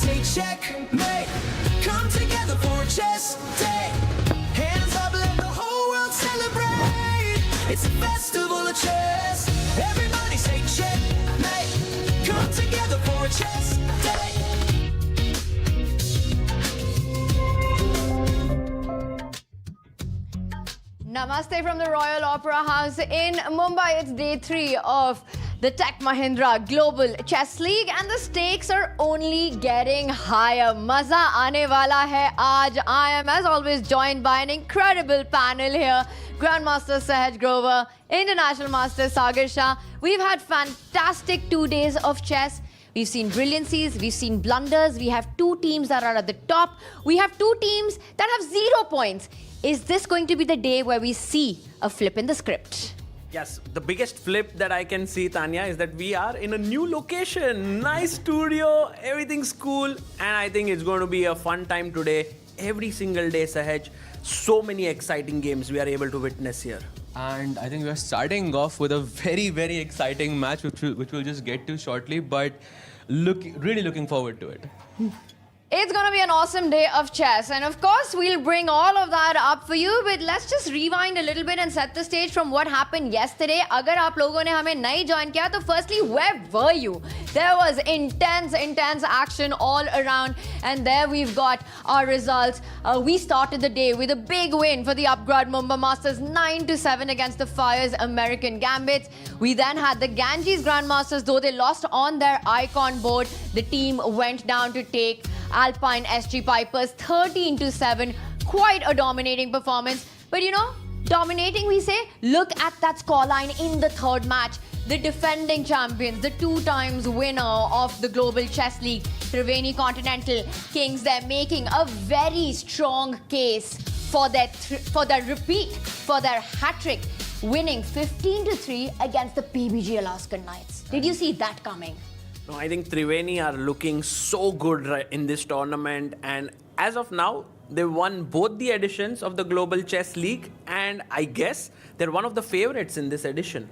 say checkmate. Come together for a chess day. Hands up, let the whole world celebrate. It's a festival of chess. Everybody say checkmate. Come together for a chess day. Namaste from the Royal Opera House in Mumbai. It's day 3 of the Tech Mahindra Global Chess League and the stakes are only getting higher. Maza aane wala hai aaj. I am as always joined by an incredible panel here. Grandmaster Sahaj Grover, International Master Sagar Shah. We've had fantastic 2 days of chess. We've seen brilliancies, we've seen blunders. We have 2 teams that are at the top. We have 2 teams that have 0 points. Is this going to be the day where we see a flip in the script? Yes, the biggest flip that I can see, Tanya, is that we are in a new location. Nice studio, everything's cool. And I think it's going to be a fun time today. Every single day, Sahaj. So many exciting games we are able to witness here. And I think we are starting off with a very, very exciting match, which we'll just get to shortly. But really looking forward to it. It's going to be an awesome day of chess. And of course, we'll bring all of that up for you. But let's just rewind a little bit and set the stage from what happened yesterday. Agar aap logon ne hame nahi join kiya, to firstly, where were you? There was intense action all around. And there we've got our results. We started the day with a big win for the Upgrad Mumbai Masters, 9-7 against the Fire's American Gambits. We then had the Ganges Grandmasters, though they lost on their icon board. The team went down to take Alpine SG Pipers 13-7. Quite a dominating performance. But you know, dominating we say, look at that scoreline in the 3rd match. The defending champions, the 2 times winner of the Global Chess League, Triveni Continental Kings, they're making a very strong case for their repeat, for their hat-trick, winning 15-3 against the PBG Alaskan Knights. Did you see that coming? No, I think Triveni are looking so good in this tournament. And as of now, they won both the editions of the Global Chess League. And I guess they're one of the favorites in this edition.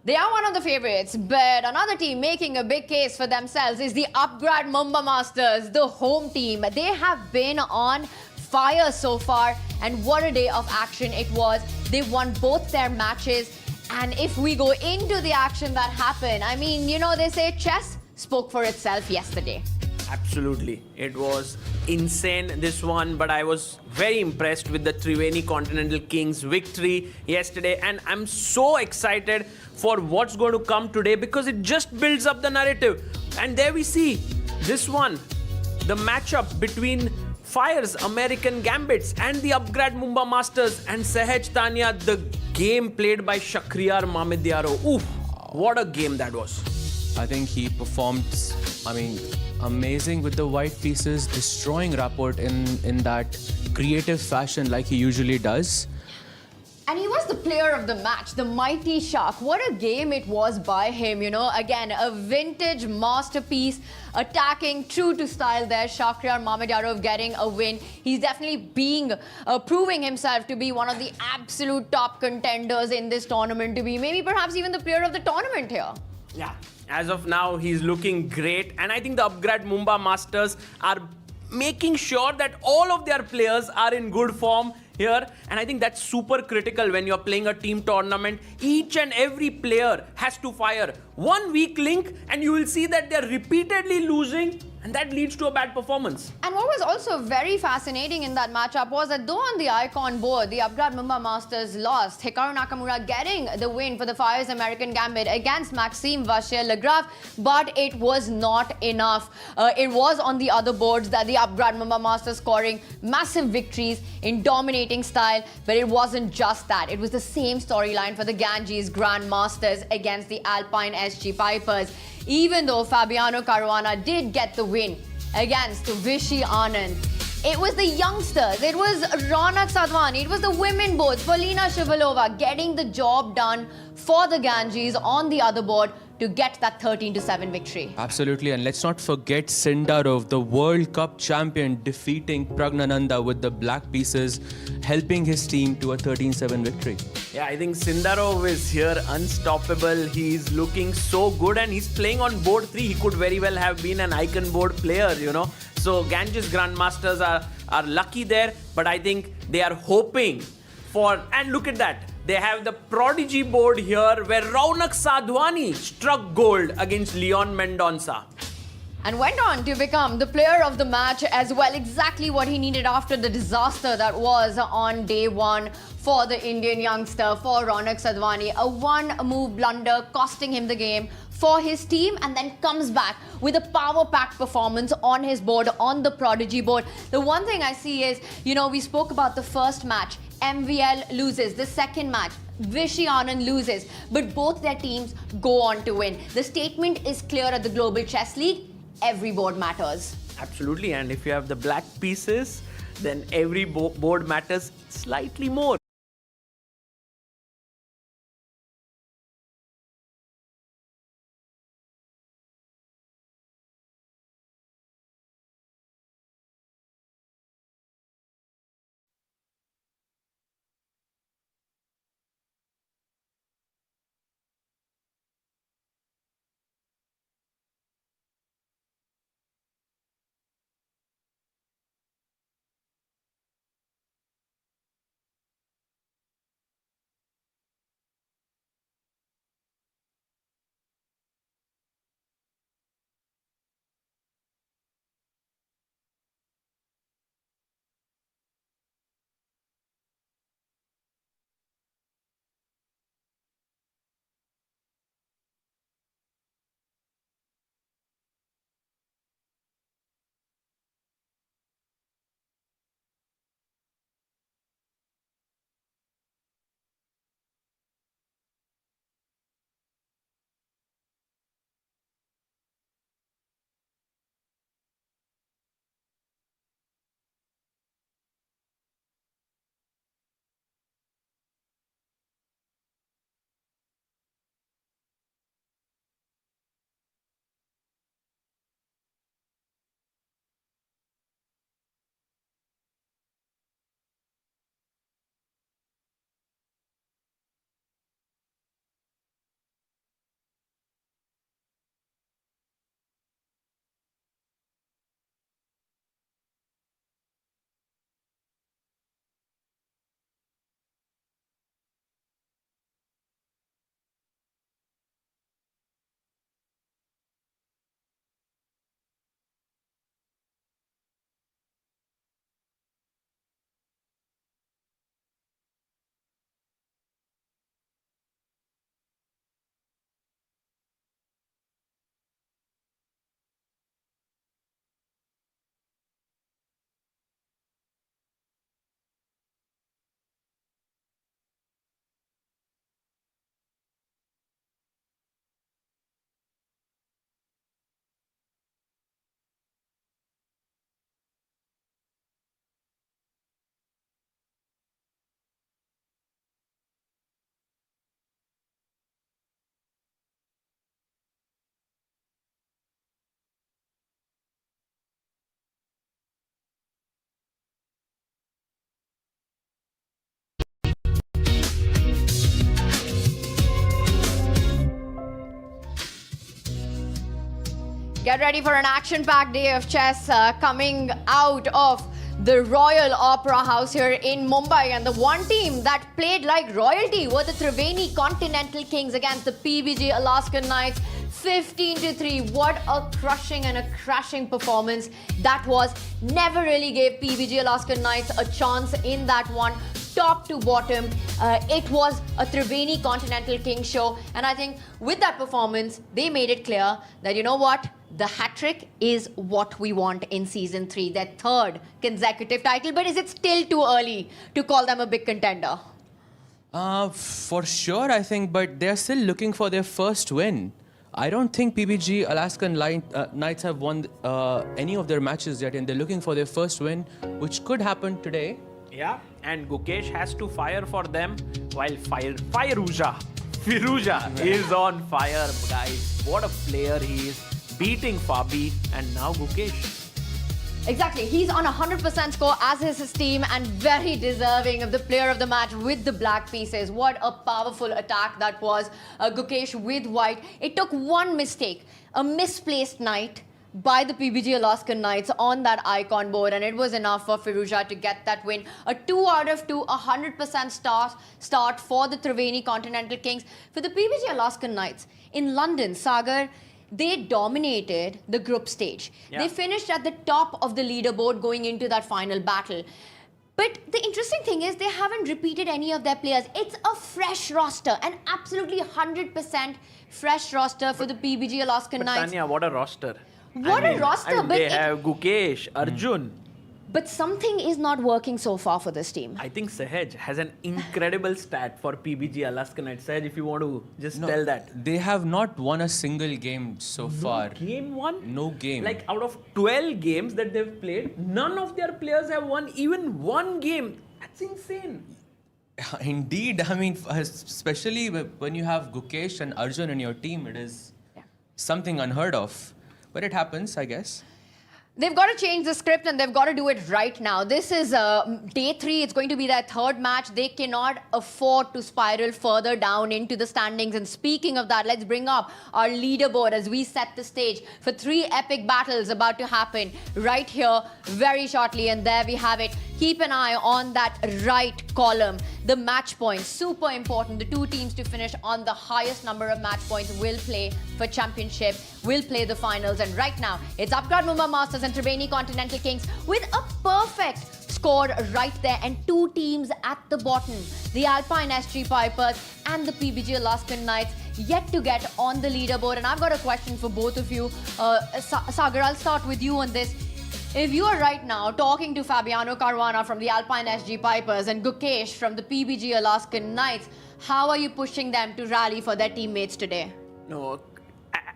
They are one of the favorites, but another team making a big case for themselves is the Upgrad Mumbai Masters, the home team. They have been on fire so far, and what a day of action it was. They won both their matches, and if we go into the action that happened, I mean, you know, they say chess spoke for itself yesterday. Absolutely. It was insane, this one, but I was very impressed with the Triveni Continental Kings victory yesterday, and I'm so excited for what's going to come today because it just builds up the narrative. And there we see this one, the matchup between Fire's American Gambits and the Upgrad Mumbai Masters, and Sahaj, Tanya, the game played by Shakhriyar Mamidyaro. Oof, what a game that was. I think he performed, amazing with the white pieces, destroying Rapport in that creative fashion like he usually does. And he was the player of the match, the mighty Shark. What a game it was by him, you know. Again, a vintage masterpiece, attacking true to style there. Shakhriyar Mamidyarov getting a win. He's definitely proving himself to be one of the absolute top contenders in this tournament, to be maybe perhaps even the player of the tournament here. Yeah, as of now, he's looking great. And I think the Upgrad Mumbai Masters are making sure that all of their players are in good form here, and I think that's super critical when you're playing a team tournament. Each and every player has to fire one weak link, and you will see that they're repeatedly losing, and that leads to a bad performance. And what was also very fascinating in that matchup was that though on the icon board, the Upgrad Mumbai Masters lost, Hikaru Nakamura getting the win for the Fire's American Gambit against Maxime Vachier-Lagrave, but it was not enough. It was on the other boards that the Upgrad Mumbai Masters scoring massive victories in dominating style, but it wasn't just that. It was the same storyline for the Ganges Grand Masters against the Alpine SG Pipers. Even though Fabiano Caruana did get the win against Vishy Anand, it was the youngsters, it was Ronak Sadhwani, it was the women both, Polina Shivalova getting the job done for the Ganges on the other board to get that 13-7 victory. Absolutely, and let's not forget Sindarov, the World Cup champion, defeating Pragg with the black pieces, helping his team to a 13-7 victory. Yeah, I think Sindarov is here unstoppable. He's looking so good and he's playing on board 3. He could very well have been an icon board player, you know. So Ganges Grandmasters are lucky there, but I think they are hoping for, and look at that. They have the Prodigy board here where Raunak Sadhwani struck gold against Leon Mendonça. And went on to become the player of the match as well. Exactly what he needed after the disaster that was on day 1 for the Indian youngster, for Raunak Sadhwani. A one-move blunder costing him the game for his team, and then comes back with a power-packed performance on his board, on the Prodigy board. The one thing I see is, you know, we spoke about the first match. MVL loses. The second match, Vishy loses. But both their teams go on to win. The statement is clear at the Global Chess League. Every board matters. Absolutely, and if you have the black pieces, then every board matters slightly more. Get ready for an action-packed day of chess coming out of the Royal Opera House here in Mumbai. And the one team that played like royalty were the Triveni Continental Kings against the PBG Alaskan Knights. 15-3. What a crushing and a crashing performance that was. Never really gave PBG Alaskan Knights a chance in that one. Top to bottom, it was a Triveni Continental King show. And I think with that performance, they made it clear that, you know what? The hat-trick is what we want in Season 3, their third consecutive title. But is it still too early to call them a big contender? For sure, I think, but they're still looking for their first win. I don't think PBG Alaskan Knights have won any of their matches yet, and they're looking for their first win, which could happen today. Yeah, and Gukesh has to fire for them while Firuza is on fire, guys. What a player he is, beating Fabi and now Gukesh. Exactly. He's on 100% score, as is his team, and very deserving of the player of the match with the black pieces. What a powerful attack that was. Gukesh with white. It took one mistake, a misplaced knight by the PBG Alaskan Knights on that icon board, and it was enough for Firuza to get that win. A 2 out of 2, 100% start for the Triveni Continental Kings. For the PBG Alaskan Knights in London, Sagar, they dominated the group stage. Yeah. They finished at the top of the leaderboard going into that final battle. But the interesting thing is they haven't repeated any of their players. It's a fresh roster, an absolutely 100% fresh roster for the PBG Alaskan But Knights. Tanya, what a roster. What a roster, but they it- have Gukesh, Arjun. But something is not working so far for this team. I think Sahaj has an incredible stat for PBG Alaska Knights. Sahaj, if you want to just tell that. They have not won a single game so far. Game one? No game. Like out of 12 games that they've played, none of their players have won even one game. That's insane. Indeed, I mean, especially when you have Gukesh and Arjun in your team, it is something unheard of. But it happens, I guess. They've got to change the script and they've got to do it right now. This is day 3. It's going to be their 3rd match. They cannot afford to spiral further down into the standings. And speaking of that, let's bring up our leaderboard as we set the stage for 3 epic battles about to happen right here very shortly. And there we have it. Keep an eye on that right column. The match points, super important. The 2 teams to finish on the highest number of match points will play for championship, will play the finals. And right now, it's Upgrad Mumbai Masters and Triveni Continental Kings with a perfect score right there. And 2 teams at the bottom, the Alpine SG Pipers and the PBG Alaskan Knights, yet to get on the leaderboard. And I've got a question for both of you. Sagar, I'll start with you on this. If you are right now talking to Fabiano Caruana from the Alpine SG Pipers and Gukesh from the PBG Alaskan Knights, how are you pushing them to rally for their teammates today? No,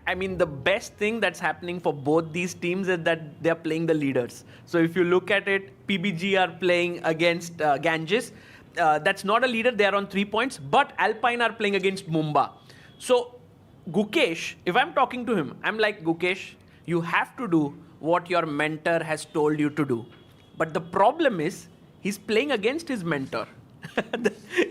I mean, the best thing that's happening for both these teams is that they're playing the leaders. So if you look at it, PBG are playing against Ganges. That's not a leader. They are on 3 points. But Alpine are playing against Mumbai. So Gukesh, if I'm talking to him, I'm like, Gukesh, you have to do what your mentor has told you to do. But the problem is, he's playing against his mentor.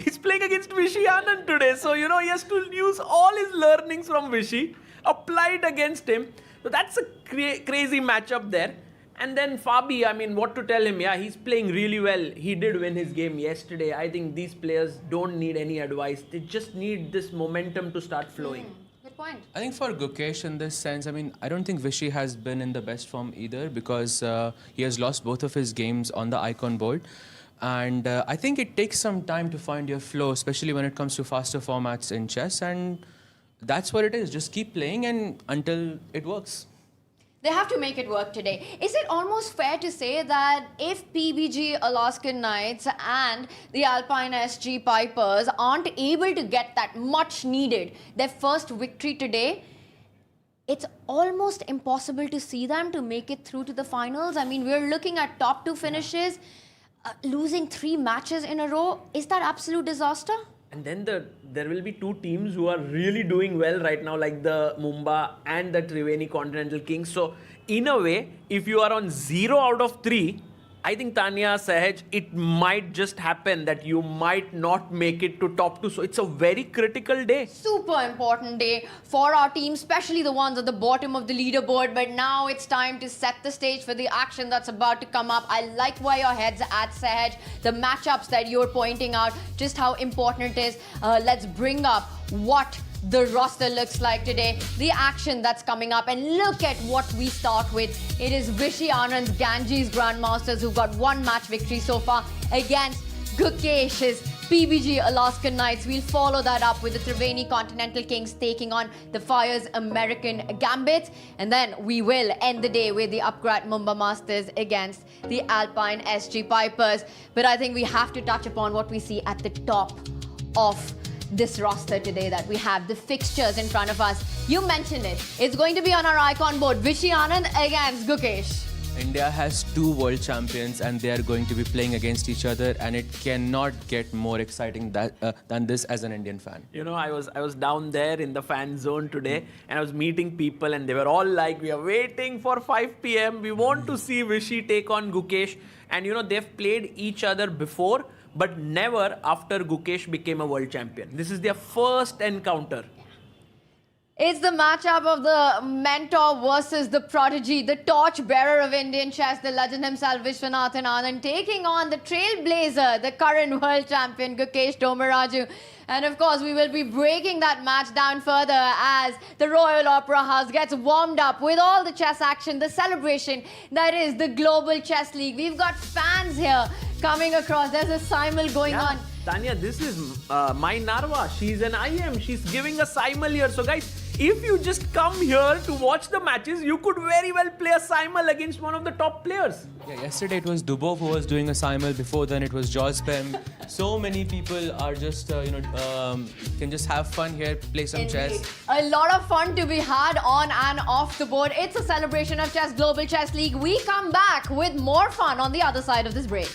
He's playing against Vishy Anand today. So, he has to use all his learnings from Vishy, applied against him. So that's a crazy matchup there. And then Fabi, I mean, what to tell him? Yeah, he's playing really well. He did win his game yesterday. I think these players don't need any advice. They just need this momentum to start flowing. Good point. I think for Gukesh in this sense, I mean, I don't think Vishy has been in the best form either because he has lost both of his games on the icon board. And I think it takes some time to find your flow, especially when it comes to faster formats in chess. And that's what it is. Just keep playing and until it works. They have to make it work today. Is it almost fair to say that if PBG Alaskan Knights and the Alpine SG Pipers aren't able to get that much needed, their first victory today, it's almost impossible to see them to make it through to the finals? I mean, we're looking at top 2 finishes, losing 3 matches in a row. Is that absolute disaster? And then there will be 2 teams who are really doing well right now, like the Mumbai and the Triveni Continental Kings. So, in a way, if you are on 0 out of 3, I think Tanya, Sahaj, it might just happen that you might not make it to top 2. So, it's a very critical day. Super important day for our team, especially the ones at the bottom of the leaderboard. But now it's time to set the stage for the action that's about to come up. I like where your head's at, Sahaj. The matchups that you're pointing out, just how important it is. Let's bring up what the roster looks like today, the action that's coming up, and look at what we start with. It is Vishy Anand's Ganges Grandmasters who've got 1 match victory so far against Gukesh's PBG Alaskan Knights. We'll follow that up with the Triveni Continental Kings taking on the Fire's American Gambits, and then we will end the day with the Upgrad Mumbai Masters against the Alpine SG Pipers. But I think we have to touch upon what we see at the top of this roster today that we have, the fixtures in front of us. You mentioned it. It's going to be on our icon board. Vishy Anand against Gukesh. India has 2 world champions and they are going to be playing against each other, and it cannot get more exciting than this as an Indian fan. You know, I was down there in the fan zone today, and I was meeting people, and they were all like, "We are waiting for 5 p.m. We want to see Vishy take on Gukesh." And you know, they've played each other before, but never after Gukesh became a world champion. This is their first encounter. It's the matchup of the mentor versus the prodigy, the torchbearer of Indian chess, the legend himself, Viswanathan Anand, taking on the trailblazer, the current world champion, Gukesh Tomaraju. And of course, we will be breaking that match down further as the Royal Opera House gets warmed up with all the chess action, the celebration that is the Global Chess League. We've got fans here coming across. There's a simul going on. Tanya, this is my Narva. She's an IM. She's giving a simul here. So guys, if you just come here to watch the matches, you could very well play a simul against one of the top players. Yeah, yesterday it was Dubov who was doing a simul. Before then it was Jaws Pem. So many people are just, can just have fun here, play some chess. A lot of fun to be had on and off the board. It's a celebration of Chess Global Chess League. We come back with more fun on the other side of this break.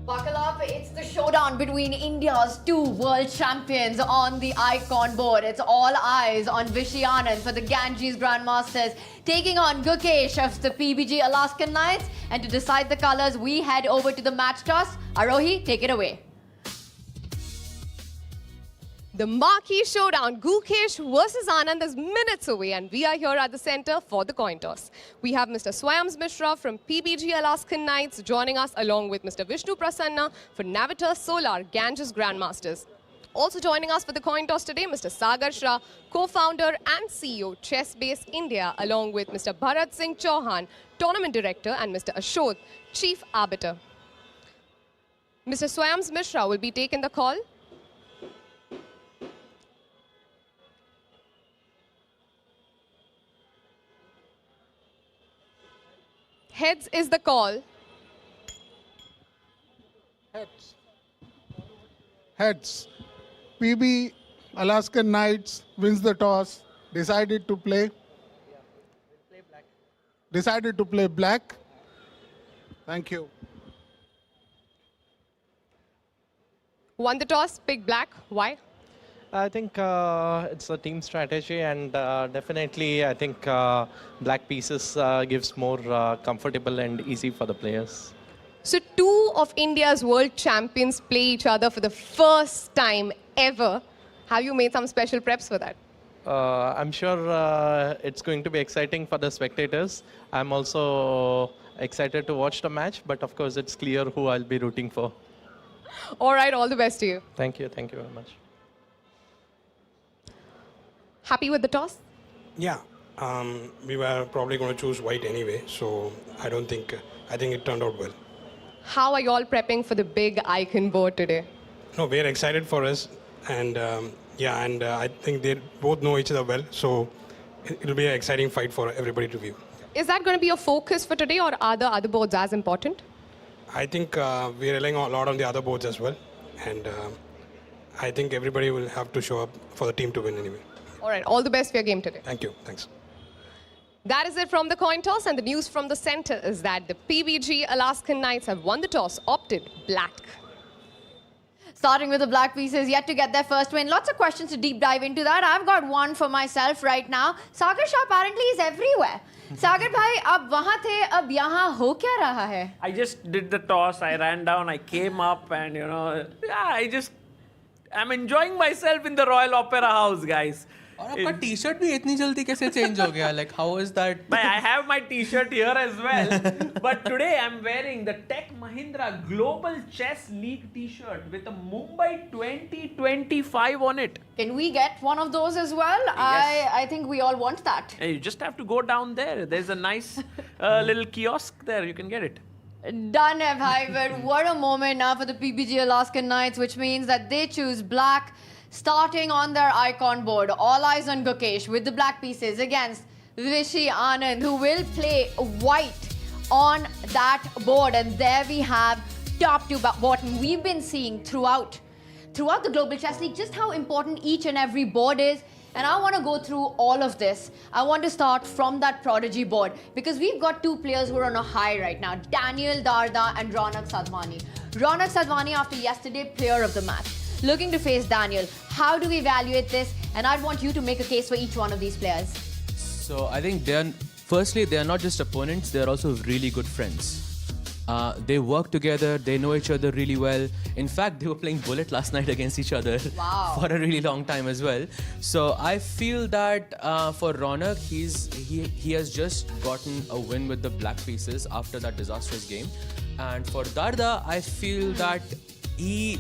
Buckle up, it's the showdown between India's 2 world champions on the icon board. It's all eyes on Vishy Anand for the Ganges Grandmasters, taking on Gukesh of the PBG Alaskan Knights. And to decide the colors, we head over to the match toss. Arohi, take it away. The marquee showdown, Gukesh versus Anand, is minutes away, and we are here at the center for the coin toss. We have Mr. Swayams Mishra from PBG Alaskan Knights joining us, along with Mr. Vishnu Prasanna for Navitas Solar Ganges Grandmasters. Also joining us for the coin toss today, Mr. Sagar Shah, co-founder and CEO, Chess-Base India, along with Mr. Bharat Singh Chauhan, tournament director, and Mr. Ashok, chief arbiter. Mr. Swayams Mishra will be taking the call. Heads is the call. Heads. Heads. PB Alaskan Knights wins the toss. Decided to play. Decided to play black. Thank you. Won the toss, pick black. Why? I think it's a team strategy, and definitely I think black pieces gives more comfortable and easy for the players. So two of India's world champions play each other for the first time ever. Have you made some special preps for that? I'm sure it's going to be exciting for the spectators. I'm also excited to watch the match, but of course it's clear who I'll be rooting for. All right, all the best to you. Thank you very much. Happy with the toss? Yeah, we were probably going to choose white anyway, so I think it turned out well. How are you all prepping for the big icon board today? No, we're excited for us, and I think they both know each other well, so it'll be an exciting fight for everybody to view. Is that going to be a focus for today, or are the other boards as important? I think we're relying a lot on the other boards as well, and I think everybody will have to show up for the team to win anyway. All right, all the best for your game today. Thank you. Thanks. That is it from the coin toss, and the news from the center is that the PBG Alaskan Knights have won the toss, opted black. Starting with the black pieces, yet to get their first win. Lots of questions to deep dive into that. I've got one for myself right now. Sagar Shah apparently is everywhere. Sagar bhai, ab wahan the, ab yahan ho kya raha hai? I just did the toss, I ran down, I came up, and I'm enjoying myself in the Royal Opera House, guys. और आपका T-shirt भी इतनी जल्दी कैसे change हो गया? Like, how is that? But I have my t-shirt here as well. But today I'm wearing the Tech Mahindra Global Chess League t-shirt with a Mumbai 2025 on it. Can we get one of those as well? Yes. I think we all want that. And you just have to go down there. There's a nice little kiosk there. You can get it. Done, bhai. But what a moment now for the PBG Alaskan Knights, which means that they choose black, starting on their icon board. All eyes on Gukesh with the black pieces against Vishy Anand, who will play white on that board. And there we have top to bottom. We've been seeing throughout the Global Chess League just how important each and every board is. And I want to go through all of this. I want to start from that prodigy board because we've got two players who are on a high right now, Daniel Darda and Ronak Sadhwani. Ronak Sadhwani, after yesterday, player of the match, looking to face Daniel. How do we evaluate this? And I'd want you to make a case for each one of these players. So I think firstly, they are not just opponents, they are also really good friends. They work together, they know each other really well. In fact, they were playing Bullet last night against each other for a really long time as well. So I feel that for Ronak, he has just gotten a win with the black pieces after that disastrous game. And for Darda, I feel that he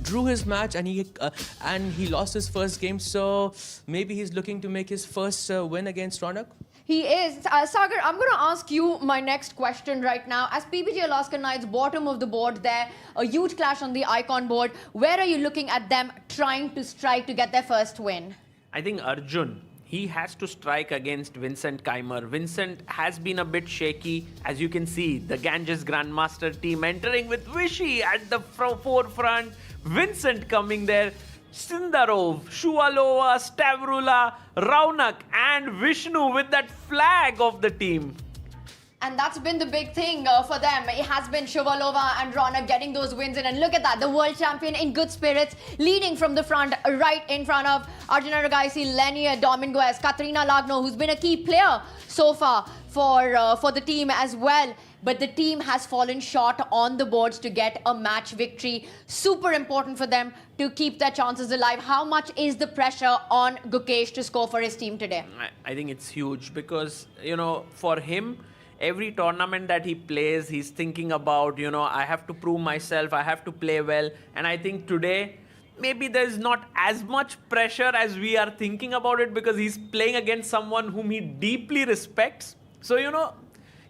drew his match and he lost his first game. So maybe he's looking to make his first win against Ronak. He is. Sagar, I'm going to ask you my next question right now. As PBG Alaskan Knights, bottom of the board there, a huge clash on the icon board. Where are you looking at them trying to strike to get their first win? I think Arjun, he has to strike against Vincent Keimer. Vincent has been a bit shaky. As you can see, the Ganges Grandmaster team entering with Vishy at the forefront. Vincent coming there. Sindarov, Shuvalova, Stavrula, Raunak and Vishnu with that flag of the team. And that's been the big thing for them. It has been Shuvalova and Ronak getting those wins in. And look at that, the world champion in good spirits, leading from the front, right in front of Arjun Ragaisi, Lenia Dominguez, Katrina Lagno, who's been a key player so far for the team as well. But the team has fallen short on the boards to get a match victory. Super important for them to keep their chances alive. How much is the pressure on Gukesh to score for his team today? I think it's huge because, for him, every tournament that he plays, he's thinking about, I have to prove myself, I have to play well. And I think today, maybe there's not as much pressure as we are thinking about it because he's playing against someone whom he deeply respects. So,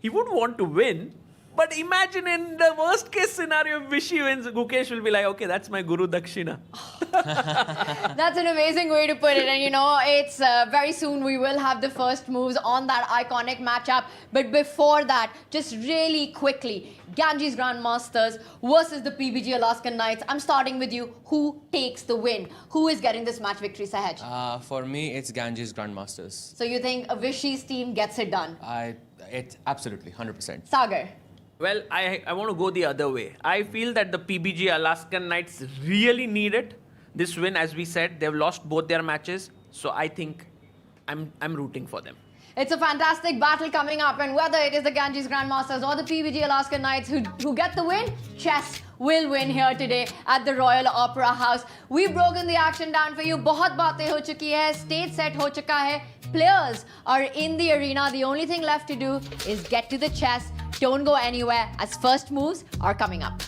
he would want to win, But imagine in the worst case scenario, if Vishy wins, Gukesh will be like, okay, that's my Guru Dakshina. That's an amazing way to put it. And you know, it's very soon we will have the first moves on that iconic matchup. But before that, just really quickly, Ganges Grandmasters versus the PBG Alaskan Knights. I'm starting with you. Who takes the win? Who is getting this match victory, Sahaj? For me, it's Ganges Grandmasters. So you think Vishy's team gets it done? It's absolutely 100%. Sagar? Well, I want to go the other way. I feel that the PBG Alaskan Knights really needed this win. As we said, they've lost both their matches. So I think I'm rooting for them. It's a fantastic battle coming up, and whether it is the Ganges Grandmasters or the PBG Alaskan Knights who get the win, chess will win here today at the Royal Opera House. We've broken the action down for you. बहुत बातें हो चुकी है, stage set हो चुका है. Players are in the arena. The only thing left to do is get to the chess. Don't go anywhere, as first moves are coming up.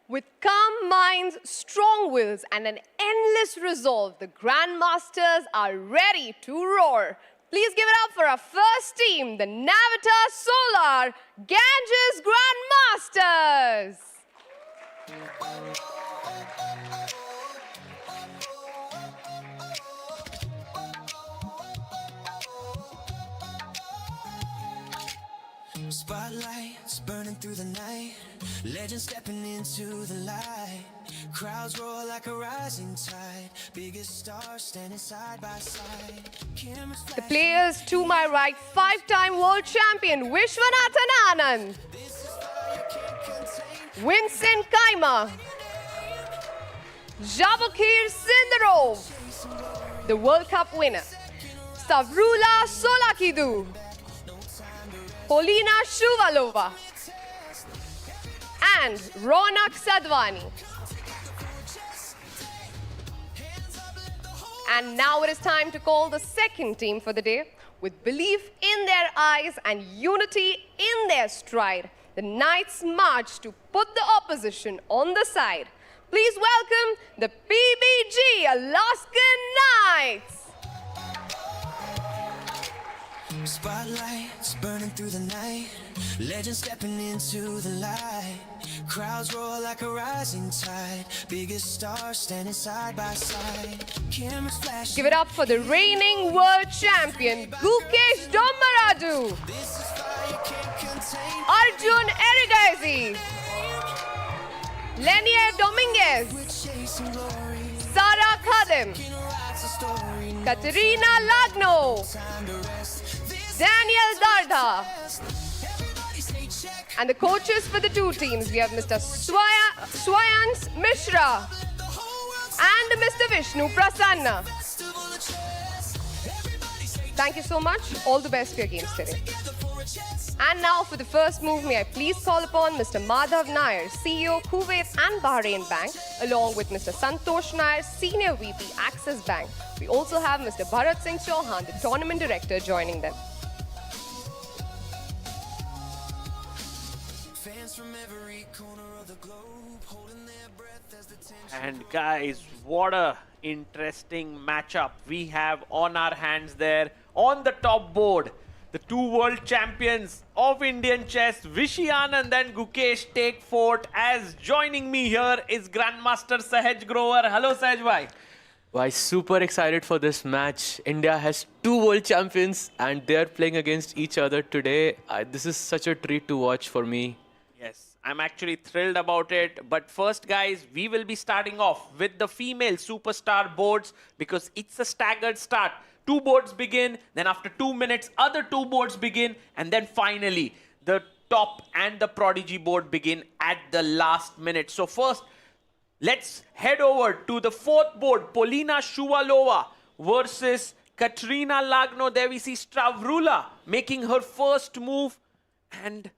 With calm minds, strong wills, and an endless resolve, the Grandmasters are ready to roar. Please give it up for our first team, the Navita Solar Ganges Grandmasters. Spotlights burning through the night, legends stepping into the light. Crowds roar like a rising tide, biggest stars standing side by side. Cameras The players to my right, five-time world champion Vishwanathan Anand, Vincent Kaima, Jabokir Sindarov, the World Cup winner, Stavrula Solakidu, Polina Shuvalova, and Ronak Sadhwani. And now it is time to call the second team for the day. With belief in their eyes and unity in their stride, the Knights march to put the opposition on the side. Please welcome the PBG Alaskan Knights. Spotlights burning through the night, legends stepping into the light. Crowds roar like a rising tide, biggest stars standing side by side. Cameras flash. Give it up for the reigning world champion, Gukesh Dommaraju. This is fire, can't contain. Arjun Erigaisi. Lenier Dominguez. We're chasing glory, Sara Khadim. writes a story. Katerina Lagno. Time to rest. This Daniel Darda. everybody say check. And the coaches for the two teams, we have Mr. Swayans Mishra The whole world's and Mr. Vishnu Prasanna. festival of chess. Everybody say Thank you so much. All the best for your games today. together for a chess. And now for the first move, may I please call upon Mr. Madhav Nair, CEO Kuwait and Bahrain Bank, along with Mr. Santosh Nair, Senior VP Axis Bank. We also have Mr. Bharat Singh Chauhan, the Tournament Director, joining them. Fans from every corner of the globe holding their breath as the tension. And guys, what a interesting matchup we have on our hands there. On the top board, the two world champions of Indian chess, Vishy Anand and Gukesh, take fort. As joining me here is Grandmaster Sahaj Grover. Hello Sahaj bhai. Why, super excited for this match. India has two world champions and they're playing against each other today. This is such a treat to watch for me. Yes, I'm actually thrilled about it. But first, guys, we will be starting off with the female superstar boards because it's a staggered start. Two boards begin, then after 2 minutes, other two boards begin, and then finally, the top and the prodigy board begin at the last minute. So first, let's head over to the fourth board, Polina Shuvalova versus Katrina Lagno. There we see Stravrula making her first move, and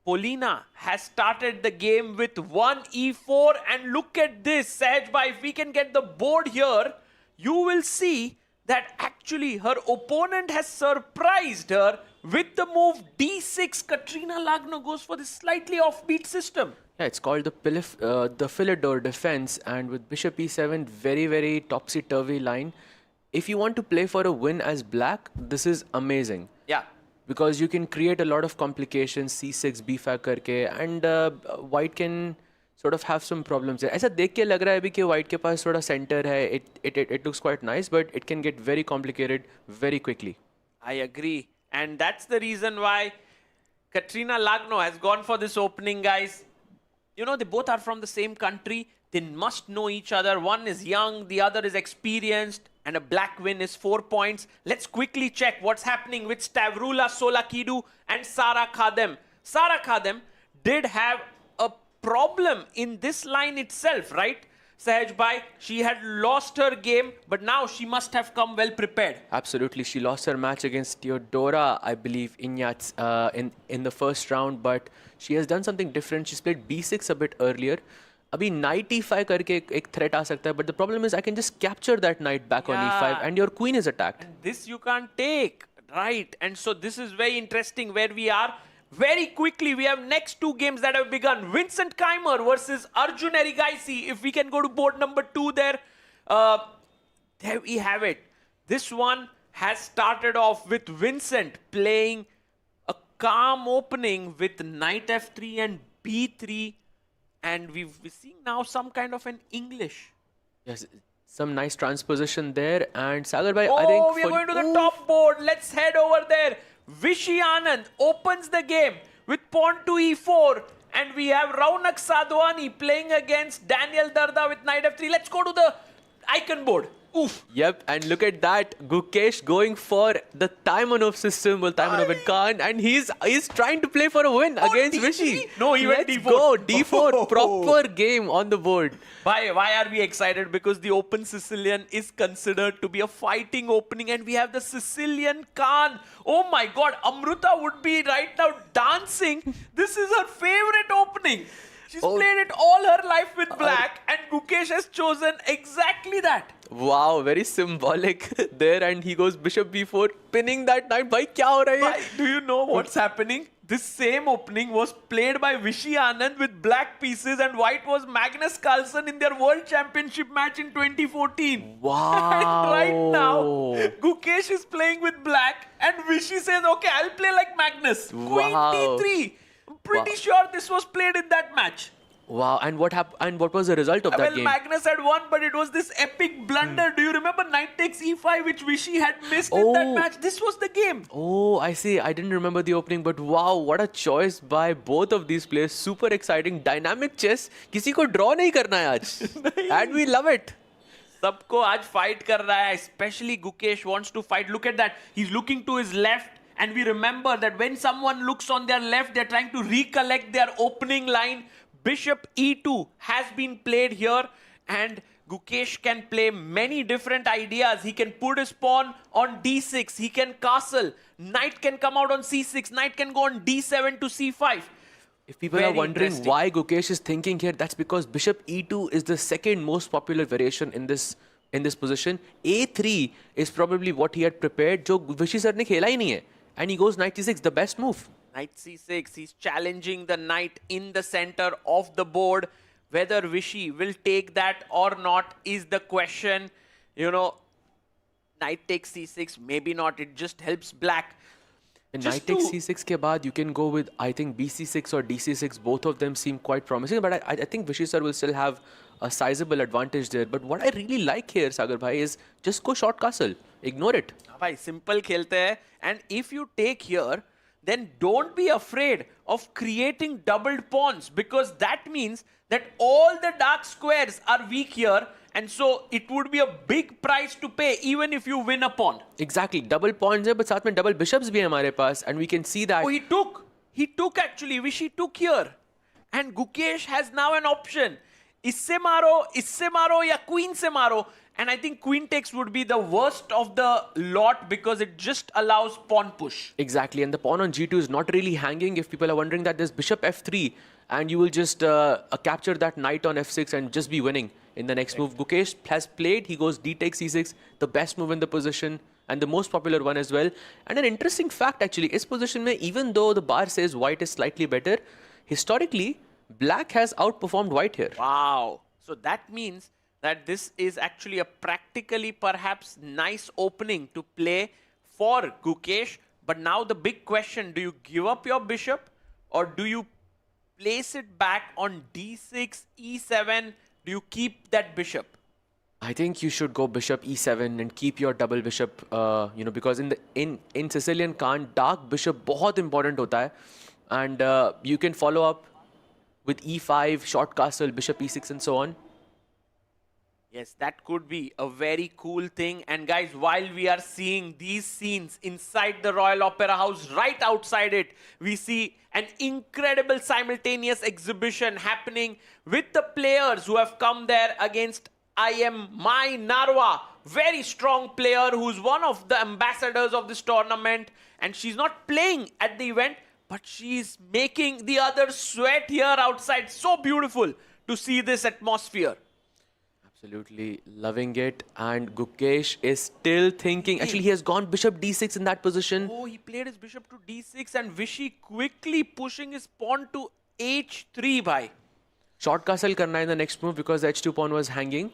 Polina has started the game with 1 e4, and look at this, Sahaj bhai, if we can get the board here, you will see that actually her opponent has surprised her with the move d6. Katrina Lagno goes for this slightly offbeat system. Yeah, it's called the Philidor defense, and with bishop e7, very, very topsy-turvy line. If you want to play for a win as black, this is amazing. Yeah. Because you can create a lot of complications, c6, b5 करके, and white can sort of have some problems. ऐसा देख के लग रहा है अभी कि white के पास थोड़ा center है. It looks quite nice, but it can get very complicated very quickly. I agree. And that's the reason why Katrina Lagno has gone for this opening, guys. You know, they both are from the same country. They must know each other. One is young, the other is experienced, and a black win is 4 points. Let's quickly check what's happening with Stavrula Solakidu and Sara Khadim. Sara Khadim did have a problem in this line itself, right? Sahaj bhai, she had lost her game, but now she must have come well prepared. Absolutely, she lost her match against Theodora, I believe, Inyats in the first round, but she has done something different. She's played b6 a bit earlier. Abhi knight e5 करके एक threat आ सकता है, but the problem is I can just capture that knight back on e5 and your queen is attacked. And this you can't take, right? And so this is very interesting where we are. Very quickly, we have next two games that have begun. Vincent Keimer versus Arjun Erigaisi. If we can go to board number 2 there. There we have it. This one has started off with Vincent playing a calm opening with knight f3 and b3. And we're seeing now some kind of an English. Yes, some nice transposition there. And Sagar bhai, Oh, I think we are going to the top board. Let's head over there. Vishy Anand opens the game with pawn to e4. And we have Raunak Sadhwani playing against Daniel Darda with knight f3. Let's go to the icon board. Oof. Yep, and look at that. Gukesh going for the Taimanov system, well, Taimanov and Khan, and he's trying to play for a win against D3? Vishy. No, he went Let's D4. go, D4, proper game on the board. Why are we excited? Because the Open Sicilian is considered to be a fighting opening, and we have the Sicilian Khan. Oh my God, Amruta would be right now dancing. This is her favorite opening. She's played it all her life with black, and Gukesh has chosen exactly that. Wow, very symbolic there, and he goes bishop b4, pinning that knight. Bhai, kya ho raha hai? Do you know what's happening? this same opening was played by Vishy Anand with black pieces, and white was Magnus Carlsen in their World Championship match in 2014. Wow. And right now, Gukesh is playing with black, and Vishy says, okay, I'll play like Magnus. Queen Wow. T3. I'm pretty sure this was played in that match. Wow. And what happened? And what was the result of that Well, game? Magnus had won, but it was this epic blunder. Do you remember knight takes e5, which Vishy had missed in that Oh. match? This was the game. Oh, I see. I didn't remember the opening, but wow, what a choice by both of these players. Super exciting, dynamic chess. किसी को draw नहीं करना है आज. And we love it. सबको आज fight कर रहा है. Especially Gukesh wants to fight. Look at that. He's looking to his left. And we remember that when someone looks on their left, they're trying to recollect their opening line. Bishop e2 has been played here, and Gukesh can play many different ideas. He can put his pawn on d6. He can castle. Knight can come out on c6. Knight can go on d7 to c5. If people Very are wondering interesting. why Gukesh is thinking here, that's because Bishop e2 is the second most popular variation in this position. a3 is probably what he had prepared, जो Vishy sir ने खेला ही नहीं है. And he goes knight c6, the best move. Knight c6, he's challenging the knight in the center of the board. Whether Vishy will take that or not is the question. You know, knight takes c6, maybe not. It just helps black. And Just knight takes to- c6 ke baad, you can go with, I think, bc6 or dc6. Both of them seem quite promising. But I think Vishy sir will still have a sizable advantage there. But what I really like here, Sagar bhai, is just go short castle. Ignore it. Bhai, simple खेलते हैं. And if you take here, then don't be afraid of creating doubled pawns, because that means that all the dark squares are weak here, and so it would be a big price to pay even if you win a pawn. Exactly. Double pawns hai, but साथ में double bishops bhi hai हमारे पास, and we can see that. Oh, he took actually. Vishy took here. And Gukesh has now an option. इससे मारो या queen से मारो. And I think queen takes would be the worst of the lot because it just allows pawn push. Exactly, and the pawn on g2 is not really hanging. If people are wondering that, there's bishop f3, and you will just capture that knight on f6 and just be winning in the next move. Gukesh has played, he goes d takes c6, the best move in the position, and the most popular one as well. And an interesting fact actually, is position mein, even though the bar says white is slightly better, historically, black has outperformed white here. Wow. So that means that this is actually a practically perhaps nice opening to play for Gukesh. But now the big question, do you give up your bishop or do you place it back on d6, e7? Do you keep that bishop? I think you should go bishop e7 and keep your double bishop, because in Sicilian Khan, dark bishop बहुत important होता है. And you can follow up with e5, short castle, bishop e6 and so on. Yes, that could be a very cool thing. And guys, while we are seeing these scenes inside the Royal Opera House, right outside it, we see an incredible simultaneous exhibition happening with the players who have come there against Mai Narwa. Very strong player who's one of the ambassadors of this tournament. And she's not playing at the event, but she's making the others sweat here outside. So beautiful to see this atmosphere. Absolutely loving it, and Gukesh is still thinking. Actually, he has gone bishop d6 in that position. Oh, he played his bishop to d6 and Vishy quickly pushing his pawn to h3 bhai. Short castle karna in the next move because the h2 pawn was hanging.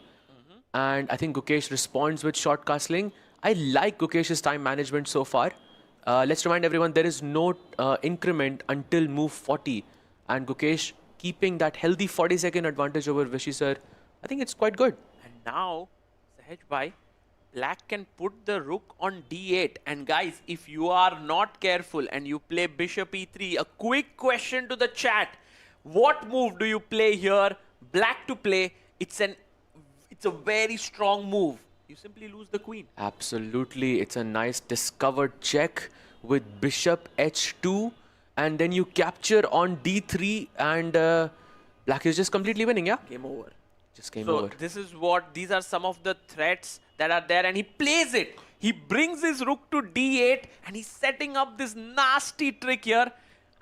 And I think Gukesh responds with short castling. I like Gukesh's time management so far. Let's remind everyone, there is no increment until move 40. And Gukesh keeping that healthy 40-second advantage over Vishy sir. I think it's quite good. And now, Sahaj bhai, black can put the rook on d8. And guys, if you are not careful and you play bishop e3, a quick question to the chat. What move do you play here? Black to play. It's a very strong move. You simply lose the queen. Absolutely. It's a nice discovered check with bishop h2. And then you capture on d3 and black is just completely winning, yeah? Game over. Just game So over. these are some of the threats that are there, and he plays it. He brings his rook to d8 and he's setting up this nasty trick here.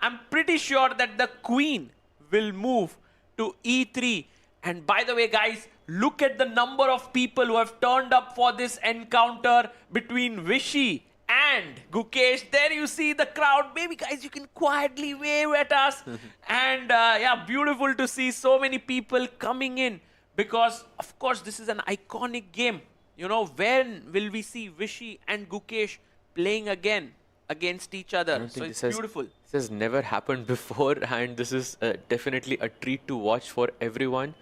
I'm pretty sure that the queen will move to e3. And by the way, guys, look at the number of people who have turned up for this encounter between Vishy and Gukesh. There you see the crowd. Maybe guys, you can quietly wave at us. And yeah, beautiful to see so many people coming in because, of course, this is an iconic game. You know, when will we see Vishy and Gukesh playing again against each other? So it's beautiful. This has never happened before, and this is definitely a treat to watch for everyone.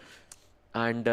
And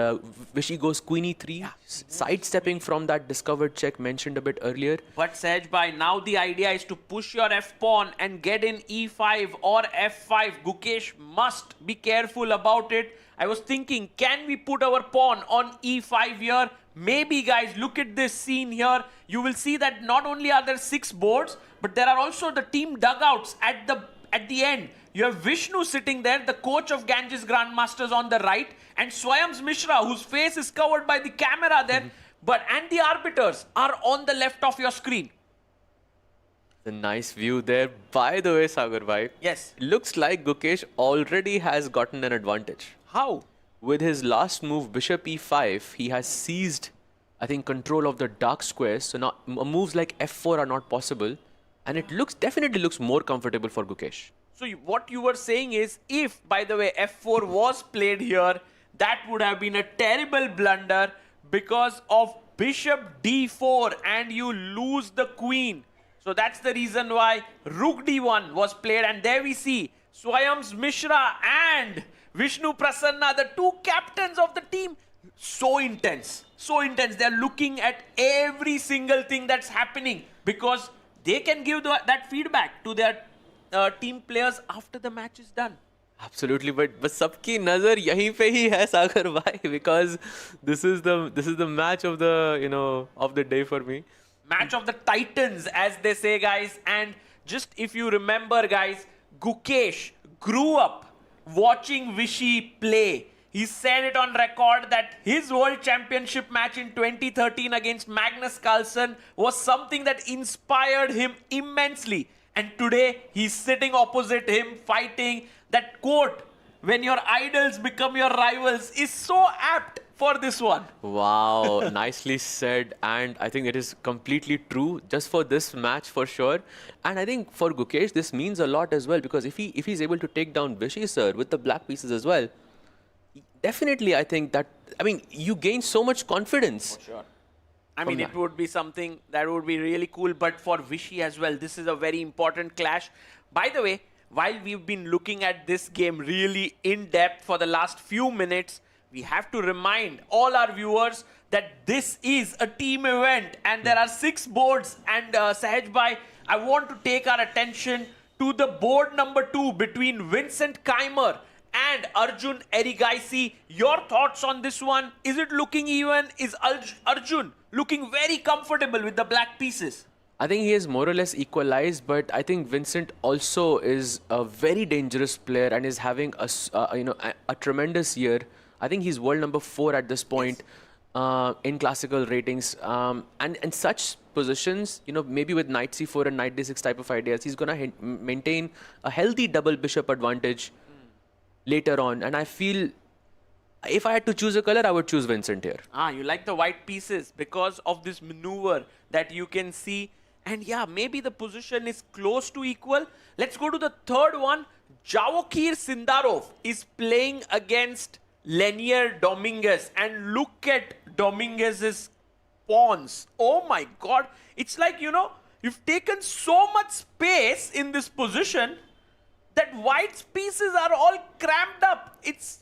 Vishy goes queen e3, sidestepping from that discovered check mentioned a bit earlier. But Sahaj bhai, now the idea is to push your f-pawn and get in e5 or f5. Gukesh must be careful about it. I was thinking, can we put our pawn on e5 here? Maybe, guys, look at this scene here. You will see that not only are there 6 boards, but there are also the team dugouts at the end. You have Vishnu sitting there, the coach of Ganges Grandmasters on the right, and Swayams Mishra, whose face is covered by the camera there, and the arbiters are on the left of your screen. The nice view there. By the way, Sagar bhai, Yes. looks like Gukesh already has gotten an advantage. How? With his last move, bishop e5, he has seized, I think, control of the dark squares. So now moves like f4 are not possible. And it definitely looks more comfortable for Gukesh. So what you were saying is, if, by the way, f4 was played here, that would have been a terrible blunder because of bishop d4 and you lose the queen. So that's the reason why rook d1 was played. And there we see Swayams Mishra and Vishnu Prasanna, the 2 captains of the team. So intense. So intense. They're looking at every single thing that's happening because they can give that feedback to their team players after the match is done. Absolutely, but सबकी नजर यहीं पे ही है सागर भाई, because this is the match of the day for me. Match of the Titans, as they say, guys. And just if you remember, guys, Gukesh grew up watching Vishy play. He said it on record that his World Championship match in 2013 against Magnus Carlsen was something that inspired him immensely. And today, he's sitting opposite him, fighting. That quote, when your idols become your rivals, is so apt for this one. Wow, nicely said. And I think it is completely true just for this match for sure. And I think for Gukesh, this means a lot as well, because if he's able to take down Vishy sir with the black pieces as well, definitely I think that, you gain so much confidence. For sure. I mean, it would be something that would be really cool, but for Vishy as well, this is a very important clash. By the way, while we've been looking at this game really in depth for the last few minutes, we have to remind all our viewers that this is a team event and there are 6 boards. And Sahaj bhai, I want to take our attention to the board number 2 between Vincent Keimer and Arjun Erigaisi. Your thoughts on this one? Is it looking even? Is Arjun looking very comfortable with the black pieces? I think he is more or less equalized, but I think Vincent also is a very dangerous player and is having a tremendous year. I think he's world number 4 at this point in classical ratings. And such positions, maybe with knight c4 and knight d6 type of ideas, he's going to maintain a healthy double bishop advantage later on. And I feel if I had to choose a color, I would choose Vincent here. You like the white pieces because of this maneuver that you can see. And yeah, maybe the position is close to equal. Let's go to the third one. Jawokir Sindarov is playing against Lenier Dominguez. And look at Dominguez's pawns. Oh my God. It's like, you've taken so much space in this position that white's pieces are all cramped up. It's,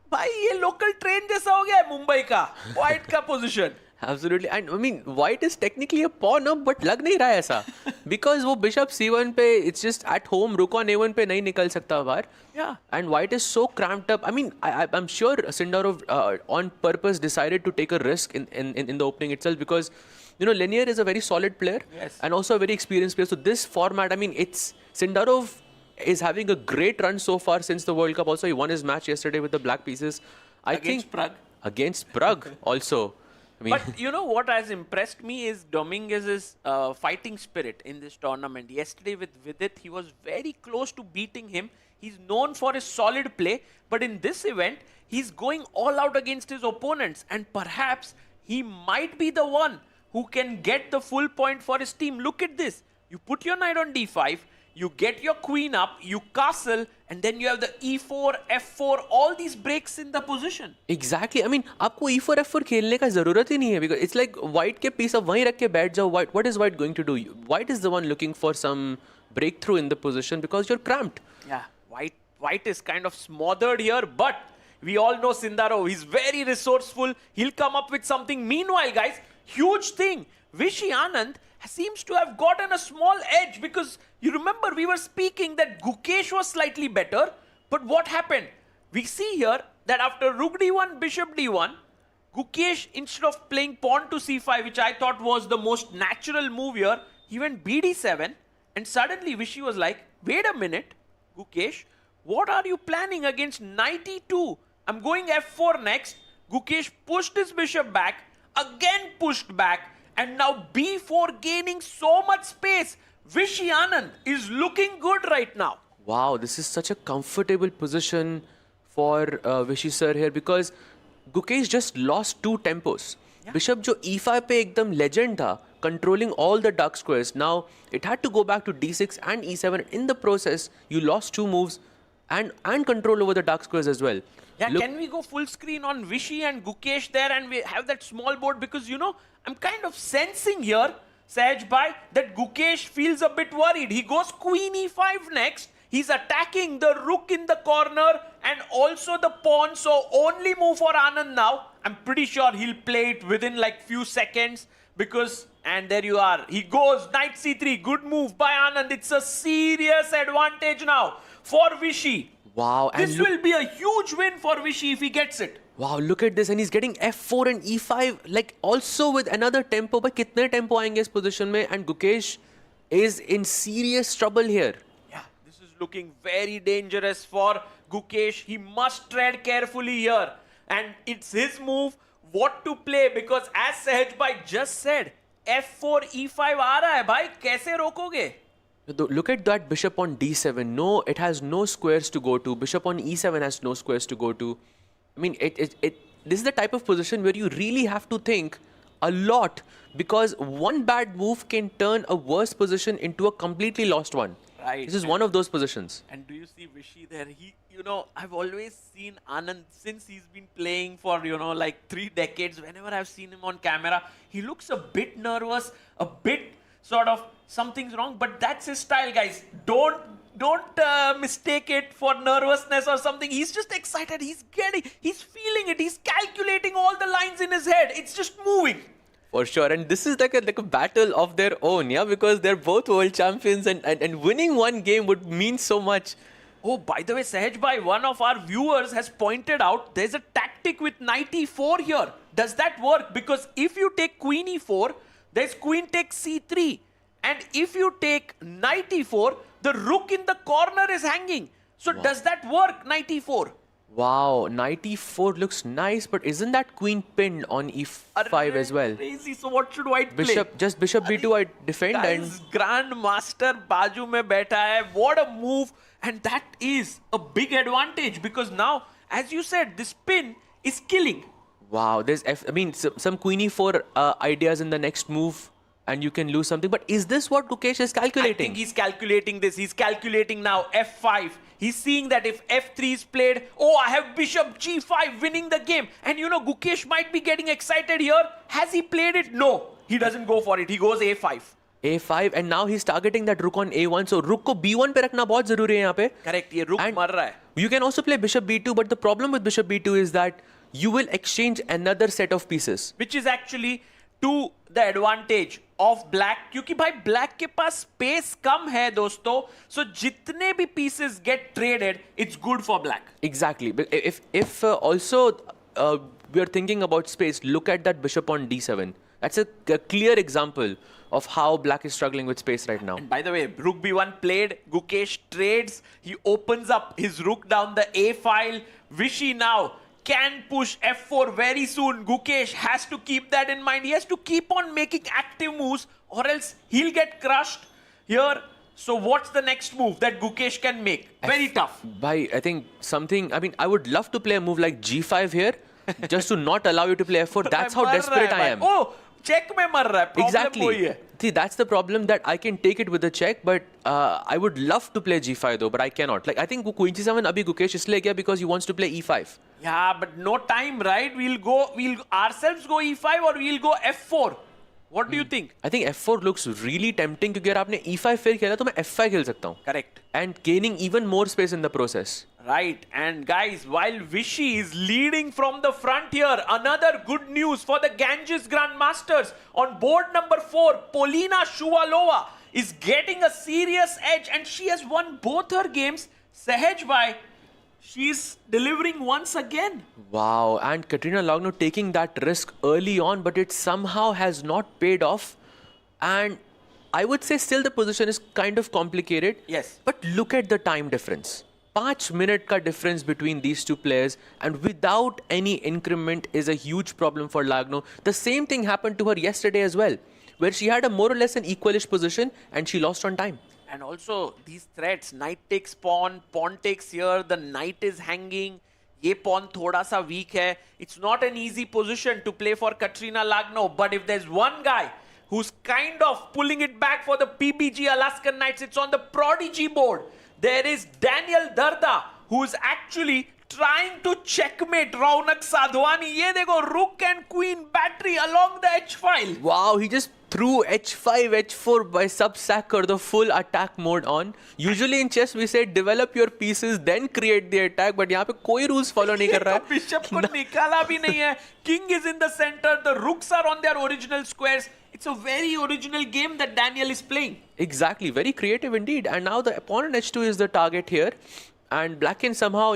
bhai, ye local train jaisa ho gaya hai Mumbai ka. White ka position. Absolutely. And white is technically a pawn up, but lag nahi raha aisa. Because wo bishop c1 pe, it's just at home, rook on a1 pe nahi nikal sakta baar. Yeah. And white is so cramped up. I'm sure Sindarov on purpose decided to take a risk in the opening itself because, Lenier is a very solid player. Yes. And also a very experienced player. So this format, it's Sindarov is having a great run so far since the World Cup. Also, he won his match yesterday with the black pieces. Against Pragg. Against Pragg also. But what has impressed me is Dominguez's fighting spirit in this tournament. Yesterday with Vidit, he was very close to beating him. He's known for his solid play. But in this event, he's going all out against his opponents. And perhaps he might be the one who can get the full point for his team. Look at this. You put your knight on d5, you get your queen up, you castle, and then you have the e4, f4, all these breaks in the position. Exactly. I mean, आपको e4 f4 खेलने का ज़रूरत ही नहीं है, because it's like white के piece of वहीं रख के बैठ जाओ. What is white going to do? White is the one looking for some breakthrough in the position because you're cramped. Yeah, white is kind of smothered here, but we all know Sindaro. He's very resourceful. He'll come up with something. Meanwhile, guys, huge thing. Vishy Anand seems to have gotten a small edge, because you remember we were speaking that Gukesh was slightly better, but what happened? We see here that after rook d1, bishop d1, Gukesh, instead of playing pawn to c5, which I thought was the most natural move here, he went bd7, and suddenly Vishy was like, wait a minute, Gukesh, what are you planning against knight e2? I'm going f4 next. Gukesh pushed his bishop back, again pushed back, and now b4 gaining so much space. Vishy Anand is looking good right now. Wow, this is such a comfortable position for Vishy sir here, because Gukesh just lost 2 tempos. Yeah. Bishop जो e5 पे एकदम legend था, controlling all the dark squares. Now it had to go back to d6 and e7. In the process, you lost 2 moves and control over the dark squares as well. Yeah, can we go full screen on Vishy and Gukesh there, and we have that small board? Because, you know, I'm kind of sensing here, Sahaj Bhai, that Gukesh feels a bit worried. He goes queen e5 next. He's attacking the rook in the corner and also the pawn. So only move for Anand now. I'm pretty sure he'll play it within like few seconds, because, and there you are. He goes knight c3. Good move by Anand. It's a serious advantage now for Vishy. Wow. This will be a huge win for Vishy if he gets it. Wow, look at this. And he's getting f4 and e5, like also with another tempo. But कितने tempo आएंगे इस position में? And Gukesh is in serious trouble here. Yeah, this is looking very dangerous for Gukesh. He must tread carefully here. And it's his move what to play, because as Sahaj Bhai just said, f4, e5 आ रहा है भाई, कैसे रोकोगे? Look at that bishop on d7. No, it has no squares to go to. Bishop on e7 has no squares to go to. I mean, this is the type of position where you really have to think a lot, because one bad move can turn a worse position into a completely lost one. Right. This is one of those positions. And do you see Vishy there? He, you know, I've always seen Anand since he's been playing for, you know, like 3 decades. Whenever I've seen him on camera, he looks a bit nervous, a bit sort of something's wrong, but that's his style, guys. Don't mistake it for nervousness or something. He's just excited. He's feeling it. He's calculating all the lines in his head. It's just moving. For sure. And this is like a battle of their own, yeah, because they're both world champions, and winning one game would mean so much. Oh, by the way, Sahaj Bhai, one of our viewers has pointed out there's a tactic with knight e4 here. Does that work? Because if you take queen e4, there's queen takes c3. And if you take knight e4, the rook in the corner is hanging. So does that work, knight e4? Wow, knight e4 looks nice, but isn't that queen pinned on e5 as well? Crazy. So what should white play? Just bishop b2 I defend. Guys, Grand Master बाजू में बैठा है. What a move. And that is a big advantage, because now, as you said, this pin is killing. Wow, there's some queen e4 ideas in the next move, and you can lose something. But is this what Gukesh is calculating? I think he's calculating this. He's calculating now f5. He's seeing that if f3 is played, oh, I have bishop g5 winning the game. And you know, Gukesh might be getting excited here. Has he played it? No, he doesn't go for it. He goes a5. a5, and now he's targeting that rook on a1. So rook को b1 पे रखना बहुत जरूरी है यहाँ पे. Correct, ये rook मर रहा है. You can also play bishop b2, but the problem with bishop b2 is that you will exchange another set of pieces, which is actually to the advantage of black, क्योंकि भाई black के पास space कम है दोस्तों. So जितने भी pieces get traded, it's good for black. Exactly. But if also we are thinking about space, look at that bishop on d7. That's a clear example of how black is struggling with space right now. And by the way, rook b1 played, Gukesh trades, he opens up his rook down the a file. Vishy now can push f4 very soon. Gukesh has to keep that in mind. He has to keep on making active moves, or else he'll get crushed here. So what's the next move that Gukesh can make? Very tough. I think I would love to play a move like g5 here, just to not allow you to play f4. That's how desperate I am. Oh, check में मर रहा है. Problem वही है. See, that's the problem, that I can take it with the check, but I would love to play G5 though, but I cannot. Like, I think Queen C7 abhi Gukesh isliye kiya because he wants to play E5. Yeah, but no time, right? We'll ourselves go E5 or we'll go F4. What do you think? I think F4 looks really tempting क्योंकि अगर आपने E5 फिर खेला तो मैं F5 खेल सकता हूँ. Correct. And gaining even more space in the process. Right, and guys, while Vishy is leading from the front here, another good news for the Ganges Grandmasters. On board number 4, Polina Shuvalova is getting a serious edge and she has won both her games. Sahaj bhai, she's delivering once again. Wow, and Katrina Logno taking that risk early on, but it somehow has not paid off. And I would say still the position is kind of complicated. Yes. But look at the time difference. 5-minute ka difference between these two players, and without any increment is a huge problem for Lagno. The same thing happened to her yesterday as well, where she had a more or less an equalish position and she lost on time. And also these threats, knight takes pawn, pawn takes here, the knight is hanging, ye pawn thoda sa weak hai. It's not an easy position to play for Katrina Lagno, but if there's one guy who's kind of pulling it back for the PBG Alaskan Knights, it's on the Prodigy board. There is Daniel Darda, who's actually trying to checkmate Raunak Sadhwani. Ye dekho, rook and queen battery along the H file. Wow, he just threw H5, H4 by sub-sack or the full attack mode on. Usually in chess we say develop your pieces, then create the attack, but यहाँ पे कोई rules follow नहीं कर रहा है. Bishop को निकाला भी नहीं है. King is in the center, the rooks are on their original squares. It's a very original game that Daniel is playing. Exactly, very creative indeed. And now the pawn on H2 is the target here. And black can somehow,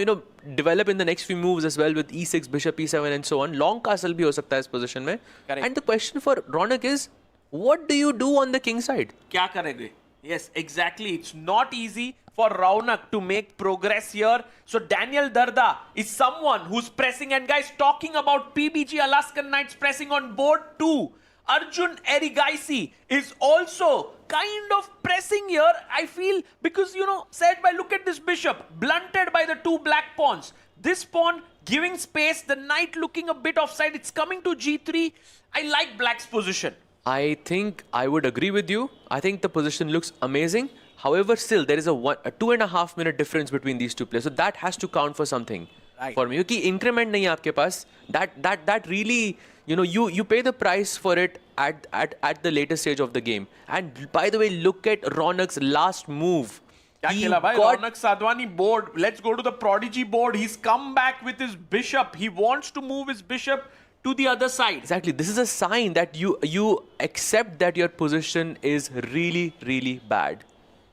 develop in the next few moves as well with E6, bishop E7 and so on. Long castle bhi ho sakta hai is position mein. Correct. And the question for Ronak is, what do you do on the king side? Kya karenge? Yes, exactly. It's not easy for Raunak to make progress here. So Daniel Darda is someone who's pressing. And guys, talking about PBG Alaskan Knights pressing on board 2. Arjun Erigaisi is also kind of pressing here, I feel, because, said by look at this bishop, blunted by the two black pawns. This pawn giving space, the knight looking a bit offside. It's coming to G3. I like black's position. I think I would agree with you. I think the position looks amazing. However, still, there is a 2.5 minute difference between these two players. So that has to count for something for me. Because increment nahi hai aapke paas. That really, you pay the price for it at the later stage of the game. And by the way, look at Ronak's last move. Raunak Sadhwani board. Let's go to the Prodigy board. He's come back with his bishop. He wants to move his bishop to the other side. Exactly. This is a sign that you accept that your position is really, really bad.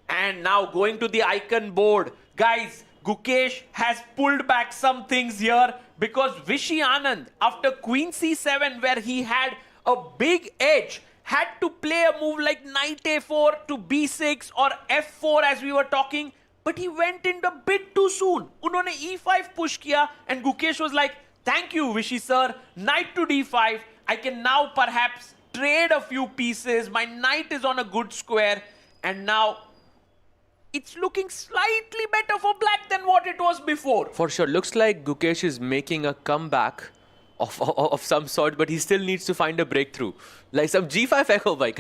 And now going to the icon board. Guys, Gukesh has pulled back some things here because Vishy Anand, after Queen C7 where he had a big edge, had to play a move like Knight A4 to B6 or F4 as we were talking, but he went in a bit too soon. Unhone E5 push kiya and Gukesh was like, thank you Vishy sir, Knight to D5. I can now perhaps trade a few pieces. My knight is on a good square and now it's looking slightly better for black than what it was before. For sure. Looks like Gukesh is making a comeback of some sort, but he still needs to find a breakthrough. Like some G5 echo bhai.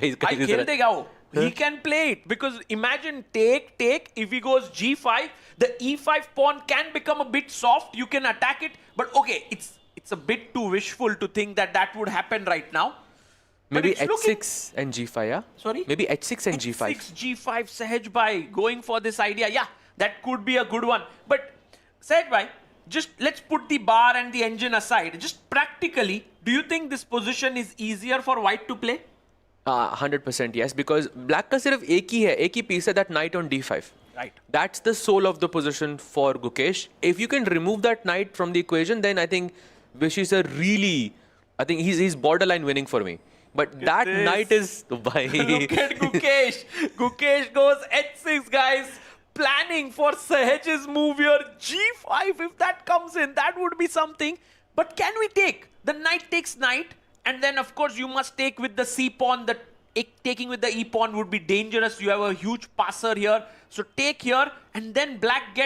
He can play it because imagine take. If he goes G5, the E5 pawn can become a bit soft. You can attack it. But okay, it's a bit too wishful to think that would happen right now. Maybe H6 and G5, yeah? Sorry? Maybe H6 and G5. H6, G5, Sahaj bhai going for this idea. Yeah, that could be a good one. But Sahaj bhai, just let's put the bar and the engine aside. Just practically, do you think this position is easier for white to play? 100% yes, because black ka sirf ek hi piece hai, that knight on D5. Right. That's the soul of the position for Gukesh. If you can remove that knight from the equation, then I think Vishy sir really, I think he's borderline winning for me. But that knight is... Look at Gukesh. Gukesh goes H6, guys. Planning for Sahaj's move here. G5, if that comes in, that would be something. But can we take? The knight takes knight. And then, of course, you must take with the C-pawn. Taking with the E-pawn would be dangerous. You have a huge passer here. So take here. And then white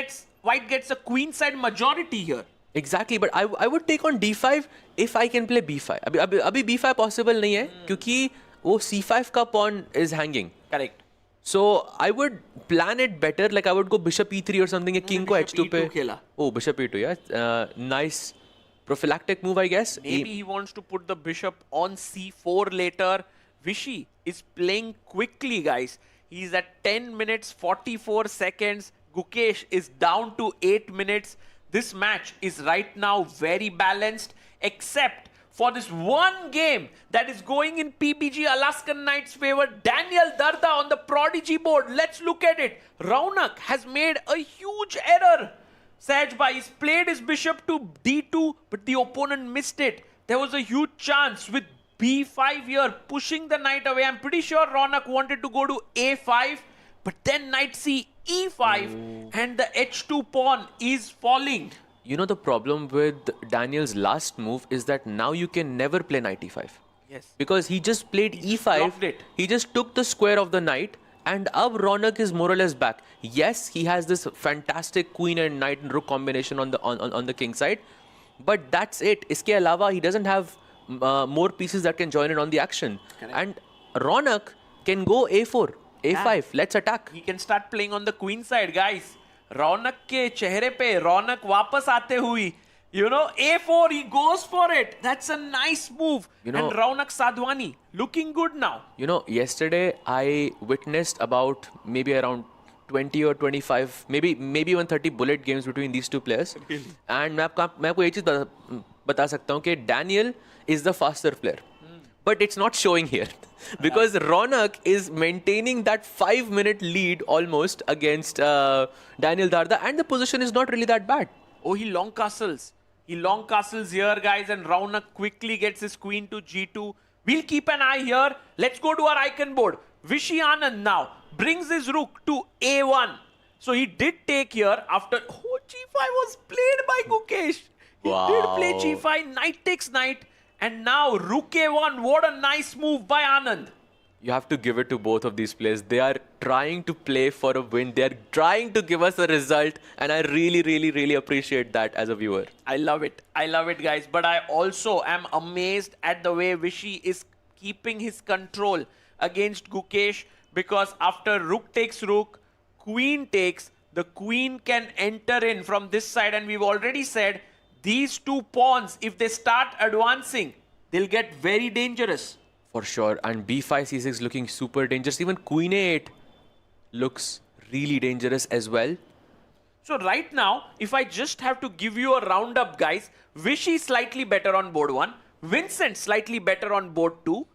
gets a queenside majority here. Exactly, but I would take on d5 if I can play b5. अभी b5 possible नहीं है क्योंकि वो c5 का pawn is hanging. Correct. So I would plan it better. Like I would go bishop e3 or something. King को bishop h2 पे. E2 खेला. Oh, bishop e2, yeah. Nice prophylactic move, I guess. Maybe he wants to put the bishop on c4 later. Vishy is playing quickly, guys. He's at 10 minutes 44 seconds. Gukesh is down to 8 minutes. This match is right now very balanced, except for this one game that is going in PBG Alaskan Knights' favor. Daniel Darda on the Prodigy board. Let's look at it. Raunak has made a huge error. Sahajbhai, he's played his bishop to d2, but the opponent missed it. There was a huge chance with b5 here, pushing the knight away. I'm pretty sure Raunak wanted to go to a5, but then knight c e5, and the h2 pawn is falling. You know the problem with Daniel's last move is that now you can never play knight e5. Yes. Because he just played e5. blocked it. He just took the square of the knight, and अब Raunak is more or less back. Yes, he has this fantastic queen and knight and rook combination on the king side, but that's it. इसके अलावा he doesn't have more pieces that can join in on the action. Correct. And Raunak can go a4, a5. Let's attack. He can start playing on the queen side, guys. रौनक के चेहरे पे रौनक वापस आते हुई, you know, a4, he goes for it. That's a nice move. You know, and Raunak Sadhwani looking good now. You know, yesterday I witnessed about maybe around 20 or 25, maybe even 30 bullet games between these two players. Really? And मैं आपको एक चीज बता सकता हूँ कि Daniel is the faster player. But it's not showing here because Raunak is maintaining that 5-minute lead almost against Daniel Darda, and the position is not really that bad. Oh, he long castles. He long castles here, guys, and Raunak quickly gets his queen to g2. We'll keep an eye here. Let's go to our icon board. Vishy Anand now brings his rook to a1. So he did take here after... Oh, g5 was played by Gukesh. He did play g5. Knight takes knight. And now rook a1. What a nice move by Anand. You have to give it to both of these players. They are trying to play for a win. They are trying to give us a result. And I really, really, really appreciate that as a viewer. I love it. I love it, guys. But I also am amazed at the way Vishy is keeping his control against Gukesh, because after rook takes rook, queen takes, the queen can enter in from this side. And we've already said these two pawns, if they start advancing, they'll get very dangerous. For sure. And b5, c6 looking super dangerous. Even queen a8 looks really dangerous as well. So right now, if I just have to give you a roundup, guys, Vishy slightly better on board 1, Vincent slightly better on board 2,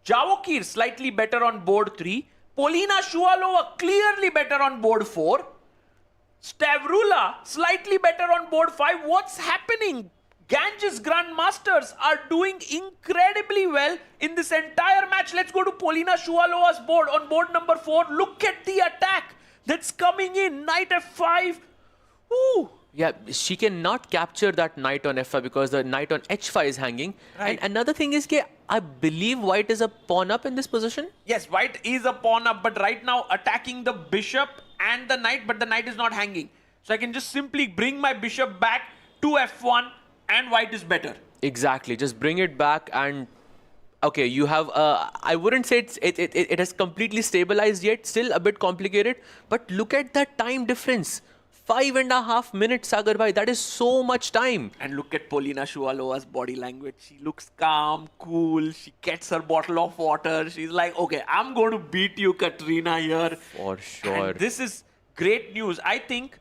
Javokir slightly better on board 3, Polina Shuvalova clearly better on board 4, Stavrula slightly better on board 5. What's happening? Ganges Grandmasters are doing incredibly well in this entire match. Let's go to Polina Shuvalova's board on board number 4. Look at the attack that's coming in. Knight f5. Ooh. Yeah, she cannot capture that knight on f5 because the knight on h5 is hanging. Right. And another thing is, I believe white is a pawn up in this position. Yes, white is a pawn up, but right now attacking the bishop and the knight, but the knight is not hanging. So I can just simply bring my bishop back to f1 and white is better. Exactly, just bring it back and... Okay, you have... I wouldn't say it has completely stabilized yet, still a bit complicated, but look at that time difference. 5.5 minutes, Sagar bhai. That is so much time. And look at Polina Shuvalova's body language. She looks calm, cool. She gets her bottle of water. She's like, okay, I'm going to beat you, Katrina, here. For sure. And this is great news. I think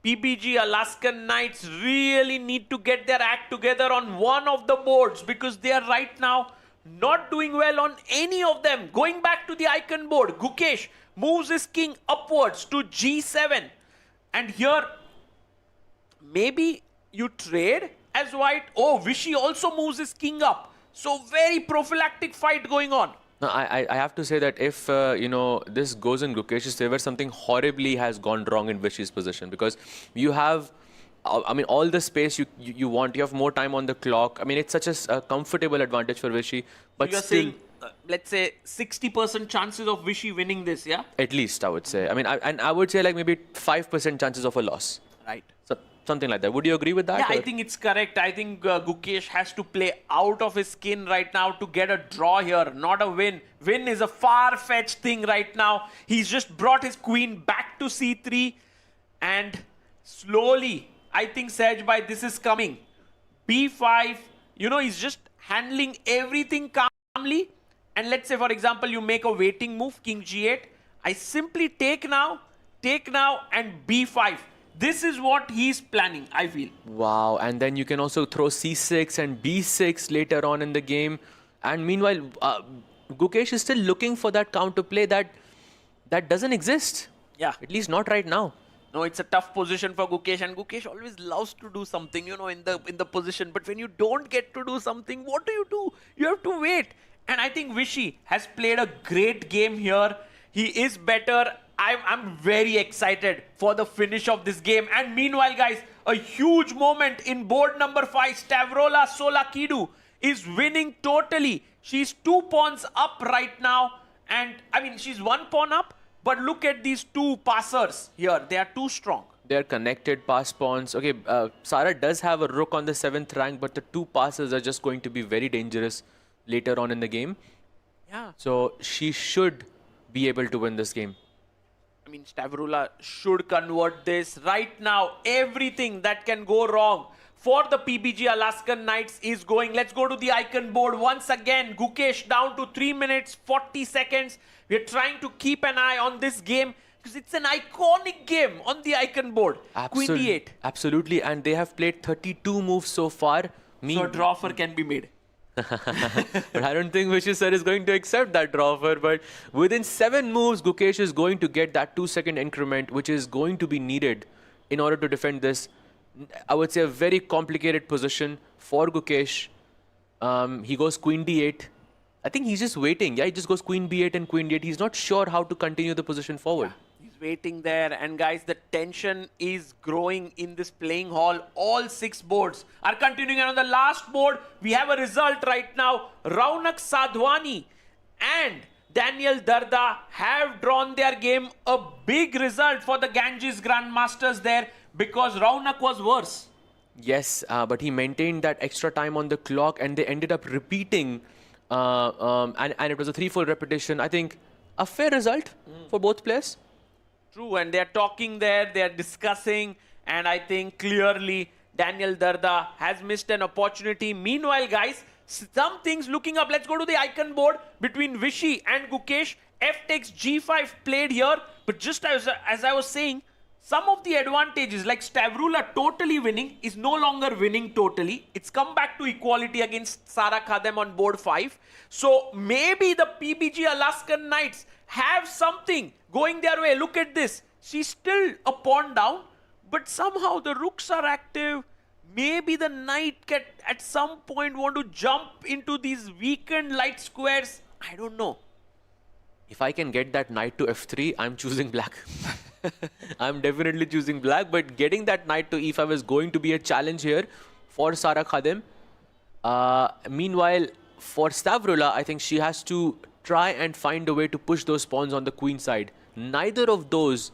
PBG Alaskan Knights really need to get their act together on one of the boards, because they are right now not doing well on any of them. Going back to the icon board, Gukesh moves his king upwards to g7. And here, maybe you trade as white. Oh, Vishy also moves his king up. So very prophylactic fight going on. No, I have to say that if, this goes in Gukesh's favor, something horribly has gone wrong in Vishy's position. Because you have, all the space you want. You have more time on the clock. It's such a comfortable advantage for Vishy. But You're still... saying, let's say, 60% chances of Vishy winning this, yeah? At least, I would say. I would say like maybe 5% chances of a loss. Right. So Something like that. Would you agree with that? Yeah, I or- think it's correct. I think Gukesh has to play out of his skin right now to get a draw here, not a win. Win is a far-fetched thing right now. He's just brought his queen back to c3 and slowly, I think Sejbhai, this is coming. b5, you know, he's just handling everything calmly. And let's say, for example, you make a waiting move, king g8. I simply take now, and b5. This is what he's planning, I feel. Wow, and then you can also throw c6 and b6 later on in the game. And meanwhile, Gukesh is still looking for that counterplay that doesn't exist. Yeah. At least not right now. No, it's a tough position for Gukesh, and Gukesh always loves to do something, you know, in the position. But when you don't get to do something, what do? You have to wait. And I think Vishy has played a great game here. He is better. I'm very excited for the finish of this game. And meanwhile, guys, a huge moment in board number 5. Stavrola Solakidu is winning totally. She's 2 pawns up right now. And I mean, she's 1 pawn up. But look at these 2 passers here. They are too strong. They're connected pass pawns. Okay, Sara does have a rook on the 7th rank, but the 2 passes are just going to be very dangerous later on in the game. Yeah. So she should be able to win this game. I mean, Stavrola should convert this. Right now, everything that can go wrong for the PBG Alaskan Knights is going. Let's go to the icon board once again. Gukesh down to 3 minutes, 40 seconds. We're trying to keep an eye on this game because it's an iconic game on the icon board. Queen d8. Absolutely, and they have played 32 moves so far. So a draw offer can be made. But I don't think Vishy sir is going to accept that draw offer. But within 7 moves, Gukesh is going to get that 2-second increment, which is going to be needed in order to defend this, I would say, a very complicated position for Gukesh. He goes queen d8. I think he's just waiting. Yeah, he just goes queen b8 and queen d8. He's not sure how to continue the position forward. He's waiting there, and guys, the tension is growing in this playing hall. All 6 boards are continuing, and on the last board, we have a result right now. Raunak Sadhwani and Daniel Darda have drawn their game. A big result for the Ganges Grandmasters there because Raunak was worse. Yes, but he maintained that extra time on the clock, and they ended up repeating, and it was a 3-4 repetition. I think a fair result for both players. True, and they're talking there, they're discussing, and I think clearly Daniel Darda has missed an opportunity. Meanwhile, guys, some things looking up. Let's go to the icon board between Vishy and Gukesh. F takes G5 played here, but just as I was saying, some of the advantages like Stavrola totally winning is no longer winning totally. It's come back to equality against Sara Khadem on board 5. So maybe the PBG Alaskan Knights have something going their way. Look at this. She's still a pawn down, but somehow the rooks are active. Maybe the knight can at some point want to jump into these weakened light squares. I don't know. If I can get that knight to f3, I'm choosing black. I'm definitely choosing black, but getting that knight to e5 is going to be a challenge here for Sara Khadem. Meanwhile, for Stavrola, I think she has to try and find a way to push those pawns on the queen side. Neither of those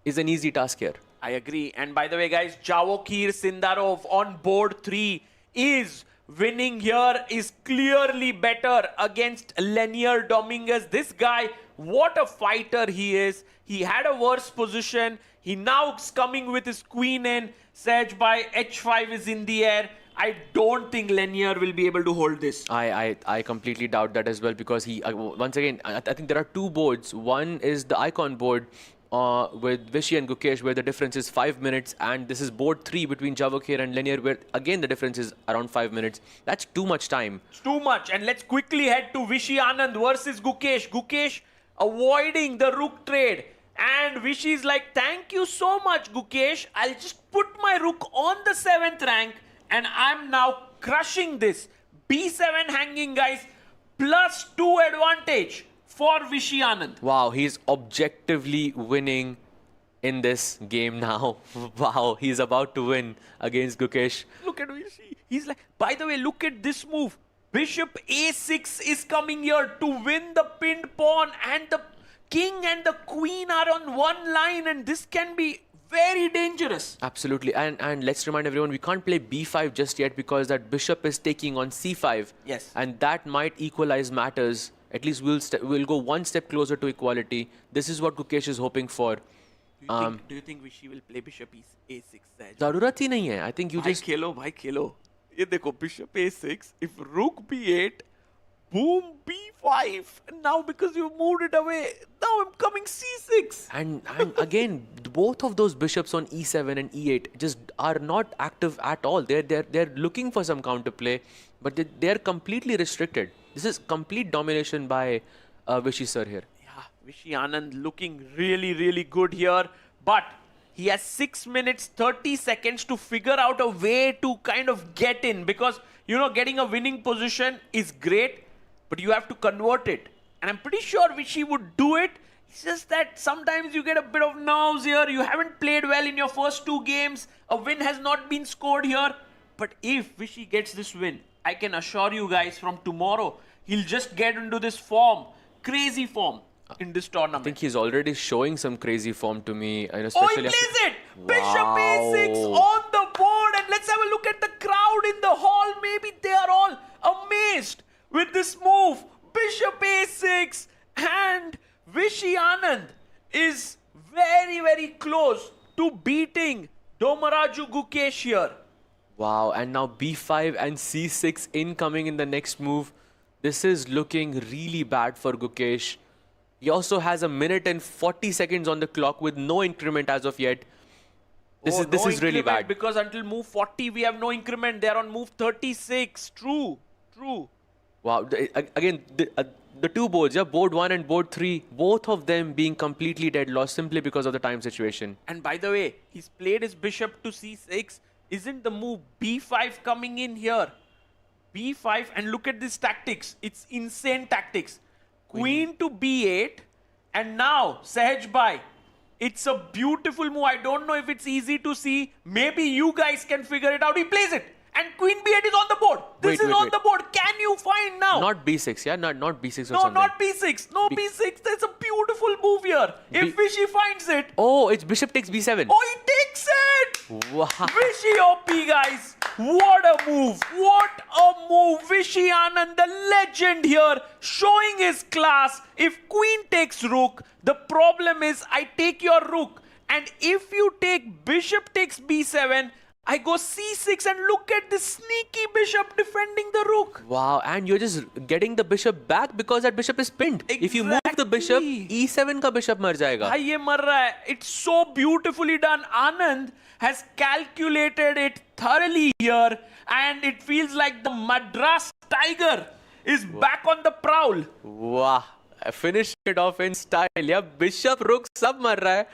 is an easy task here. I agree. And by the way, guys, Javokhir Sindarov on board 3 is winning here, is clearly better against Lenier Dominguez. This guy, what a fighter he is. He had a worse position. He now is coming with his queen in. Sejbhai h5 is in the air. I don't think Lenier will be able to hold this. I completely doubt that as well, because he, once again, I think there are 2 boards. One is the icon board with Vishy and Gukesh, where the difference is 5 minutes, and this is board 3 between Javokhir and Lenier, where again the difference is around 5 minutes. That's too much time. It's too much. And let's quickly head to Vishy Anand versus Gukesh. Gukesh avoiding the rook trade. And Vishy's like, thank you so much, Gukesh. I'll just put my rook on the 7th rank, and I'm now crushing this. B7 hanging, guys. +2 advantage for Vishy Anand. Wow, he's objectively winning in this game now. Wow, he's about to win against Gukesh. Look at Vishy. He's like, by the way, look at this move. Bishop A6 is coming here to win the pinned pawn, and the king and the queen are on one line, and this can be very dangerous. Absolutely. And let's remind everyone, we can't play b5 just yet because that bishop is taking on c5. Yes. And that might equalize matters. At least we'll go one step closer to equality. This is what Gukesh is hoping for. Do you think Vishy will play bishop a6? ज़रूरत ही नहीं है. I think you just... भाई खेलो. ये देखो bishop a6. If rook b8, boom b5. And now because you moved it away, now I'm coming c6. And again, both of those bishops on e7 and e8 just are not active at all. They're looking for some counterplay, but they're completely restricted. This is complete domination by Vishy sir here. Yeah, Vishy Anand looking really, really good here. But he has 6 minutes, 30 seconds to figure out a way to kind of get in. Because, you know, getting a winning position is great, but you have to convert it. And I'm pretty sure Vishy would do it. It's just that sometimes you get a bit of nerves here. You haven't played well in your first 2 games. A win has not been scored here. But if Vishy gets this win, I can assure you guys from tomorrow, he'll just get into this form, crazy form in this tournament. I think he's already showing some crazy form to me. And Oh, especially he plays it! Wow. Bishop a6 on the board. And let's have a look at the crowd in the hall. Maybe they are all amazed with this move. Bishop a6. And Vishy Anand is very, very close to beating Domaraju Gukesh here. Wow, and now b5 and c6 incoming in the next move. This is looking really bad for Gukesh. He also has a minute and 40 seconds on the clock with no increment as of yet. This is really bad. Because until move 40, we have no increment. They're on move 36. True. Wow, again, the two boards, yeah, board 1 and board 3, both of them being completely dead lost simply because of the time situation. And by the way, he's played his bishop to c6. Isn't the move b5 coming in here? b5, and look at this tactics. It's insane tactics. Queen to b8, and now Sahaj bhai. It's a beautiful move. I don't know if it's easy to see. Maybe you guys can figure it out. He plays it, and Queen b8 is on the board. This is on the board. Can you find now? Not b6, yeah, not b6 or No, something. not b6. No b6. There's a beautiful move here. If Vishy finds it. Oh, it's bishop takes b7. Oh, he takes it. Wow. Vishy OP, guys. What a move. What a move. Vishy Anand, the legend here, showing his class. If Queen takes rook, the problem is I take your rook. And if you take bishop takes b7, I go c6, and look at this sneaky bishop defending the rook. Wow, and you're just getting the bishop back because that bishop is pinned. If you move the bishop, Exactly. e7 ka bishop mar jayega. Bhai, ye mar raha hai. It's so beautifully done. Anand has calculated it thoroughly here, and it feels like the Madras Tiger is back on the prowl. Wow, I finished it off in style. Yeah, bishop, rook, sab mar raha hai.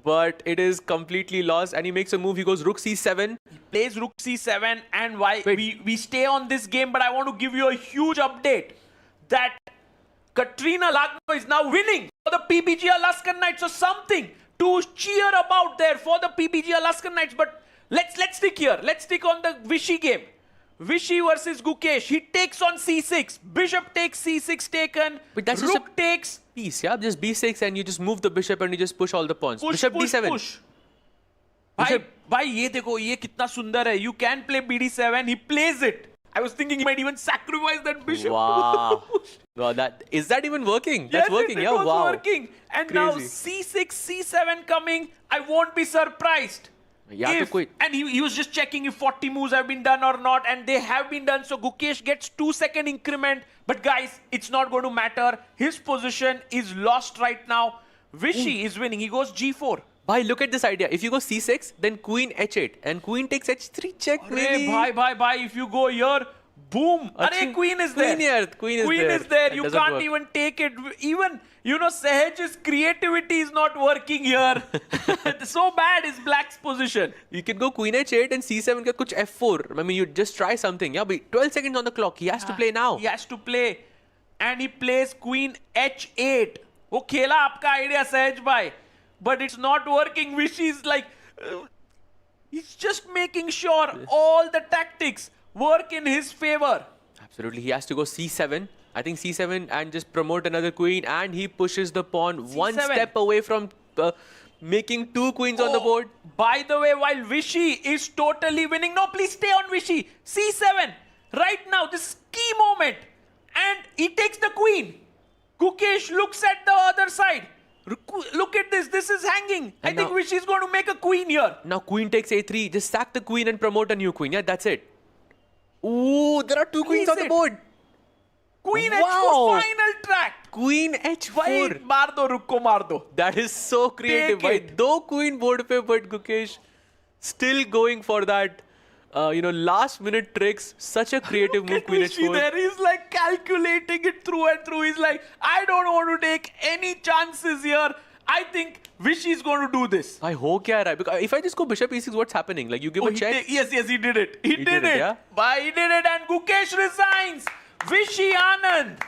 But it is completely lost, and he makes a move. He goes rook c7. He plays rook c7, and why we stay on this game, but I want to give you a huge update that Katrina Lagno is now winning for the PBG Alaskan Knights. So something to cheer about there for the PBG Alaskan Knights. But let's stick here. Let's stick on the Vishy game. Vishy versus Gukesh. He takes on c6. Bishop takes c6 taken. But that's just rook takes. Piece, yeah, just b6, and you just move the bishop and you just push all the pawns. Push, Bishop push, d7. push. भाई ये देखो ये कितना सुंदर है. You can play bd7. He plays it. I was thinking he might even sacrifice that bishop. Wow. Wow, is that even working? That's working. It Yeah, was wow. working. And now Crazy. c6, c7 coming. I won't be surprised. Yeah, And he was just checking if 40 moves have been done or not, and they have been done. So Gukesh gets 2-second increment. But guys, it's not going to matter. His position is lost right now. Vishy is winning. He goes g4. Bhai, look at this idea. If you go c6, then queen h8, and queen takes h3 check. Maybe. Bhai. If you go here, boom. Arey, queen is there. Queen is there. That You doesn't can't work. even take it. Even, you know, Sahaj's creativity is not working here. So bad is Black's position. You can go queen h8 and c7 ka kuch f4. I mean, you just try something. Yeah, but 12 seconds on the clock. He has to play now. He has to play. And he plays queen h8. वो खेला आपका idea, Sahaj bhai. But it's not working. Vishy is like, he's just making sure all the tactics work in his favor. Absolutely. He has to go c7. I think c7 and just promote another queen, and he pushes the pawn one C7. step away from making 2 queens on the board. By the way, while Vishy is totally winning, no, please stay on Vishy. C7, right now, this key moment. And he takes the queen. Gukesh looks at the other side. Look at this, this is hanging. I think Vishy is going to make a queen here. Now queen takes a3. Just sack the queen and promote a new queen. Yeah, that's it. Ooh, there are 2 queens on the board. Queen H4 final track. Queen H4. Bhai, maar do, rukko maar do. That is so creative. Take it. Though queen board pe, but Gukesh still going for that, last minute tricks. Such a creative move, queen Vishy H4. there, he's like calculating it through and through. He's like, I don't want to take any chances here. I think Vishy is going to do this. I hope kya hai, because if I just go bishop e6, what's happening? Like you give a check. Yes, he did it. He did it. Yeah? Bye, he did it, and Gukesh resigns. Vishy Anand,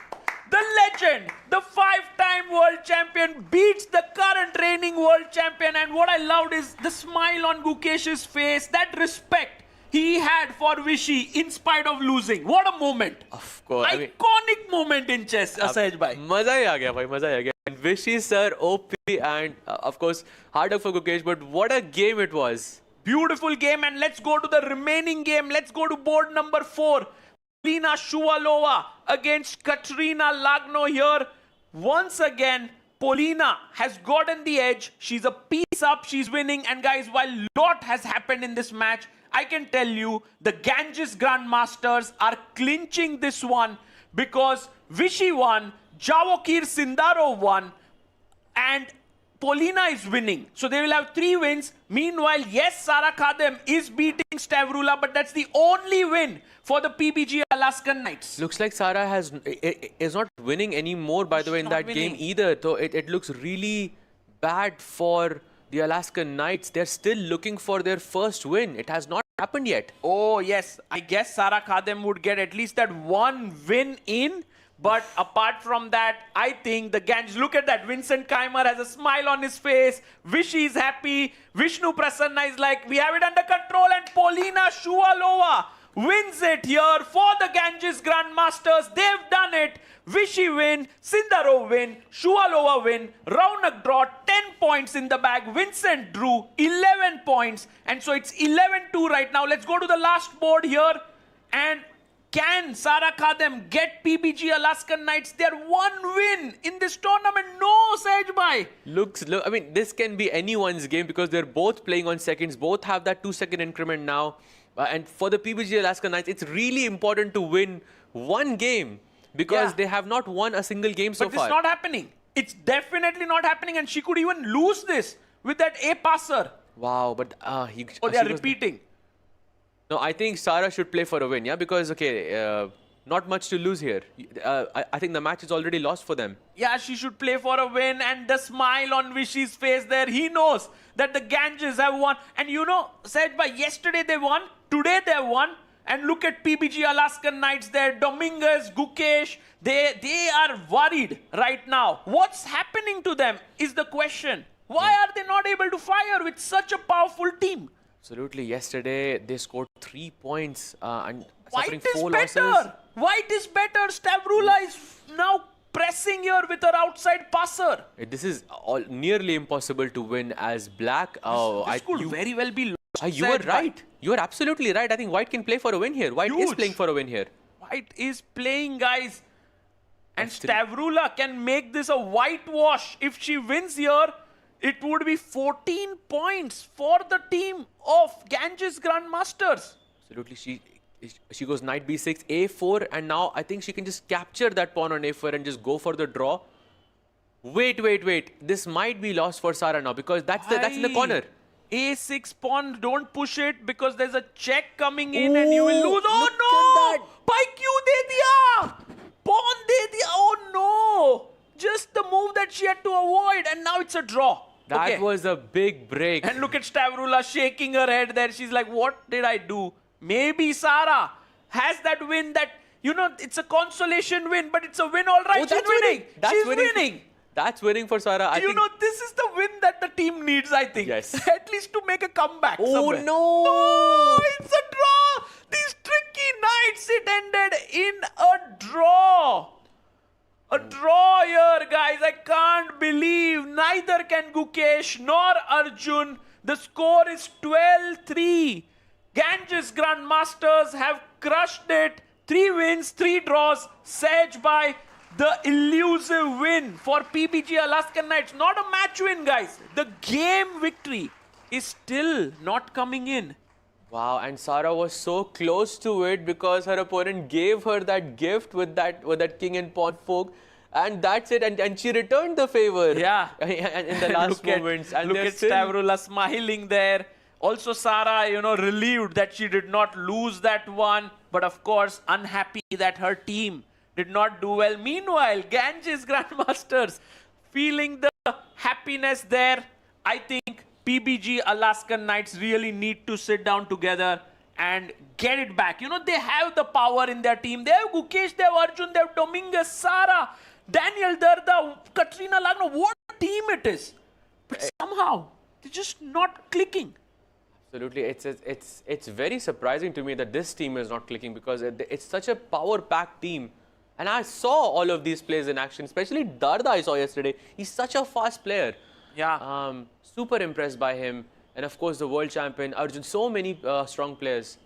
the legend, the 5-time world champion, beats the current reigning world champion. And what I loved is the smile on Gukesh's face, that respect he had for Vishy in spite of losing. What a moment. Of course. Iconic moment in chess, Sahaj bhai. Maza hi aa gaya, bhai. Maza hi aa gaya. And Vishy sir, OP, and of course, harder for Gukesh, but what a game it was. Beautiful game, and let's go to the remaining game. Let's go to board number 4. Polina Shuvalova against Katrina Lagno here. Once again, Polina has gotten the edge. She's a piece up. She's winning. And guys, while lot has happened in this match, I can tell you the Ganges Grandmasters are clinching this one because Vishy won, Javokir Sindaro won, and Polina is winning. So they will have 3 wins. Meanwhile, yes, Sara Khadem is beating Stavrula, but that's the only win for the PBG Alaskan Knights. Looks like Sara is not winning anymore, by the way, in that game either. So it looks really bad for the Alaskan Knights. They're still looking for their first win. It has not happened yet. Oh, yes. I guess Sara Khadem would get at least that 1 win in. But apart from that, I think the Ganges, look at that. Vincent Keimer has a smile on his face. Vishy is happy. Vishnu Prasanna is like, we have it under control. And Polina Shuvalova wins it here for the Ganges Grandmasters. They've done it. Vishy win, Sindaro win, Shuvalova win, Raunak draw, 10 points in the bag. Vincent drew 11 points. And so it's 11-2 right now. Let's go to the last board here. And can Sara Khadem get PBG Alaskan Knights their 1 win in this tournament? No, Sahaj bhai. I mean, this can be anyone's game because they're both playing on seconds. Both have that 2-second increment now. And for the PBG Alaskan Knights, it's really important to win 1 game because they have not won a single game so far. But it's not happening. It's definitely not happening, and she could even lose this with that A passer. Wow, but they are repeating. No, I think Sara should play for a win, yeah? Because, not much to lose here. I think the match is already lost for them. Yeah, she should play for a win, and the smile on Vishy's face there, he knows that the Ganges have won. And you know, said by yesterday they won, today they won. And look at PBG Alaskan Knights there, Dominguez, Gukesh, they are worried right now. What's happening to them is the question. Why are they not able to fire with such a powerful team? Absolutely. Yesterday, they scored 3 points and White suffering is 4 better. losses. White is better. Stavrula is now pressing here with her outside passer. This is nearly impossible to win as black. This could very well be lost. You are right. You are absolutely right. I think White can play for a win here. White is playing for a win here. White is playing, guys. And Stavrula can make this a whitewash. If she wins here, it would be 14 points for the team of Ganges Grandmasters. Absolutely. She goes knight b6, a4, and now I think she can just capture that pawn on a4 and just go for the draw. Wait. This might be lost for Sara now because that's in the corner. A6 pawn, don't push it because there's a check coming in and you will lose. Oh no! Pai kyun de diya? Pawn de diya. Oh no! Just the move that she had to avoid, and now it's a draw. That was a big break. And look at Stavrula shaking her head there. She's like, what did I do? Maybe Sara has that win that, it's a consolation win, but it's a win all right. She's winning. She's winning. That's winning for Sara. This is the win that the team needs, I think. Yes. At least to make a comeback somewhere. No! No, it's a draw. These tricky nights, it ended in a draw. A draw here, guys. I can't believe believe, neither can Gukesh nor Arjun. The score is 12-3. Ganges Grandmasters have crushed it. 3 wins, 3 draws, sedged by the elusive win for PBG Alaskan Knights. Not a match win, guys. The game victory is still not coming in. Wow, and Sarah was so close to it because her opponent gave her that gift with that king and pawn fork, and that's it. And she returned the favor. Yeah. in the last moments. And look they're at still- Stavrula smiling there. Also, Sarah, relieved that she did not lose that one, but of course, unhappy that her team did not do well. Meanwhile, Ganges Grandmasters feeling the happiness there. I think PBG Alaskan Knights really need to sit down together and get it back. They have the power in their team. They have Gukesh, they have Arjun, they have Dominguez, Sarah, Daniel Darda, Katrina Lagno. What a team it is. But somehow, they're just not clicking. Absolutely, it's very surprising to me that this team is not clicking because it's such a power-packed team. And I saw all of these players in action, especially Darda I saw yesterday. He's such a fast player. Yeah. Super impressed by him. And of course, the world champion, Arjun, so many strong players.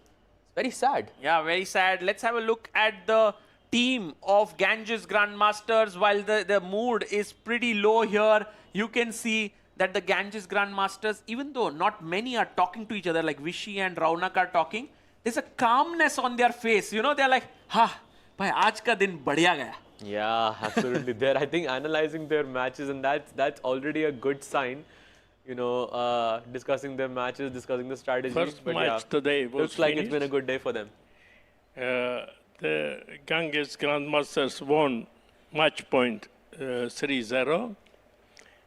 It's very sad. Yeah, very sad. Let's have a look at the team of Ganges Grandmasters. While the mood is pretty low here, you can see that the Ganges Grandmasters, even though not many are talking to each other, like Vishy and Raunak are talking, there's a calmness on their face. They're like, ha, bhai, aaj ka din badhiya gaya. Yeah, absolutely. They're, I think, analyzing their matches, and that's already a good sign. Discussing their matches, discussing the strategy. First but match today was looks like it's finished. been a good day for them. The Ganges Grandmasters won match point 3-0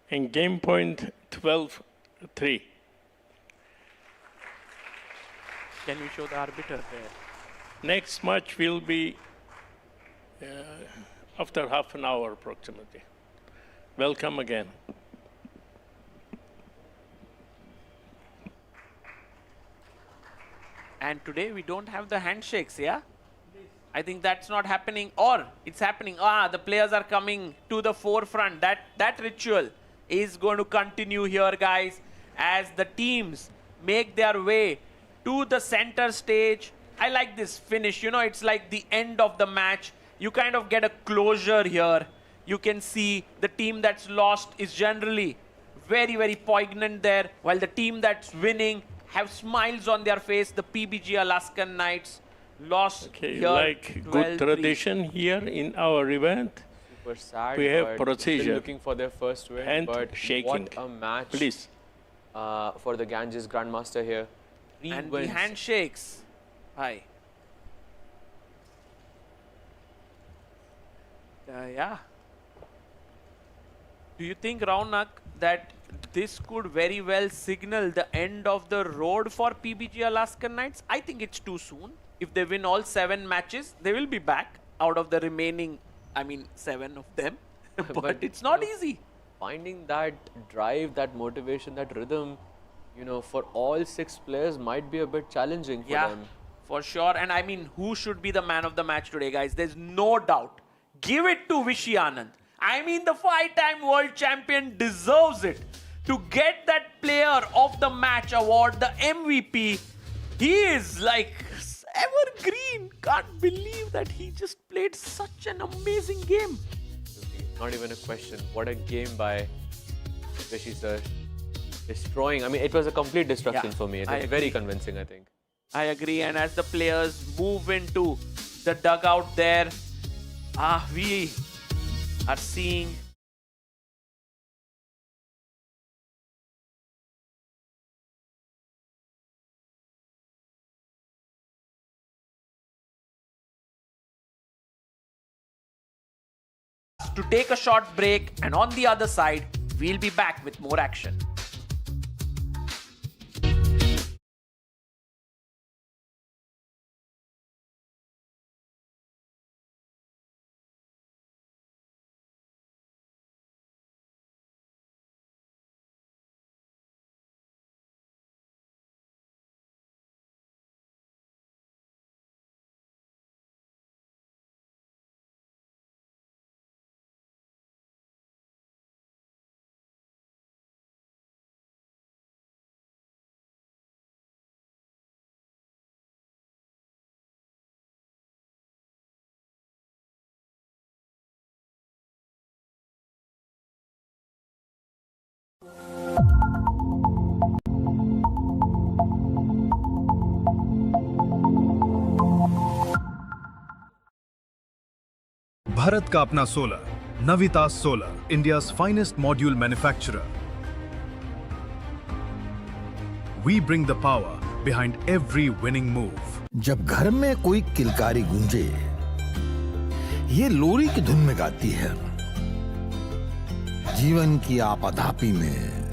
and game point 12-3. Can we show the arbiter there? Next match will be after half an hour approximately. Welcome again. And today we don't have the handshakes, yeah? I think that's not happening, or it's happening. The players are coming to the forefront. That ritual is going to continue here, guys, as the teams make their way to the center stage. I like this finish. It's like the end of the match. You kind of get a closure here. You can see the team that's lost is generally very, very poignant there, while the team that's winning have smiles on their face. The PBG Alaskan Knights lost Okay, here like good 12-3. tradition here in our event, Super sad. We have but still procedure. looking for their first win. And but shaking. what a match please. for the Ganges Grandmaster here. 3 And wins. the handshakes. Hi. Yeah. Do you think, Raunak, that this could very well signal the end of the road for PBG Alaskan Knights? I think it's too soon. If they win all 7 matches, they will be back out of the remaining, 7 of them. but it's not easy. Finding that drive, that motivation, that rhythm, for all 6 players might be a bit challenging for them. For sure. And who should be the man of the match today, guys? There's no doubt. Give it to Vishy Anand. The 5-time world champion deserves it. To get that player of the match award, the MVP, he is like evergreen. Can't believe that he just played such an amazing game. Not even a question. What a game by Vishy sir. Destroying. It was a complete destruction for me. It was very convincing, I think. I agree. And as the players move into the dugout there, we are seeing to take a short break, and on the other side, we'll be back with more action. Bharat का अपना solar, Navita solar, India's finest module manufacturer. We bring the power behind every winning move. जब घर में कोई किलकारी गूंजे, ये लोरी की धुन में गाती है। जीवन की आपाधापी में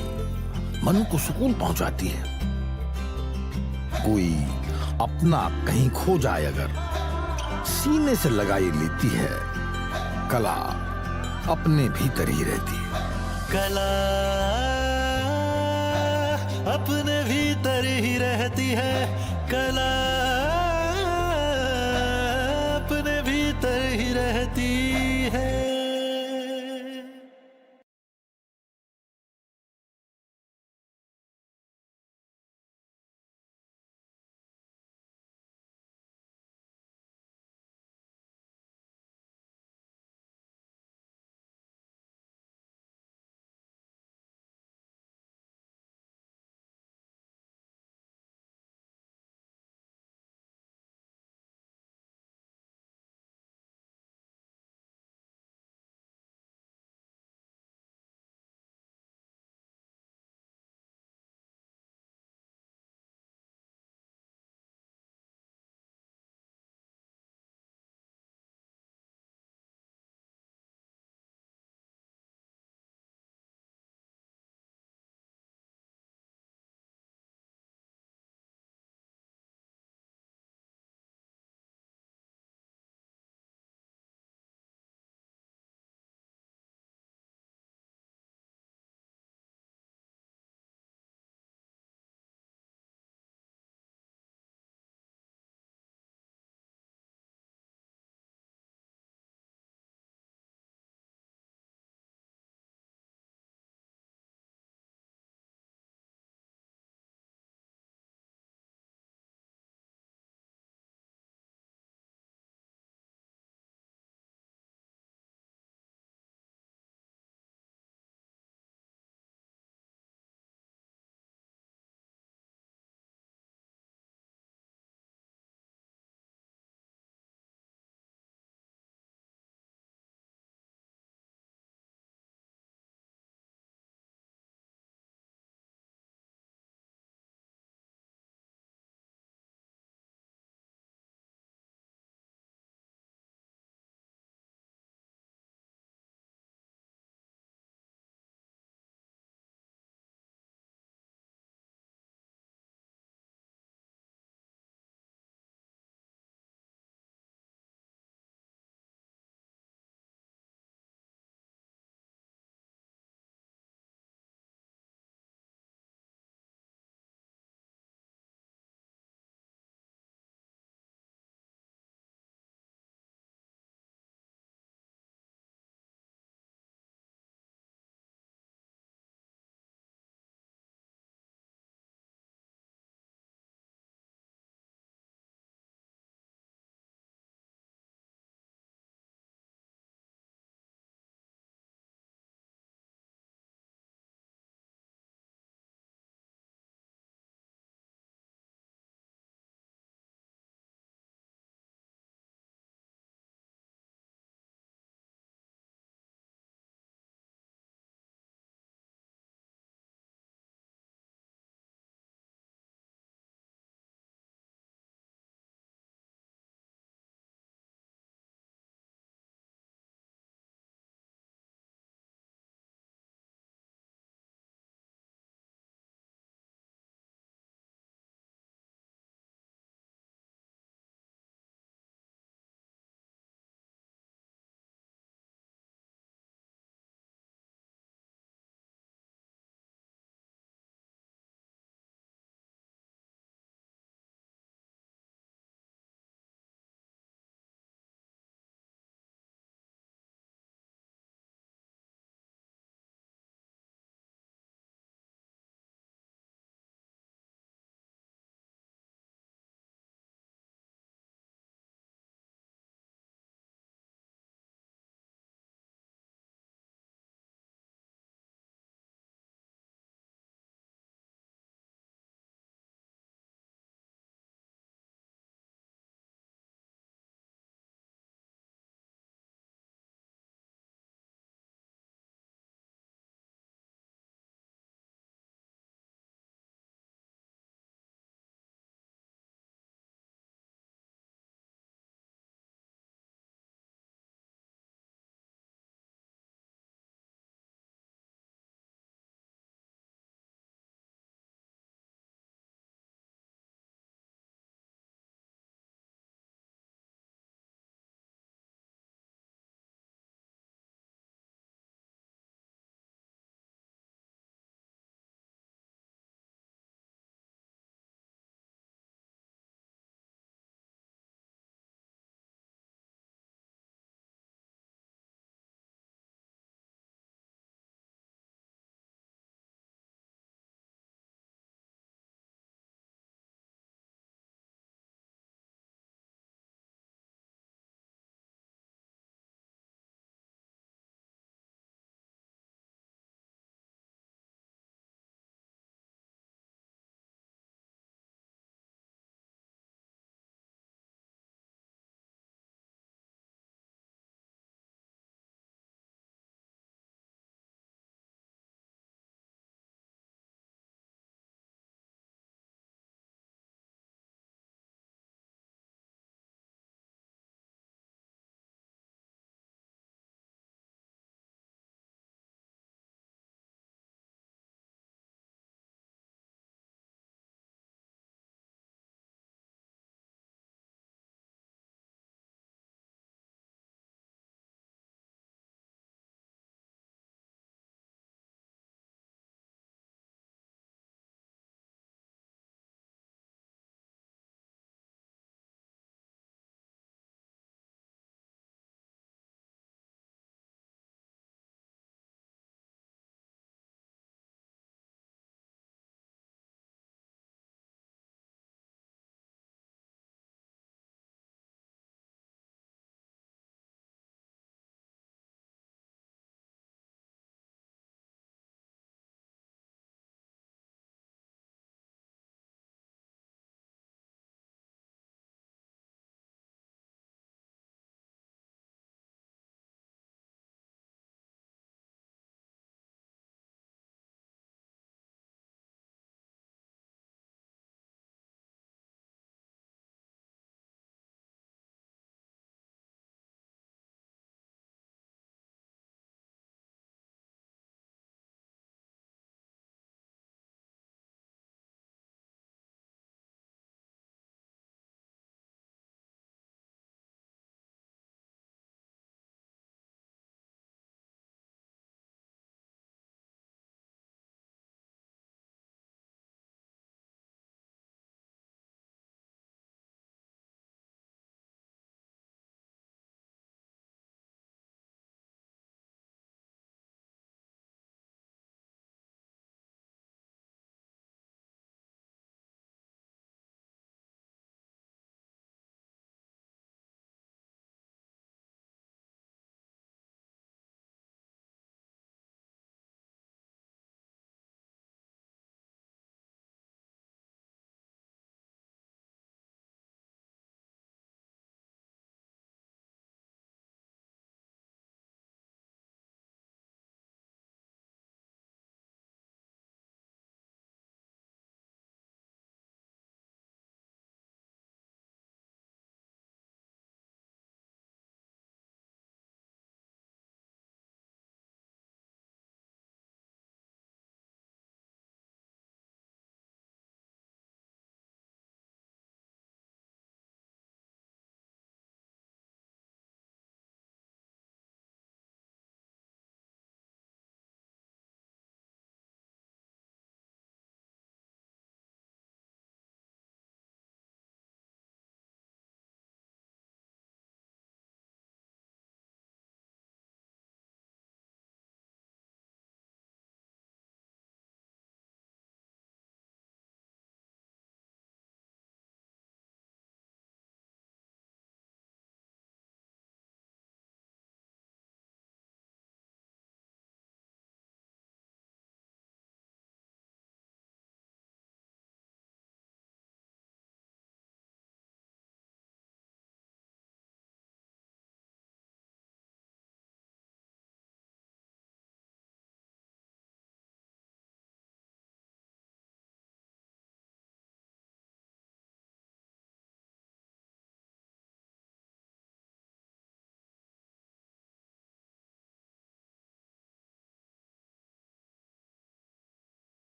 मन को सुकून पहुंचाती है। कोई अपना कहीं खो जाए अगर, सीने से लगाई लेती है। कला अपने भीतर ही रहती है। कला अपने भीतर ही रहती है। कला अपने भीतर ही रहती है।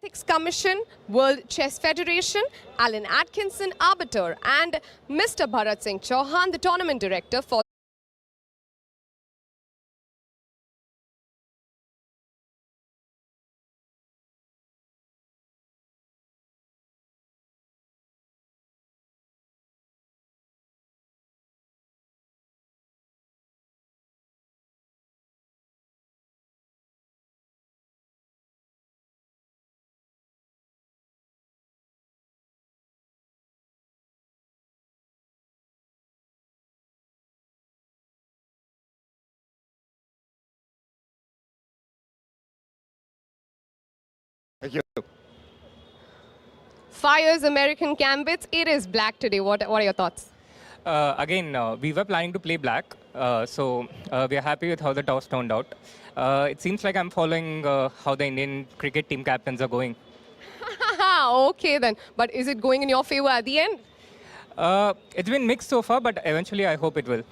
Ethics Commission, World Chess Federation, Alan Atkinson, Arbiter, and Mr. Bharat Singh Chauhan, the tournament director for Fire's American Gambits. It is black today. What are your thoughts? We were planning to play black, so we are happy with how the toss turned out. It seems like I'm following how the Indian cricket team captains are going. Okay then. But is it going in your favor at the end? It's been mixed so far, but eventually I hope it will.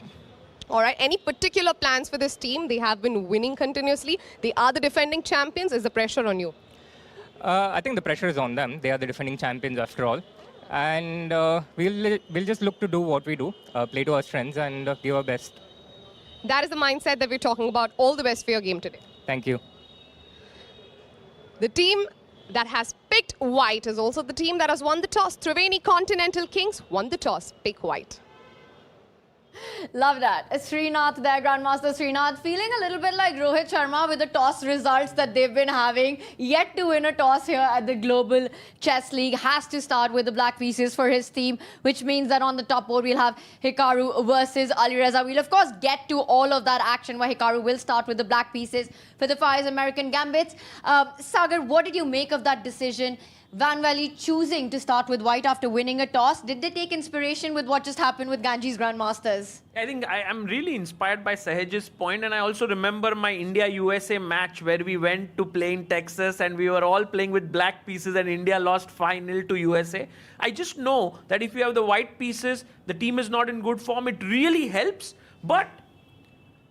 All right. Any particular plans for this team? They have been winning continuously. They are the defending champions. Is the pressure on you? I think the pressure is on them. They are the defending champions after all. And we'll just look to do what we do, play to our strengths and give our best. That is the mindset that we're talking about. All the best for your game today. Thank you. The team that has picked white is also the team that has won the toss. Triveni Continental Kings won the toss. Pick white. Love that. Srinath there, Grandmaster Srinath, feeling a little bit like Rohit Sharma with the toss results that they've been having. Yet to win a toss here at the Global Chess League. Has to start with the black pieces for his team, which means that on the top board we'll have Hikaru versus Alireza. We'll of course get to all of that action where Hikaru will start with the black pieces for the Fire's American Gambits. Sagar, what did you make of that decision? Van Valley choosing to start with white after winning a toss. Did they take inspiration with what just happened with Ganges Grandmasters? I think I'm really inspired by Sahaj's point, and I also remember my India-USA match where we went to play in Texas and we were all playing with black pieces and India lost 5-0 to USA. I just know that if you have the white pieces, the team is not in good form, it really helps. But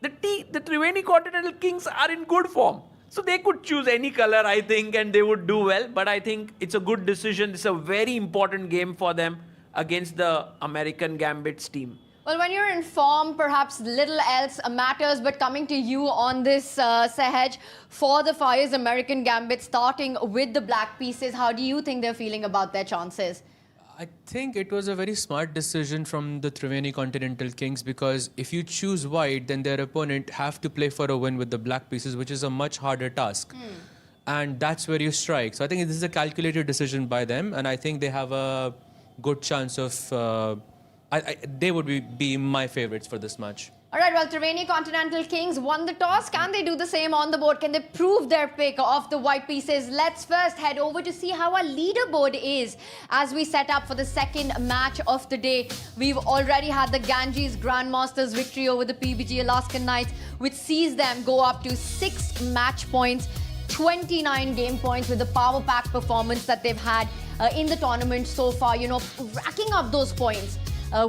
the Triveni Continental Kings are in good form. So they could choose any color, I think, and they would do well. But I think it's a good decision. It's a very important game for them against the American Gambits team. Well, when you're in form, perhaps little else matters. But coming to you on this, Sahaj, for the Fire's American Gambit, starting with the black pieces, how do you think they're feeling about their chances? I think it was a very smart decision from the Triveni Continental Kings, because if you choose white, then their opponent have to play for a win with the black pieces, which is a much harder task. And that's where you strike. So I think this is a calculated decision by them, and I think they have a good chance of... they would be my favorites for this match. All right, well, Triveni Continental Kings won the toss. Can they do the same on the board? Can they prove their pick of the white pieces? Let's first head over to see how our leaderboard is as we set up for the second match of the day. We've already had the Ganges Grandmasters victory over the PBG Alaskan Knights, which sees them go up to 6 match points, 29 game points with the power pack performance that they've had in the tournament so far. You know, racking up those points.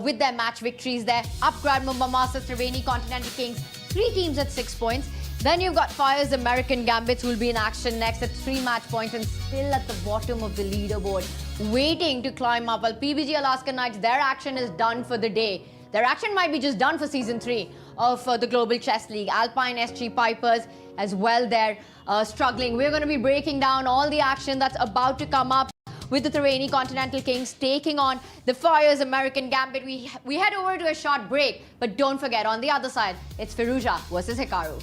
With their match victories there. Up Mumbai Masters, Triveni Continental Kings, 3 teams at 6 points. Then you've got Fire's American Gambits who will be in action next at 3 match points and still at the bottom of the leaderboard, waiting to climb up. While PBG Alaska Knights, their action is done for the day. Their action might be just done for Season 3 of the Global Chess League. Alpine SG Pipers as well, they're struggling. We're going to be breaking down all the action that's about to come up with the Triveni Continental Kings taking on the Fire's American Gambit. We head over to a short break, but don't forget, on the other side, it's Firuza versus Hikaru.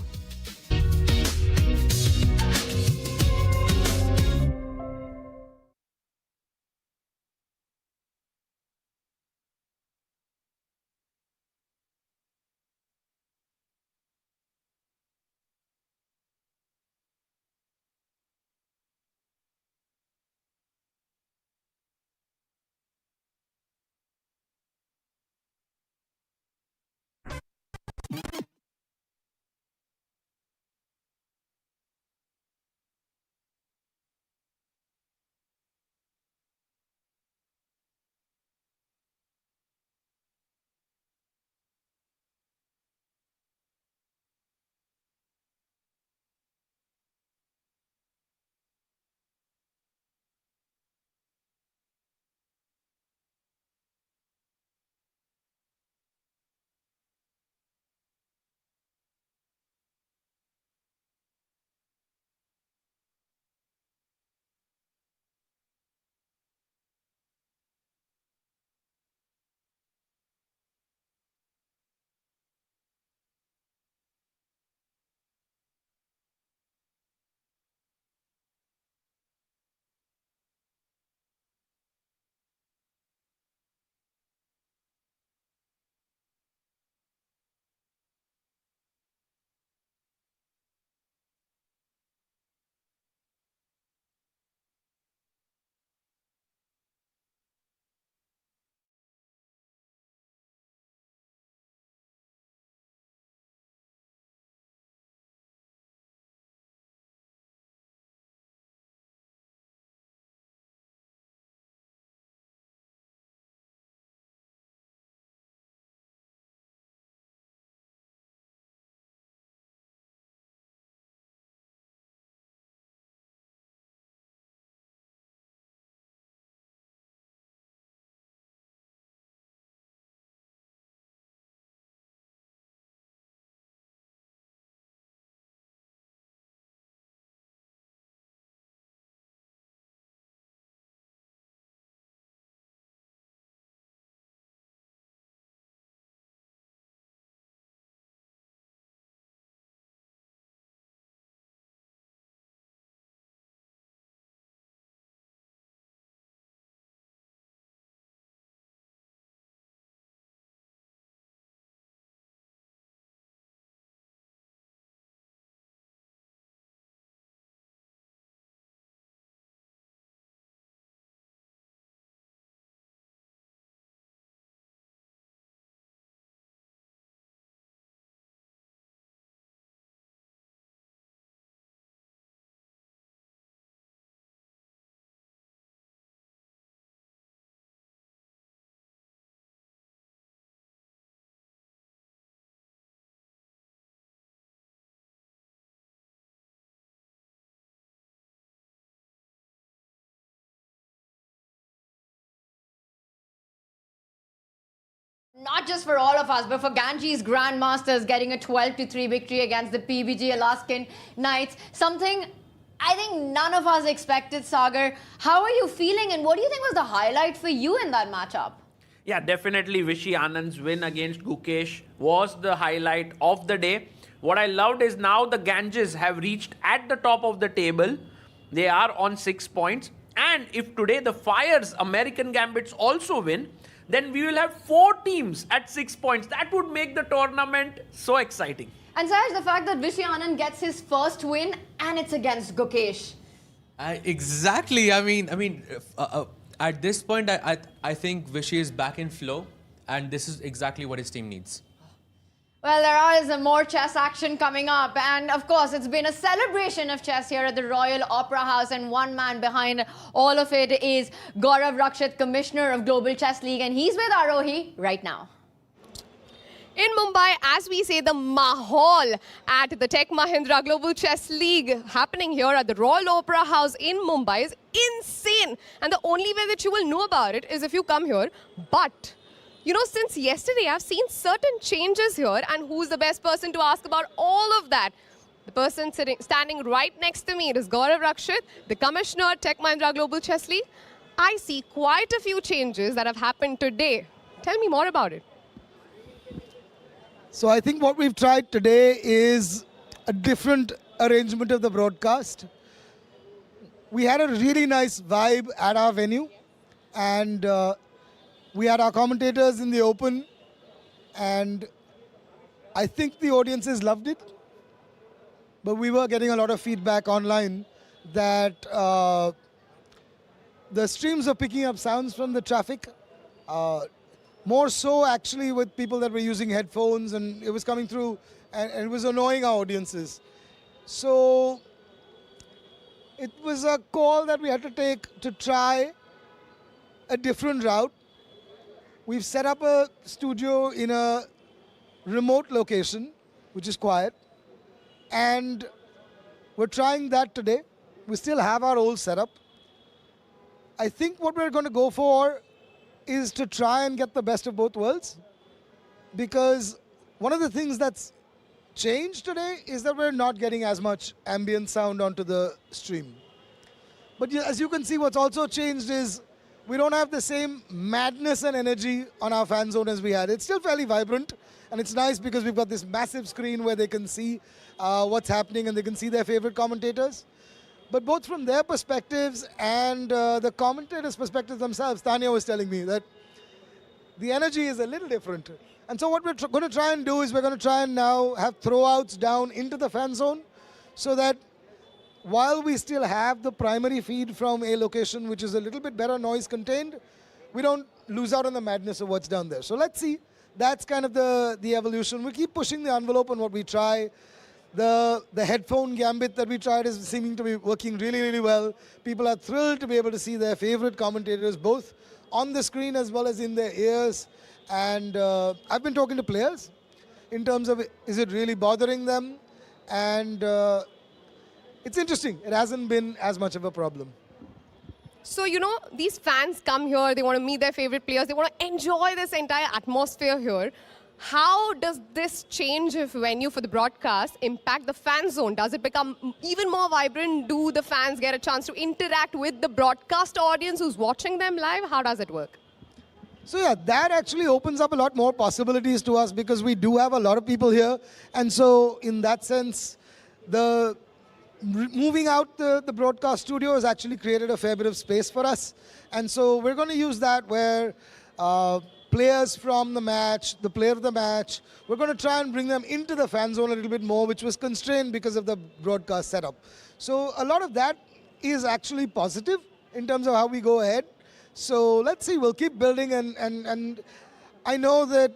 Not just for all of us, but for Ganges Grandmasters getting a 12-3 victory against the PBG Alaskan Knights. Something I think none of us expected, Sagar. How are you feeling and what do you think was the highlight for you in that matchup? Yeah, definitely Vishy Anand's win against Gukesh was the highlight of the day. What I loved is now the Ganges have reached at the top of the table. They are on 6 points. And if today the Fire's American Gambits also win, then we will have 4 teams at 6 points. That would make the tournament so exciting. And Saj, the fact that Vishy Anand gets his first win and it's against Gukesh. Exactly. I mean, at this point, I think Vishy is back in flow, and this is exactly what his team needs. Well, there is more chess action coming up. And of course, it's been a celebration of chess here at the Royal Opera House. And one man behind all of it is Gaurav Rakshit, Commissioner of Global Chess League. And he's with Arohi right now. In Mumbai, as we say, the mahal at the Tech Mahindra Global Chess League happening here at the Royal Opera House in Mumbai is insane. And the only way that you will know about it is if you come here. But you know, since yesterday, I've seen certain changes here, and who's the best person to ask about all of that? The person standing right next to me is Gaurav Rakshit, the Commissioner, Tech Mahindra Global Chess League. I see quite a few changes that have happened today. Tell me more about it. So I think what we've tried today is a different arrangement of the broadcast. We had a really nice vibe at our venue, and we had our commentators in the open, and I think the audiences loved it. But we were getting a lot of feedback online that the streams are picking up sounds from the traffic. More so actually with people that were using headphones, and it was coming through and it was annoying our audiences. So it was a call that we had to take to try a different route. We've set up a studio in a remote location, which is quiet, and we're trying that today. We still have our old setup. I think what we're going to go for is to try and get the best of both worlds, because one of the things that's changed today is that we're not getting as much ambient sound onto the stream. But as you can see, what's also changed is we don't have the same madness and energy on our fan zone as we had. It's still fairly vibrant, and it's nice because we've got this massive screen where they can see what's happening and they can see their favorite commentators. But both from their perspectives and the commentators' perspectives themselves, Tanya was telling me that the energy is a little different. And so what we're going to try and do is we're going to try and now have throwouts down into the fan zone so that while we still have the primary feed from a location which is a little bit better noise contained, we don't lose out on the madness of what's down there. So let's see. That's kind of the evolution. We keep pushing the envelope on what we try. The headphone gambit that we tried is seeming to be working really, really well. People are thrilled to be able to see their favorite commentators both on the screen as well as in their ears. And I've been talking to players in terms of, is it really bothering them? And it's interesting. It hasn't been as much of a problem. So, you know, these fans come here, they want to meet their favorite players, they want to enjoy this entire atmosphere here. How does this change of venue for the broadcast impact the fan zone? Does it become even more vibrant? Do the fans get a chance to interact with the broadcast audience who's watching them live? How does it work? So yeah, that actually opens up a lot more possibilities to us because we do have a lot of people here. And so in that sense, moving out the broadcast studio has actually created a fair bit of space for us. And so we're going to use that where players from the match, the player of the match, we're going to try and bring them into the fan zone a little bit more, which was constrained because of the broadcast setup. So a lot of that is actually positive in terms of how we go ahead. So let's see, we'll keep building, and I know that,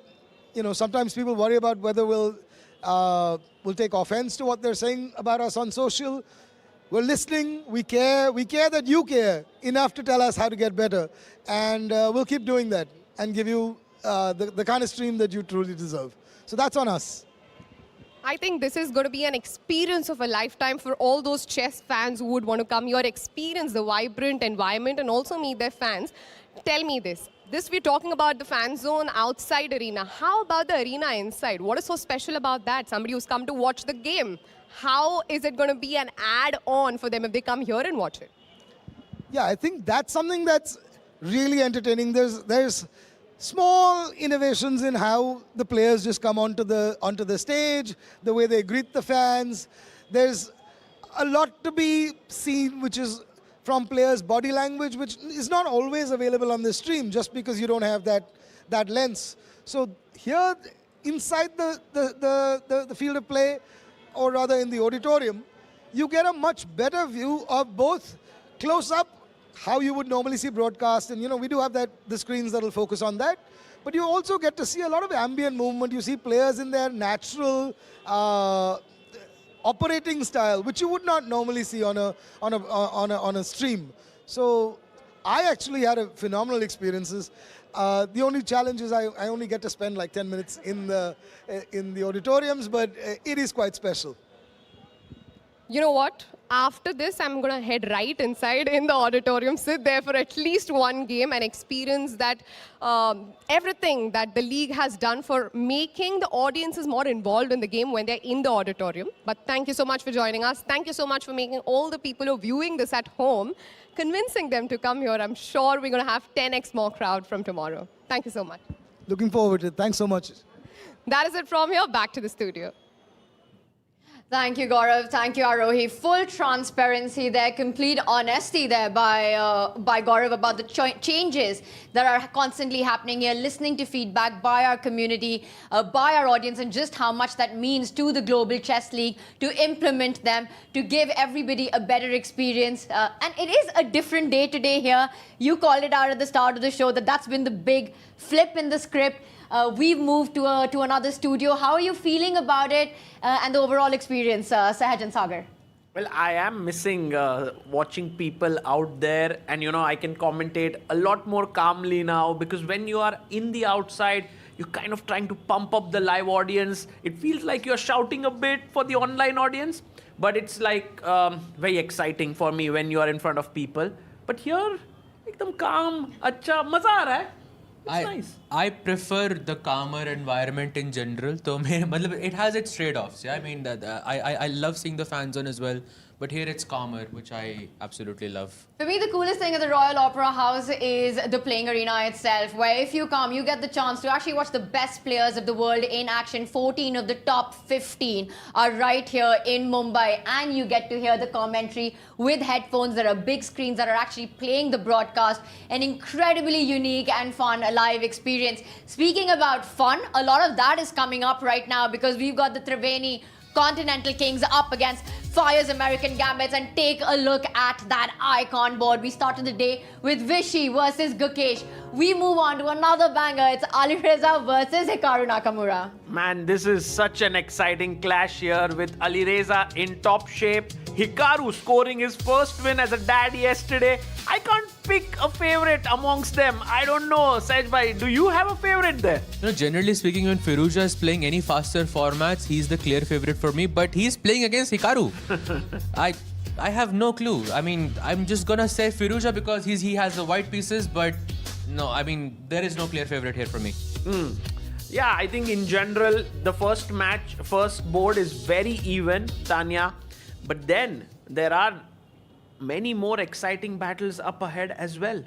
you know, sometimes people worry about whether we'll take offense to what they're saying about us on social. We're listening, we care that you care enough to tell us how to get better, and we'll keep doing that and give you the kind of stream that you truly deserve. So that's on us. I think this is going to be an experience of a lifetime for all those chess fans who would want to come here, experience the vibrant environment and also meet their fans. Tell me this, this we're talking about the fan zone outside arena. How about the arena inside? What is so special about that? Somebody who's come to watch the game. How is it going to be an add-on for them if they come here and watch it? Yeah, I think that's something that's really entertaining. There's small innovations in how the players just come onto the stage, the way they greet the fans. There's a lot to be seen, which is from players' body language, which is not always available on the stream, just because you don't have that lens. So here, inside the field of play, or rather in the auditorium, you get a much better view of both close up, how you would normally see broadcast, and we do have the screens that will focus on that, but you also get to see a lot of ambient movement. You see players in their natural operating style, which you would not normally see on a stream. So I actually had a phenomenal experiences. The only challenge is I only get to spend like 10 minutes in the auditoriums, but it is quite special. You know what? After this, I'm going to head right inside in the auditorium, sit there for at least one game and experience that everything that the league has done for making the audiences more involved in the game when they're in the auditorium. But thank you so much for joining us. Thank you so much for making all the people who are viewing this at home, convincing them to come here. I'm sure we're going to have 10x more crowd from tomorrow. Thank you so much. Looking forward to it. Thanks so much. That is it from here. Back to the studio. Thank you, Gaurav. Thank you, Arohi. Full transparency there, complete honesty there by Gaurav about the changes that are constantly happening here, listening to feedback by our community, by our audience, and just how much that means to the Global Chess League to implement them, to give everybody a better experience. And it is a different day today here. You called it out at the start of the show that that's been the big flip in the script. We've moved to another studio. How are you feeling about it and the overall experience, Sahaj and Sagar? Well, I am missing watching people out there, and I can commentate a lot more calmly now, because when you are in the outside, you're kind of trying to pump up the live audience. It feels like you're shouting a bit for the online audience, but it's like very exciting for me when you are in front of people. But here, ekdam calm, acha, maza aa raha hai. It's nice. I prefer the calmer environment in general. So it has its trade-offs. Yeah? I mean, I love seeing the fan zone as well. But here it's calmer, which I absolutely love. For me, the coolest thing at the Royal Opera House is the playing arena itself, where if you come, you get the chance to actually watch the best players of the world in action. 14 of the top 15 are right here in Mumbai, and you get to hear the commentary with headphones. There are big screens that are actually playing the broadcast. An incredibly unique and fun live experience. Speaking about fun, a lot of that is coming up right now, because we've got the Triveni Continental Kings up against Fire's American Gambits, and take a look at that icon board. We started the day with Vishy versus Gukesh. We move on to another banger. It's Alireza versus Hikaru Nakamura. Man, this is such an exciting clash here with Alireza in top shape. Hikaru scoring his first win as a dad yesterday. I can't pick a favorite amongst them. I don't know. Sahaj bhai, do you have a favorite there? Generally speaking, when Firouzja is playing any faster formats, he's the clear favorite for me. But he's playing against Hikaru. I have no clue. I mean, I'm just gonna say Firouzja because he has the white pieces, but no, I mean, there is no clear favorite here for me. Yeah, I think in general, the first board is very even, Tanya. But then there are many more exciting battles up ahead as well.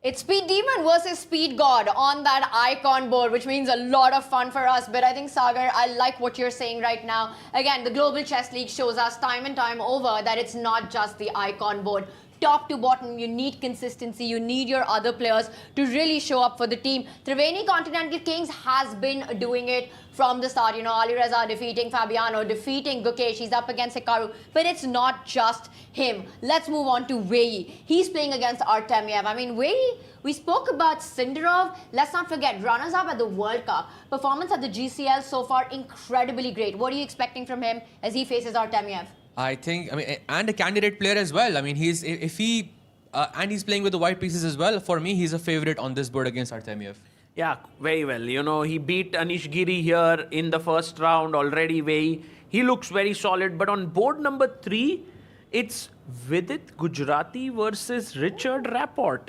It's Speed Demon versus Speed God on that icon board, which means a lot of fun for us. But I think, Sagar, I like what you're saying right now. Again, the Global Chess League shows us time and time over that it's not just the icon board. Top to bottom, you need consistency. You need your other players to really show up for the team. Triveni Continental Kings has been doing it from the start. Alireza defeating Fabiano, defeating Gukesh. He's up against Hikaru. But it's not just him. Let's move on to Wei. He's playing against Artemiev. I mean, Wei, we spoke about Sindarov. Let's not forget, runners-up at the World Cup. Performance at the GCL so far, incredibly great. What are you expecting from him as he faces Artemiev? I think, and a candidate player as well. I mean, he's playing with the white pieces as well. For me, he's a favorite on this board against Artemiev. Yeah, very well. He beat Anish Giri here in the first round already. He looks very solid. But on board number 3, it's Vidit Gujarati versus Richard Rapport.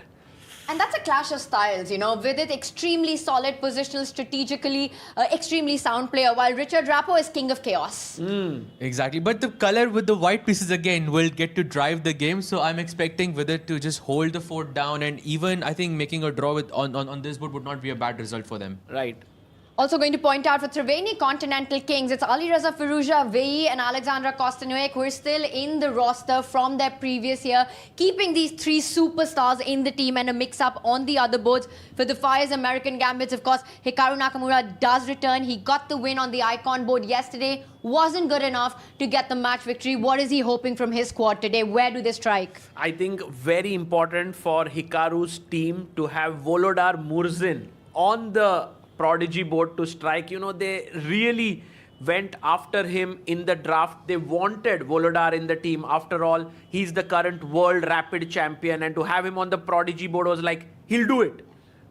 And that's a clash of styles, you know, with it extremely solid positional, strategically, extremely sound player, while Richard Rappo is king of chaos. Exactly. But the color with the white pieces again will get to drive the game. So I'm expecting with it to just hold the fort down, and even I think making a draw with on this board would not be a bad result for them. Right. Also going to point out for Triveni Continental Kings, it's Ali Reza Firuza, Vei and Alexandra Kostanouek who are still in the roster from their previous year, keeping these three superstars in the team and a mix-up on the other boards. For the Fire's American Gambits, of course, Hikaru Nakamura does return. He got the win on the Icon board yesterday. Wasn't good enough to get the match victory. What is he hoping from his squad today? Where do they strike? I think very important for Hikaru's team to have Volodar Murzin on the Prodigy board to strike. You know, they really went after him in the draft. They wanted Volodar in the team. After all, he's the current world rapid champion, and to have him on the Prodigy board was like, he'll do it.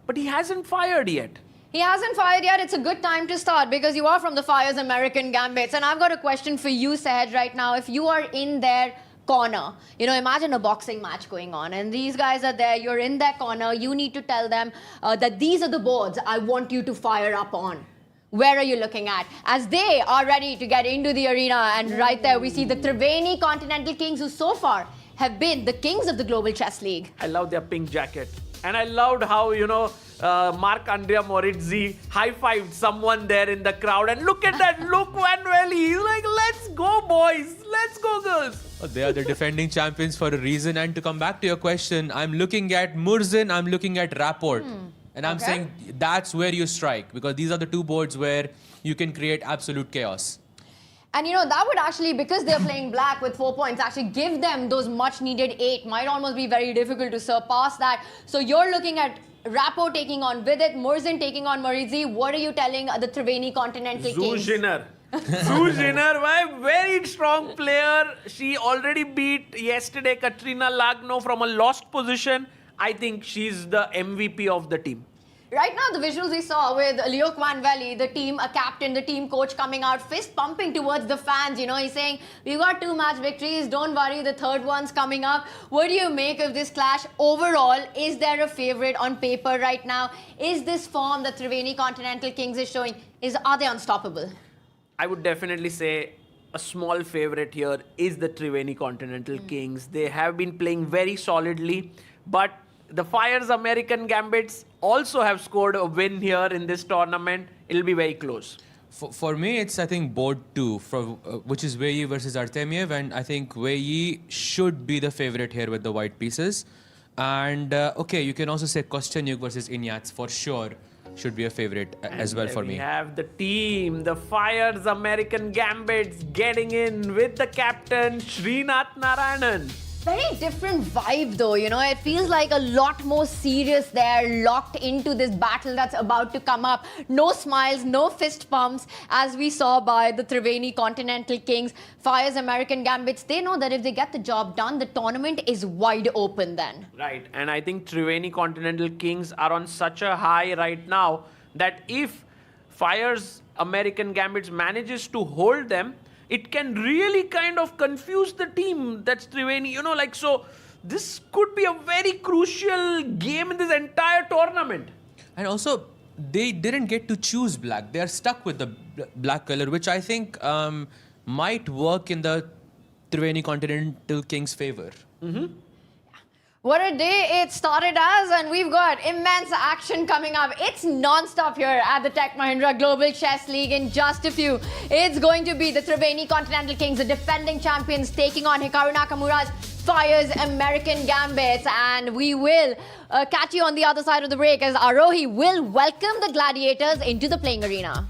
But he hasn't fired yet. He hasn't fired yet. It's a good time to start because you are from the Fire's American Gambits. And I've got a question for you, Sahaj, right now. If you are in their corner, you know, imagine a boxing match going on and these guys are there, you're in their corner, you need to tell them that these are the boards I want you to fire up on. Where are you looking at? As they are ready to get into the arena, and right there we see the Triveni Continental Kings, who so far have been the kings of the Global Chess League. I love their pink jacket. And I loved how, you know, Marc-Andrea Morizzi high-fived someone there in the crowd. And look at that, look Manueli. He's like, let's go, boys. Let's go, girls. They are the defending champions for a reason. And to come back to your question, I'm looking at Murzin, I'm looking at Rapport. And I'm saying that's where you strike, because these are the two boards where you can create absolute chaos. And you know, that would actually, because they're playing black with 4 points, actually give them those much needed 8. Might almost be very difficult to surpass that. So you're looking at Rappo taking on Vidit, Murzin taking on Morizzi. What are you telling the Triveni Continental Kings? Zuziner. Zuziner, my very strong player. She already beat yesterday Katrina Lagno from a lost position. I think she's the MVP of the team. Right now, the visuals we saw with Leo Kwanveli, the team captain, the team coach coming out, fist pumping towards the fans. You know, he's saying, we've got 2 match victories. Don't worry, the third one's coming up. What do you make of this clash? Overall, is there a favorite on paper right now? Is this form that Triveni Continental Kings is showing, are they unstoppable? I would definitely say a small favorite here is the Triveni Continental Kings. They have been playing very solidly, but the Fire's American Gambits also have scored a win here in this tournament. It'll be very close. For me, it's, I think, board 2, which is Vei versus Artemiev, and I think Vei should be the favorite here with the white pieces. And, okay, you can also say Kostyanyuk versus Inyats, for sure, should be a favorite as well for me. We have the team, the Fire's American Gambits, getting in with the captain, Srinath Narayanan. Very different vibe though, you know, it feels like a lot more serious there, locked into this battle that's about to come up. No smiles, no fist pumps, as we saw by the Triveni Continental Kings. Fire's American Gambits, they know that if they get the job done, the tournament is wide open then. Right, and I think Triveni Continental Kings are on such a high right now that if Fire's American Gambits manages to hold them, it can really kind of confuse the team that's Triveni, you know, like, so this could be a very crucial game in this entire tournament. And also, they didn't get to choose black. They are stuck with the black color, which I think might work in the Triveni Continental Kings' favor. What a day it started as, and we've got immense action coming up. It's non-stop here at the Tech Mahindra Global Chess League in just a few. It's going to be the Triveni Continental Kings, the defending champions, taking on Hikaru Nakamura's Fire's American Gambits. And we will catch you on the other side of the break as Arohi will welcome the gladiators into the playing arena.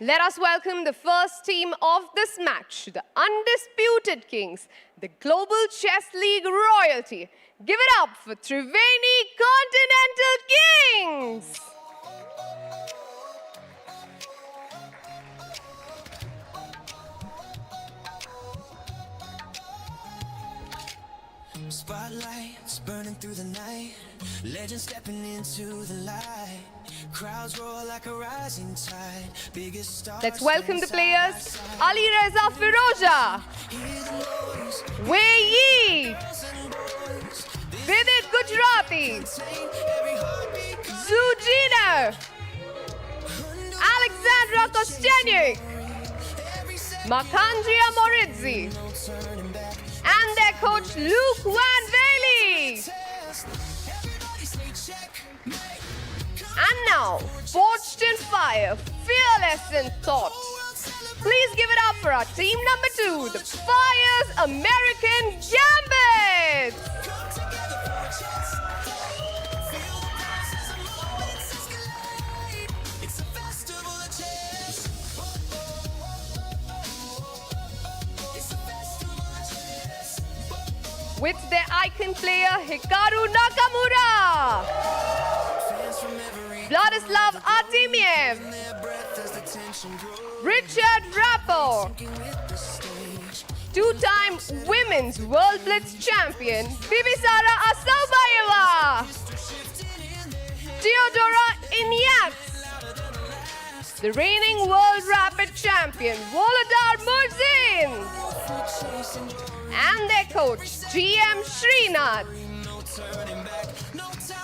Let us welcome the first team of this match, the Undisputed Kings, the Global Chess League royalty. Give it up for Triveni Continental Kings! Spotlights burning through the night, legends stepping into the light. Crowds roar like a rising tide. Biggest stars. Let's welcome the players. Ali Reza Firoja, Wei Yi, Vidit Gujarati, Zujina, Alexandra Kostenyuk, Makandria Moridzi, and their coach Luke Van Bailey. And now, forged in fire, fearless in thought. Please give it up for our team number 2, the Fire's American Gambits. With their icon player Hikaru Nakamura, Vladislav Artemiev, Richard Rapport, two-time Women's World Blitz champion Bibisara Asaubayeva, Theodora Inyats, the reigning World Rapid champion Volodar Murzin, and their coach GM Srinath.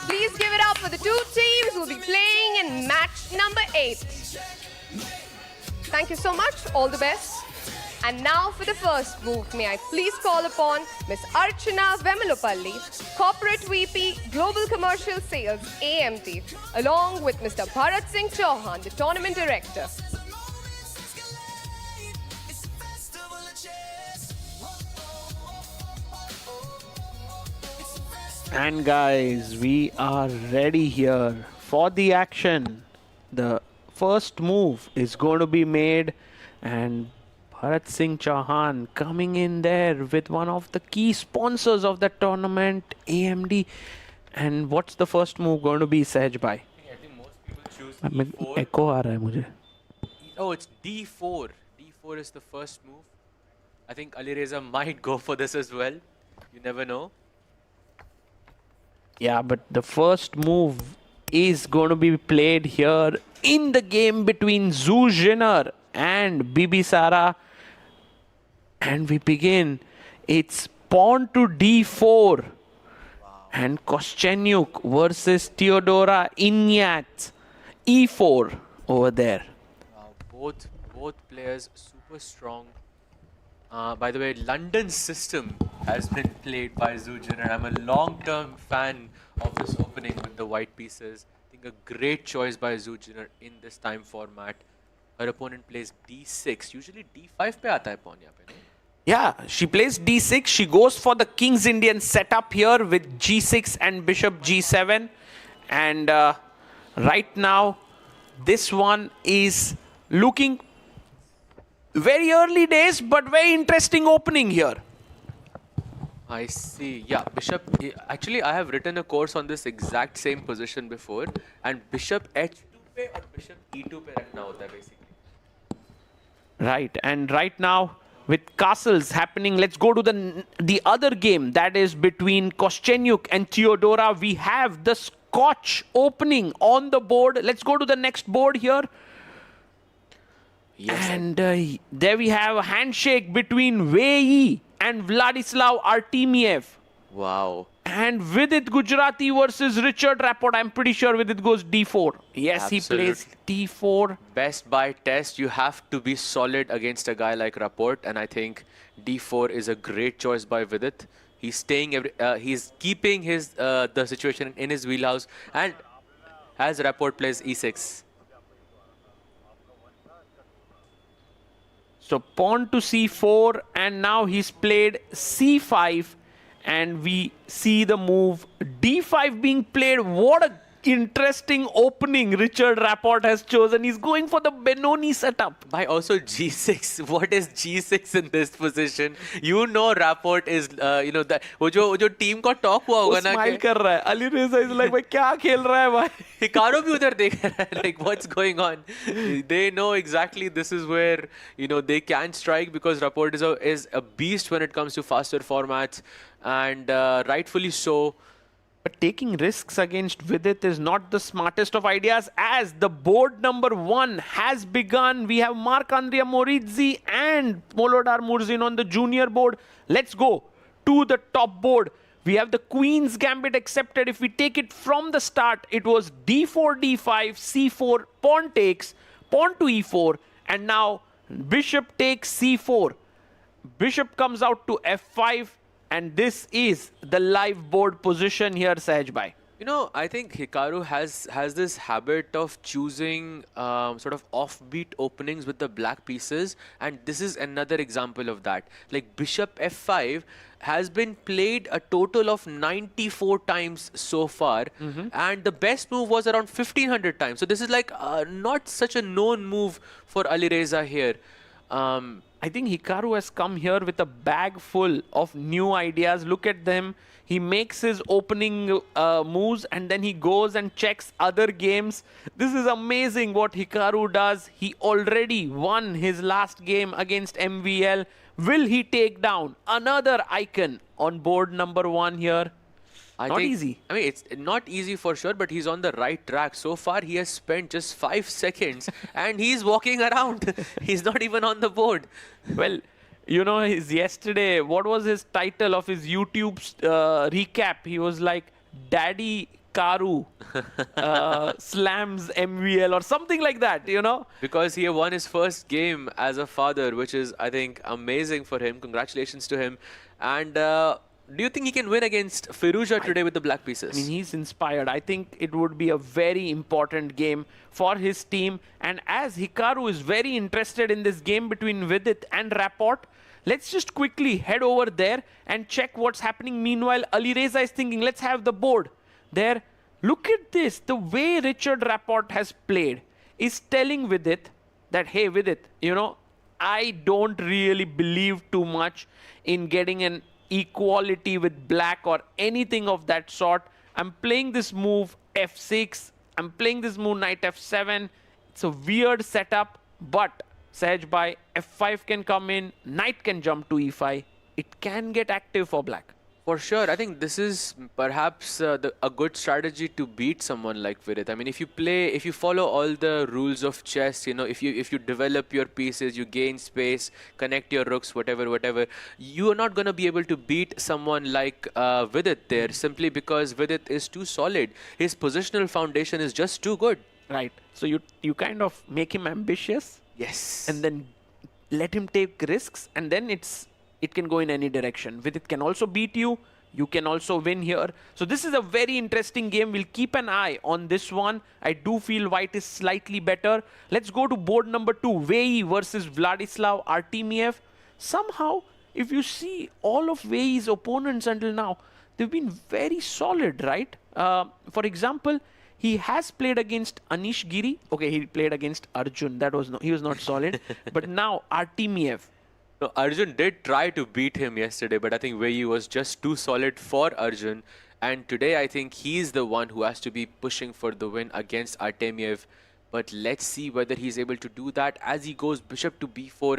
Please give it up for the two teams who will be playing in match number 8. Thank you so much. All the best. And now for the first move, may I please call upon Ms. Archana Vemalupalli, Corporate VP, Global Commercial Sales, AMT, along with Mr. Bharat Singh Chauhan, the Tournament Director. And guys, we are ready here for the action. The first move is going to be made, and Bharat Singh Chauhan coming in there with one of the key sponsors of the tournament, AMD. And what's the first move going to be, Sahaj bhai? I think most people choose E4. Echo aa raha hai mujhe. Oh, it's D4. D4 is the first move. I think Ali Reza might go for this as well. You never know. Yeah, but the first move is going to be played here in the game between Zhu Jinner and Bibisara. And we begin. It's pawn to D4. Wow. And Kostenyuk versus Theodora Inyat. E4 over there. Wow, both players super strong. By the way, London system has been played by Zhu Jinner. I'm a long-term fan of this opening with the white pieces. I think a great choice by Zhu Jinner in this time format. Her opponent plays D6. Usually D5 pe aata hai pawn yahan pe. Yeah, she plays D6. She goes for the King's Indian setup here with G6 and Bishop G7. And right now, this one is looking very early days, but very interesting opening here. I see. Yeah, Bishop. Actually, I have written a course on this exact same position before. And Bishop H2 pe or Bishop E2 pe rakhna hota hai basically. Right, and right now, with castles happening, let's go to the other game that is between Kostenyuk and Theodora. We have the Scotch opening on the board. Let's go to the next board here. Yes. And there we have a handshake between Wei Yi and Vladislav Artemiev. Wow. And Vidit Gujarati versus Richard Rapport. I'm pretty sure Vidit goes D4. Yes, Absolutely. He plays D4. Best by test, you have to be solid against a guy like Rapport, and I think D4 is a great choice by Vidit. He's staying he's keeping his the situation in his wheelhouse, and as Rapport plays E6. So pawn to C4, and now he's played C5, and we see the move D5 being played. What a interesting opening Richard Rapport has chosen. He's going for the Benoni setup. By also G6. What is G6 in this position? You know Rapport is, that वो जो team का talk हुआ होगा ना smile कर रहा है. Ali Reza is like, भाई क्या खेल रहा है भाई? Hikaru भी उधर देख रहा है. Like, what's going on? They know exactly this is where, they can strike because Rapport is a beast when it comes to faster formats. And rightfully so. But taking risks against Vidit is not the smartest of ideas, as the board number 1 has begun. We have Marc-Andrea Morizzi and Molodar Murzin on the junior board. Let's go to the top board. We have the Queen's Gambit accepted. If we take it from the start, it was d4, d5, c4, pawn takes, pawn to e4, and now bishop takes c4. Bishop comes out to f5. And this is the live board position here, Sahaj. I think Hikaru has this habit of choosing sort of offbeat openings with the black pieces, and this is another example of that. Like bishop f5 has been played a total of 94 times so far, and the best move was around 1500 times. So this is like not such a known move for Alireza here. I think Hikaru has come here with a bag full of new ideas. Look at them. He makes his opening moves and then he goes and checks other games. This is amazing what Hikaru does. He already won his last game against MVL. Will he take down another icon on board number 1 here? Not easy. I mean, it's not easy for sure, but he's on the right track. So far, he has spent just 5 seconds and he's walking around. He's not even on the board. Well, his yesterday, what was his title of his YouTube recap? He was like, Daddy Karu slams MVL or something like that, Because he won his first game as a father, which is, I think, amazing for him. Congratulations to him. And do you think he can win against Firouzja today with the black pieces? I mean, he's inspired. I think it would be a very important game for his team. And as Hikaru is very interested in this game between Vidit and Rapport, let's just quickly head over there and check what's happening. Meanwhile, Alireza is thinking, let's have the board there. Look at this. The way Richard Rapport has played is telling Vidit that, hey, Vidit, I don't really believe too much in getting an equality with black or anything of that sort. I'm playing this move f6. I'm playing this move knight f7. It's a weird setup, but Sahaj bhai, f5 can come in, knight can jump to e5. It can get active for black. For sure. I think this is perhaps a good strategy to beat someone like Vidit. I mean, if you follow all the rules of chess, if you develop your pieces, you gain space, connect your rooks, whatever, you are not going to be able to beat someone like Vidit there simply because Vidit is too solid. His positional foundation is just too good. Right. So you kind of make him ambitious. Yes. And then let him take risks, and then it can go in any direction. Vidit can also beat you. You can also win here. So this is a very interesting game. We'll keep an eye on this one. I do feel white is slightly better. Let's go to board number 2. Wei versus Vladislav Artemiev. Somehow, if you see all of Wei's opponents until now, they've been very solid, right? For example, he has played against Anish Giri. Okay, he played against Arjun. He was not solid. But now Artemiev. No, Arjun did try to beat him yesterday, but I think Wei was just too solid for Arjun. And today, I think he's the one who has to be pushing for the win against Artemiev. But let's see whether he's able to do that as he goes bishop to b4,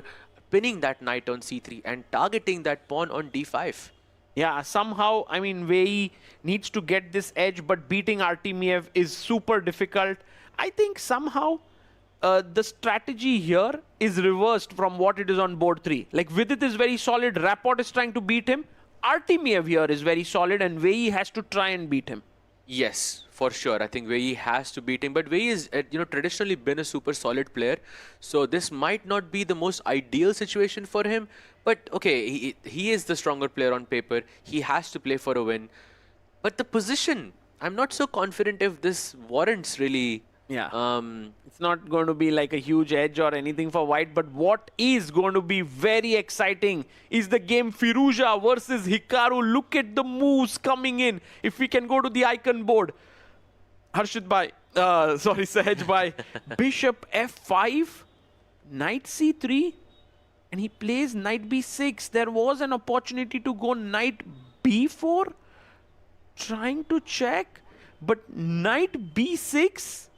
pinning that knight on c3 and targeting that pawn on d5. Yeah, somehow, I mean, Wei needs to get this edge, but beating Artemiev is super difficult. I think somehow the strategy here is reversed from what it is on board 3. Like, Vidit is very solid, Rapport is trying to beat him. Artemiev here is very solid, and Wei has to try and beat him. Yes, for sure. I think Wei has to beat him. But Wei is, traditionally been a super solid player. So this might not be the most ideal situation for him. But okay, he is the stronger player on paper. He has to play for a win. But the position, I'm not so confident if this warrants really... Yeah. It's not going to be like a huge edge or anything for white, but what is going to be very exciting is the game Firouzja versus Hikaru. Look at the moves coming in. If we can go to the icon board. Harshit bhai, sorry, Sahaj bhai. Bishop f5, knight c3, and he plays knight b6. There was an opportunity to go knight b4, trying to check, but knight b6,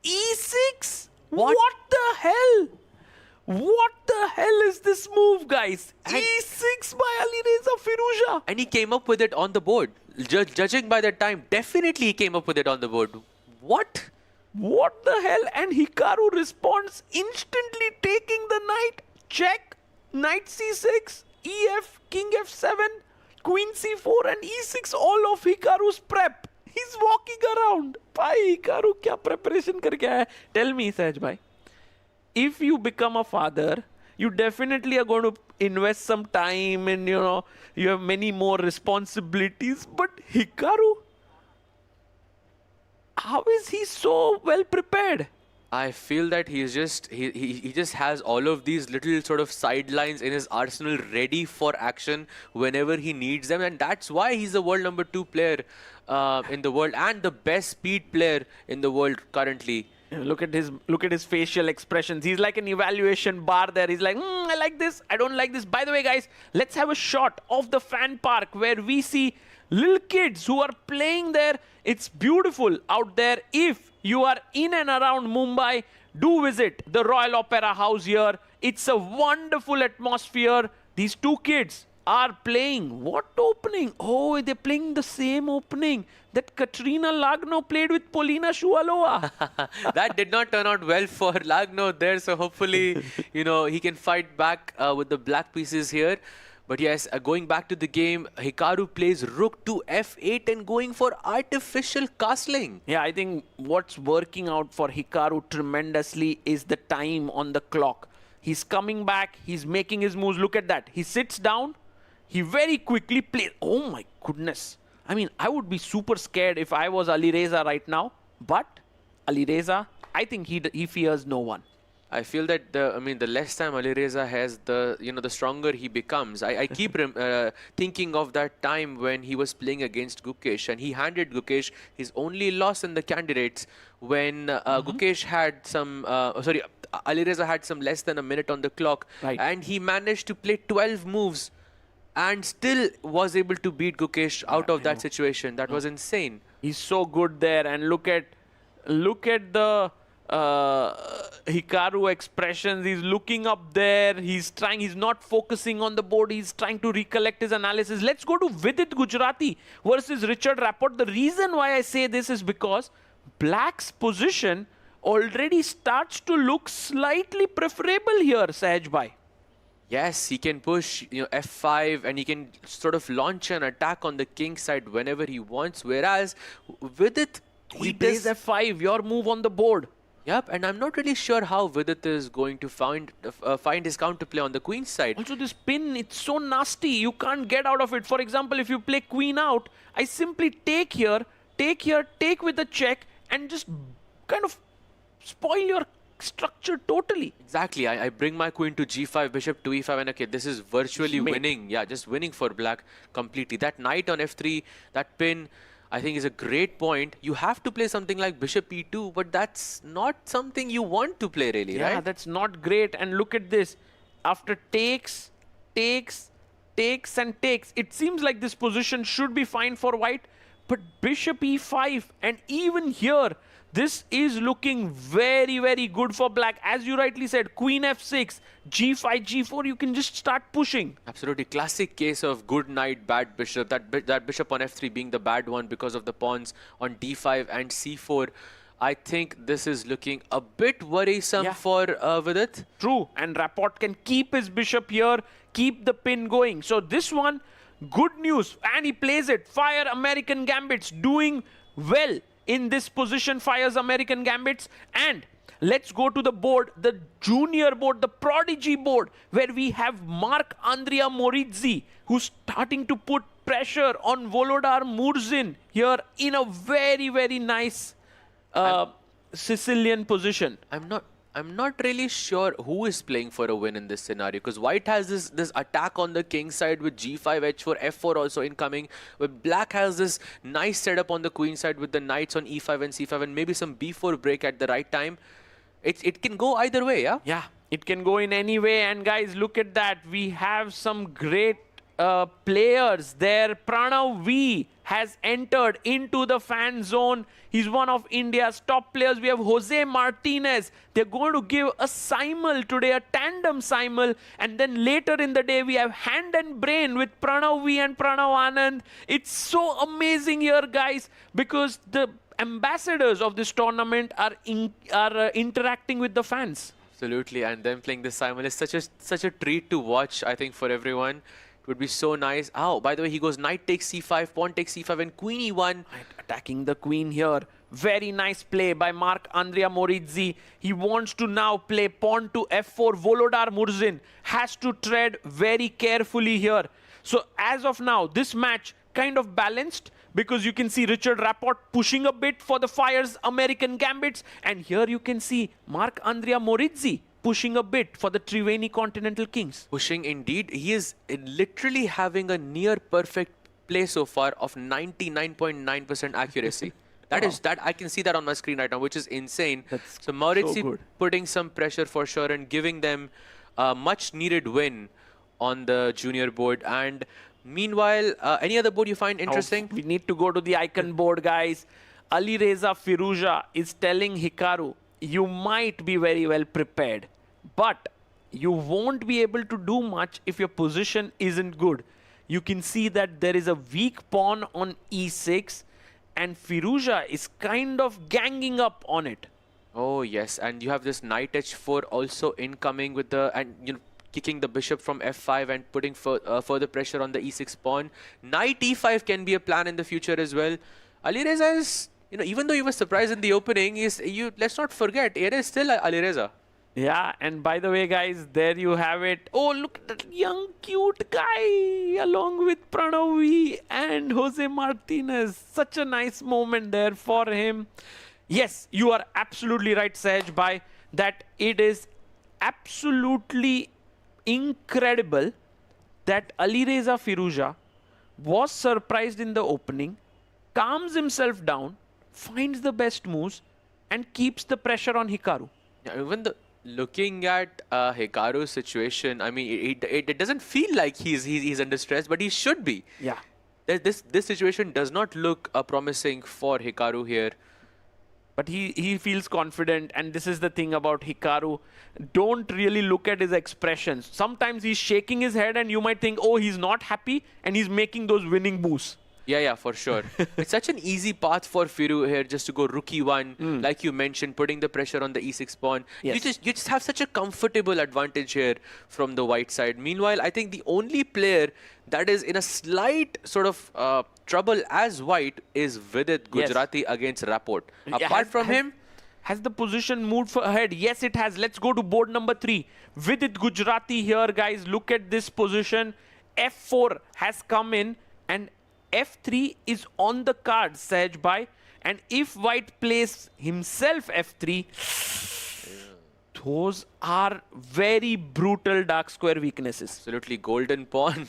e6. What the hell? What the hell is this move, guys? E6 by Alireza Firouzja. And he came up with it on the board. Judging by the time, definitely he came up with it on the board. What? What the hell? And Hikaru responds instantly, taking the knight. Check. Knight c6, ef, king f7, queen c4 and e6. All of Hikaru's prep. He's walking around. Bhai, Hikaru kya preparation karke aaya hai? Tell me, Sahaj bhai. If you become a father, you definitely are going to invest some time and, you know, you have many more responsibilities. But Hikaru, how is he so well prepared? I feel that he just has all of these little sort of sidelines in his arsenal ready for action whenever he needs them, and that's why he's the world #2 player in the world and the best speed player in the world currently. Look at his facial expressions. He's like an evaluation bar there. He's like, I like this, I don't like this. By the way, guys, let's have a shot of the fan park where we see little kids who are playing there. It's beautiful out there. If you are in and around Mumbai, do visit the Royal Opera House here. It's a wonderful atmosphere. These two kids are playing. What opening? Oh, they're playing the same opening that Katrina Lagno played with Polina Shuvalova. That did not turn out well for Lagno there, so hopefully, you know, he can fight back with the black pieces here. But yes, going back to the game, Hikaru plays rook to f8 and going for artificial castling. Yeah, I think what's working out for Hikaru tremendously is the time on the clock. He's coming back, he's making his moves. Look at that. He sits down, he very quickly plays. Oh my goodness. I mean, I would be super scared if I was Alireza right now. But Alireza, I think he fears no one. I feel that the less time Alireza has, the stronger he becomes. I keep thinking of that time when he was playing against Gukesh and he handed Gukesh his only loss in the candidates when Gukesh had some, Alireza had some less than a minute on the clock, and he managed to play 12 moves and still was able to beat Gukesh out of that situation. That was insane. He's so good there, and look at the Hikaru expressions. He's looking up there. He's not focusing on the board. He's trying to recollect his analysis. Let's go to Vidit Gujarati versus Richard Rapport. The reason why I say this is because Black's position already starts to look slightly preferable here, Sahaj bhai. Yes, he can push f5 and he can sort of launch an attack on the king side whenever he wants. Whereas Vidit, he plays f5, your move on the board. Yep, and I'm not really sure how Vidit is going to find his counterplay on the queen side. Also, this pin, it's so nasty. You can't get out of it. For example, if you play queen out, I simply take here, take with a check, and just kind of spoil your structure totally. Exactly. I bring my queen to g5, bishop to e5, and okay, this is virtually winning. Yeah, just winning for Black completely. That knight on f3, that pin, I think is a great point. You have to play something like bishop e2, but that's not something you want to play really, right? Yeah, that's not great. And look at this. After takes, and takes, it seems like this position should be fine for white. But bishop e5, and even here, this is looking very, very good for Black. As you rightly said, queen f6, g5, g4, you can just start pushing. Absolutely. Classic case of good knight, bad bishop. That bishop on f3 being the bad one because of the pawns on d5 and c4. I think this is looking a bit worrisome for Vidit. True. And Rapport can keep his bishop here, keep the pin going. So this one, good news. And he plays it. Fire American Gambits, doing well. In this position, fires American Gambits. And let's go to the board, the junior board, the prodigy board, where we have Marc-Andrea Morizzi, who's starting to put pressure on Volodar Murzin here in a very, very nice Sicilian position. I'm not I'm not really sure who is playing for a win in this scenario, because white has this attack on the king side with g5, h4, f4 also incoming, but black has this nice setup on the queen side with the knights on e5 and c5 and maybe some b4 break at the right time. It can go either way, yeah? Yeah, it can go in any way. And guys, look at that. We have some great players there. Pranav V has entered into the fan zone. He's one of India's top players. We have Jose Martinez. They're going to give a simul today, a tandem simul. And then later in the day, we have Hand and Brain with Pranav V and Pranav Anand. It's so amazing here, guys, because the ambassadors of this tournament are interacting with the fans. Absolutely, and them playing this simul is such a treat to watch, I think, for everyone. It would be so nice. Oh, by the way, he goes knight takes c5, pawn takes c5, and queen e1. Attacking the queen here. Very nice play by Marc-Andrea Morizzi. He wants to now play pawn to f4. Volodar Murzin has to tread very carefully here. So as of now, this match kind of balanced, because you can see Richard Rapport pushing a bit for the Fire's American Gambits. And here you can see Marc-Andrea Morizzi pushing a bit for the Triveni Continental Kings. Pushing indeed. He is literally having a near perfect play so far of 99.9% accuracy. That I can see that on my screen right now, which is insane. So Morizzi putting some pressure for sure and giving them a much needed win on the junior board. And meanwhile, any other board you find interesting? We need to go to the icon board, guys. Ali Reza Firuza is telling Hikaru, you might be very well prepared, but you won't be able to do much if your position isn't good. You can see that there is a weak pawn on e6, and Firuza is kind of ganging up on it. Oh yes, and you have this knight h4 also incoming with the, and you know, kicking the bishop from f5 and putting further pressure on the e6 pawn. Knight e5 can be a plan in the future as well. Ali Reza is, you know, even though you were surprised in the opening, let's not forget, it is still Ali Reza. Yeah, and by the way, guys, there you have it. Oh, look at that young, cute guy along with Pranav V and Jose Martinez. Such a nice moment there for him. Yes, you are absolutely right, Sahaj, by that it is absolutely incredible that Ali Reza Firuza was surprised in the opening, calms himself down, finds the best moves, and keeps the pressure on Hikaru. Yeah, even looking at Hikaru's situation, I mean, it doesn't feel like he's under stress, but he should be. Yeah. This situation does not look promising for Hikaru here. But he feels confident, and this is the thing about Hikaru. Don't really look at his expressions. Sometimes he's shaking his head and you might think, oh, he's not happy, and he's making those winning moves. Yeah, for sure. It's such an easy path for Firu here, just to go rook e1, like you mentioned, putting the pressure on the e6 pawn. Yes. You just have such a comfortable advantage here from the white side. Meanwhile, I think the only player that is in a slight sort of trouble as white is Vidit Gujarati against Rapport. Apart from him, has the position moved ahead? Yes, it has. Let's go to board number 3. Vidit Gujarati here, guys. Look at this position. f4 has come in, and f3 is on the card, Sahaj Bhai. And if white plays himself f3, those are very brutal dark square weaknesses. Absolutely, golden pawn.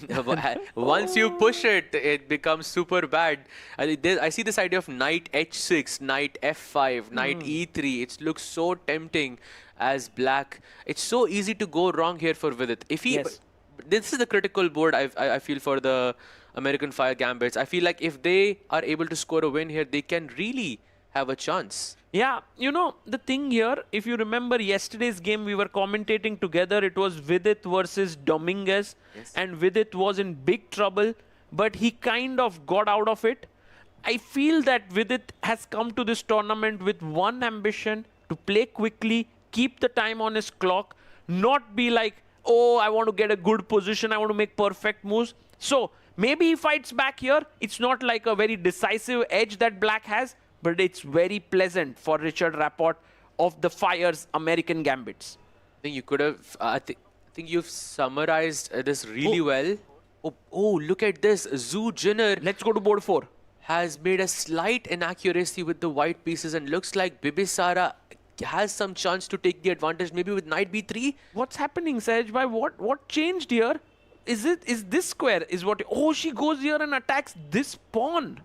Once you push it, it becomes super bad. I see this idea of knight h6, knight f5, knight e3. It looks so tempting as black. It's so easy to go wrong here for Vidit. If he, this is the critical board I feel for the American Fire Gambits. I feel like if they are able to score a win here, they can really have a chance. Yeah, you know, the thing here, if you remember yesterday's game, we were commentating together. It was Vidit versus Dominguez, and Vidit was in big trouble, but he kind of got out of it. I feel that Vidit has come to this tournament with one ambition: to play quickly, keep the time on his clock, not be like, oh, I want to get a good position, I want to make perfect moves. So maybe he fights back here. It's not like a very decisive edge that black has, but it's very pleasant for Richard Rapport of the Fire's American Gambits. I think you could have, I think you've summarized this really well. Oh, look at this. Zhu Jinner. Let's go to board 4. Has made a slight inaccuracy with the white pieces, and looks like Bibisara has some chance to take the advantage, maybe with knight b3. What's happening, Sahaj bhai? What changed here? Is this square is what? Oh, she goes here and attacks this pawn.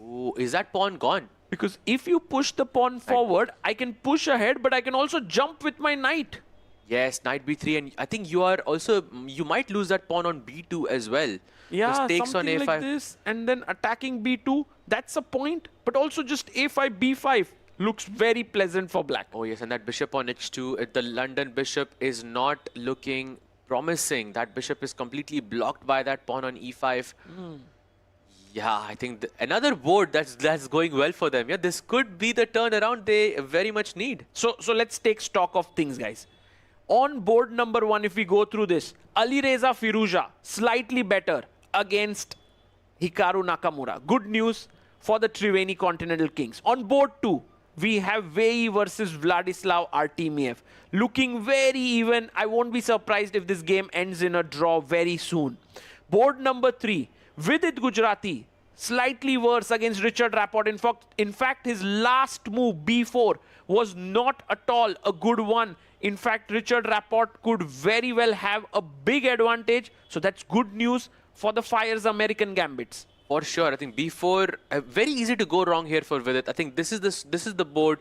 Oh, is that pawn gone? Because if you push the pawn forward, I can push ahead, but I can also jump with my knight. Yes, knight b3, and I think you might lose that pawn on b2 as well. Yeah, takes something on a5. like this, and then attacking b2. That's a point, but also just a5, b5 looks very pleasant for black. Oh yes, and that bishop on h2, the London bishop is not looking promising. That bishop is completely blocked by that pawn on e5. Yeah, I think another board that's going well for them. Yeah, this could be the turnaround they very much need. So let's take stock of things, guys. On board number 1, if we go through this, Alireza Firouzja slightly better against Hikaru Nakamura. Good news for the Triveni Continental Kings. On board 2, we have Vei versus Vladislav Artemiev. Looking very even. I won't be surprised if this game ends in a draw very soon. Board number 3, Vidit Gujarati, slightly worse against Richard Rapport. In fact, his last move, b4, was not at all a good one. In fact, Richard Rapport could very well have a big advantage. So that's good news for the Fire's American Gambits. For sure, I think b4, very easy to go wrong here for Vidit. I think this is the board.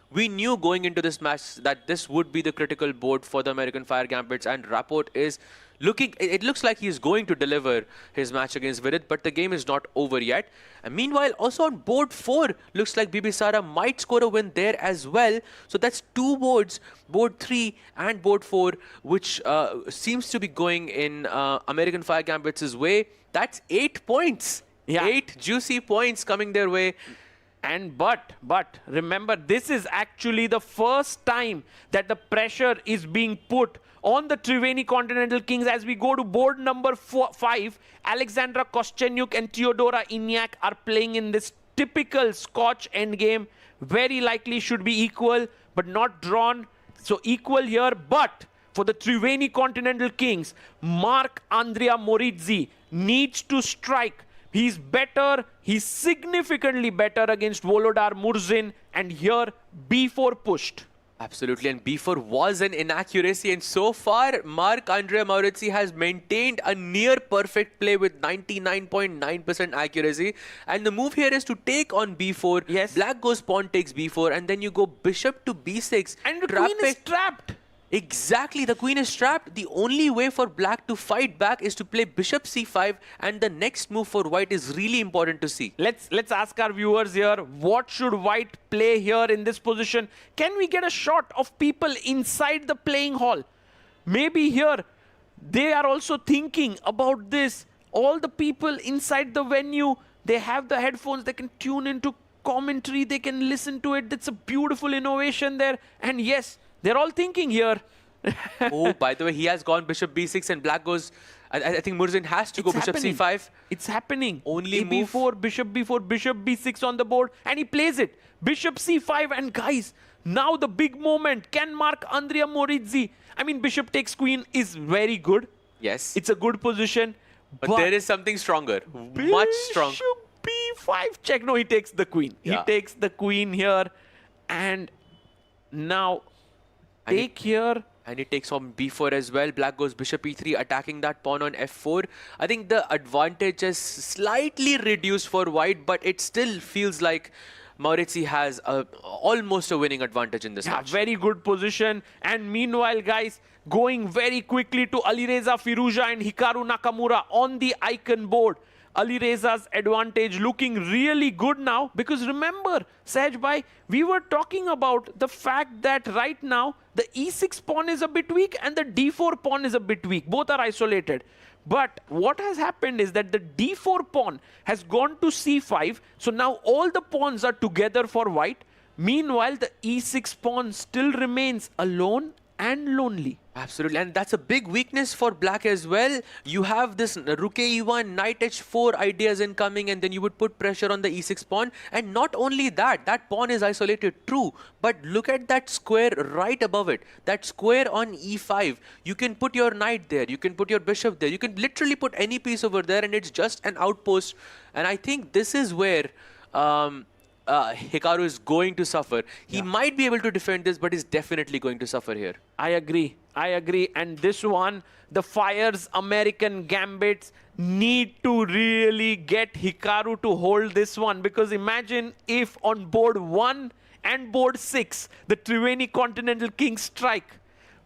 We knew going into this match that this would be the critical board for the American Fire Gambits, and Rapport is looking, it looks like he's going to deliver his match against Vidit, but the game is not over yet. And meanwhile, also on board 4, looks like Bibisara might score a win there as well. So that's 2 boards, board 3 and board 4, which seems to be going in American Fire Gambits' way. That's 8 points. Yeah. 8 juicy points coming their way. And but remember, this is actually the first time that the pressure is being put on the Triveni Continental Kings. As we go to board number 5, Alexandra Koschenyuk and Teodora Inyak are playing in this typical Scotch endgame. Very likely should be equal, but not drawn. So equal here, but for the Triveni Continental Kings, Marc-Andrea Morizzi needs to strike. He's better, he's significantly better against Volodar Murzin, and here b4 pushed. Absolutely, and b4 was an inaccuracy, and so far Marc-Andrea Morizzi has maintained a near perfect play with 99.9% accuracy. And the move here is to take on b4. Yes. Black goes pawn takes b4, and then you go bishop to b6. And the queen is trapped. Exactly, the queen is trapped. The only way for black to fight back is to play bishop c5, and the next move for white is really important to see. Let's ask our viewers here, what should white play here in this position? Can we get a shot of people inside the playing hall? Maybe here they are also thinking about this. All the people inside the venue, they have the headphones, they can tune into commentary, they can listen to it. That's a beautiful innovation there. And yes, they're all thinking here. Oh, by the way, he has gone bishop b6, and black goes... I think Murzin has to go bishop c5. It's happening. Only b4, bishop b4, bishop b6 on the board, and he plays it. Bishop c5, and guys, now the big moment. Can Marc-Andrea Morizzi... I mean, bishop takes queen is very good. Yes. It's a good position. But there is something stronger. Much stronger. Bishop b5 check. No, he takes the queen. Yeah. He takes the queen here. And now... Take here. And he takes on b4 as well. Black goes bishop e3, attacking that pawn on f4. I think the advantage is slightly reduced for white, but it still feels like Morizzi has almost a winning advantage in this match. Very good position. And meanwhile, guys, going very quickly to Alireza Firouzja and Hikaru Nakamura on the icon board. Alireza's advantage looking really good now, because remember, Sahaj bhai, we were talking about the fact that right now the e6 pawn is a bit weak and the d4 pawn is a bit weak. Both are isolated. But what has happened is that the d4 pawn has gone to c5. So now all the pawns are together for white. Meanwhile, the e6 pawn still remains alone and lonely. Absolutely, and that's a big weakness for black as well. You have this rook e1, knight h4 ideas incoming, and then you would put pressure on the e6 pawn. And not only that, that pawn is isolated, true. But look at that square right above it. That square on e5. You can put your knight there, you can put your bishop there, you can literally put any piece over there, and it's just an outpost. And I think this is where Hikaru is going to suffer. He might be able to defend this, but he's definitely going to suffer here. I agree. And this one, the Fire's American Gambits need to really get Hikaru to hold this one, because imagine if on board 1 and board 6, the Triveni Continental Kings strike.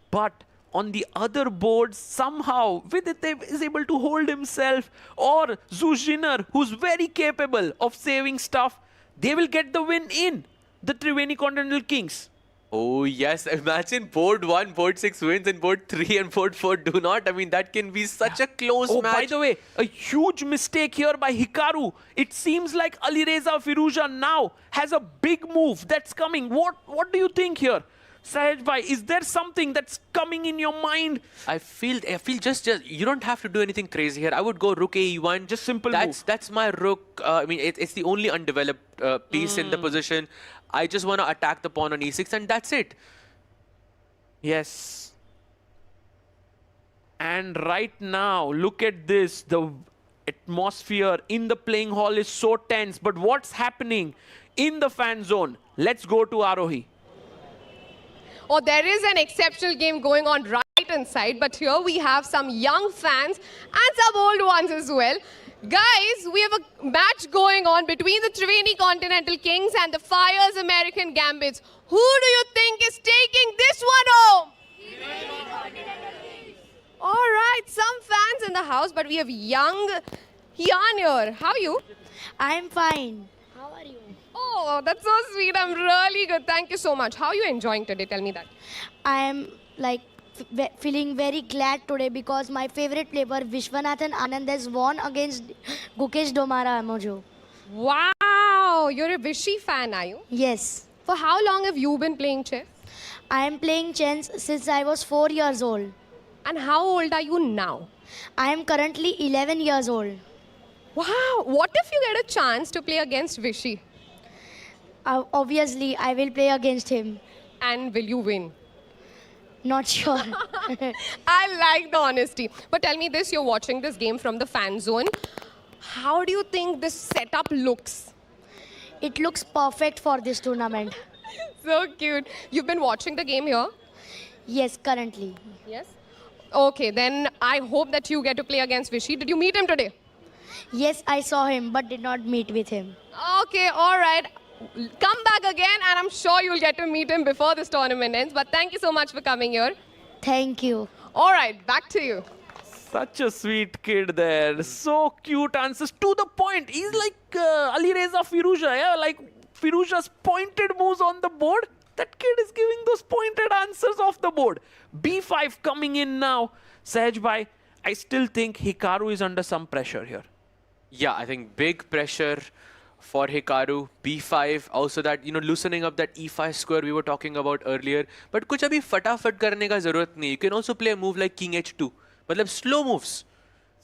But on the other boards, somehow Vidit is able to hold himself, or Zujiner, who's very capable of saving stuff. They will get the win in the Triveni Continental Kings. Oh yes, imagine board 1, board 6 wins and board 3 and board 4 do not. I mean, that can be such a close match. By the way, a huge mistake here by Hikaru. It seems like Alireza Firouzja now has a big move that's coming. What do you think here? Sahej bhai, is there something that's coming in your mind? I feel just you don't have to do anything crazy here. I would go rook e1. Just simple move. That's my rook. I mean, it's the only undeveloped piece in the position. I just want to attack the pawn on e6 and that's it. Yes. And right now, look at this. The atmosphere in the playing hall is so tense. But what's happening in the fan zone? Let's go to Arohi. Oh, there is an exceptional game going on right inside, but here we have some young fans and some old ones as well. Guys, we have a match going on between the Triveni Continental Kings and the Fire's American Gambits. Who do you think is taking this one home? All right, some fans in the house, but we have young Hian here. How are you? I'm fine. How are you? Oh, that's so sweet. I'm really good. Thank you so much. How are you enjoying today? Tell me that. I am like feeling very glad today because my favorite player Vishwanathan Anand has won against Gukesh Domara Amojo. Wow, you're a Vishy fan, are you? Yes. For how long have you been playing chess? I am playing chess since I was 4 years old. And how old are you now? I am currently 11 years old. Wow, what if you get a chance to play against Vishy? Obviously, I will play against him. And will you win? Not sure. I like the honesty. But tell me this, you're watching this game from the fan zone. How do you think this setup looks? It looks perfect for this tournament. So cute. You've been watching the game here? Yes, currently. Yes. Okay, then I hope that you get to play against Vishy. Did you meet him today? Yes, I saw him, but did not meet with him. Okay, all right. Come back again, and I'm sure you'll get to meet him before this tournament ends. But thank you so much for coming here. Thank you. All right, back to you. Such a sweet kid there. So cute answers to the point. He's like Alireza Firouzja, yeah? Like Firouzja's pointed moves on the board. That kid is giving those pointed answers off the board. B5 coming in now. Sahej bhai, I still think Hikaru is under some pressure here. Yeah, I think big pressure for Hikaru. B5, also that, loosening up that E5 square we were talking about earlier. But kuch abhi fatafat karne ka zarurat nahi. You can also play a move like King H2. Matlab slow moves.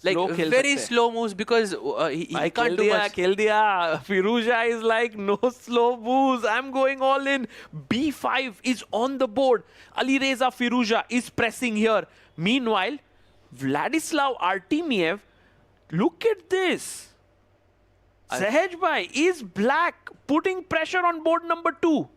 Like very slow moves because he can't do much. Khel diya. Firouzja is like, no slow moves. I'm going all in. B5 is on the board. Alireza Firouzja is pressing here. Meanwhile, Vladislav Artemiev, look at this. Sahej bhai, is black putting pressure on board number 2?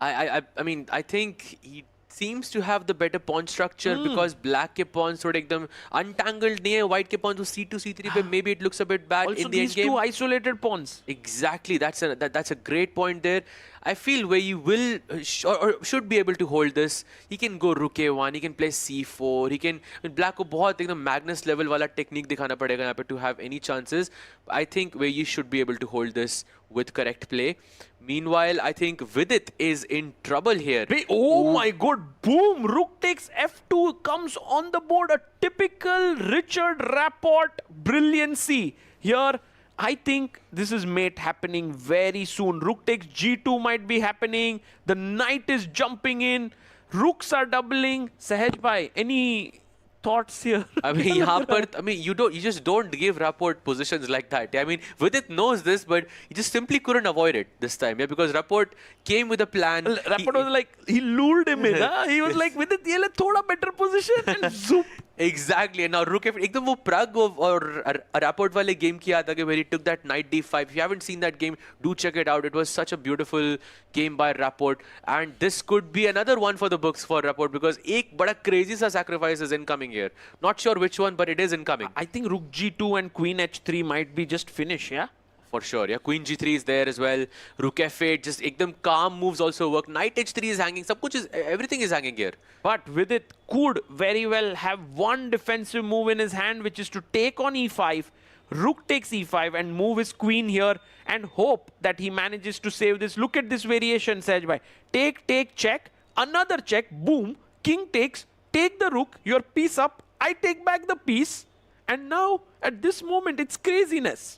I mean, I think he seems to have the better pawn structure because black ke pawns thode ekdam untangled nahi hai. White ke pawns to C2, C3 pe maybe it looks a bit bad Also, in the these end game. two isolated pawns. Exactly, that's a great point there. I feel where you will or should be able to hold this. He can go rook a1, he can play c4, he can. Black ko bahut ekdam Magnus level wala technique dikhana padega yahan pe to have any chances. I think where you should be able to hold this with correct play. Meanwhile, I think Vidit is in trouble here. Oh my god, boom! Rook takes f2, comes on the board. A typical Richard Rapport brilliancy here. I think this is mate happening very soon. Rook takes g2 might be happening. The knight is jumping in. Rooks are doubling. Sahej bhai, any thoughts here? I mean, you just don't give Rapport positions like that. I mean, Vidit knows this, but he just simply couldn't avoid it this time. Yeah, because Rapport came with a plan. Rapport was like, he lured him in. He was like, Vidit, ye le thoda better position, and zoop. Exactly. And now Rook F8, एकदम वो Pragg और Rapport वाले game की याद आ गई, where he took that knight d5. If you haven't seen that game, do check it out. It was such a beautiful game by Rapport, and this could be another one for the books for Rapport because एक बड़ा crazy सा sacrifice is incoming here. Not sure which one, but it is incoming. I think Rook G2 and Queen H3 might be just finish, yeah? For sure, yeah. Queen G3 is there as well. Rook F8, just ekdam calm moves also work. Knight H3 is hanging. Everything is hanging here. But with it, could very well have one defensive move in his hand, which is to take on E5. Rook takes E5 and move his queen here and hope that he manages to save this. Look at this variation, Sajbhai. Take, check. Another check. Boom. King takes. Take the rook. Your piece up. I take back the piece. And now, at this moment, it's craziness.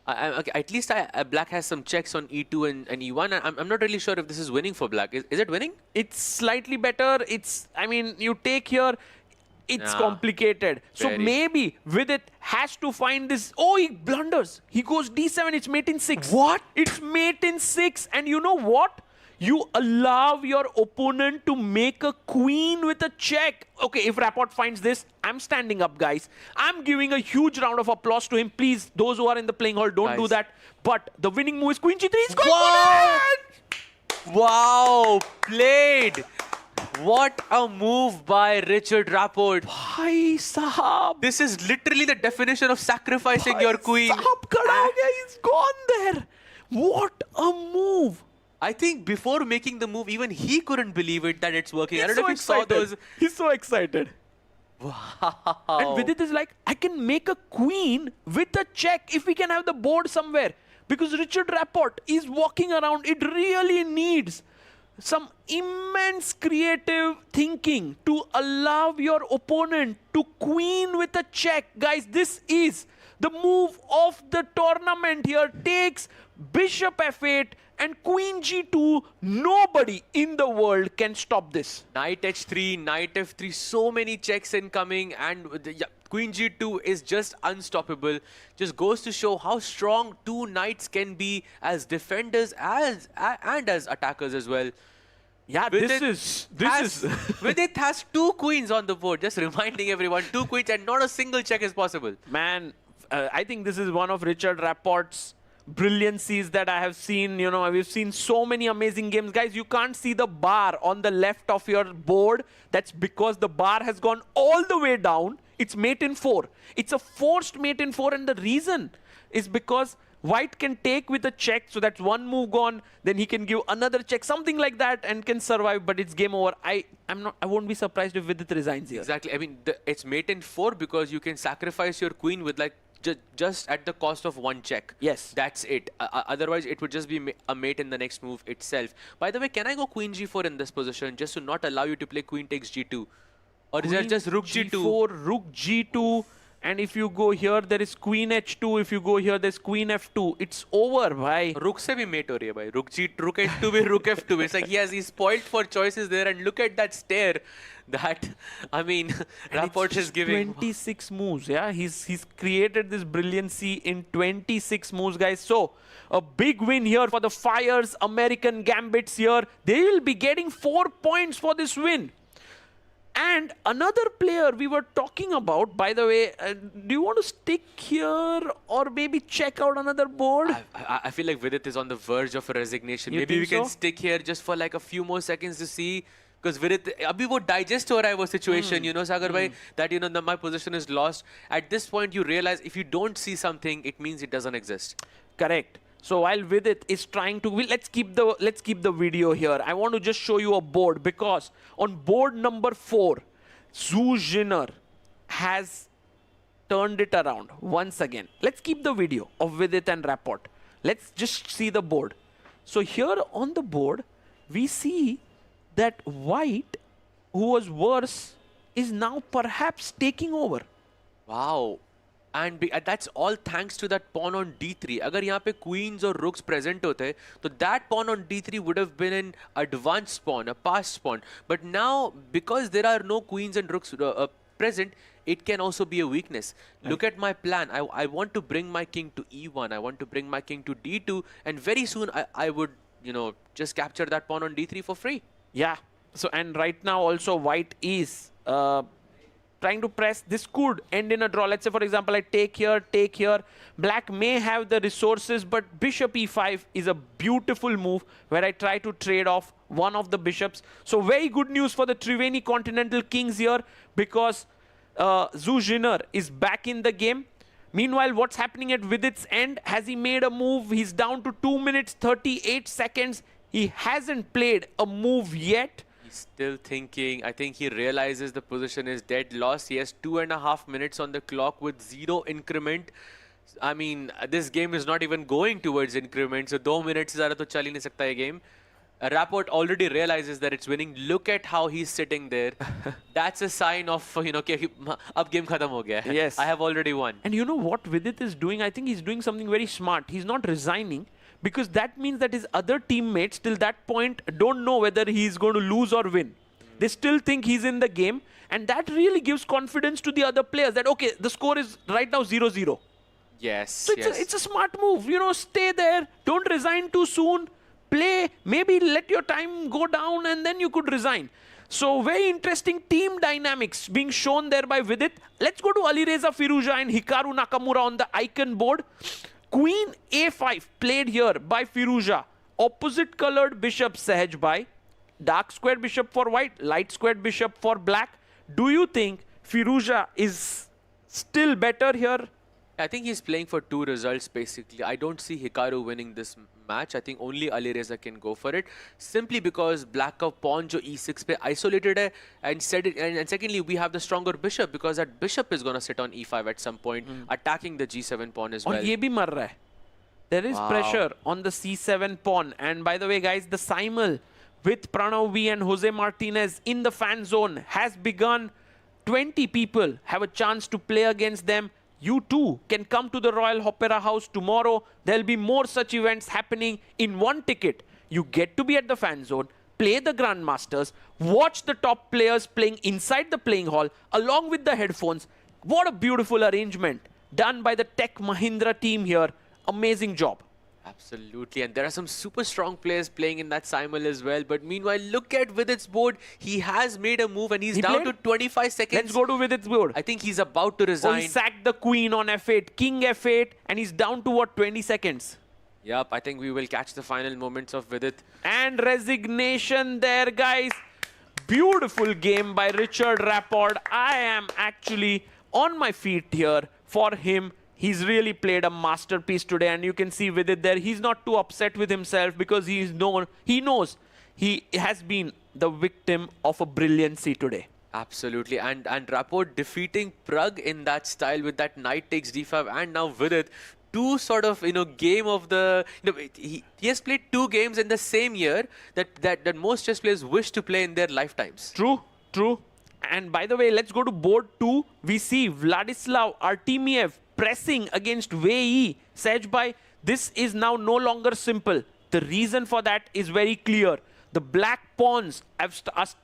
Okay, at least Black has some checks on E2 and E1. I'm not really sure if this is winning for Black. Is it winning? It's slightly better. I mean, you take here, it's complicated. So maybe with it, has to find this. Oh, he blunders. He goes D7. It's mate in 6. What? It's mate in 6. And you know what? You allow your opponent to make a queen with a check. Okay, if Rapport finds this, I'm standing up, guys. I'm giving a huge round of applause to him. Please, those who are in the playing hall, don't do that. But the winning move is Queen G3. He's going Wow, played. What a move by Richard Rapport. Bhai Sahab. This is literally the definition of sacrificing your queen. Sahab khada ho gaya. He's gone there. What a move. I think before making the move, even he couldn't believe it that it's working. I don't know if you saw those. He's so excited. Wow. And Vidit is like, I can make a queen with a check if we can have the board somewhere. Because Richard Rapport is walking around. It really needs some immense creative thinking to allow your opponent to queen with a check. Guys, this is the move of the tournament here. Takes Bishop F8 and Queen G2. Nobody in the world can stop this. Knight H3, Knight F3, so many checks incoming, and Queen G2 is just unstoppable. Just goes to show how strong two knights can be as defenders and as attackers as well. Yeah, Vidit has two queens on the board. Just reminding everyone, two queens and not a single check is possible. Man, I think this is one of Richard Rapport's brilliancies that I have seen. You know, we've seen so many amazing games. Guys, you can't see the bar on the left of your board. That's because the bar has gone all the way down. It's mate in 4. It's a forced mate in 4, and the reason is because White can take with a check, so that's one move gone. Then he can give another check, something like that, and can survive. But it's game over. I won't be surprised if Vidit resigns here. Exactly. I mean, it's mate in 4 because you can sacrifice your queen with like just at the cost of one check. Yes. That's it. Otherwise, it would just be a mate in the next move itself. By the way, can I go Queen G4 in this position just to not allow you to play Queen takes G2? Or is that just Rook G2? G4, Rook G2. And if you go here, there is Queen H2. If you go here, there's Queen F2. It's over, bhai. Rook se bhi mate ho rahi hai, bhai. Rook H2 bhi Rook F2. It's like he's spoiled for choices there. And look at that stare. That, I mean, Rapport is giving 26 moves. Yeah, he's created this brilliancy in 26 moves, guys. So a big win here for the Fire's American Gambits here. They will be getting 4 points for this win. And another player we were talking about, by the way, do you want to stick here or maybe check out another board? I feel like Vidit is on the verge of a resignation. Maybe we can stick here just for like a few more seconds to see. Because Vidit, abhi wo digest ho raha hai wo situation, you know, Sagar bhai, that, you know, my position is lost. At this point, you realize if you don't see something, it means it doesn't exist. Correct. So while Vidit is trying to, let's keep the video here. I want to just show you a board because on board number 4, Zhu Jinner has turned it around once again. Let's keep the video of Vidit and Rapport. Let's just see the board. So here on the board, we see that White, who was worse, is now perhaps taking over. Wow. And that's all thanks to that pawn on d3. Agar yahan pe queens or rooks present hote, so that pawn on d3 would have been an advanced pawn, a passed pawn. But now, because there are no queens and rooks present, it can also be a weakness. Right. Look at my plan. I want to bring my king to e1. I want to bring my king to d2. And very soon, I would, you know, just capture that pawn on d3 for free. Yeah. So, and right now also White is trying to press. This could end in a draw. Let's say, for example, I take here, take here. Black may have the resources, but bishop e5 is a beautiful move where I try to trade off one of the bishops. So very good news for the Triveni Continental Kings here, because Zhu Jinner is back in the game. Meanwhile, what's happening at Vidit's end? Has he made a move? He's down to 2 minutes, 38 seconds. He hasn't played a move yet. He's still thinking. I think he realizes the position is dead lost. He has 2.5 minutes on the clock with 0 increment. I mean, this game is not even going towards increment. So 2 minutes se zyada to chal hi nahi sakta ye game. Rapport already realizes that it's winning. Look at how he's sitting there. That's a sign of, you know, ab game khatam ho gaya hai. Yes. I have already won. And you know what Vidit is doing? I think he's doing something very smart. He's not resigning, because that means that his other teammates till that point don't know whether he's going to lose or win. They still think he's in the game, and that really gives confidence to the other players that, okay, the score is right now 0-0. Yes, So it's a smart move. You know, stay there. Don't resign too soon. Play, maybe let your time go down, and then you could resign. So very interesting team dynamics being shown there by Vidit. Let's go to Alireza Firouzja and Hikaru Nakamura on the icon board. Queen A5 played here by Firouzja. Opposite colored bishop Sahaj Bhai. Dark squared bishop for white, light squared bishop for black. Do you think Firouzja is still better here? I think he's playing for 2 results basically. I don't see Hikaru winning this match. I think only Alireza can go for it. Simply because black ka pawn jo e6 pe isolated hai, and secondly we have the stronger bishop, because that bishop is going to sit on e5 at some point, attacking the g7 pawn as well. Aur ye bhi mar raha hai. There is pressure on the c7 pawn. And by the way, guys, the simul with Pranav V and Jose Martinez in the fan zone has begun. 20 people have a chance to play against them. You too can come to the Royal Opera House tomorrow. There'll be more such events happening in one ticket. You get to be at the fan zone, play the Grandmasters, watch the top players playing inside the playing hall along with the headphones. What a beautiful arrangement done by the Tech Mahindra team here. Amazing job. Absolutely, and there are some super strong players playing in that simul as well. But meanwhile, look at Vidit's board. He has made a move and he's down to 25 seconds. Let's go to Vidit's board. I think he's about to resign. Oh, he sacked the queen on f8, king f8, and he's down to what, 20 seconds? Yep, I think we will catch the final moments of Vidit. And resignation there, guys. Beautiful game by Richard Rapport. I am actually on my feet here for him. He's really played a masterpiece today, and you can see Vidit there. He's not too upset with himself because he knows he has been the victim of a brilliancy today. Absolutely, and Rapport defeating Pragg in that style with that knight takes d5, and now Vidit. 2 sort of, game of the... he has played 2 games in the same year that most chess players wish to play in their lifetimes. True, true. And by the way, let's go to board 2. We see Vladislav Artemiev pressing against Wei Yi. Sahaj Bhai, this is now no longer simple. The reason for that is very clear. The black pawns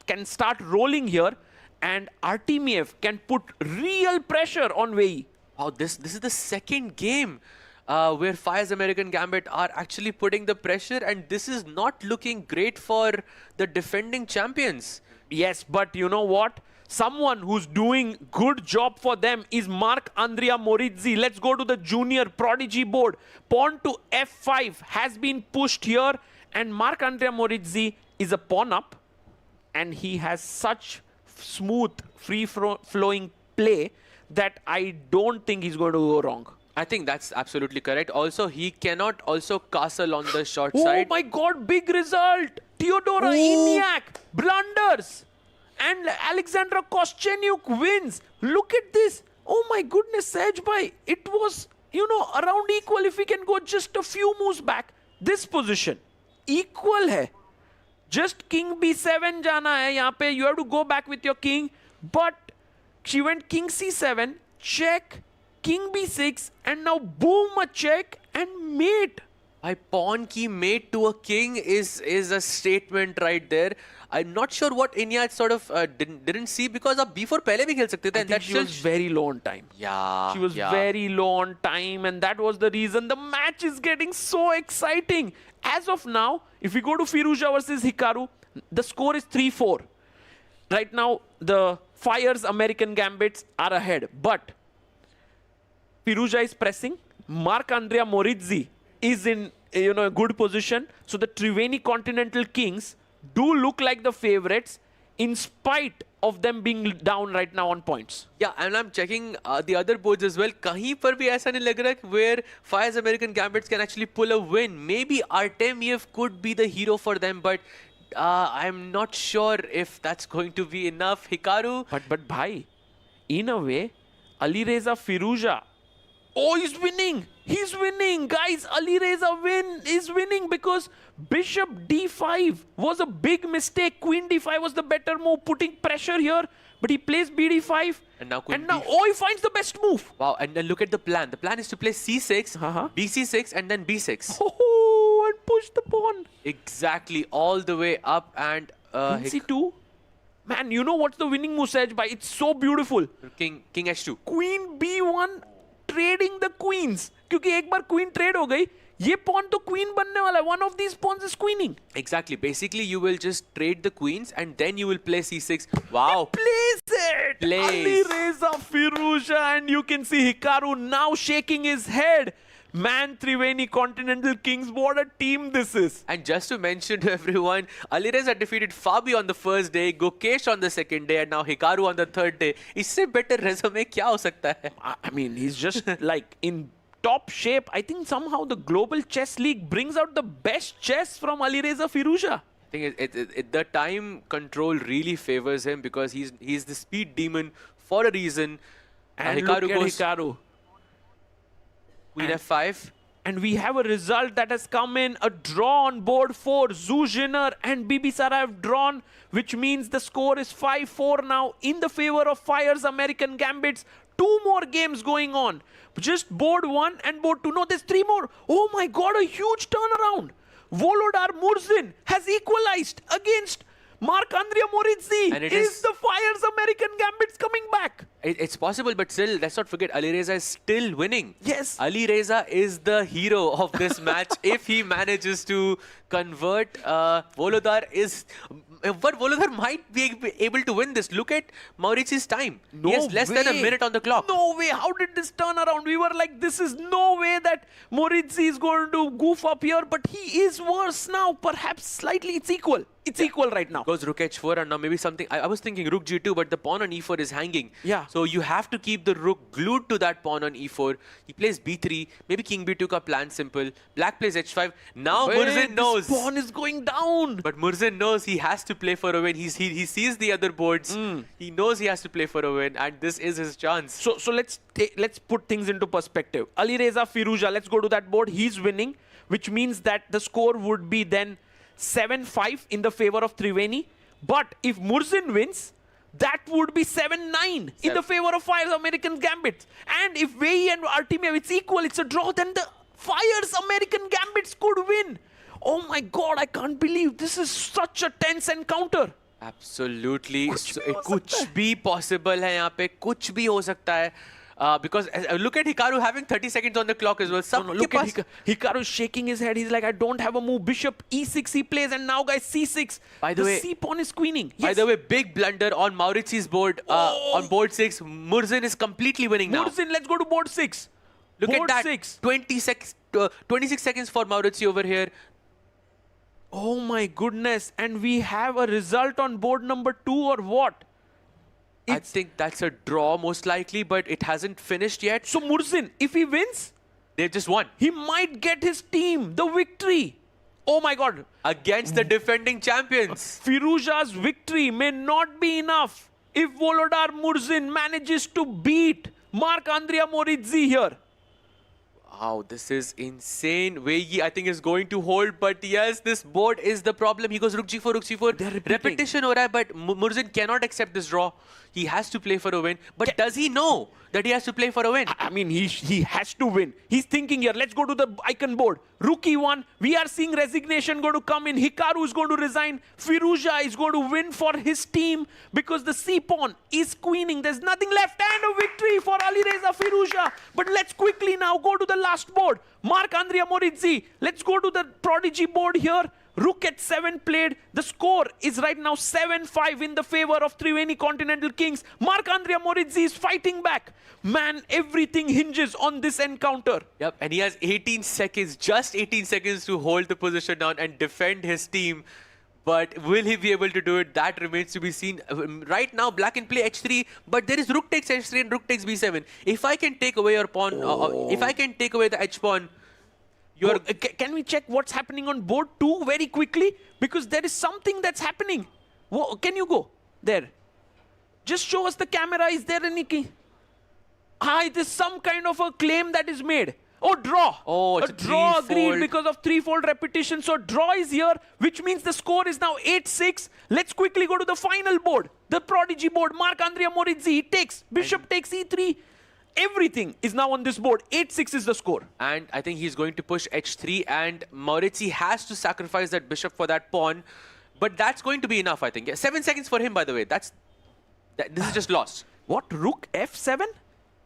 can start rolling here, and Artemiev can put real pressure on Wei Yi. Wow, this is the second game where Fire's American Gambit are actually putting the pressure, and this is not looking great for the defending champions. Yes, but you know what? Someone who's doing good job for them is Marc-Andrea Morizzi. Let's go to the junior prodigy board. Pawn to f5 has been pushed here, and Marc-Andrea Morizzi is a pawn up, and he has such smooth, free-flowing play that I don't think he's going to go wrong. I think that's absolutely correct. Also, he cannot also castle on the short Oh side. my God, big result. Theodora Eniak blunders. And Alexandra Koschenyuk wins. Look at this. Oh my goodness, Sahaj Bhai. It was, around equal if we can go just a few moves back. This position, equal hai. Just king b7 jana hai. Yahan pe you have to go back with your king. But she went king c7, check, king b6, and now boom, a check and mate. A pawn key mate to a king is a statement right there. I'm not sure what Inya sort of didn't see, because of b4 pehle bhi khel sakte the. I think she was very low on time. Yeah. She was very low on time, and that was the reason the match is getting so exciting. As of now, if we go to Firouzja versus Hikaru, the score is 3-4. Right now, the Fire's American Gambits are ahead. But Firouzja is pressing. Marc-Andrea Morizzi is in a good position. So the Triveni Continental Kings do look like the favorites in spite of them being down right now on points. Yeah, and I'm checking the other boards as well. कहीं पर भी ऐसा नहीं लग रहा where Fire's American Gambits can actually pull a win. Maybe Artemiev could be the hero for them, but I'm not sure if that's going to be enough. Hikaru. But bhai, in a way, Alireza Firouzja. Oh, he's winning! He's winning! Guys, Alireza is winning because Bishop D5 was a big mistake. Queen D5 was the better move, putting pressure here. But he plays BD5. And now, he finds the best move. Wow, and then look at the plan. The plan is to play C6, BC6, and then B6. Oh, and push the pawn. Exactly, all the way up and... C2. Man, you know what's the winning move, Sej? It's so beautiful. King H2. Queen B1 trading the queens. क्योंकि एक बार queen trade हो गई, ये pawn तो queen बनने वाला है. One of these pawns is queening. Exactly. Basically, you will just trade the queens and then you will play C6. Wow. He plays it. Alireza Firouzja, and you can see Hikaru now shaking his head. Man, Triveni Continental Kings, what a team this is. And just to mention to everyone, Alireza defeated Fabi on the first day, Gukesh on the second day, and now Hikaru on the third day. इससे better resume क्या हो सकता है? I mean, he's just like in top shape. I think somehow the Global Chess League brings out the best chess from Alireza Firouzja. I think the time control really favors him because he's the speed demon for a reason. And Hikaru goes Hikaru. Queen F5. And we have a result that has come in. A draw on board 4. Zuzhiner and Bibisara have drawn, which means the score is 5-4 now in the favor of Fire's American Gambits. 2 more games going on. Just board 1 and board 2. No, there's 3 more. Oh my God, a huge turnaround. Volodar Murzin has equalized against Marc-Andrea Morizzi. And is the Fire's American Gambits coming back? It's possible, but still, let's not forget, Alireza is still winning. Yes. Alireza is the hero of this match. If he manages to convert, Volodar is... But Volodar might be able to win this. Look at Mauritius' time. No he has less than a minute on the clock. No way. How did this turn around? We were like, this is no way that Morizzi is going to goof up here. But he is worse now. Perhaps slightly. It's equal. It's equal right now. Goes Rook H4 and now maybe something... I was thinking Rook G2, but the pawn on E4 is hanging. Yeah. So you have to keep the Rook glued to that pawn on E4. He plays B3. Maybe King B2 ka plan simple. Black plays H5. Now Murzin knows. This pawn is going down. But Murzin knows he has to play for a win. He sees the other boards. He knows he has to play for a win, and this is his chance. So let's put things into perspective. Alireza Firouzja, let's go to that board. He's winning, which means that the score would be then 7-5 in the favor of Triveni. But if Murzin wins, that would be 7-9 in the favor of Fire's American Gambits. And if Vehi and Artemiev, it's equal, it's a draw, then the Fire's American Gambits could win. Oh my God, I can't believe this is such a tense encounter. Absolutely. कुछ भी possible है यहाँ पे, कुछ भी हो सकता है. Because look at Hikaru having 30 seconds on the clock as well. Look at Hikaru shaking his head. He's like, I don't have a move. Bishop E6 he plays, and now guys C6. By the way, C pawn is queening. By the way, big blunder on Mauritius' board. On board 6, Murzin is completely winning now. Murzin, let's go to board 6. Look board at that. 26 seconds for Mauritius over here. Oh my goodness. And we have a result on board number 2 or what? I think that's a draw most likely, but it hasn't finished yet. So Murzin, if he wins, they've just won. He might get his team the victory. Oh my God. Against the defending champions. Firouzja's victory may not be enough if Volodar Murzin manages to beat Marc-Andrea Morizzi here. Wow, this is insane. Vehi, I think, is going to hold, but yes, this board is the problem. He goes Rook G4, Rook C4. Repetition ho raha hai, but Murzin cannot accept this draw. He has to play for a win. But does he know that he has to play for a win? I mean, he has to win. He's thinking here, let's go to the icon board. Rook E1, we are seeing resignation going to come in. Hikaru is going to resign. Firouzja is going to win for his team because the C pawn is queening. There's nothing left, and a victory for Alireza Firouzja. But let's quickly now go to the last board. Marc-Andrea Morizzi. Let's go to the prodigy board here. Rook at 7 played. The score is right now 7-5 in the favor of Triveni Continental Kings. Marc-Andrea Morizzi is fighting back. Man, everything hinges on this encounter. Yep, and he has 18 seconds, just 18 seconds to hold the position down and defend his team. But will he be able to do it? That remains to be seen. Right now, black can play h3, but there is rook takes h3 and rook takes b7. If I can take away your pawn, if I can take away the h-pawn, can we check what's happening on board 2 very quickly? Because there is something that's happening. Can you go there? Just show us the camera. Is there any key? It is some kind of a claim that is made. Oh, draw. Oh, it's a draw agreed because of threefold repetition. So draw is here, which means the score is now 8-6. Let's quickly go to the final board. The prodigy board. Marc-Andrea Morizzi, he takes. Bishop takes e3. Everything is now on this board. 8-6 is the score. And I think he's going to push h3, and Morizzi has to sacrifice that bishop for that pawn. But that's going to be enough, I think. 7 seconds for him, by the way. This is just lost. What? Rook f7?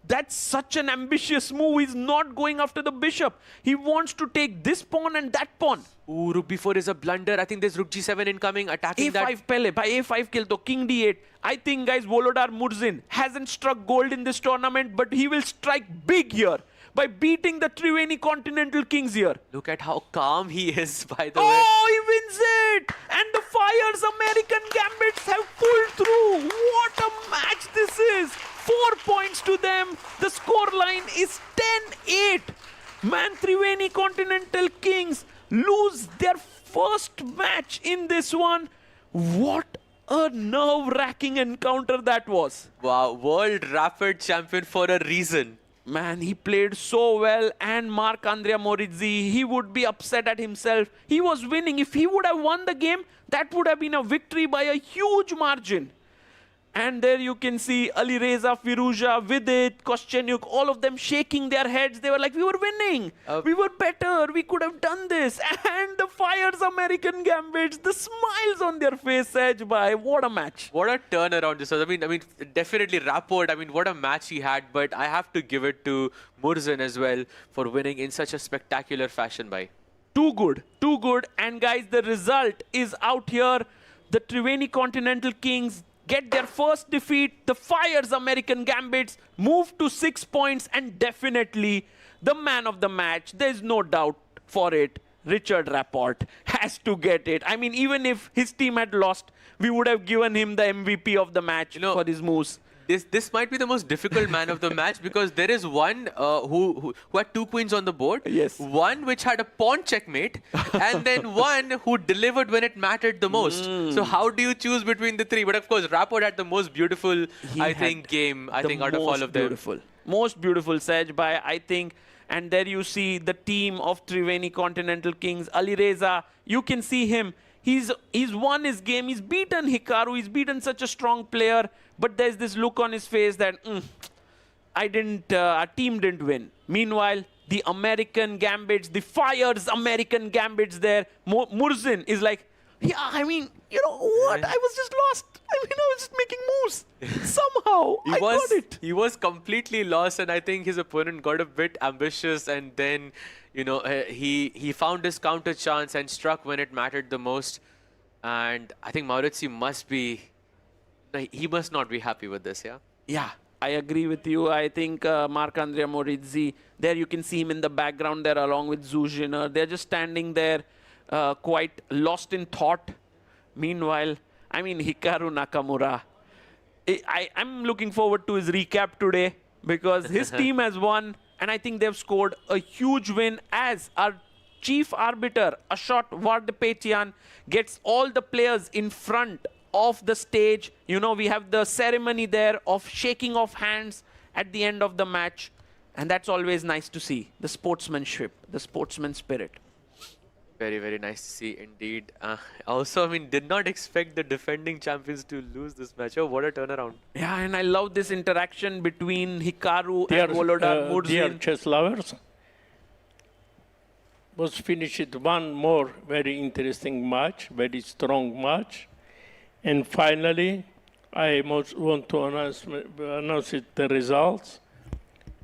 That's such an ambitious move. He's not going after the bishop. He wants to take this pawn and that pawn. Ooh, rook b4 is a blunder. I think there's rook g7 incoming, attacking that. a5 pehle. By a5 kill to king d8. I think, guys, Volodar Murzin hasn't struck gold in this tournament, but he will strike big here by beating the Triveni Continental Kings here. Look at how calm he is, by the way. Oh, he wins it! And the Fire's American Gambits have pulled through. What a match this is! 4 points to them. The scoreline is 10-8. Man, Triveni Continental Kings lose their first match in this one. What a nerve-wracking encounter that was. Wow, World Rapid Champion for a reason. Man, he played so well, and Marc-Andrea Morizzi, he would be upset at himself. He was winning. If he would have won the game, that would have been a victory by a huge margin. And there you can see Alireza, Firuza, Vidit, Koschenyuk, all of them shaking their heads. They were like, we were winning. We were better. We could have done this. And the Fire's American Gambits, the smiles on their face, edge by. What a match. What a turnaround this was. I mean, definitely Rapport. I mean, what a match he had. But I have to give it to Murzin as well for winning in such a spectacular fashion by. Too good. Too good. And guys, the result is out here. The Triveni Continental Kings get their first defeat. The Fire's American Gambits move to 6 points, and definitely the man of the match, there's no doubt for it, Richard Rapport has to get it. I mean, even if his team had lost, we would have given him the MVP of the match for his moves. This might be the most difficult man of the match because there is one who had 2 queens on the board. Yes. One which had a pawn checkmate, and then one who delivered when it mattered the most. So how do you choose between the 3? But of course, Rapport had the most beautiful, game, out of all of them. Most beautiful, Sej, by, I think. And there you see the team of Triveni Continental Kings. Alireza, you can see him. He's won his game. He's beaten Hikaru. He's beaten such a strong player. But there's this look on his face that our team didn't win. Meanwhile, the American Gambits, the Fire's American Gambits there, Murzin is like, yeah, I mean, you know what? I was just lost. I mean, I was just making moves. Somehow, I got it. He was completely lost, and I think his opponent got a bit ambitious, and then, you know, he found his counter chance and struck when it mattered the most. And I think Morizzi he must not be happy with this, yeah? Yeah, I agree with you. I think Marc-Andrea Morizzi, there you can see him in the background there along with Zuzhiner. They're just standing there quite lost in thought. Meanwhile, I mean, Hikaru Nakamura, I'm looking forward to his recap today because his team has won, and I think they've scored a huge win as our chief arbiter, Ashot Vardapetian, gets all the players in front of the stage. You know, we have the ceremony there of shaking of hands at the end of the match, and that's always nice to see, the sportsmanship, the sportsman spirit. Very, very nice to see indeed. Also, I mean, did not expect the defending champions to lose this match. Oh, what a turnaround. Yeah, and I love this interaction between Hikaru and Volodar Murzin. Dear chess lovers, was finished one more very interesting match, very strong match. And finally, I most want to announce the results.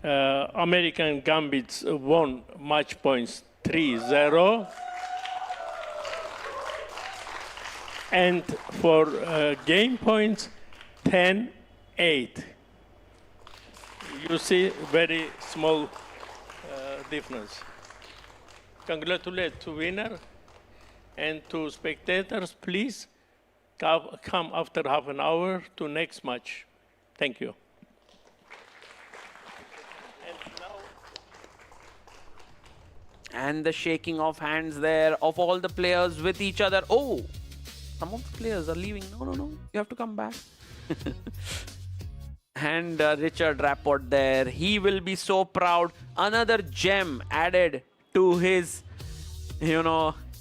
American Gambits won match points 3-0. And for game points, 10-8. You see, very small difference. Congratulate to winner and to spectators, please come after half an hour to next match. Thank you. And the shaking of hands there of all the players with each other. Oh, some of the players are leaving. No, you have to come back. And Richard Rapport there, he will be so proud. Another gem added to his,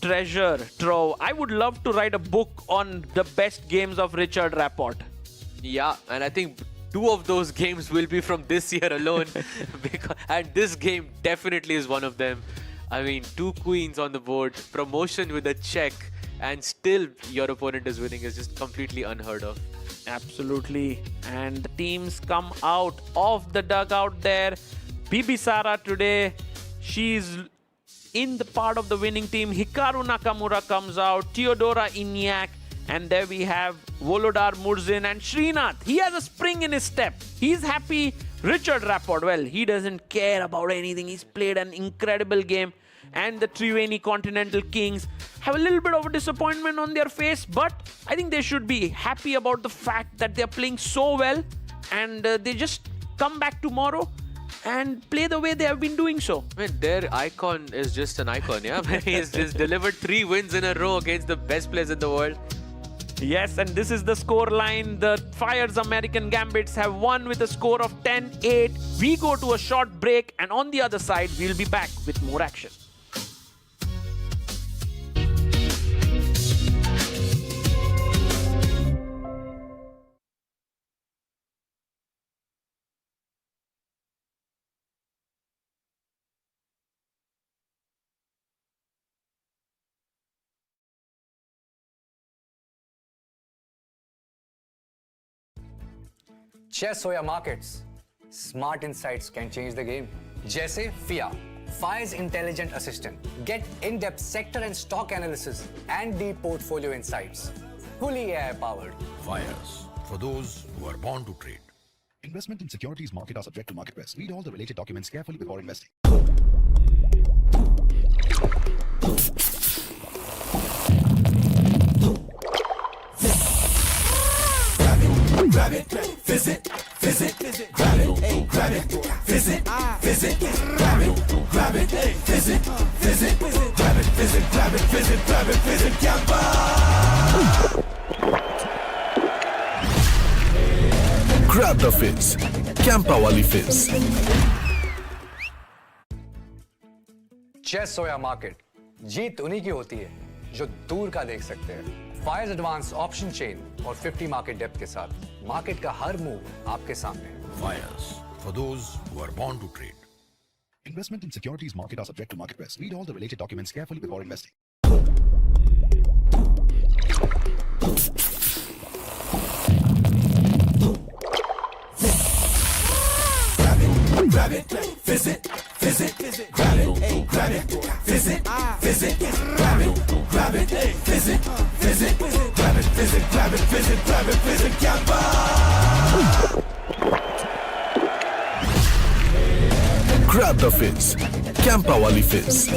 treasure trove. I would love to write a book on the best games of Richard Rapport. Yeah, and I think 2 of those games will be from this year alone. And this game definitely is one of them. I mean, 2 queens on the board, promotion with a check, and still your opponent is winning is just completely unheard of. Absolutely. And the teams come out of the dugout there. Bibi Sara today, she's in the part of the winning team. Hikaru Nakamura comes out, Theodora Inyak, and there we have Volodar Murzin and Srinath. He has a spring in his step. He's happy. Richard Rapport, well, he doesn't care about anything. He's played an incredible game. And the Triveni Continental Kings have a little bit of a disappointment on their face, but I think they should be happy about the fact that they're playing so well, and they just come back tomorrow and play the way they have been doing so. I mean, their icon is just an icon, yeah? He's just delivered 3 wins in a row against the best players in the world. Yes, and this is the score line. The Fire's American Gambits have won with a score of 10-8. We go to a short break, and on the other side, we'll be back with more action. Chess or markets, smart insights can change the game. जैसे FIA, Fire's intelligent assistant. Get in-depth sector and stock analysis and deep portfolio insights. Fully AI-powered. Fires, for those who are born to trade. Investment in securities market are subject to market risk. Read all the related documents carefully before investing. Grab it, visit, grab it, grab it, visit, grab it, visit, grab it, visit, Gamba! Grab the fizz. Campa wali fizz. Chess or market, जीत उन्हीं की होती है जो दूर का देख सकते हैं. Fire's advanced option chain और 50 market depth के साथ मार्केट का हर मूव आपके सामने. Fires, for those who are born to trade. Investment in securities market are subject to market risk. Read all the related documents carefully before investing. Grab it, visit, grab it, visit, grab it, visit, grab it, visit, Gamba! Grab the fizz. Campa wali fizz.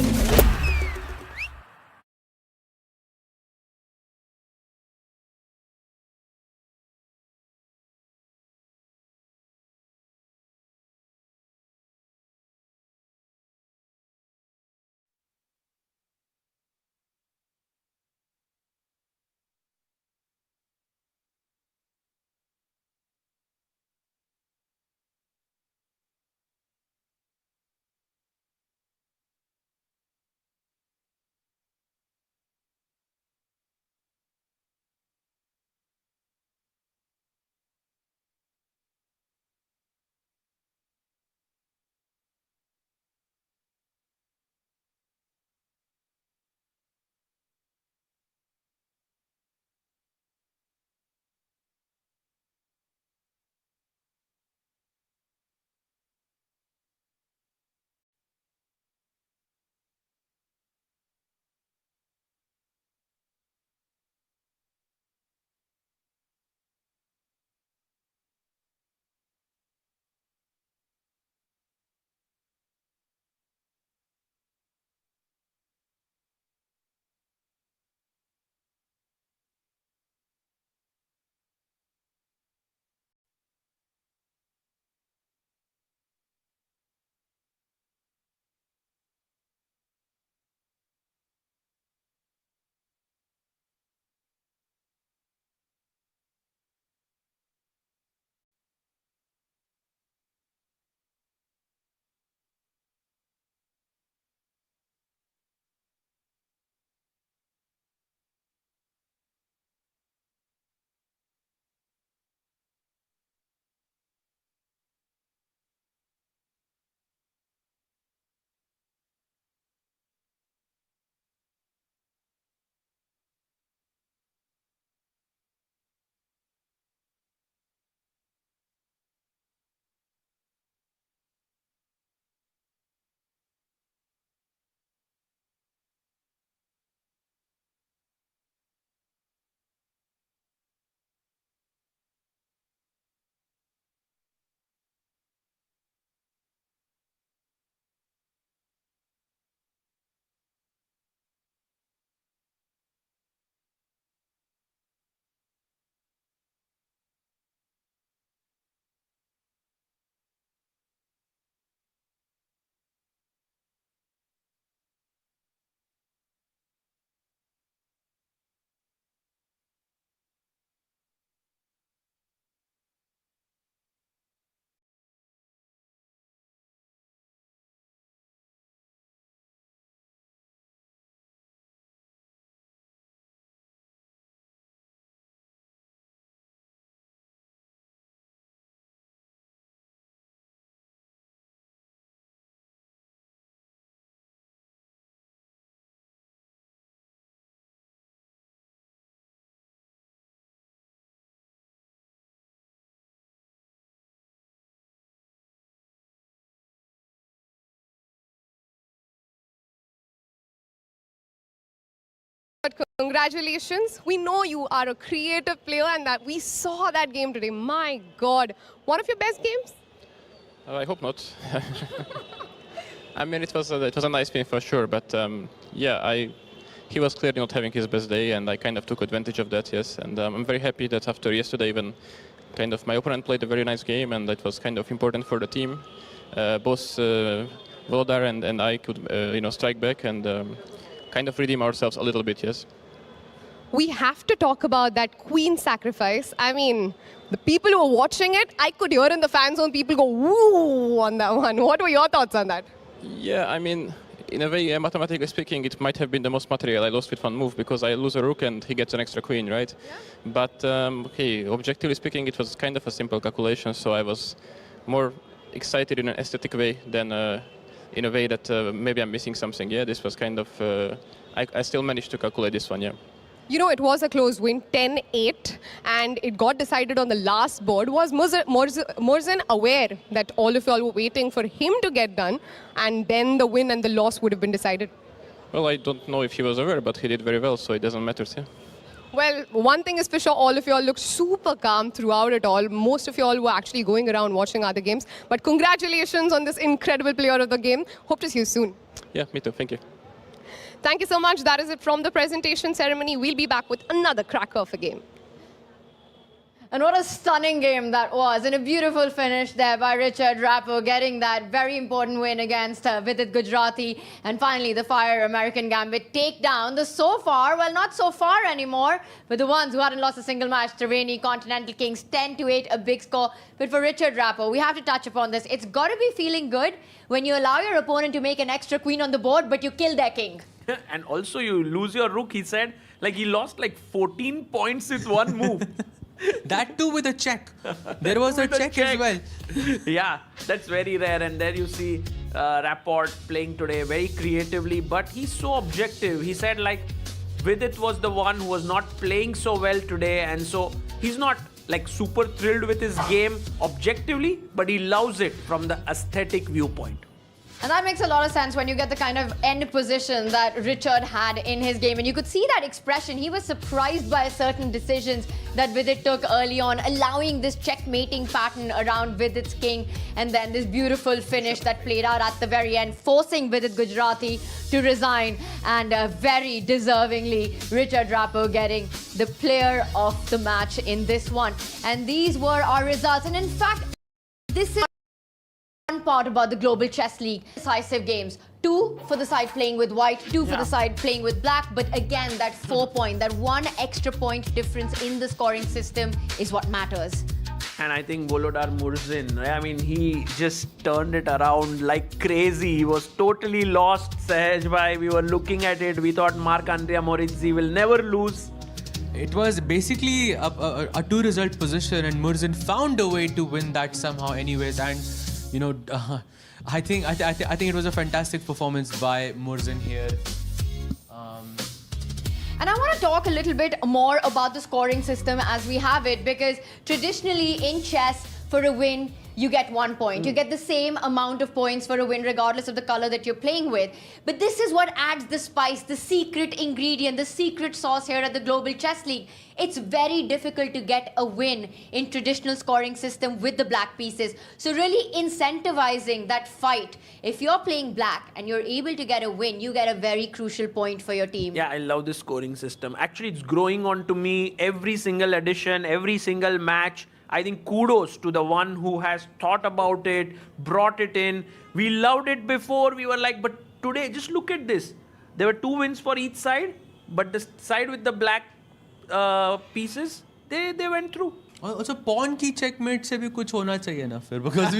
but congratulations. We know you are a creative player and that we saw that game today. My God. One of your best games? I hope not. I mean, it was a nice win for sure, but yeah, he was clearly not having his best day, and I kind of took advantage of that, yes. And I'm very happy that after yesterday, even kind of my opponent played a very nice game, and that was kind of important for the team. Both Volodar and I could, strike back and kind of redeem ourselves a little bit, yes. We have to talk about that queen sacrifice. I mean, the people who were watching it, I could hear in the fan zone people go woo on that one. What were your thoughts on that? Yeah, I mean, in a way, mathematically speaking, it might have been the most material I lost with one move because I lose a rook and he gets an extra queen, right? Yeah. But, okay, objectively speaking, it was kind of a simple calculation, so I was more excited in an aesthetic way than in a way that maybe I'm missing something. Yeah, this was kind of, I still managed to calculate this one, yeah. You know, it was a close win, 10-8, and it got decided on the last board. Was Murzin aware that all of y'all were waiting for him to get done, and then the win and the loss would have been decided? Well, I don't know if he was aware, but he did very well, so it doesn't matter, yeah. Well, one thing is for sure, all of y'all looked super calm throughout it all. Most of y'all were actually going around watching other games. But congratulations on this incredible player of the game. Hope to see you soon. Yeah, me too. Thank you. Thank you so much. That is it from the presentation ceremony. We'll be back with another cracker of a game. And what a stunning game that was. And a beautiful finish there by Richard Rappo, getting that very important win against Vidit Gujarati. And finally, the Fire American Gambit take down the so far, well, not so far anymore, but the ones who hadn't lost a single match, Triveni Continental Kings, 10-8, a big score. But for Richard Rappo, we have to touch upon this. It's got to be feeling good when you allow your opponent to make an extra queen on the board, but you kill their king. And also you lose your rook, he said. Like he lost like 14 points with one move. That too with a check. There was a check as well. Yeah, that's very rare. And there you see Rapport playing today very creatively, but he's so objective. He said like Vidit was the one who was not playing so well today, and so he's not like super thrilled with his game objectively, but he loves it from the aesthetic viewpoint. And that makes a lot of sense when you get the kind of end position that Richard had in his game. And you could see that expression. He was surprised by certain decisions that Vidit took early on, allowing this checkmating pattern around Vidit's king. And then this beautiful finish that played out at the very end, forcing Vidit Gujarati to resign. And very deservingly, Richard Rappo getting the player of the match in this one. And these were our results. And in fact, this is one part about the Global Chess League. Decisive games. 2 for the side playing with white, 2 for the side playing with black. But again, that 4 point, that 1 extra point difference in the scoring system is what matters. And I think Volodar Murzin, I mean, he just turned it around like crazy. He was totally lost, Sahaj bhai. We were looking at it. We thought Marc-Andrea Morizzi will never lose. It was basically a 2-result position, and Murzin found a way to win that somehow anyways. And you know, I think it was a fantastic performance by Murzin here. And I want to talk a little bit more about the scoring system as we have it, because traditionally in chess, for a win, you get 1 point. You get the same amount of points for a win regardless of the color that you're playing with. But this is what adds the spice, the secret ingredient, the secret sauce here at the Global Chess League. It's very difficult to get a win in traditional scoring system with the black pieces. So really incentivizing that fight. If you're playing black and you're able to get a win, you get a very crucial point for your team. Yeah, I love this scoring system. Actually, it's growing on to me every single edition, every single match. I think kudos to the one who has thought about it, brought it in. We loved it before. We were like, but today, just look at this. There were 2 wins for each side, but the side with the black pieces, they went through. Also, pawn ki checkmate se bhi kuch hona chahiye na fir, because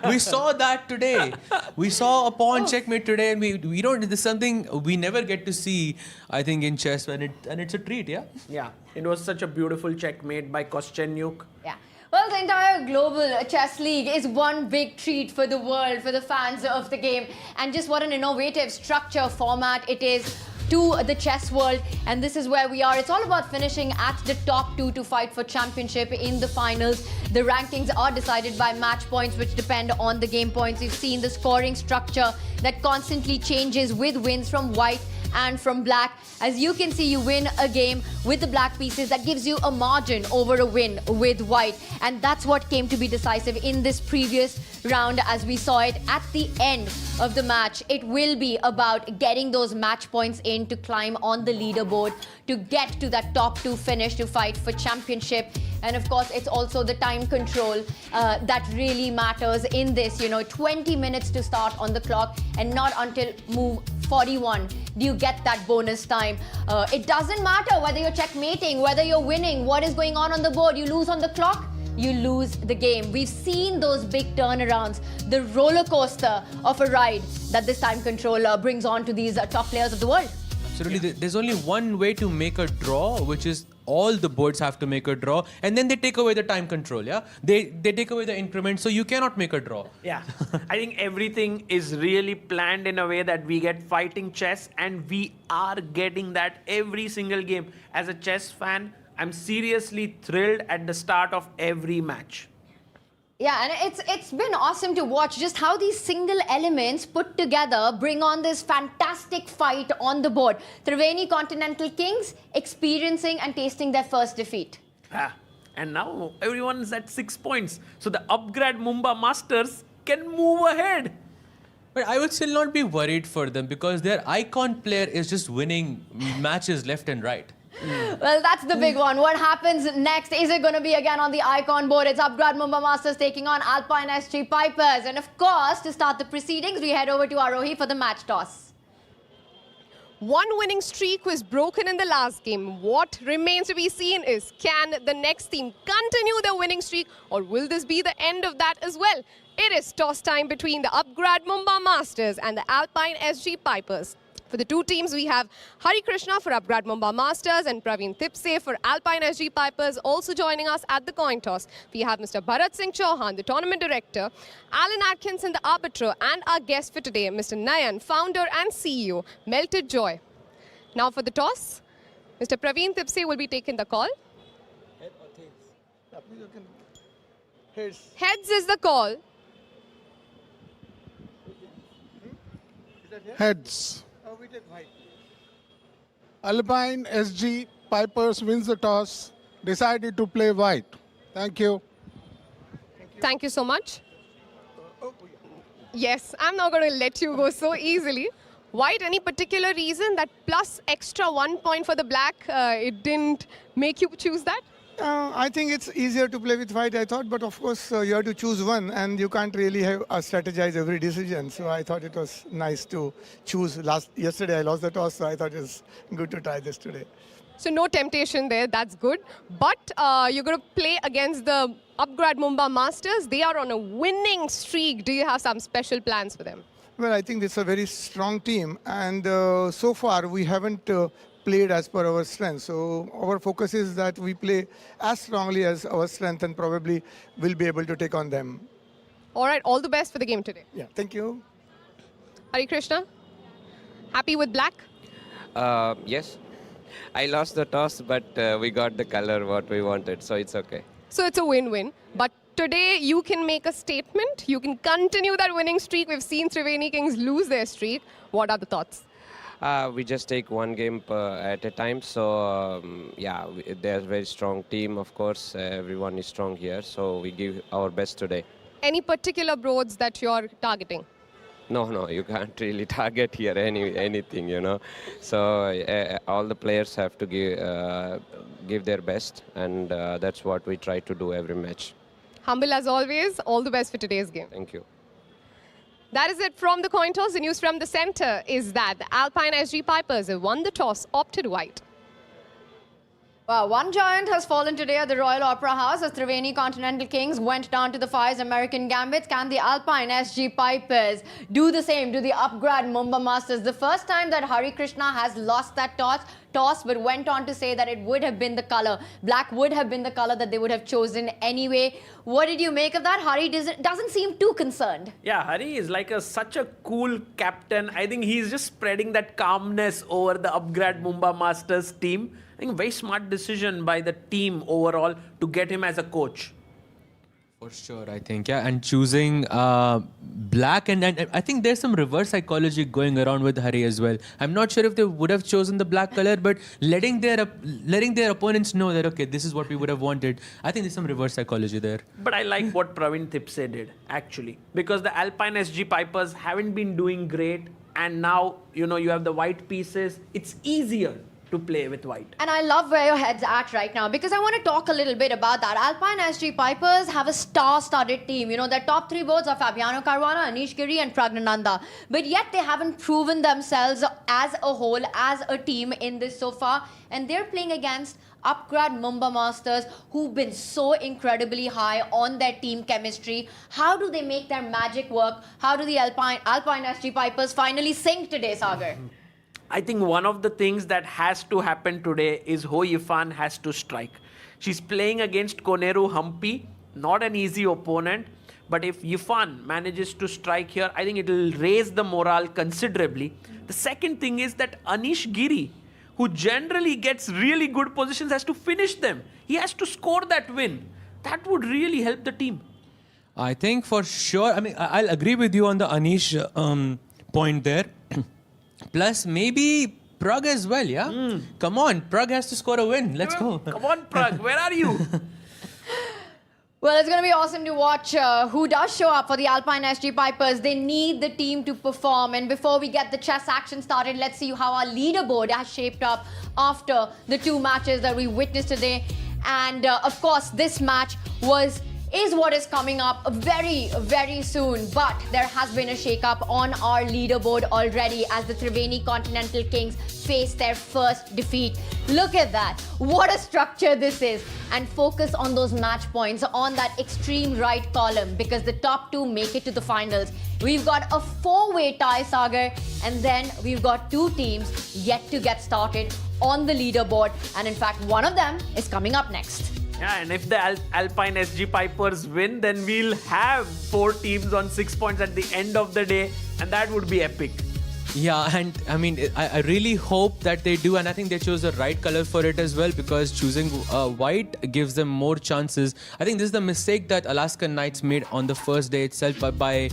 we saw that today. We saw a pawn checkmate today, and we don't. This is something we never get to see, I think, in chess, and it's a treat, yeah. Yeah, it was such a beautiful checkmate by Kostenyuk. Yeah. Well, the entire Global Chess League is one big treat for the world, for the fans of the game. And just what an innovative structure, format it is to the chess world. And this is where we are. It's all about finishing at the top 2 to fight for championship in the finals. The rankings are decided by match points, which depend on the game points. You've seen the scoring structure that constantly changes with wins from white and from black. As you can see, you win a game with the black pieces. That gives you a margin over a win with white. And that's what came to be decisive in this previous round, as we saw it at the end of the match. It will be about getting those match points in to climb on the leaderboard, to get to that top 2 finish to fight for championship. And of course, it's also the time control that really matters in this. 20 minutes to start on the clock, and not until move 41 do you get that bonus time. It doesn't matter whether you're checkmating, whether you're winning, what is going on the board. You lose on the clock, you lose the game. We've seen those big turnarounds, the roller coaster of a ride that this time control brings on to these top players of the world. Absolutely. There's only one way to make a draw, which is all the boards have to make a draw, and then they take away the time control. Yeah, they take away the increment, so you cannot make a draw. Yeah, I think everything is really planned in a way that we get fighting chess, and we are getting that every single game. As a chess fan, I'm seriously thrilled at the start of every match. Yeah, and it's been awesome to watch just how these single elements put together bring on this fantastic fight on the board. Triveni Continental Kings experiencing and tasting their first defeat. And now everyone's at 6 points. So the upgrade Mumbai Masters can move ahead. But I would still not be worried for them because their icon player is just winning matches left and right. Well, that's the big one. What happens next? Is it going to be again on the icon board? It's Upgrade Mumbai Masters taking on Alpine SG Pipers. And of course, to start the proceedings, we head over to Arohi for the match toss. One winning streak was broken in the last game. What remains to be seen is, can the next team continue their winning streak, or will this be the end of that as well? It is toss time between the Upgrade Mumbai Masters and the Alpine SG Pipers. For the two teams, we have Hari Krishna for Upgrade Mumbai Masters and Praveen Thipse for Alpine SG Pipers also joining us at the coin toss. We have Mr. Bharat Singh Chauhan, the tournament director, Alan Atkinson, the arbiter, and our guest for today, Mr. Nayan, founder and CEO, Melted Joy. Now for the toss, Mr. Praveen Thipse will be taking the call. Heads is the call. Heads. Alpine SG Pipers wins the toss, decided to play white. Thank you. Thank you so much. Yes, I'm not going to let you go so easily. White, any particular reason that plus extra 1 point for the black, it didn't make you choose that? I think it's easier to play with white, I thought, but of course you have to choose one and you can't really have strategize every decision. So I thought it was nice to choose. Yesterday I lost the toss, so I thought it was good to try this today. So no temptation there, that's good. But you're going to play against the Upgrade Mumbai Masters. They are on a winning streak. Do you have some special plans for them? Well, I think it's a very strong team, and so far we haven't played as per our strength. So our focus is that we play as strongly as our strength and probably will be able to take on them. All right, all the best for the game today. Yeah, thank you. Hari Krishna, happy with black? Yes. I lost the toss, but we got the color what we wanted, so it's okay. So it's a win-win. But today you can make a statement. You can continue that winning streak. We've seen Triveni Kings lose their streak. What are the thoughts? We just take one game at a time. So, yeah, there's a very strong team, of course. Everyone is strong here. So we give our best today. Any particular broads that you're targeting? No, you can't really target here anything, you know. So all the players have to give their best. And that's what we try to do every match. Humble as always. All the best for today's game. Thank you. That is it from the coin toss. The news from the center is that the Alpine SG Pipers have won the toss, opted white. Wow, one giant has fallen today at the Royal Opera House as Triveni Continental Kings went down to the Fire's American Gambits. Can the Alpine SG Pipers do the same to the Upgrade Mumbai Masters? The first time that Hari Krishna has lost that toss, but went on to say that it would have been the color. Black would have been the color that they would have chosen anyway. What did you make of that? Hari doesn't seem too concerned. Yeah, Hari is like such a cool captain. I think he's just spreading that calmness over the Upgrade Mumbai Masters team. I think very smart decision by the team overall to get him as a coach. For sure, I think, yeah. And choosing black, and I think there's some reverse psychology going around with Hari as well. I'm not sure if they would have chosen the black color, but letting their opponents know that, okay, this is what we would have wanted. I think there's some reverse psychology there. But I like what Praveen Thipse did, actually. Because the Alpine SG Pipers haven't been doing great. And now, you have the white pieces. It's easier to play with white. And I love where your head's at right now because I want to talk a little bit about that. Alpine SG Pipers have a star-studded team. Their top three boards are Fabiano Caruana, Anish Giri and Pragnananda. But yet they haven't proven themselves as a whole, as a team in this so far. And they're playing against upgrad Mumbai Masters who've been so incredibly high on their team chemistry. How do they make their magic work? How do the Alpine SG Pipers finally sink today, Sagar? I think one of the things that has to happen today is Ho Yifan has to strike. She's playing against Koneru Humpy, not an easy opponent. But if Yifan manages to strike here, I think it will raise the morale considerably. The second thing is that Anish Giri, who generally gets really good positions, has to finish them. He has to score that win. That would really help the team. I think for sure, I mean, I'll agree with you on the Anish point there. Plus, maybe Pragg as well, yeah? Come on, Pragg has to score a win. Let's go. Come on, Pragg, where are you? Well, it's going to be awesome to watch who does show up for the Alpine SG Pipers. They need the team to perform. And before we get the chess action started, let's see how our leaderboard has shaped up after the two matches that we witnessed today. And of course, this match is what is coming up very, very soon. But there has been a shake-up on our leaderboard already as the Triveni Continental Kings face their first defeat. Look at that. What a structure this is. And focus on those match points on that extreme right column because the top two make it to the finals. We've got a four-way tie, Sagar, and then we've got two teams yet to get started on the leaderboard. And in fact, one of them is coming up next. Yeah, and if the Alpine SG Pipers win, then we'll have 4 teams on 6 points at the end of the day, and that would be epic. Yeah, and I mean, I really hope that they do, and I think they chose the right color for it as well because choosing white gives them more chances. I think this is the mistake that Alaskan Knights made on the first day itself by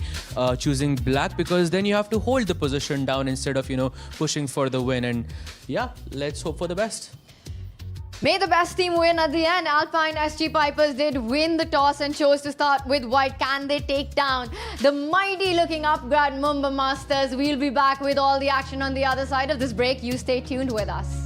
choosing black because then you have to hold the position down instead of, pushing for the win. And yeah, let's hope for the best. May the best team win at the end. Alpine SG Pipers did win the toss and chose to start with white. Can they take down the mighty looking upgrad Mumbai Masters? We'll be back with all the action on the other side of this break. You stay tuned with us.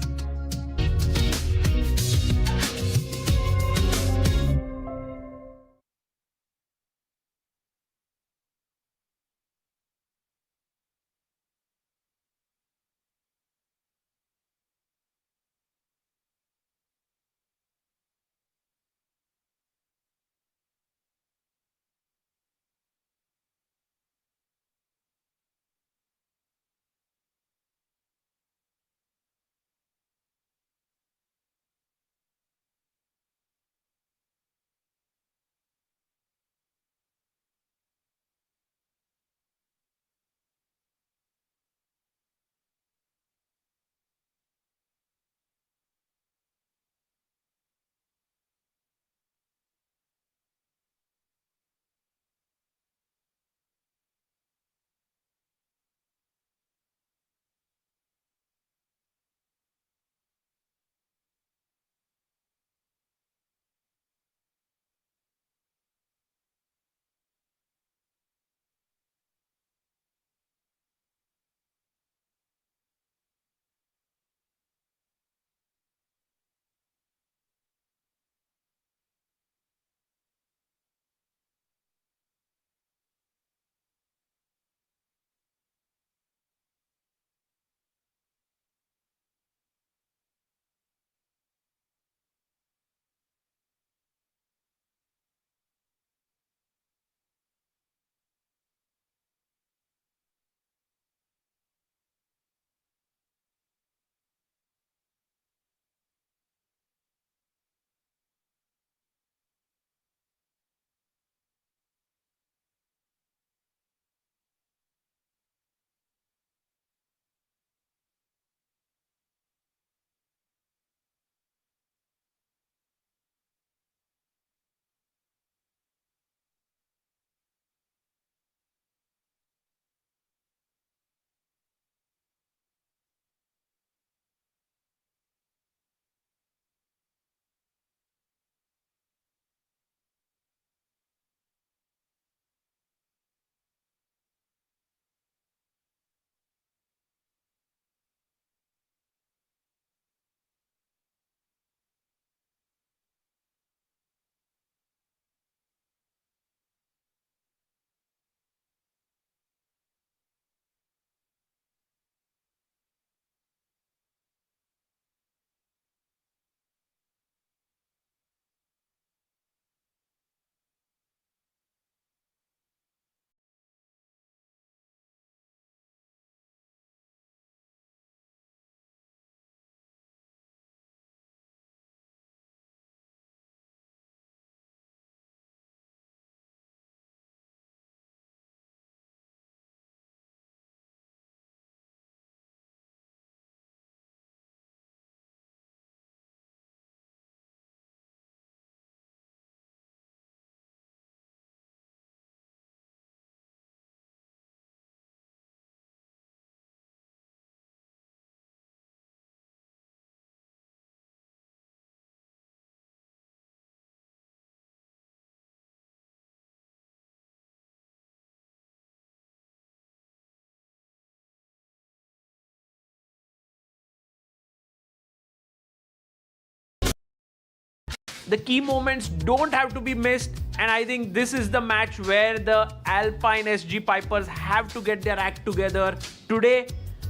The key moments don't have to be missed, and I think this is the match where the Alpine SG Pipers have to get their act together. Today,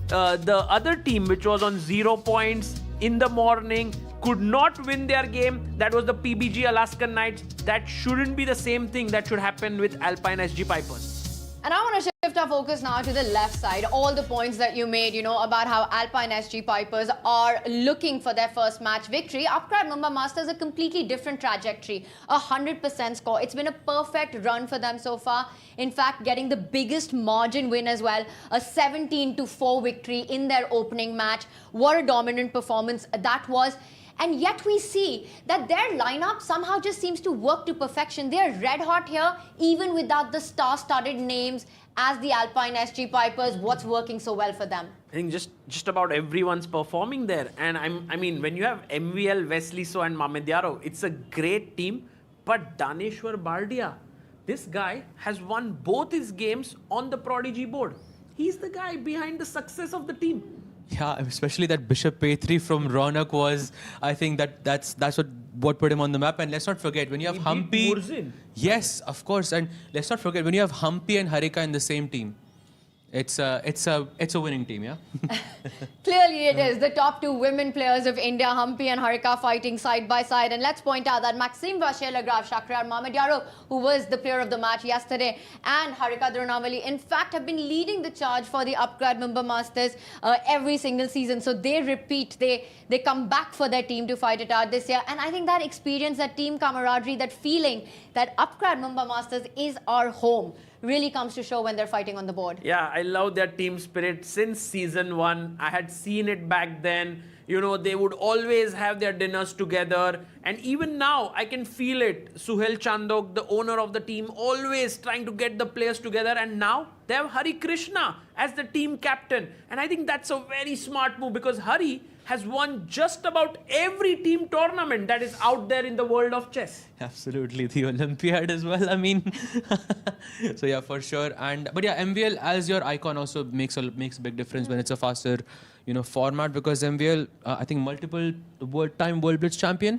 the other team, which was on 0 points in the morning, could not win their game. That was the PBG Alaskan Knights. That shouldn't be the same thing that should happen with Alpine SG Pipers. And I want to shift our focus now to the left side. All the points that you made, about how Alpine SG Pipers are looking for their first match victory. Upgrad Mumbai Masters, a completely different trajectory. 100% score. It's been a perfect run for them so far. In fact, getting the biggest margin win as well. A 17-4 victory in their opening match. What a dominant performance that was. And yet we see that their lineup somehow just seems to work to perfection. They're red hot here, even without the star-studded names as the Alpine SG Pipers. What's working so well for them? I think just about everyone's performing there. And I mean, when you have MVL, Wesley So and Mahindra, it's a great team. But Daneshwar Bardia, this guy has won both his games on the Prodigy board. He's the guy behind the success of the team. Yeah, especially that Bishop A3 from Ronak was, I think that's what put him on the map. And let's not forget, when you have Humpy... Yes, of course. And let's not forget, when you have Humpy and Harika in the same team, it's a winning team, yeah? Clearly it is. The top two women players of India, Humpy and Harika, fighting side by side. And let's point out that Maxime Vachier-Lagrave, Shakhriyar Mahindra, who was the player of the match yesterday, and Harika Dronawali, in fact, have been leading the charge for the Upgrad Mumbai Masters every single season. So they repeat, they come back for their team to fight it out this year. And I think that experience, that team camaraderie, that feeling that Upgrad Mumbai Masters is our home really comes to show when they're fighting on the board. Yeah, I love their team spirit since season 1. I had seen it back then. They would always have their dinners together. And even now, I can feel it. Suhel Chandok, the owner of the team, always trying to get the players together. And now they have Hari Krishna as the team captain. And I think that's a very smart move, because Hari has won just about every team tournament that is out there in the world of chess. Absolutely, the Olympiad as well. I mean, so yeah, for sure. But yeah, MVL as your icon also makes a big difference when it's a faster, format, because MVL, I think multiple world Blitz champion.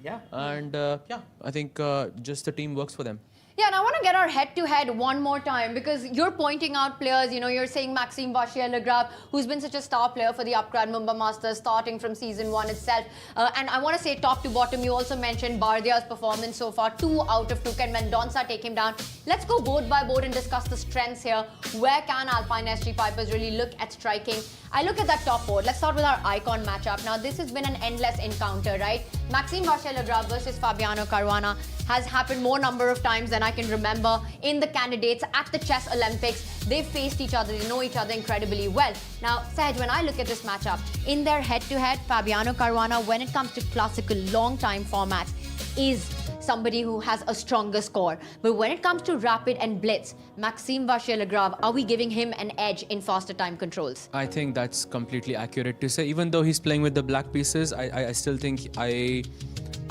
Yeah. And yeah, I think just the team works for them. Yeah, and I want to get our head-to-head one more time, because you're pointing out players, you're saying Maxime Vachier-Lagrave, who's been such a star player for the Upgrad Mumbai Masters starting from season 1 itself. And I want to say top to bottom, you also mentioned Bardia's performance so far, 2 out of 2. Can Mendonça take him down? Let's go board by board and discuss the strengths here. Where can Alpine SG Pipers really look at striking? I look at that top board. Let's start with our icon matchup. Now, this has been an endless encounter, right? Maxime Vachier-Lagrave versus Fabiano Caruana has happened more number of times than I can remember in the candidates at the Chess Olympics. They've faced each other, they know each other incredibly well. Now, Sahaj, when I look at this matchup, in their head-to-head, Fabiano Caruana, when it comes to classical long-time formats, is somebody who has a stronger score. But when it comes to rapid and blitz, Maxime Vachier-Lagrave, are we giving him an edge in faster time controls? I think that's completely accurate to say. Even though he's playing with the black pieces, I still think I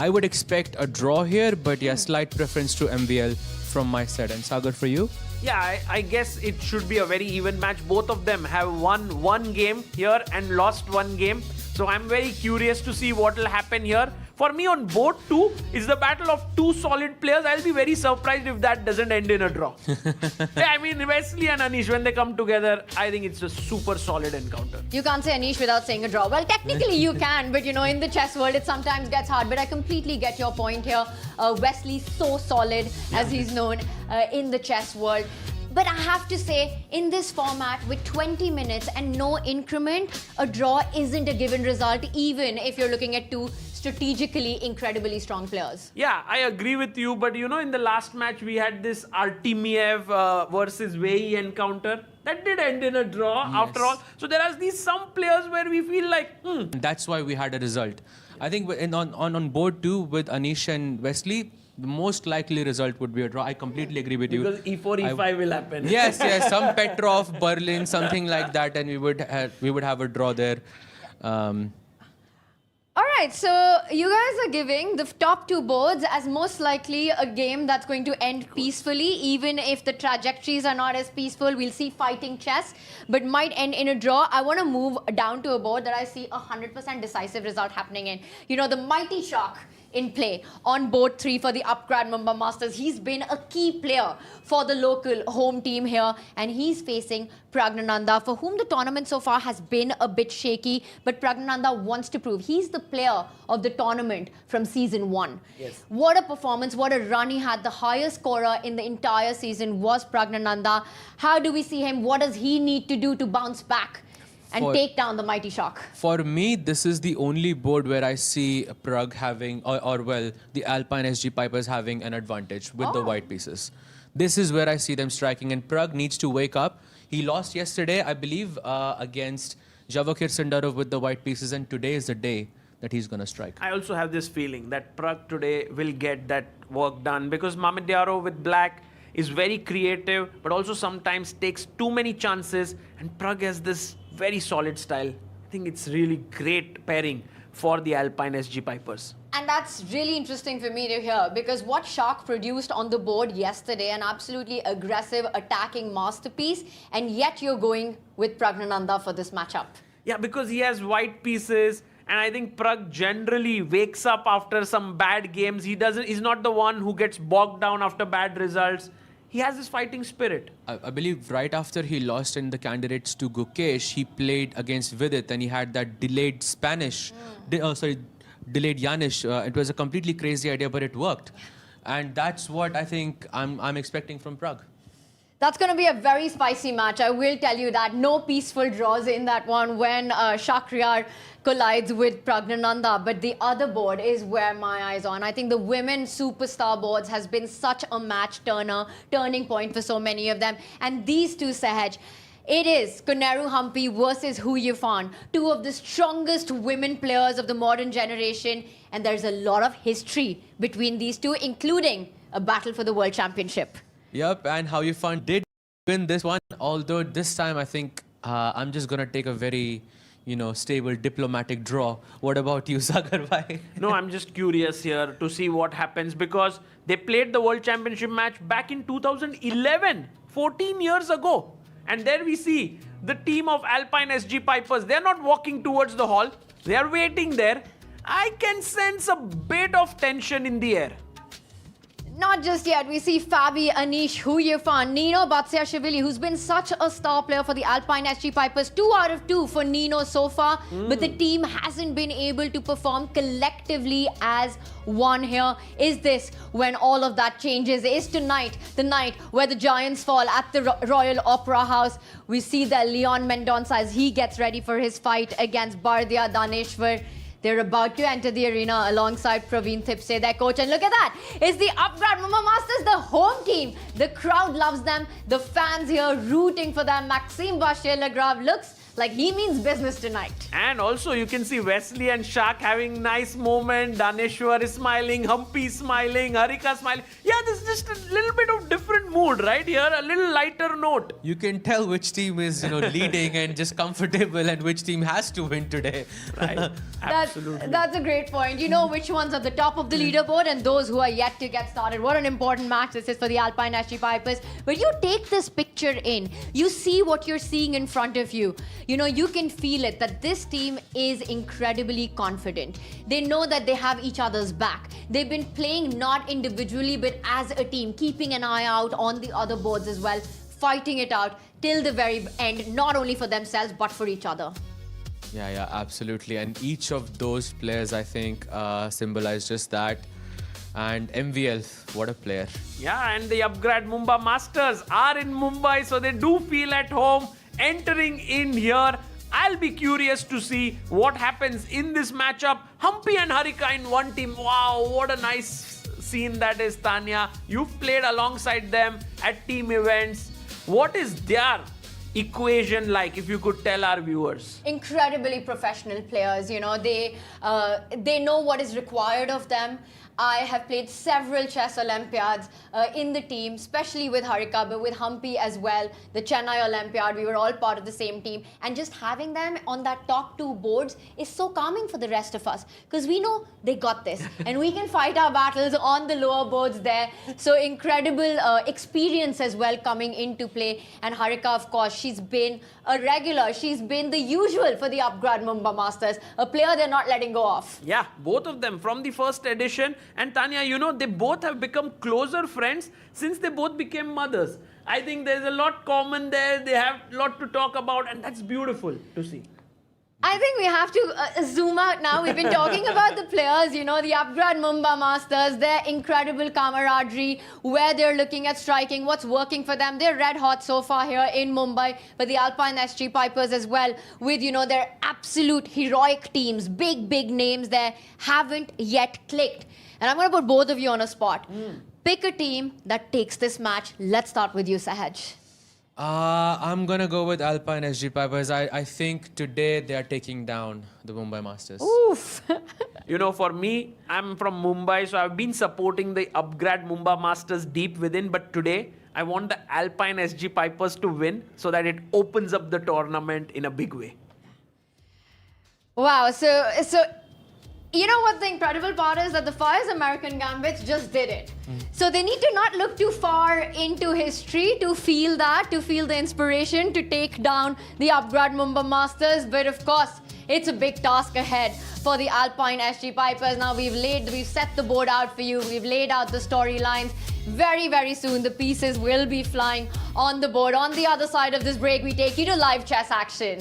would expect a draw here, but yeah, slight preference to MVL from my side. And Sagar, for you? Yeah, I guess it should be a very even match. Both of them have won one game here and lost one game. So I'm very curious to see what will happen here. For me, on board 2 is the battle of 2 solid players. I'll be very surprised if that doesn't end in a draw. I mean, Wesley and Anish, when they come together, I think it's a super solid encounter. You can't say Anish without saying a draw. Well, technically you can, but in the chess world, it sometimes gets hard. But I completely get your point here. Wesley's so solid, as he's known in the chess world. But I have to say, in this format, with 20 minutes and no increment, a draw isn't a given result, even if you're looking at 2 strategically incredibly strong players. Yeah, I agree with you. But in the last match, we had this Artemiev versus Vei encounter. That did end in a draw after all. So there are some players where we feel like, That's why we had a result. I think on board 2 with Anish and Wesley, the most likely result would be a draw. I completely agree with you. Because E4, E5 will happen. Yes, some Petrov, Berlin, something like that, and we would have a draw there. All right, so you guys are giving the top 2 boards as most likely a game that's going to end peacefully, even if the trajectories are not as peaceful. We'll see fighting chess, but might end in a draw. I want to move down to a board that I see 100% decisive result happening in. The mighty shock in play on board 3 for the upgrad Mumbai Masters. He's been a key player for the local home team here, and he's facing Pragg, for whom the tournament so far has been a bit shaky, but Pragg wants to prove he's the player of the tournament from season 1. Yes. What a performance, what a run he had. The highest scorer in the entire season was Pragg. How do we see him? What does he need to do to bounce back and take down the mighty Shock? For me, this is the only board where I see Pragg having, or the Alpine SG Pipers having an advantage with the white pieces. This is where I see them striking, and Pragg needs to wake up. He lost yesterday, I believe, against Javakir Sundarov with the white pieces, and today is the day that he's going to strike. I also have this feeling that Pragg today will get that work done, because Mahindra with black is very creative, but also sometimes takes too many chances, and Pragg has this very solid style. I think it's really great pairing for the Alpine SG Pipers. And that's really interesting for me to hear, because what Shock produced on the board yesterday, an absolutely aggressive attacking masterpiece, and yet you're going with Pragg for this matchup. Yeah, because he has white pieces, and I think Pragg generally wakes up after some bad games. He's not the one who gets bogged down after bad results. He has this fighting spirit. I believe right after he lost in the candidates to Gukesh, he played against Vidit, and he had that delayed Spanish, delayed Yanish. It was a completely crazy idea, but it worked. And that's what I think I'm expecting from Pragg. That's going to be a very spicy match. I will tell you that. No peaceful draws in that one when Shakriyar collides with Pragg. But the other board is where my eyes on. I think the women superstar boards has been such a turning point for so many of them. And these two, Sahaj, it is Koneru Humpy versus Hu Yifan, two of the strongest women players of the modern generation. And there's a lot of history between these two, including a battle for the World Championship. Yep, and How You Fun did win this one, although this time I think I'm just going to take a very, stable diplomatic draw. What about you, Sagar bhai? No, I'm just curious here to see what happens, because they played the World Championship match back in 2011, 14 years ago. And there we see the team of Alpine SG Pipers. They're not walking towards the hall. They are waiting there. I can sense a bit of tension in the air. Not just yet. We see Fabi, Anish, Hu Yifan, Nino Batsiashvili, who's been such a star player for the Alpine SG Pipers. 2 out of 2 for Nino so far. But the team hasn't been able to perform collectively as one here. Is this when all of that changes? Is tonight the night where the Giants fall at the Royal Opera House? We see that Leon Mendonça as he gets ready for his fight against Bardia Daneshwar. They're about to enter the arena alongside Praveen Thipse, their coach. And look at that. It's the upgrad Mumbai Masters, the home team. The crowd loves them. The fans here rooting for them. Maxime Vacher-Lagrave looks like he means business tonight. And also you can see Wesley and Shak having nice moment. Daneshwar is smiling, Humpy smiling, Harika smiling. Yeah, this is just a little bit of different mood right here, a little lighter note. You can tell which team is leading and just comfortable, and which team has to win today. Right. Absolutely. That's a great point. You know which ones are the top of the leaderboard and those who are yet to get started. What an important match this is for the Alpine SG Pipers. But you take this picture in, you see what you're seeing in front of you. You can feel it that this team is incredibly confident. They know that they have each other's back. They've been playing not individually but as a team, keeping an eye out on the other boards as well, fighting it out till the very end, not only for themselves but for each other. Yeah, absolutely. And each of those players, I think, symbolize just that. And MVL, what a player. Yeah, and the upgrad Mumbai Masters are in Mumbai, so they do feel at home entering in here. I'll be curious to see what happens in this matchup. Humpy and Harika in one team. Wow, what a nice scene that is, Tanya. You've played alongside them at team events. What is their equation like, if you could tell our viewers? Incredibly professional players, they know what is required of them. I have played several chess Olympiads in the team, especially with Harika, but with Humpy as well. The Chennai Olympiad, we were all part of the same team. And just having them on that top two boards is so calming for the rest of us because we know they got this and we can fight our battles on the lower boards there. So incredible experience as well coming into play. And Harika, of course, she's been a regular. She's been the usual for the Upgrad Mumbai Masters, a player they're not letting go of. Yeah, both of them from the first edition. And Tanya, you know, they both have become closer friends since they both became mothers. I think there's a lot common there. They have a lot to talk about, and that's beautiful to see. I think we have to zoom out now. We've been talking about the players, you know, the Upgrad Mumbai Masters, their incredible camaraderie, where they're looking at striking, what's working for them. They're red hot so far here in Mumbai, but the Alpine SG Pipers as well, with, you know, their absolute heroic teams, big, big names there, haven't yet clicked. And I'm going to put both of you on a spot. Pick a team that takes this match. Let's start with you, Sahaj. I'm gonna go with Alpine SG Pipers. I think today they are taking down the Mumbai Masters. Oof. You know, for me, I'm from Mumbai, so I've been supporting the Upgrad Mumbai Masters deep within. But today, I want the Alpine SG Pipers to win so that it opens up the tournament in a big way. Wow, so you know what the incredible part is? That the Fire's American Gambits just did it. So they need to not look too far into history to feel that, to feel the inspiration to take down the Upgrad Mumbai Masters. But of course, it's a big task ahead for the Alpine SG Pipers. Now we've set the board out for you. We've laid out the storylines. Very, very soon, the pieces will be flying on the board. On the other side of this break, we take you to live chess action.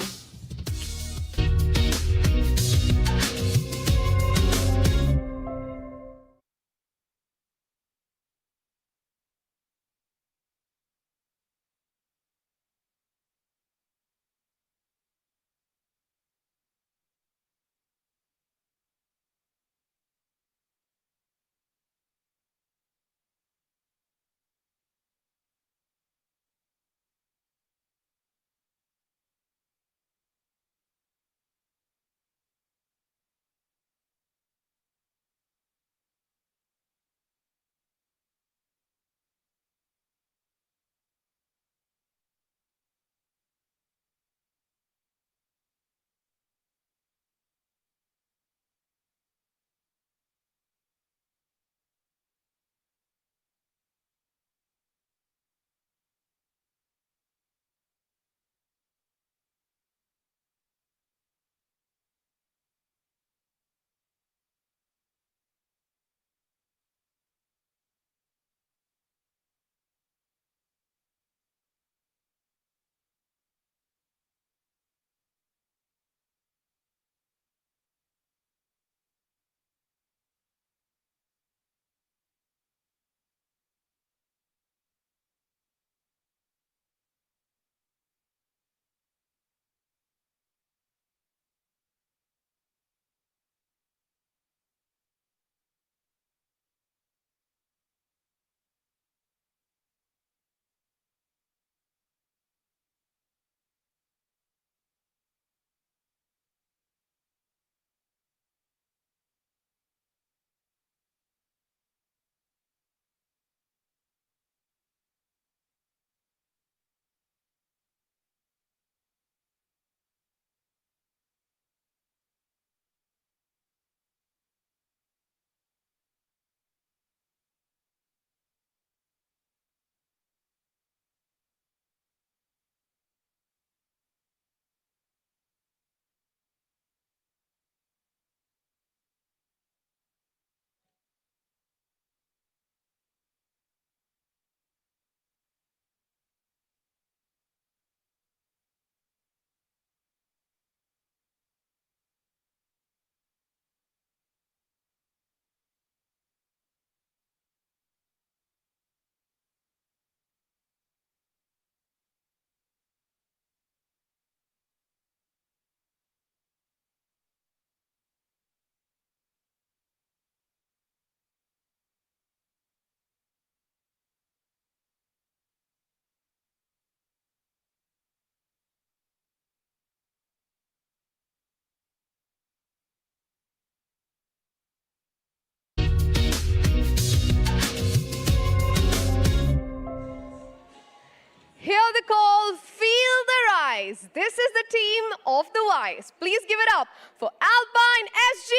wise. This is the team of the wise. Please give it up for Alpine SG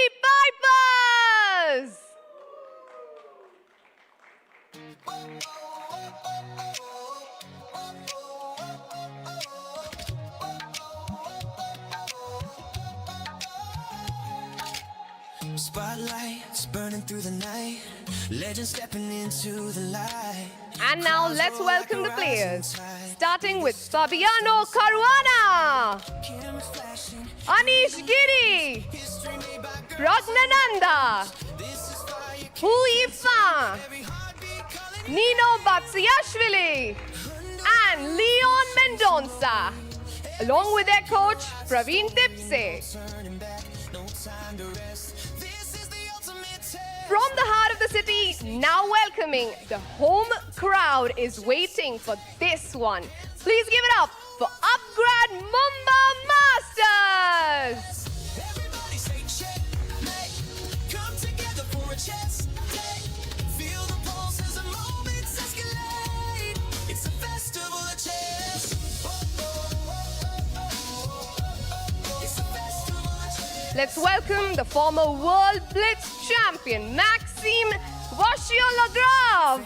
Pipers. Spotlights burning through the night, legends stepping into the light. And now let's welcome the players. Starting with Fabiano Caruana, Anish Giri, Ragnananda, Hu Yifan, Nino Batsiashvili, and Leon Mendonça, along with their coach Praveen Tipse. From the heart of the city, now welcoming the home crowd is waiting for this one. Please give it up for Upgrad Mumba Masters. Everybody say checkmate. Come together for a chess day. Feel the pulse as the moments escalate. It's a festival of chess. It's a festival of chess. Let's welcome the former World Blitz champion, Maxime Vachier-Lagrave,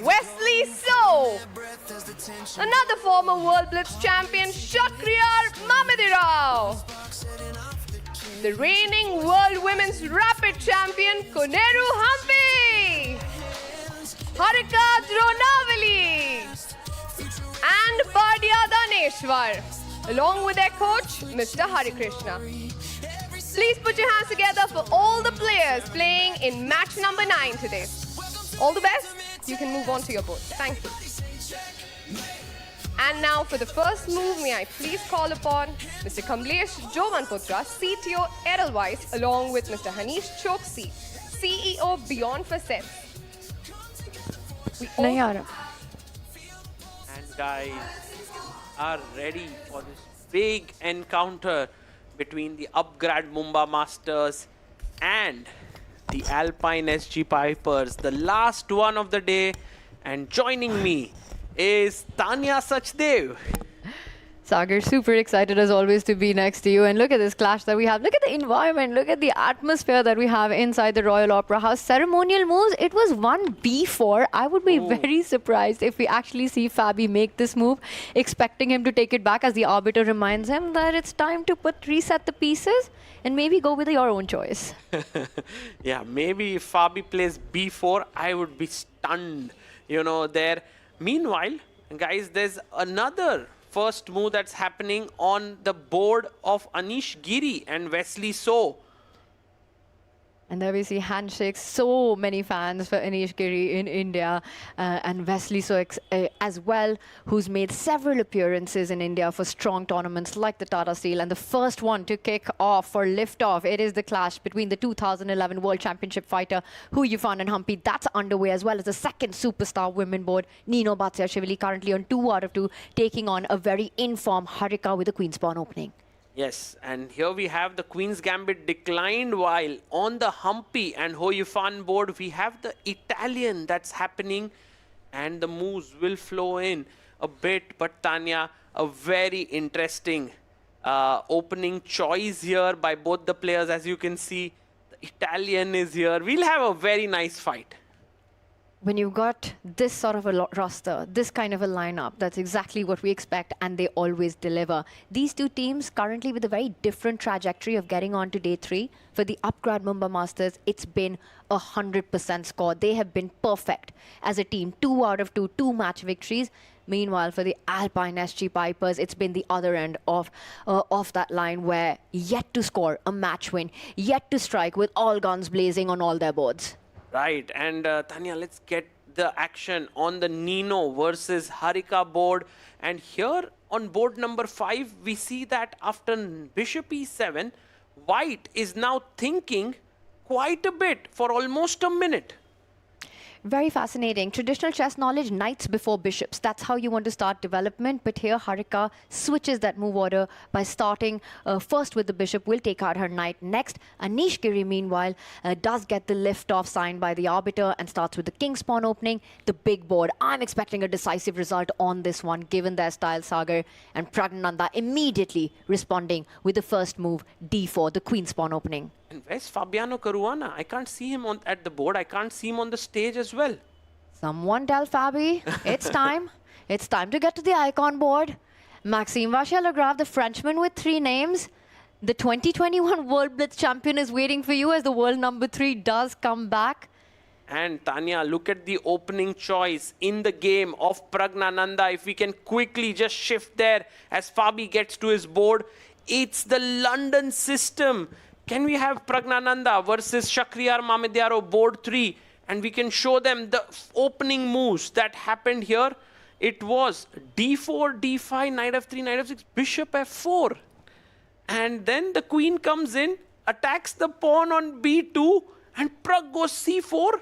Wesley So, another former World Blitz champion, Shakriyar Mamedirao, the reigning World Women's Rapid champion, Koneru Hampi, Harika Dronavali, and Bardia Daneshwar, along with their coach, Mr. Harikrishna. Please put your hands together for all the players playing in match number 9 today. All the best. You can move on to your board. Thank you. And now for the first move, may I please call upon Mr. Kamlesh Jovanputra, CTO Edelweiss, along with Mr. Hanish Choksi, CEO Beyond Facets. And guys are ready for this big encounter between the Upgrad Mumba Masters and the Alpine SG Pipers, the last one of the day. And joining me is Tanya Sachdev. Sagar, super excited as always to be next to you. And look at this clash that we have. Look at the environment. Look at the atmosphere that we have inside the Royal Opera House. Ceremonial moves, it was 1b4. I would be very surprised if we actually see Fabi make this move, expecting him to take it back as the arbiter reminds him that it's time to reset the pieces and maybe go with your own choice. Yeah, maybe if Fabi plays b4, I would be stunned, you know, there. Meanwhile, guys, there's another first move that's happening on the board of Anish Giri and Wesley So. And there we see handshakes. So many fans for Anish Giri in India and Wesley So as well, who's made several appearances in India for strong tournaments like the Tata Steel. And the first one to kick off for liftoff, it is the clash between the 2011 World Championship fighter Hu Yifan and Hampi. That's underway, as well as the second superstar women board, Nino Batsiashvili, currently on 2 out of 2, taking on a very informed Harika with a Queen's Pawn opening. Yes, and here we have the Queen's Gambit declined, while on the Hampi and Ho Yifan board, we have the Italian that's happening, and the moves will flow in a bit. But Tanya, a very interesting opening choice here by both the players. As you can see, the Italian is here. We'll have a very nice fight. When you've got this sort of a roster, this kind of a lineup, that's exactly what we expect, and they always deliver. These two teams currently with a very different trajectory of getting on to day 3. For the Upgrad Mumba Masters, it's been 100% score. They have been perfect as a team. 2 out of 2, 2 match victories. Meanwhile, for the Alpine SG Pipers, it's been the other end of that line, where yet to score a match win, yet to strike with all guns blazing on all their boards. Right, and Tanya, let's get the action on the Nino versus Harika board. And here on board number 5, we see that after Bishop E7, White is now thinking quite a bit for almost a minute. Very fascinating. Traditional chess knowledge, knights before bishops. That's how you want to start development. But here, Harika switches that move order by starting first with the bishop. Will take out her knight. Next, Anish Giri, meanwhile, does get the lift-off signed by the arbiter and starts with the king's pawn opening. The big board. I'm expecting a decisive result on this one, given their style, Sagar. And Pragnananda immediately responding with the first move, d4, the queen's pawn opening. And where's Fabiano Caruana? I can't see him at the board. I can't see him on the stage as well. Someone tell Fabi, it's time. It's time to get to the icon board. Maxime Vachier-Lagrave, the Frenchman with 3 names. The 2021 World Blitz champion is waiting for you as the world number 3 does come back. And Tanya, look at the opening choice in the game of Pragnananda. If we can quickly just shift there as Fabi gets to his board. It's the London system. Can we have Pragnananda versus Shakhriyar Mamedyarov board 3? And we can show them the opening moves that happened here. It was d4, d5, knight f3, knight f6, bishop f4. And then the queen comes in, attacks the pawn on b2, and Pragg goes c4.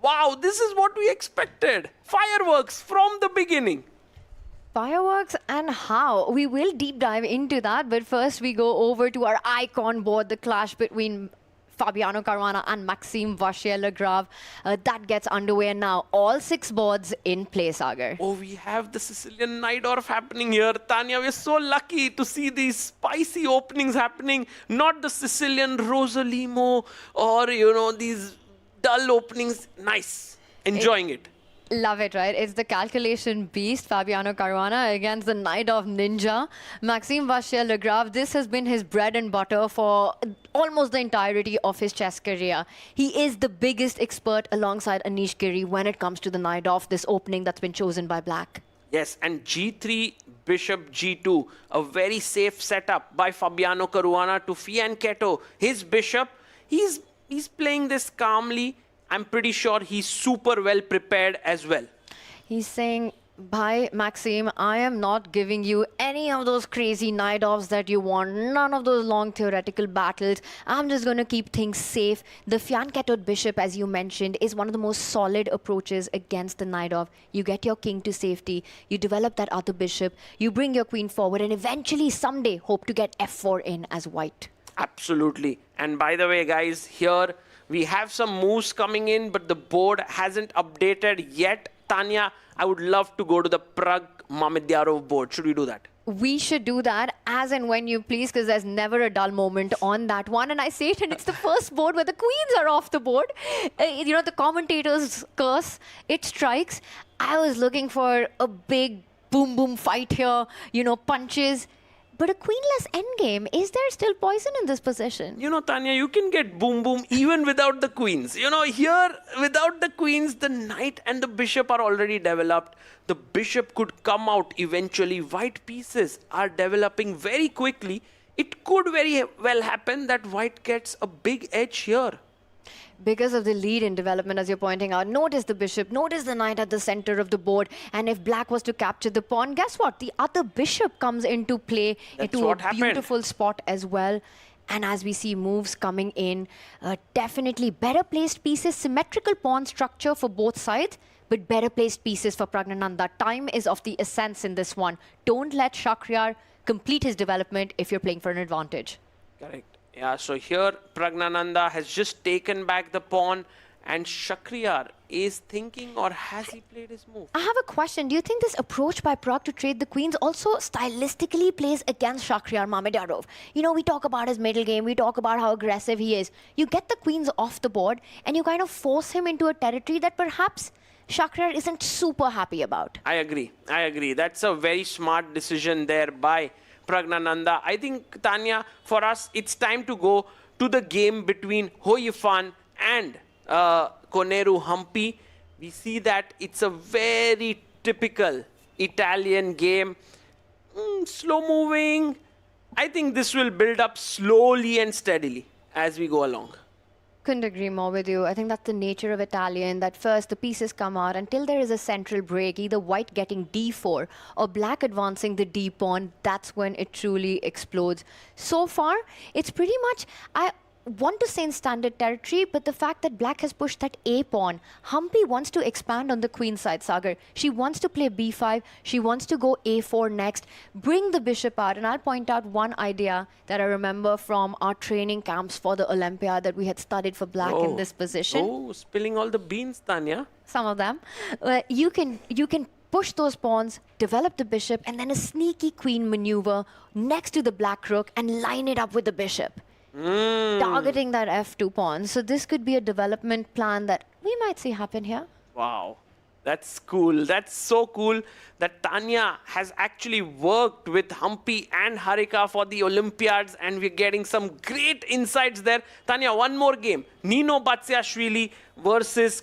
Wow, this is what we expected. Fireworks from the beginning. Fireworks and how? We will deep dive into that, but first we go over to our icon board, the clash between Fabiano Caruana and Maxime Vachier-Lagrave. That gets underway now. All 6 boards in play, Sagar. Oh, we have the Sicilian Najdorf happening here. Tanya, we're so lucky to see these spicy openings happening. Not the Sicilian Rosalimo or, these dull openings. Nice. Enjoying it. Love it, right? It's the calculation beast, Fabiano Caruana, against the knight of ninja. Maxime Vachier-Lagrave, this has been his bread and butter for almost the entirety of his chess career. He is the biggest expert alongside Anish Giri when it comes to the knight of this opening that's been chosen by black. Yes, and g3, bishop g2, a very safe setup by Fabiano Caruana to fianchetto his bishop. He's playing this calmly. I'm pretty sure he's super well prepared as well. He's saying, bye, Maxime, I am not giving you any of those crazy knight-offs that you want, none of those long theoretical battles. I'm just going to keep things safe. The fianchettoed bishop, as you mentioned, is one of the most solid approaches against the knight-off. You get your king to safety, you develop that other bishop, you bring your queen forward, and eventually, someday, hope to get f4 in as white. Absolutely. And by the way, guys, here we have some moves coming in, but the board hasn't updated yet. Tanya, I would love to go to the Pragg Mamedyarov board. Should we do that? We should do that as and when you please, because there's never a dull moment on that one. And I say it, and it's the first board where the queens are off the board. The commentators curse, it strikes. I was looking for a big boom boom fight here, punches. But a queenless endgame, is there still poison in this position? Tanya, you can get boom boom even without the queens. Here, without the queens, the knight and the bishop are already developed. The bishop could come out eventually. White pieces are developing very quickly. It could very well happen that white gets a big edge here. Because of the lead in development, as you're pointing out, notice the bishop, notice the knight at the center of the board. And if black was to capture the pawn, guess what? The other bishop comes into play, into a beautiful spot as well. And as we see moves coming in, definitely better placed pieces, symmetrical pawn structure for both sides, but better placed pieces for Pragnananda. Time is of the essence in this one. Don't let Shakhriyar complete his development if you're playing for an advantage. Correct. Yeah, so here Pragnananda has just taken back the pawn, and Shakhriyar is thinking, or has he played his move? I have a question. Do you think this approach by Pragg to trade the queens also stylistically plays against Shakhriyar Mamedyarov? We talk about his middle game, we talk about how aggressive he is. You get the queens off the board and you kind of force him into a territory that perhaps Shakhriyar isn't super happy about. I agree. That's a very smart decision there by Pragnananda. I think, Tanya, for us, it's time to go to the game between Ho Yifan and Coneru Humpy. We see that it's a very typical Italian game. Slow moving. I think this will build up slowly and steadily as we go along. Couldn't agree more with you. I think that's the nature of Italian, that first the pieces come out until there is a central break, either white getting d4 or black advancing the d pawn. That's when it truly explodes. So far, it's pretty much... want to stay in standard territory, but the fact that black has pushed that A pawn, Humpy wants to expand on the queen side, Sagar. She wants to play B5, she wants to go A4 next, bring the bishop out. And I'll point out one idea that I remember from our training camps for the Olympiad that we had studied for black in this position. Oh, spilling all the beans, Tanya. Some of them. You can push those pawns, develop the bishop, and then a sneaky queen maneuver next to the black rook and line it up with the bishop. Targeting that F2 pawn. So this could be a development plan that we might see happen here. Wow. That's cool. That's so cool that Tanya has actually worked with Humpy and Harika for the Olympiads, and we're getting some great insights there. Tanya, one more game. Nino Batsiashvili versus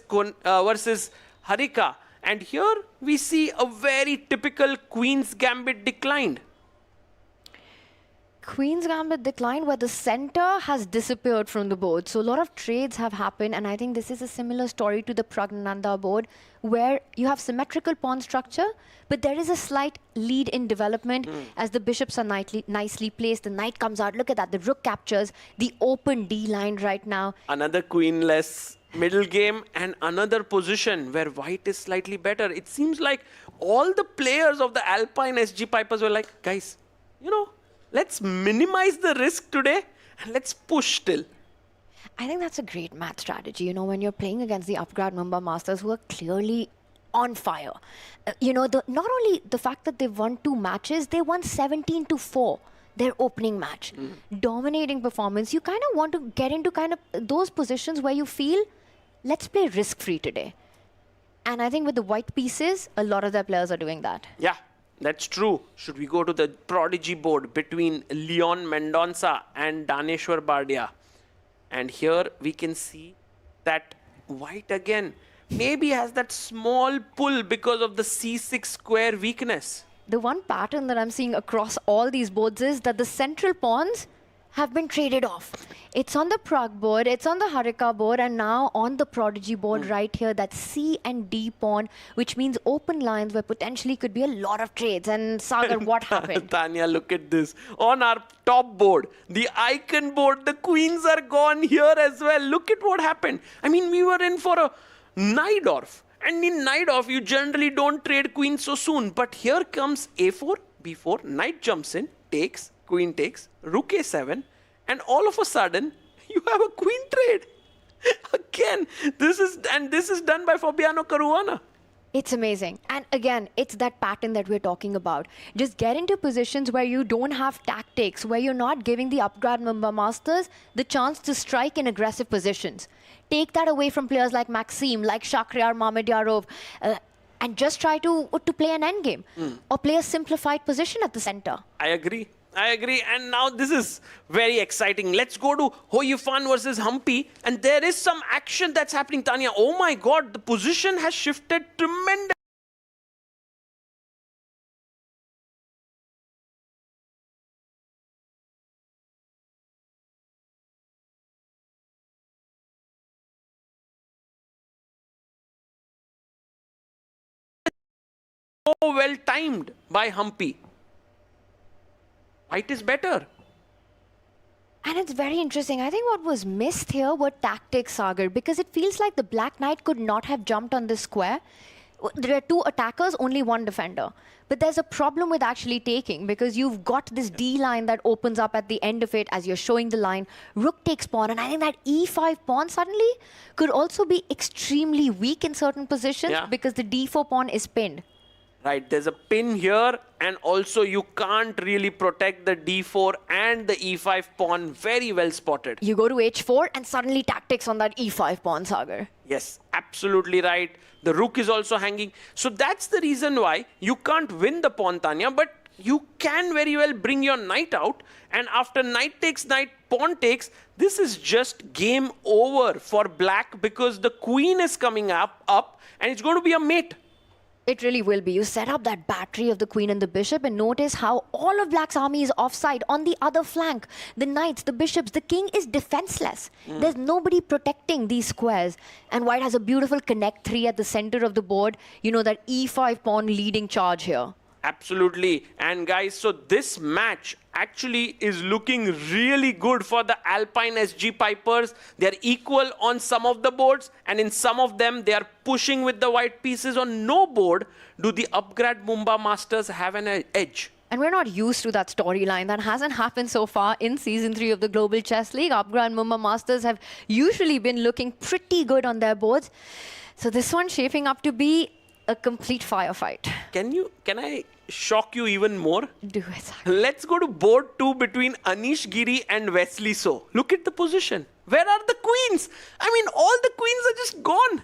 Harika. And here we see a very typical Queen's Gambit declined. Queen's Gambit declined where the center has disappeared from the board. So a lot of trades have happened, and I think this is a similar story to the Pragg board where you have symmetrical pawn structure, but there is a slight lead in development as the bishops are nicely placed. The knight comes out. Look at that. The rook captures the open D line right now. Another queenless middle game and another position where white is slightly better. It seems like all the players of the Alpine SG Pipers were like, guys, you know, let's minimize the risk today and let's push still. I think that's a great math strategy, you know, when you're playing against the Upgrad Mumbai Masters who are clearly on fire. You know, not only the fact that they've won 2 matches, they won 17-4, their opening match. Dominating performance. You kind of want to get into kind of those positions where you feel, let's play risk-free today. And I think with the white pieces, a lot of their players are doing that. Yeah. That's true. Should we go to the prodigy board between Leon Mendonça and Daneshwar Bardia? And here we can see that white again maybe has that small pull because of the C6 square weakness. The one pattern that I'm seeing across all these boards is that the central pawns have been traded off. It's on the Pragg board, it's on the Harika board, and now on the Prodigy board right here, that C and D pawn, which means open lines where potentially could be a lot of trades. And Sagar, what happened? Tanya, look at this. On our top board, the icon board, the queens are gone here as well. Look at what happened. I mean, we were in for a Najdorf. And in Najdorf, you generally don't trade queens so soon. But here comes A4, B4, knight jumps in, takes, queen takes, rook A7, and all of a sudden, you have a queen trade. Again, this is done by Fabiano Caruana. It's amazing. And again, it's that pattern that we're talking about. Just get into positions where you don't have tactics, where you're not giving the Upgrad Mumbai Masters the chance to strike in aggressive positions. Take that away from players like Maxim, like Shakhriyar Mamedyarov, and just try to play an endgame or play a simplified position at the center. I agree. And now this is very exciting. Let's go to Hoyifan versus Humpy. And there is some action that's happening, Tanya. Oh my God, the position has shifted tremendously. So well timed by Humpy. White is better. And it's very interesting. I think what was missed here were tactics, Sagar, because it feels like the Black Knight could not have jumped on this square. There are 2 attackers, only 1 defender. But there's a problem with actually taking because you've got this D line that opens up at the end of it as you're showing the line. Rook takes pawn, and I think that E5 pawn suddenly could also be extremely weak in certain positions because the D4 pawn is pinned. Right, there's a pin here, and also you can't really protect the D4 and the E5 pawn. Very well spotted. You go to H4 and suddenly tactics on that E5 pawn, Sagar. Yes, absolutely right. The rook is also hanging. So that's the reason why you can't win the pawn, Tanya, but you can very well bring your knight out. And after knight takes knight, pawn takes, this is just game over for black because the queen is coming up and it's going to be a mate. It really will be. You set up that battery of the queen and the bishop and notice how all of black's army is offside. On the other flank, the knights, the bishops, the king is defenseless. There's nobody protecting these squares. And white has a beautiful connect 3 at the center of the board. You know, that E5 pawn leading charge here. Absolutely. And guys, so this match actually is looking really good for the Alpine SG Pipers. They're equal on some of the boards, and in some of them, they are pushing with the white pieces. On no board do the Upgrad Mumba Masters have an edge. And we're not used to that storyline. That hasn't happened so far in Season 3 of the Global Chess League. Upgrad Mumba Masters have usually been looking pretty good on their boards. So this one's shaping up to be a complete firefight. Can I shock you even more? Do it. Let's go to board 2 between Anish Giri and Wesley So. Look at the position. Where are the queens? I mean, all the queens are just gone.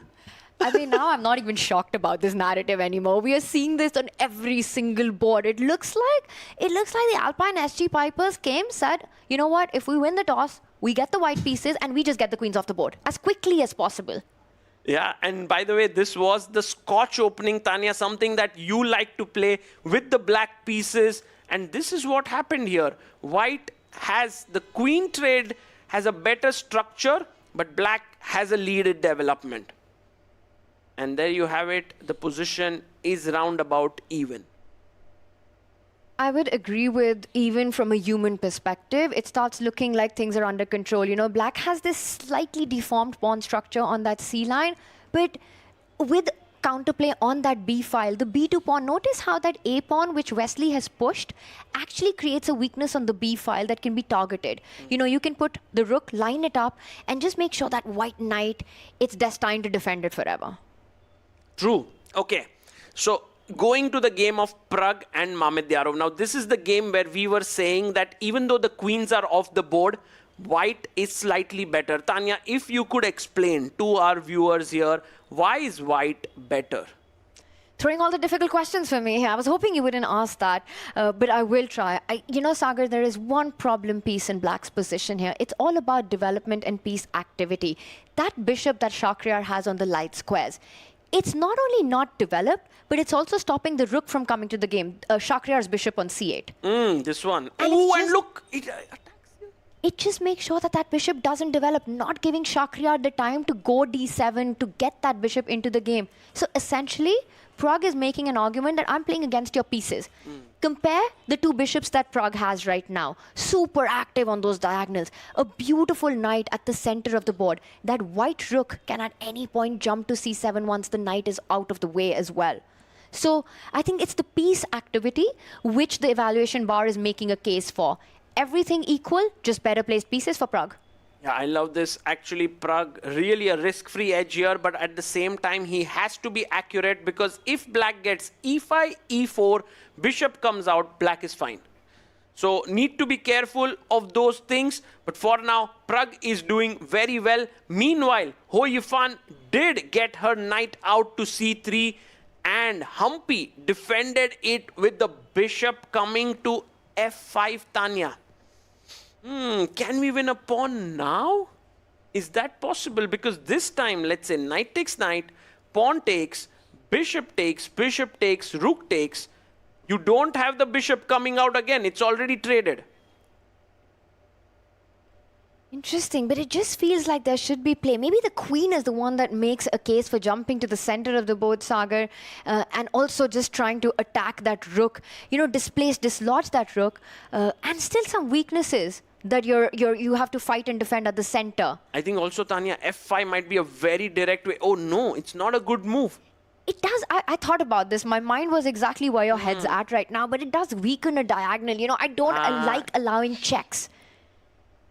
I mean, now I'm not even shocked about this narrative anymore. We are seeing this on every single board. It looks like the Alpine SG Pipers said, you know what, if we win the toss, we get the white pieces and we just get the queens off the board as quickly as possible. Yeah, and by the way, this was the Scotch opening, Tanya, something that you like to play with the black pieces. And this is what happened here. White has the queen trade, has a better structure, but black has a lead in development. And there you have it. The position is roundabout even. I would agree with even from a human perspective. It starts looking like things are under control. You know, black has this slightly deformed pawn structure on that C line, but with counterplay on that B file, the B2 pawn, notice how that A pawn, which Wesley has pushed, actually creates a weakness on the B file that can be targeted. You know, you can put the rook, line it up, and just make sure that white knight, it's destined to defend it forever. True. Okay. So going to the game of Pragg and Mamedyarov. Now, this is the game where we were saying that even though the queens are off the board, white is slightly better. Tanya, if you could explain to our viewers here, why is white better? Throwing all the difficult questions for me. I was hoping you wouldn't ask that, but I will try. You know, Sagar, there is one problem piece in black's position here. It's all about development and piece activity. That bishop that Shakhriyar has on the light squares, it's not only not developed, but it's also stopping the rook from coming to the game. Shakhriyar's bishop on c8. This one. And and look, it just makes sure that that bishop doesn't develop, not giving Shakhriyar the time to go d7 to get that bishop into the game. So essentially, Pragg is making an argument that I'm playing against your pieces. Compare the two bishops that Pragg has right now. Super active on those diagonals. A beautiful knight at the center of the board. That white rook can at any point jump to c7 once the knight is out of the way as well. So I think it's the piece activity which the evaluation bar is making a case for. Everything equal, just better placed pieces for Pragg. Yeah, I love this. Actually, Pragg, really a risk-free edge here, but at the same time, he has to be accurate because if black gets e5, e4, bishop comes out, black is fine. So need to be careful of those things. But for now, Pragg is doing very well. Meanwhile, Ho Yifan did get her knight out to c3 and Humpy defended it with the bishop coming to f5, Tanya. Can we win a pawn now? Is that possible? Because this time, let's say knight takes knight, pawn takes, bishop takes, rook takes. You don't have the bishop coming out again. It's already traded. Interesting, but it just feels like there should be play. Maybe the queen is the one that makes a case for jumping to the center of the board, Sagar, and also just trying to attack that rook, you know, dislodge that rook, and still some weaknesses that you have to fight and defend at the center. I think also, Tanya, f5 might be a very direct way. Oh no, it's not a good move. It does. I thought about this. My mind was exactly where your head's at right now, but it does weaken a diagonal. You know, I don't like allowing checks.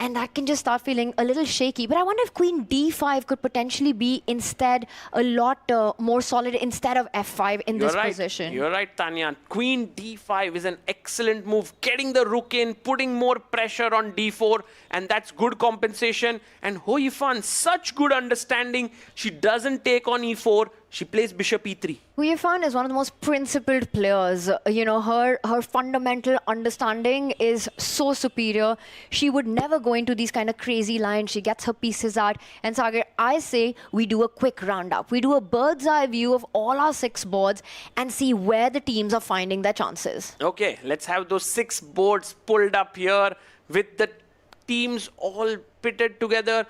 And that can just start feeling a little shaky. But I wonder if queen d5 could potentially be instead a lot more solid instead of f5 in this position. You're right, Tanya. Queen d5 is an excellent move. Getting the rook in, putting more pressure on d4, and that's good compensation. And Ho Yifan, such good understanding. She doesn't take on e4. She plays bishop e3. Ho Yifan is one of the most principled players. You know, her fundamental understanding is so superior. She would never go into these kind of crazy lines. She gets her pieces out. And Sagar, I say we do a quick roundup. We do a bird's eye view of all our 6 boards and see where the teams are finding their chances. Okay, let's have those 6 boards pulled up here with the teams all pitted together.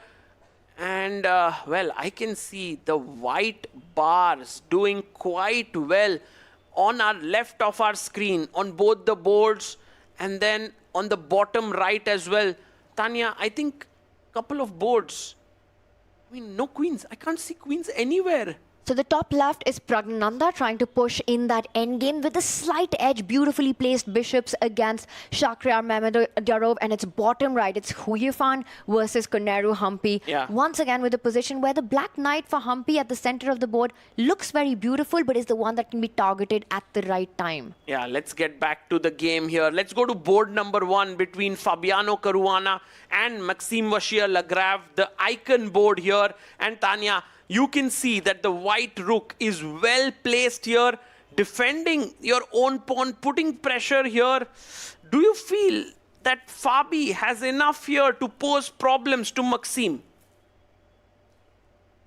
And, well, I can see the white bars doing quite well on our left of our screen, on both the boards, and then on the bottom right as well. Tanya, I think a couple of boards. I mean, no queens. I can't see queens anywhere. So the top left is Pragg trying to push in that endgame with a slight edge, beautifully placed bishops against Shakhriyar Mamedov, and its bottom right, it's Huyifan versus Koneru Humpy. Yeah. Once again with a position where the black knight for Humpy at the center of the board looks very beautiful, but is the one that can be targeted at the right time. Yeah, let's get back to the game here. Let's go to board number 1 between Fabiano Caruana and Maxime Vachier-Lagrave, the icon board here. And Tanya, you can see that the white rook is well placed here, defending your own pawn, putting pressure here. Do you feel that Fabi has enough here to pose problems to Maxime?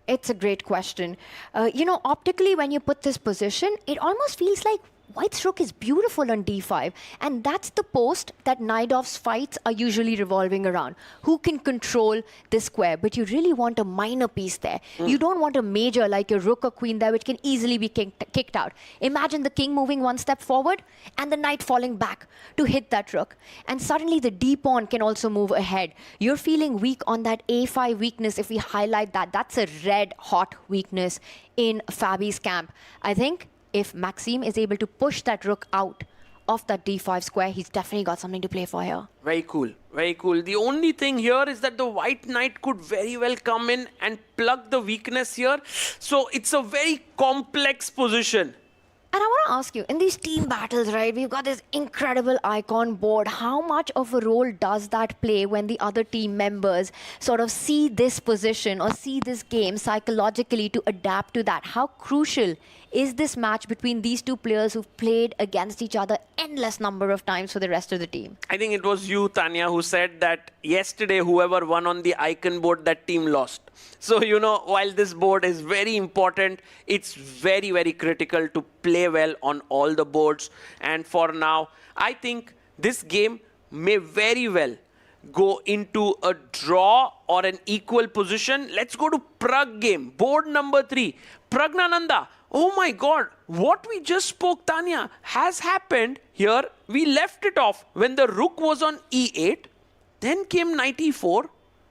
It's a great question. Optically, when you put this position, it almost feels like White's rook is beautiful on d5, and that's the post that Naidov's fights are usually revolving around. Who can control this square? But you really want a minor piece there. You don't want a major like a rook or queen there, which can easily be kicked out. Imagine the king moving one step forward and the knight falling back to hit that rook. And suddenly the d pawn can also move ahead. You're feeling weak on that a5 weakness. If we highlight that, that's a red hot weakness in Fabi's camp. I think if Maxime is able to push that rook out of that d5 square, he's definitely got something to play for here. Very cool, very cool. The only thing here is that the white knight could very well come in and plug the weakness here. So it's a very complex position. And I want to ask you, in these team battles, right, we've got this incredible icon board. How much of a role does that play when the other team members sort of see this position or see this game psychologically to adapt to that? How crucial is this match between these two players who've played against each other endless number of times for the rest of the team? I think it was you, Tanya, who said that yesterday whoever won on the icon board, that team lost. So, while this board is very important, it's very, very critical to play well on all the boards. And for now, I think this game may very well go into a draw or an equal position. Let's go to Pragg game, board number 3. Praggnanandha. Oh my God, what we just spoke, Tanya, has happened here. We left it off when the rook was on e8. Then came knight e4.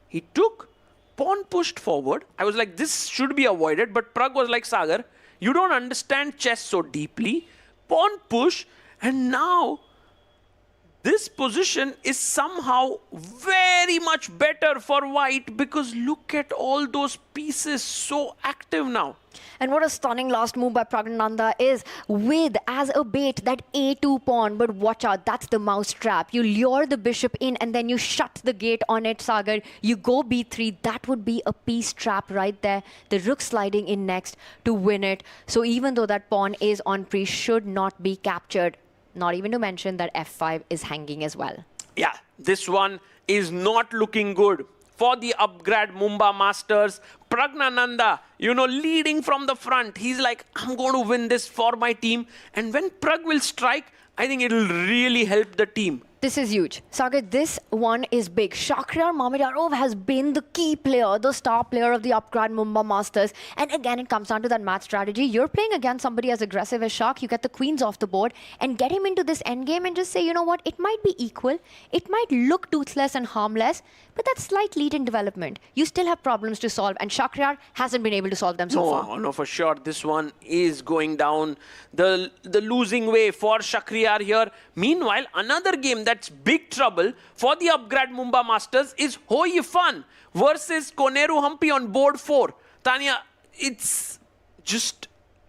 He took, pawn pushed forward. I was like, this should be avoided. But Pragg was like, Sagar, you don't understand chess so deeply. Pawn push. And now this position is somehow very much better for white, because look at all those pieces so active now. And what a stunning last move by Praggnanandha is with, as a bait, that a2 pawn. But watch out, that's the mouse trap. You lure the bishop in and then you shut the gate on it, Sagar. You go b3. That would be a piece trap right there. The rook sliding in next to win it. So even though that pawn is on pre, should not be captured. Not even to mention that f5 is hanging as well. Yeah, this one is not looking good for the upgrade Mumbai Masters. Praggnanandha, leading from the front. He's like, I'm going to win this for my team. And when Pragg will strike, I think it will really help the team. This is huge. Sagar, this one is big. Shakhriyar Mamedov has been the key player, the star player of the upgrade Mumbai Masters. And again, it comes down to that match strategy. You're playing against somebody as aggressive as Shak. You get the queens off the board and get him into this endgame and just say, you know what, it might be equal. It might look toothless and harmless, but that's slight lead in development. You still have problems to solve, and Shakhriyar hasn't been able to solve them so far. No, for sure. This one is going down the losing way for Shakhriyar here. Meanwhile, another game that's big trouble for the upgrade Mumbai Masters is Huyifan versus Koneru Humpy on board 4. Tanya, it's just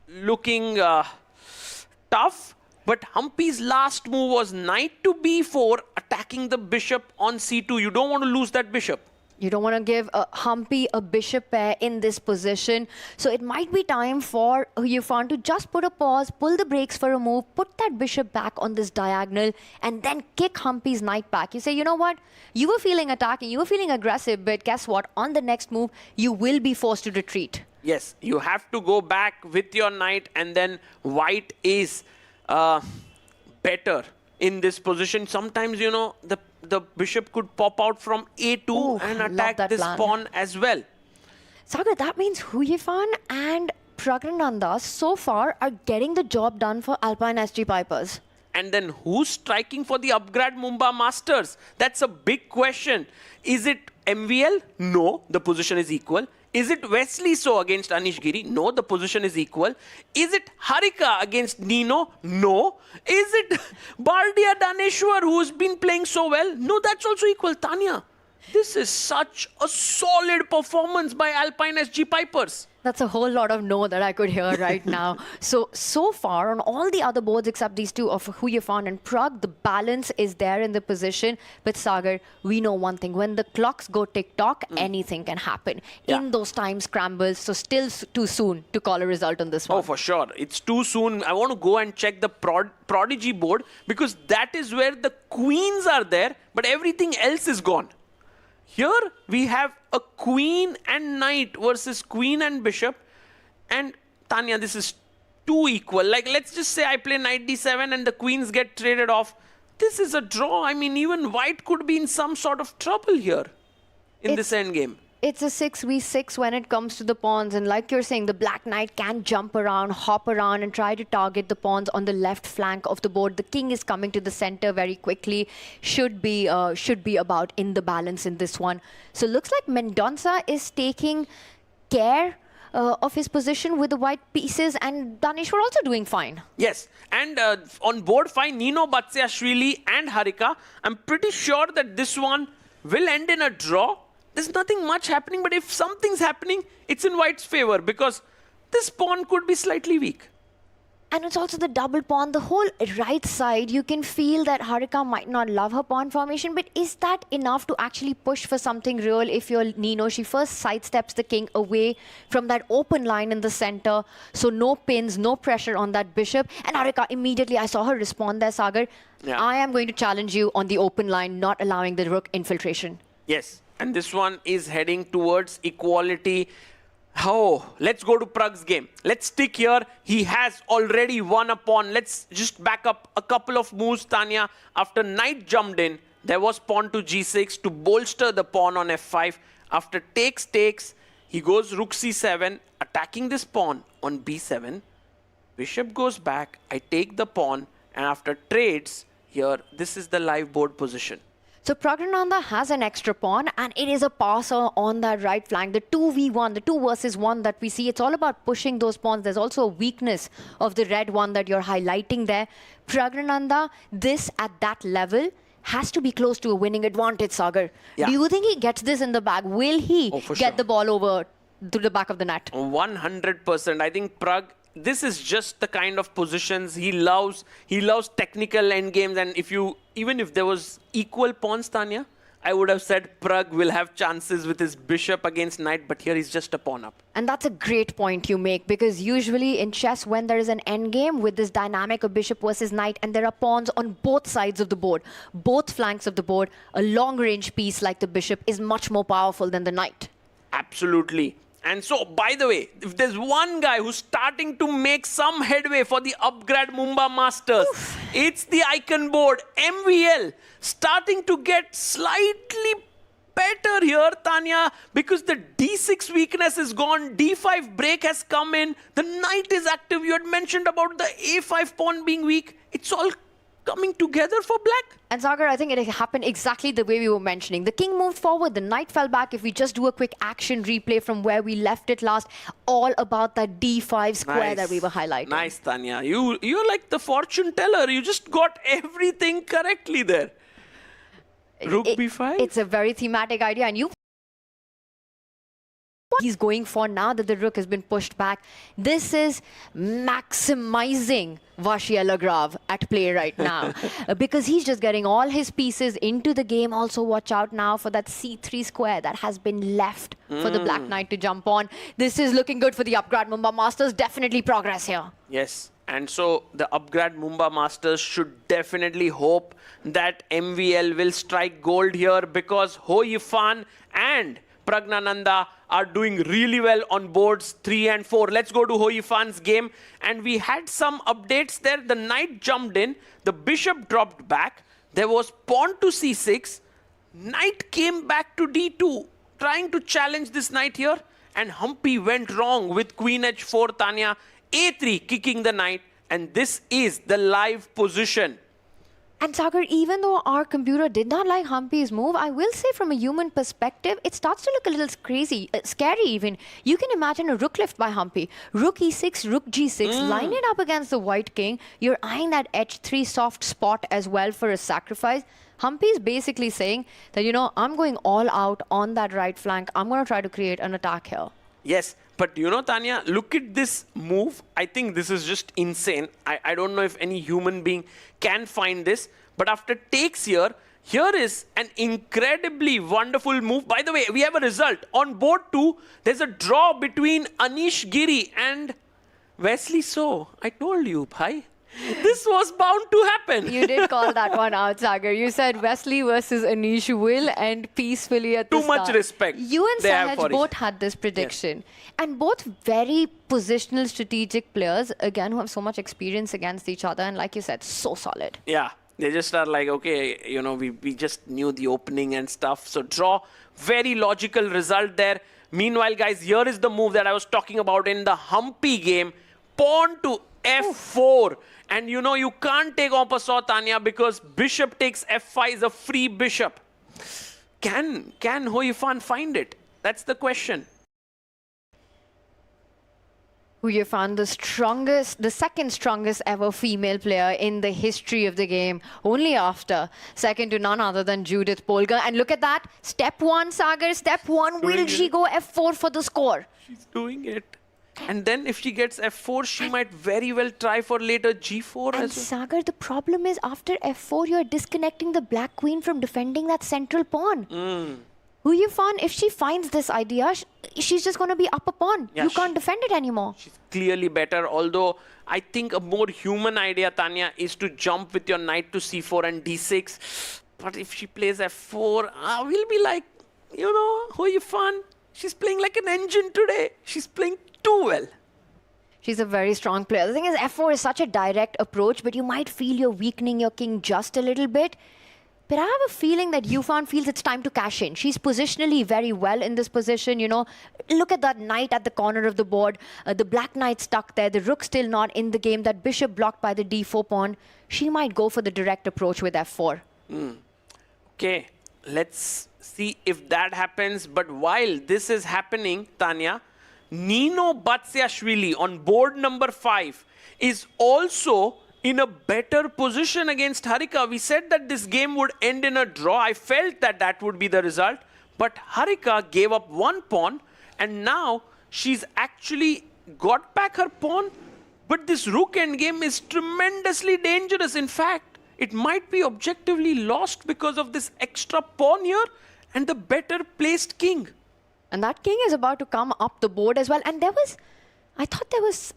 looking tough, but Humpy's last move was knight to b4, attacking the bishop on c2. You don't want to lose that bishop. You don't want to give Humpy a bishop pair in this position. So it might be time for Huyifan to just put a pause, pull the brakes for a move, put that bishop back on this diagonal, and then kick Humpy's knight back. You say, you know what? You were feeling attacking, you were feeling aggressive, but guess what? On the next move, you will be forced to retreat. Yes, you have to go back with your knight, and then white is better in this position. Sometimes, the bishop could pop out from a2 and attack this pawn as well. Sagar, that means Huyifan and Pragg so far are getting the job done for Alpine SG Pipers. And then who's striking for the Upgrad Mumbai Masters? That's a big question. Is it MVL? No, the position is equal. Is it Wesley So against Anish Giri? No, the position is equal. Is it Harika against Nino? No. Is it Bardia Daneshwar who's been playing so well? No, that's also equal. Tanya, this is such a solid performance by Alpine SG Pipers. That's a whole lot of no that I could hear right now. So far, on all the other boards except these two of Huyafan and Pragg, the balance is there in the position. But Sagar, we know one thing. When the clocks go tick-tock, anything can happen. In those time scrambles, so still too soon to call a result on this one. Oh, for sure. It's too soon. I want to go and check the Prodigy board because that is where the queens are there, but everything else is gone. Here we have a queen and knight versus queen and bishop. And Tanya, this is too equal. Like, let's just say I play knight d7 and the queens get traded off. This is a draw. I mean, even white could be in some sort of trouble here in this endgame. It's a 6v6 when it comes to the pawns. And like you're saying, the black knight can jump around, hop around and try to target the pawns on the left flank of the board. The king is coming to the center very quickly. Should be about in the balance in this one. So looks like Mendonça is taking care of his position with the white pieces, and Daneshwar also doing fine. Yes, and on board 5, Nino Batsiashvili and Harika. I'm pretty sure that this one will end in a draw. There's nothing much happening, but if something's happening, it's in white's favor because this pawn could be slightly weak. And it's also the double pawn. The whole right side, you can feel that Harika might not love her pawn formation, but is that enough to actually push for something real? If you're Nino, she first sidesteps the king away from that open line in the center. So no pins, no pressure on that bishop. And Harika, immediately, I saw her respond there, Sagar. Yeah. I am going to challenge you on the open line, not allowing the rook infiltration. Yes, and this one is heading towards equality. Oh, let's go to Pragg's game. Let's stick here. He has already won a pawn. Let's just back up a couple of moves, Tanya. After knight jumped in, there was pawn to g6 to bolster the pawn on f5. After takes, he goes rook c7, attacking this pawn on b7. Bishop goes back. I take the pawn. And after trades, here, this is the live board position. So Pragg has an extra pawn, and it is a passer on that right flank. The 2v1, the 2 versus 1 that we see, it's all about pushing those pawns. There's also a weakness of the red one that you're highlighting there. Pragg, this at that level has to be close to a winning advantage, Sagar. Yeah. Do you think he gets this in the bag? Will he get the ball over to the back of the net? 100%. I think Pragg, this is just the kind of positions he loves. He loves technical end games, and even if there was equal pawns, Tanya, I would have said Pragg will have chances with his bishop against knight, but here he's just a pawn up. And that's a great point you make, because usually in chess, when there is an endgame with this dynamic of bishop versus knight, and there are pawns on both sides of the board, both flanks of the board, a long-range piece like the bishop is much more powerful than the knight. Absolutely. And so, by the way, if there's one guy who's starting to make some headway for the Upgrad Mumbai Masters, it's the icon board, MVL, starting to get slightly better here, Tanya, because the d6 weakness is gone, d5 break has come in, the knight is active. You had mentioned about the a5 pawn being weak. It's all coming together for black. And Sagar, I think it happened exactly the way we were mentioning. The king moved forward, the knight fell back. If we just do a quick action replay from where we left it last, all about that d5 square that we were highlighting. Nice, Tanya. You're like the fortune teller. You just got everything correctly there. Rook b5? It's a very thematic idea, and he's going for now that the rook has been pushed back. This is maximizing Vishy at play right now because he's just getting all his pieces into the game. Also, watch out now for that c3 square that has been left for the black knight to jump on. This is looking good for the Upgrad Mumbai Masters. Definitely progress here. Yes. And so the Upgrad Mumbai Masters should definitely hope that MVL will strike gold here, because Ho Yifan and Pragg are doing really well on boards 3 and 4. Let's go to Ho Yifan's game. And we had some updates there. The knight jumped in. The bishop dropped back. There was pawn to c6. Knight came back to d2, trying to challenge this knight here. And Humpy went wrong with Queen H4, Tanya. A3 kicking the knight. And this is the live position. And Sagar, even though our computer did not like Humpy's move, I will say from a human perspective, it starts to look a little crazy, scary even. You can imagine a rook left by Humpy. Rook e6, rook g6, line it up against the white king. You're eyeing that h3 soft spot as well for a sacrifice. Humpy's basically saying that, you know, I'm going all out on that right flank. I'm going to try to create an attack here. Yes, but you know, Tanya, look at this move. I think this is just insane. I don't know if any human being can find this. But after takes here is an incredibly wonderful move. By the way, we have a result. On board 2, there's a draw between Anish Giri and Wesley So. I told you, bhai. This was bound to happen. You did call that one out, Sagar. You said Wesley versus Anish will end peacefully at the Too start. much respect. You and they have for Sahaj both had this prediction. And both very positional, strategic players, again, who have so much experience against each other. And like you said, so solid. Yeah, they just are like, okay, you know, we just knew the opening and stuff. So draw, very logical result there. Meanwhile, guys, here is the move that I was talking about in the Humpy game. Pawn to f4. And you know, you can't take en passant, Tanya, because bishop takes f5 is a free bishop. Can Hou Yifan find it? That's the question. Hou Yifan, the second strongest ever female player in the history of the game, only after second to none other than Judith Polgar. And look at that, step 1, Sagar, step 1, will she go f4 for the score? She's doing it. And then if she gets f4, she might very well try for later g4 and as well. Sagar, the problem is after f4, you're disconnecting the black queen from defending that central pawn. Hou Yifan, if she finds this idea, she's just going to be up a pawn. Yeah, you can't defend it anymore. She's clearly better, although I think a more human idea, Tanya, is to jump with your knight to c4 and d6. But if she plays f4, we'll be like, you know, Hou Yifan, she's playing like an engine today. She's playing too well. She's a very strong player. The thing is, f4 is such a direct approach, but you might feel you're weakening your king just a little bit. But I have a feeling that Yifan feels it's time to cash in. She's positionally very well in this position, you know. Look at that knight at the corner of the board. The black knight stuck there. The rook still not in the game. That bishop blocked by the d4 pawn. She might go for the direct approach with f4. Okay, let's see if that happens. But while this is happening, Tanya, Nino Batsiashvili on board number 5 is also in a better position against Harika. We said that this game would end in a draw. I felt that that would be the result. But Harika gave up one pawn, and now she's actually got back her pawn. But this rook endgame is tremendously dangerous. In fact, it might be objectively lost because of this extra pawn here and the better placed king. And that king is about to come up the board as well. And I thought there was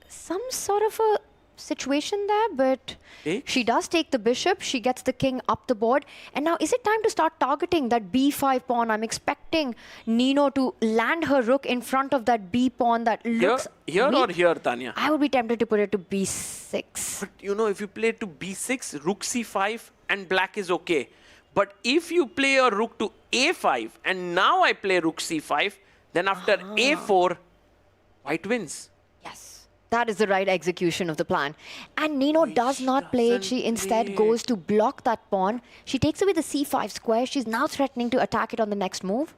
some sort of a situation there, but she does take the bishop. She gets the king up the board. And now, is it time to start targeting that b5 pawn? I'm expecting Nino to land her rook in front of that b pawn that looks Here weak. or here, Tanya? I would be tempted to put it to b6. But you know, if you play to b6, rook c5, and black is okay. But if you play a rook to a5, and now I play rook c5, then after a4, white wins. Yes, that is the right execution of the plan. And Nino does not play it. She instead goes to block that pawn. She takes away the c5 square. She's now threatening to attack it on the next move.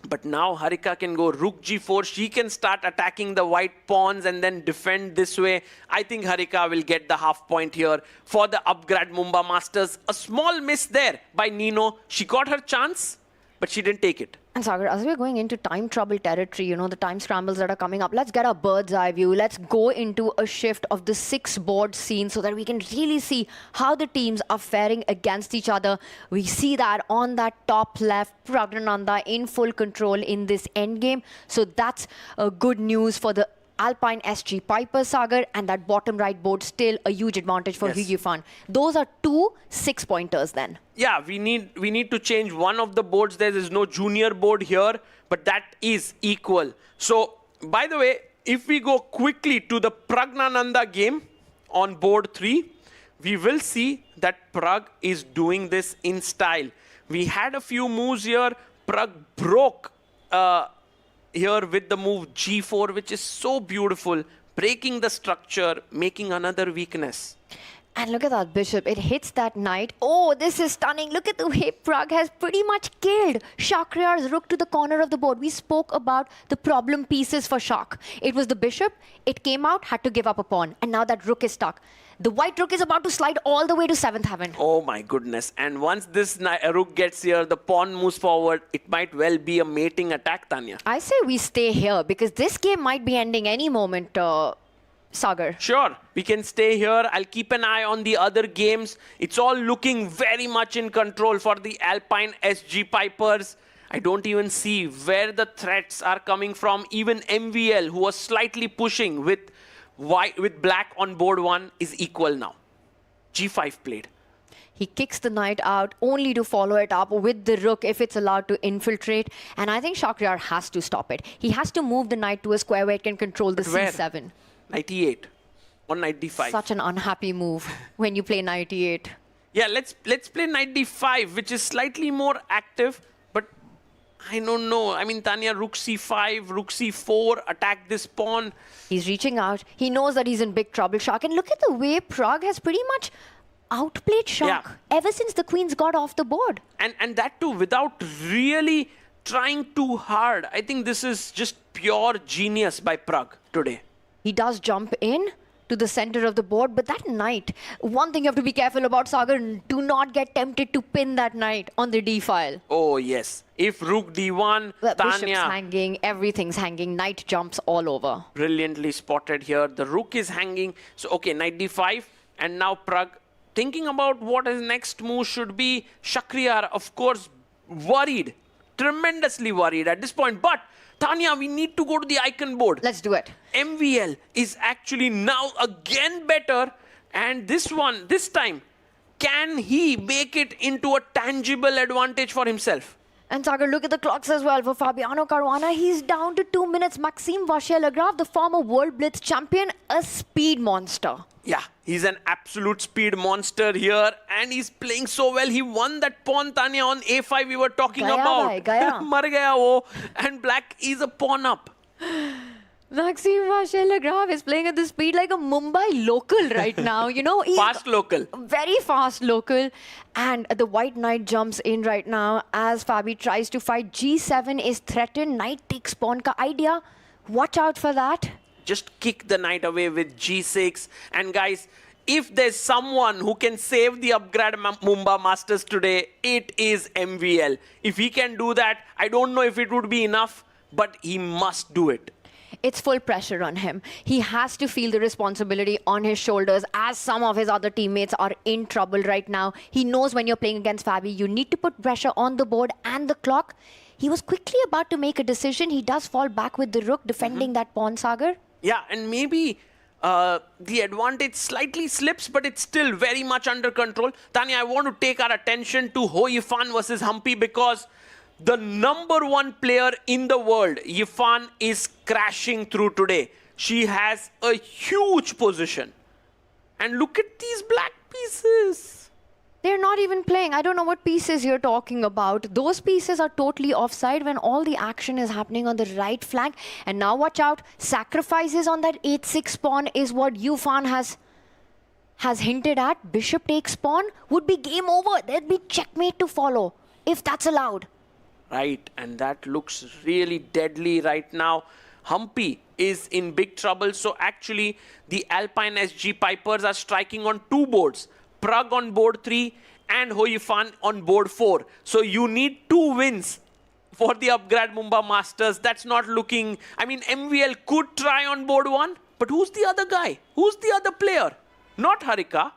But now Harika can go rook g4. She can start attacking the white pawns and then defend this way. I think Harika will get the half point here for the upgrade Mumbai Masters. A small miss there by Nino. She got her chance, but she didn't take it. And Sagar, as we're going into time trouble territory, you know, the time scrambles that are coming up, let's get a bird's eye view. Let's go into a shift of the 6 board scene so that we can really see how the teams are faring against each other. We see that on that top left, Pragnananda in full control in this endgame. So that's good news for the Alpine SG Piper, Sagar, and that bottom right board still a huge advantage for Hou Yifan. Those are 2 6-pointers then. Yeah, we need to change one of the boards. There is no junior board here, but that is equal. So, by the way, if we go quickly to the Pragnananda game on board 3, we will see that Pragg is doing this in style. We had a few moves here. Pragg broke here with the move G4, which is so beautiful, breaking the structure, making another weakness. And look at that bishop. It hits that knight. Oh, this is stunning. Look at the way Pragg has pretty much killed Shakriyar's rook to the corner of the board. We spoke about the problem pieces for Shak. It was the bishop. It came out, had to give up a pawn. And now that rook is stuck. The white rook is about to slide all the way to 7th heaven. Oh my goodness. And once this rook gets here, the pawn moves forward. It might well be a mating attack, Tanya. I say we stay here because this game might be ending any moment, Sagar. Sure, we can stay here. I'll keep an eye on the other games. It's all looking very much in control for the Alpine SG Pipers. I don't even see where the threats are coming from. Even MVL, who was slightly pushing with black on board 1, is equal now. G5 played. He kicks the knight out only to follow it up with the rook if it's allowed to infiltrate. And I think Shakriyar has to stop it. He has to move the knight to a square where it can control the C7. 98 on knight d5. Such an unhappy move when you play knight e8. Yeah, let's play knight d5, which is slightly more active, but I don't know. I mean, Tanya, rook c5, rook c4, attack this pawn. He's reaching out. He knows that he's in big trouble, Shak. And look at the way Pragg has pretty much outplayed Shak ever since the queens got off the board. And that too, without really trying too hard. I think this is just pure genius by Pragg today. He does jump in to the center of the board, but that knight, one thing you have to be careful about, Sagar, do not get tempted to pin that knight on the d file. Oh, yes. If rook d1, Bishop's Tanya. hanging, everything's hanging, knight jumps all over. Brilliantly spotted here. The rook is hanging. So, okay, knight d5. And now Pragg thinking about what his next move should be. Shakriyar, of course, worried. Tremendously worried at this point. But Tanya, we need to go to the icon board. Let's do it. MVL is actually now again better. And this time, can he make it into a tangible advantage for himself? And Sagar, look at the clocks as well for Fabiano Caruana. He's down to 2 minutes. Maxime Vachier-Lagrave, the former World Blitz champion, a speed monster. Yeah, he's an absolute speed monster here. And he's playing so well. He won that pawn, Tanya, on a5 we were talking about. Gaya. Mar gaya wo. And black is a pawn up. Maxime Vachier-Lagrave is playing at the speed like a Mumbai local right now. You know, fast local. Very fast local. And the white knight jumps in right now as Fabi tries to fight. G7 is threatened. Knight takes pawn ka idea. Watch out for that. Just kick the knight away with G6. And guys, if there's someone who can save the upgrade Mumbai Masters today, it is MVL. If he can do that, I don't know if it would be enough, but he must do it. It's full pressure on him. He has to feel the responsibility on his shoulders as some of his other teammates are in trouble right now. He knows when you're playing against Fabi, you need to put pressure on the board and the clock. He was quickly about to make a decision. He does fall back with the rook, defending that pawn, Sagar. Yeah, and maybe the advantage slightly slips, but it's still very much under control. Tanya, I want to take our attention to Ho Yifan versus Humpy because the #1 player in the world, Yifan, is crashing through today. She has a huge position. And look at these black pieces. They're not even playing. I don't know what pieces you're talking about. Those pieces are totally offside when all the action is happening on the right flank. And now watch out. Sacrifices on that 8-6 pawn is what Yifan has hinted at. Bishop takes pawn would be game over. There'd be checkmate to follow if that's allowed. Right, and that looks really deadly right now. Humpy is in big trouble. So actually, the Alpine SG Pipers are striking on 2 boards. Pragg on board 3 and Ho Yifan on board 4. So you need 2 wins for the upgrade Mumbai Masters. That's not looking... I mean, MVL could try on board 1, but who's the other guy? Who's the other player? Not Harika.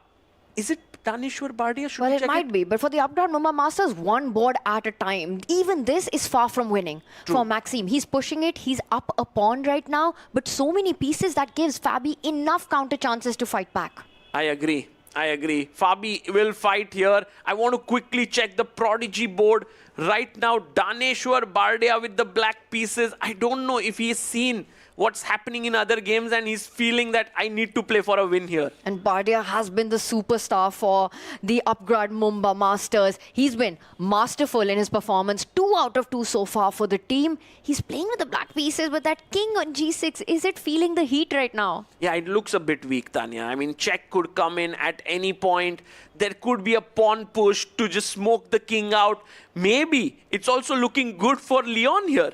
Is it Daneshwar Bardia? Well, it might be, but for the upgrade Mumbai Masters, 1 board at a time. Even this is far from winning for Maxime. He's pushing it. He's up a pawn right now, but so many pieces that gives Fabi enough counter chances to fight back. I agree. Fabi will fight here. I want to quickly check the Prodigy board. Right now, Daneshwar Bardia with the black pieces. I don't know if he's seen what's happening in other games, and he's feeling that I need to play for a win here. And Bardia has been the superstar for the Upgrad Mumba Masters. He's been masterful in his performance. 2 out of 2 so far for the team. He's playing with the black pieces, but that king on g6, is it feeling the heat right now? Yeah, it looks a bit weak, Tanya. I mean, check could come in at any point. There could be a pawn push to just smoke the king out. Maybe it's also looking good for Leon here.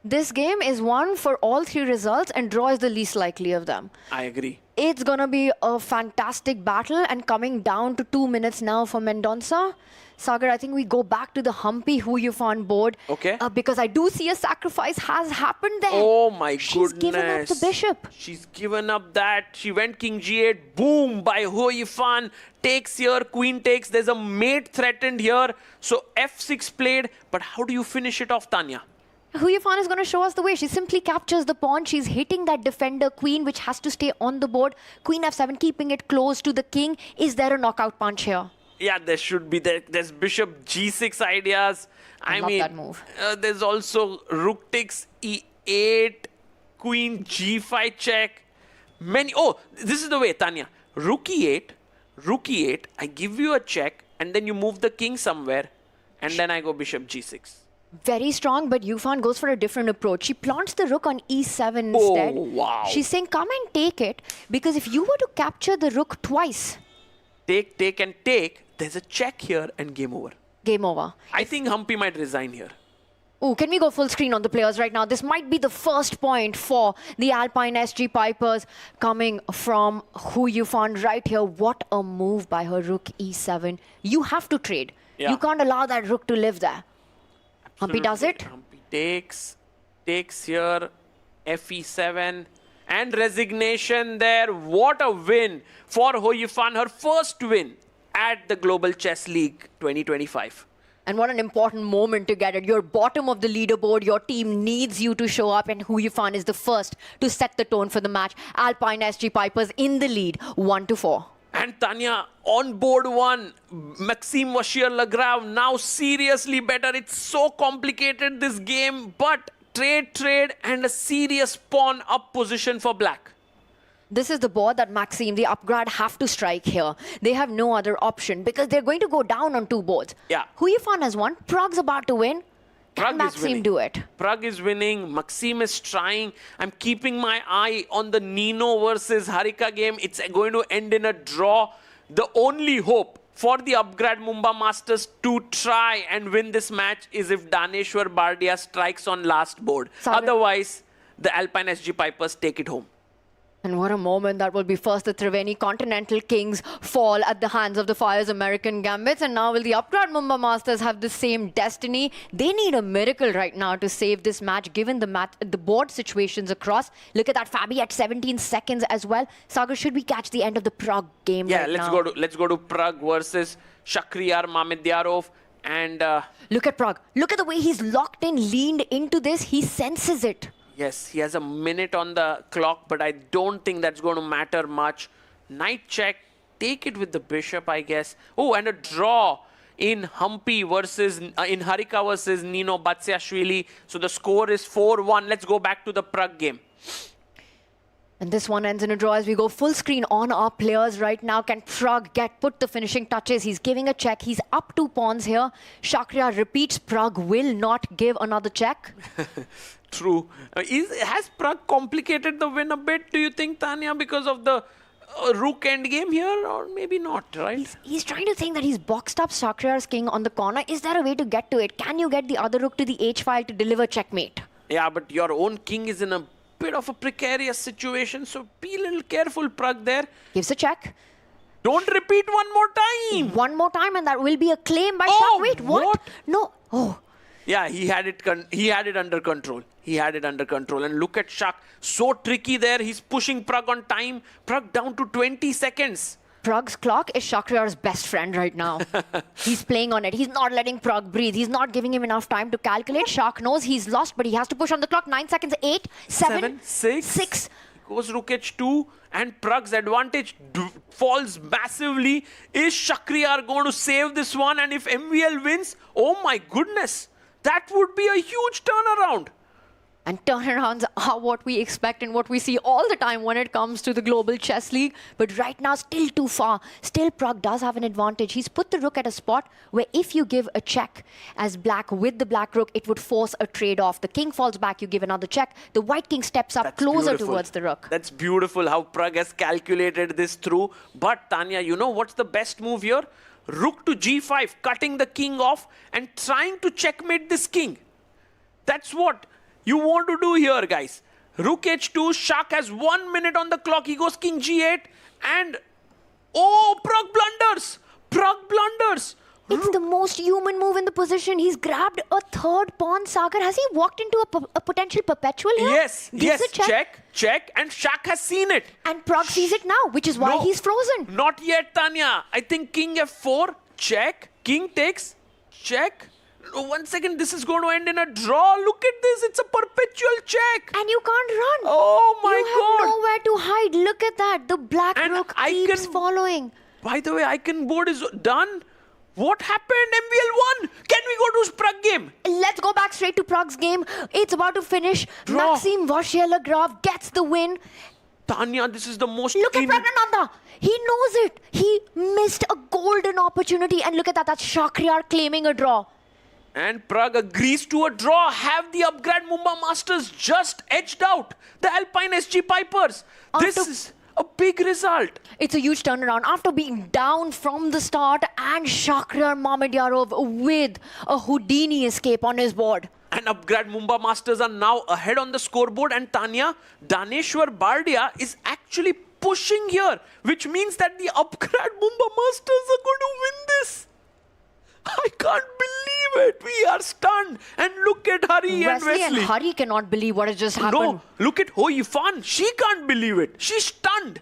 This game is one for all 3 results, and draw is the least likely of them. I agree. It's going to be a fantastic battle, and coming down to 2 minutes now for Mendonça. Sagar, I think we go back to the Humpy Huyufan board. Okay. Because I do see a sacrifice has happened there. Oh my goodness. She's given up the bishop. She's given up that. She went king g8. Boom by Huyufan. Takes here. Queen takes. There's a mate threatened here. So f6 played. But how do you finish it off, Tanya? Huyufan is going to show us the way. She simply captures the pawn. She's hitting that defender queen, which has to stay on the board. Queen f7, keeping it close to the king. Is there a knockout punch here? Yeah, there should be. There's bishop g6 ideas. I love mean, that move. There's also rook takes e8, queen g5 check. Oh, this is the way, Tanya. Rook e8, I give you a check, and then you move the king somewhere, and then I go bishop g6. Very strong, but Yufan goes for a different approach. She plants the rook on e7 instead. Oh, wow. She's saying, come and take it, because if you were to capture the rook twice... Take, and take. There's a check here and game over. Game over. I think Humpy might resign here. Oh, can we go full screen on the players right now? This might be the first point for the Alpine SG Pipers coming from Huyufan right here. What a move by her rook e7. You have to trade. Yeah. You can't allow that rook to live there. Humpy does it. Humpy takes here, fe7, and resignation there. What a win for Huyufan, her first win at the Global Chess League 2025. And what an important moment to get it. You're bottom of the leaderboard. Your team needs you to show up, and Huyufan is the first to set the tone for the match. Alpine SG Pipers in the lead, 1-4. And Tanya, on board 1, Maxime Vachier-Lagrave now seriously better. It's so complicated, this game, but trade, and a serious pawn up position for black. This is the board that Maxime, the Upgrad, have to strike here. They have no other option because they're going to go down on 2 boards. Yeah. Huyufan has won. Pragg's about to win. Can Maxime do it? Pragg is winning. Maxime is trying. I'm keeping my eye on the Nino versus Harika game. It's going to end in a draw. The only hope for the Upgrad Mumba Masters to try and win this match is if Daneshwar Bardia strikes on last board. Otherwise, the Alpine SG Pipers take it home. And what a moment that will be. First, the Triveni Continental Kings fall at the hands of the Fire's American Gambits. And now will the Upgrad Mumba Masters have the same destiny? They need a miracle right now to save this match, given the board situations across. Look at that Fabi at 17 seconds as well. Sagar, should we catch the end of the Pragg game right now? Yeah, let's go to Pragg versus Shakhriyar Mamedyarov. And look at Pragg. Look at the way he's locked in, leaned into this. He senses it. Yes, he has a minute on the clock, but I don't think that's going to matter much. Knight check, take it with the bishop, I guess. Oh, and a draw in Humpy versus, in Harika versus Nino Batsiashvili. So the score is 4-1. Let's go back to the Pragg game. And this one ends in a draw as we go full screen on our players right now. Can Pragg put the finishing touches? He's giving a check. He's up 2 pawns here. Shakhriyar repeats, Pragg will not give another check. True. Has Pragg complicated the win a bit, do you think, Tanya, because of the rook endgame here? Or maybe not, right? He's trying to think that he's boxed up Shakhriyar's king on the corner. Is there a way to get to it? Can you get the other rook to the h file to deliver checkmate? Yeah, but your own king is in a bit of a precarious situation, so be a little careful, Pragg there. Gives a check. Don't repeat one more time. One more time, and that will be a claim by Shak. Wait, what? No. Oh. Yeah, he had it under control. He had it under control. And look at Shak. So tricky there. He's pushing Pragg on time. Pragg down to 20 seconds. Pragg's clock is Shakhriyar's best friend right now. He's playing on it. He's not letting Pragg breathe. He's not giving him enough time to calculate. Shak knows he's lost, but he has to push on the clock. 9 seconds. 8, 7, 6. Goes rook h2, and Pragg's advantage falls massively. Is Shakhriyar going to save this one? And if MVL wins, oh my goodness, that would be a huge turnaround. And turnarounds are what we expect and what we see all the time when it comes to the Global Chess League. But right now, still too far. Still, Pragg does have an advantage. He's put the rook at a spot where if you give a check as black with the black rook, it would force a trade-off. The king falls back, you give another check. The white king steps up closer towards the rook. That's beautiful how Pragg has calculated this through. But Tanya, you know what's the best move here? Rook to g5, cutting the king off and trying to checkmate this king. That's what you want to do here, guys. Rook h2, Shak has 1 minute on the clock. He goes king g8 and... Oh, Pragg blunders! Pragg blunders! It's the most human move in the position. He's grabbed a third pawn, Sagar. Has he walked into a potential perpetual here? Yes, Gives a check, and Shak has seen it. And Pragg sees it now, which is why he's frozen. Not yet, Tanya. I think king f4, check, king takes, check. Oh, 1 second, this is going to end in a draw. Look at this, it's a perpetual check. And you can't run. Oh my God. You have nowhere to hide. Look at that. The black rook keeps following. By the way, icon board is done. What happened? MVL 1. Can we go to Pragg game? Let's go back straight to Pragg's game. It's about to finish. Draw. Maxime Vachier-Lagrave gets the win. Tanya, this is the most... Look at Pragnananda. He knows it. He missed a golden opportunity. And look at that. That's Shakhriyar claiming a draw. And Pragg agrees to a draw. Have the Upgrad Mumbai Masters just edged out the Alpine SG Pipers. This is a big result. It's a huge turnaround. After being down from the start and Shakhriyar Mamedyarov with a Houdini escape on his board. And Upgrad Mumbai Masters are now ahead on the scoreboard. And Tanya, Daneshwar Bardia is actually pushing here, which means that the Upgrad Mumbai Masters are going to win this. I can't believe it. We are stunned. And look at Hari and Wesley. And Hari cannot believe what has just happened. No, look at Ho Yifan. She can't believe it. She's stunned.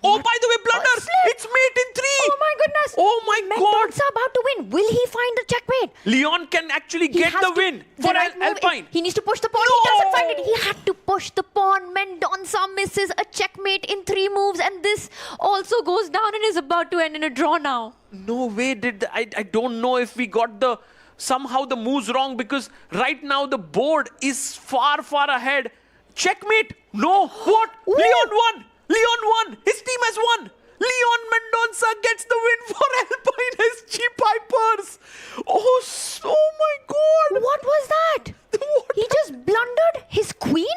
Oh, by the way, blunder. It's mate in 3. Oh my goodness. Oh my God. Mendonça about to win. Will he find the checkmate? Leon can actually get the win for Alpine. He needs to push the pawn. No. He doesn't find it. He had to push the pawn. Mendonça misses a checkmate in 3 moves. And this also goes down and is about to end in a draw now. No way did I don't know if we got somehow the moves wrong, because right now the board is far ahead. Checkmate. No. What? Ooh. Leon won. Leon won. His team has won. Leon Mendonça gets the win for Alpine SG Pipers. Oh my God. What was that? He just blundered his queen?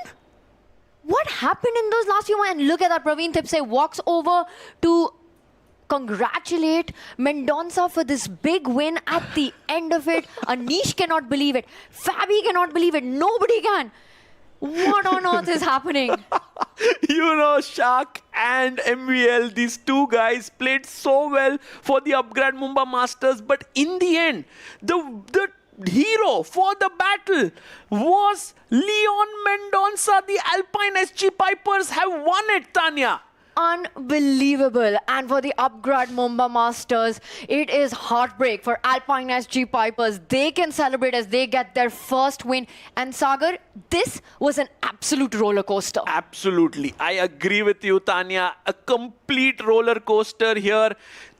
What happened in those last few months? And look at that. Praveen Thipse walks over to congratulate Mendonça for this big win at the end of it. Anish cannot believe it. Fabi cannot believe it. Nobody can. What on earth is happening? You know, Shak and MVL, these two guys played so well for the Upgrad Mumbai Masters, but in the end, the hero for the battle was Leon Mendonça. The Alpine SG Pipers have won it, Tanya. Unbelievable. And for the Upgrad Mumbai Masters, it is heartbreak for Alpine SG Pipers. They can celebrate as they get their first win. And Sagar, this was an absolute roller coaster. Absolutely. I agree with you, Tanya. A complete roller coaster here.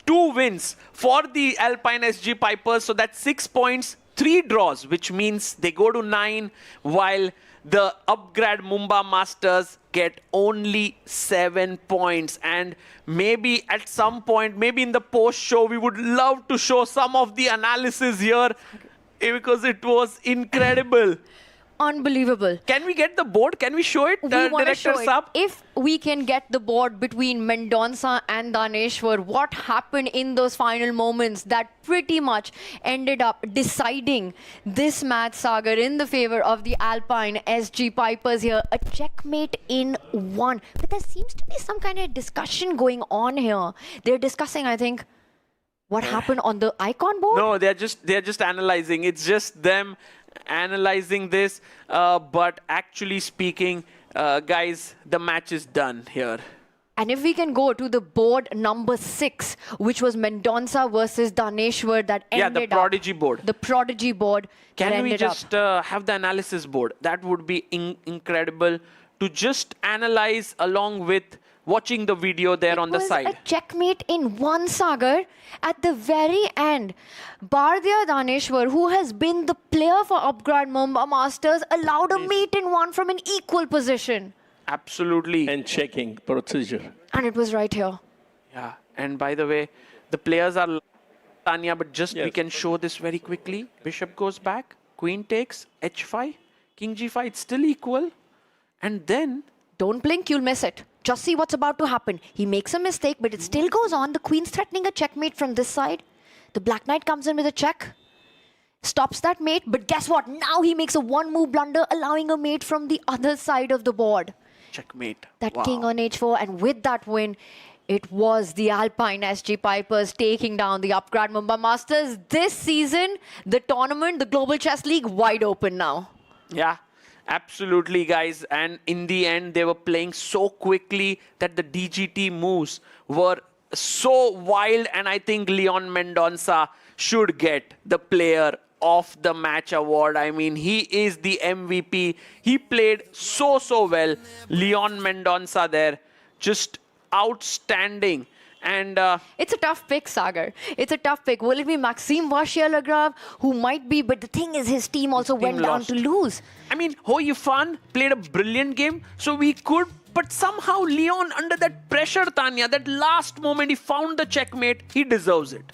2 wins for the Alpine SG Pipers. So that's 6 points, 3 draws, which means they go to 9, while the Upgrad Mumbai Masters get only 7 points. And maybe at some point, maybe in the post show, we would love to show some of the analysis here, because it was incredible. Unbelievable. Can we get the board? Can we show it? We want to show it. If we can get the board between Mendonça and Daneshwar, what happened in those final moments that pretty much ended up deciding this match, Sagar, in the favor of the Alpine SG Pipers here. A checkmate in 1. But there seems to be some kind of discussion going on here. They're discussing, I think, what happened on the icon board? No, they're just analyzing. It's just them analyzing this. But actually speaking, guys, the match is done here. And if we can go to the board number 6, which was Mendonça versus Daneshwar, that ended the Prodigy board. The Prodigy board. Can we just have the analysis board? That would be incredible to just analyze along with watching the video there on the was side. a checkmate in one, Sagar. At the very end, Bardya Daneshwar, who has been the player for Upgrad Mumbai Masters, allowed a mate in one from an equal position. Absolutely. And checking procedure. And it was right here. Yeah, and by the way, the players are Tanya, but just we can show this very quickly. Bishop goes back, queen takes, h5, king g5, it's still equal. And then... Don't blink, you'll miss it. Just see what's about to happen. He makes a mistake, but it still goes on. The queen's threatening a checkmate from this side. The black knight comes in with a check. Stops that mate, but guess what? Now he makes a one-move blunder, allowing a mate from the other side of the board. Checkmate. That king on h4, and with that win, it was the Alpine SG Pipers taking down the Upgrad Mumbai Masters. This season, the tournament, the Global Chess League, wide open now. Yeah. Absolutely, guys. And in the end, they were playing so quickly that the DGT moves were so wild. And I think Leon Mendonça should get the player of the match award. I mean, he is the MVP. He played so well. Leon Mendonça there, just outstanding. And it's a tough pick, Sagar. It's a tough pick. Will it be Maxime Vachier-Lagrave, who might be, but the thing is his team also went down to lose. I mean, Ho Yifan played a brilliant game, so we could, but somehow Leon, under that pressure, Tanya, that last moment he found the checkmate, he deserves it.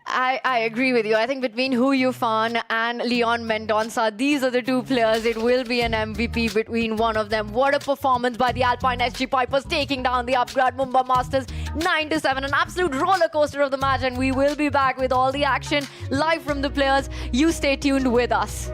I agree with you. I think between Hu Yufan and Leon Mendonça, these are the two players. It will be an MVP between one of them. What a performance by the Alpine SG Pipers, taking down the Upgrad Mumbai Masters 9-7. An absolute roller coaster of the match, and we will be back with all the action live from the players. You stay tuned with us.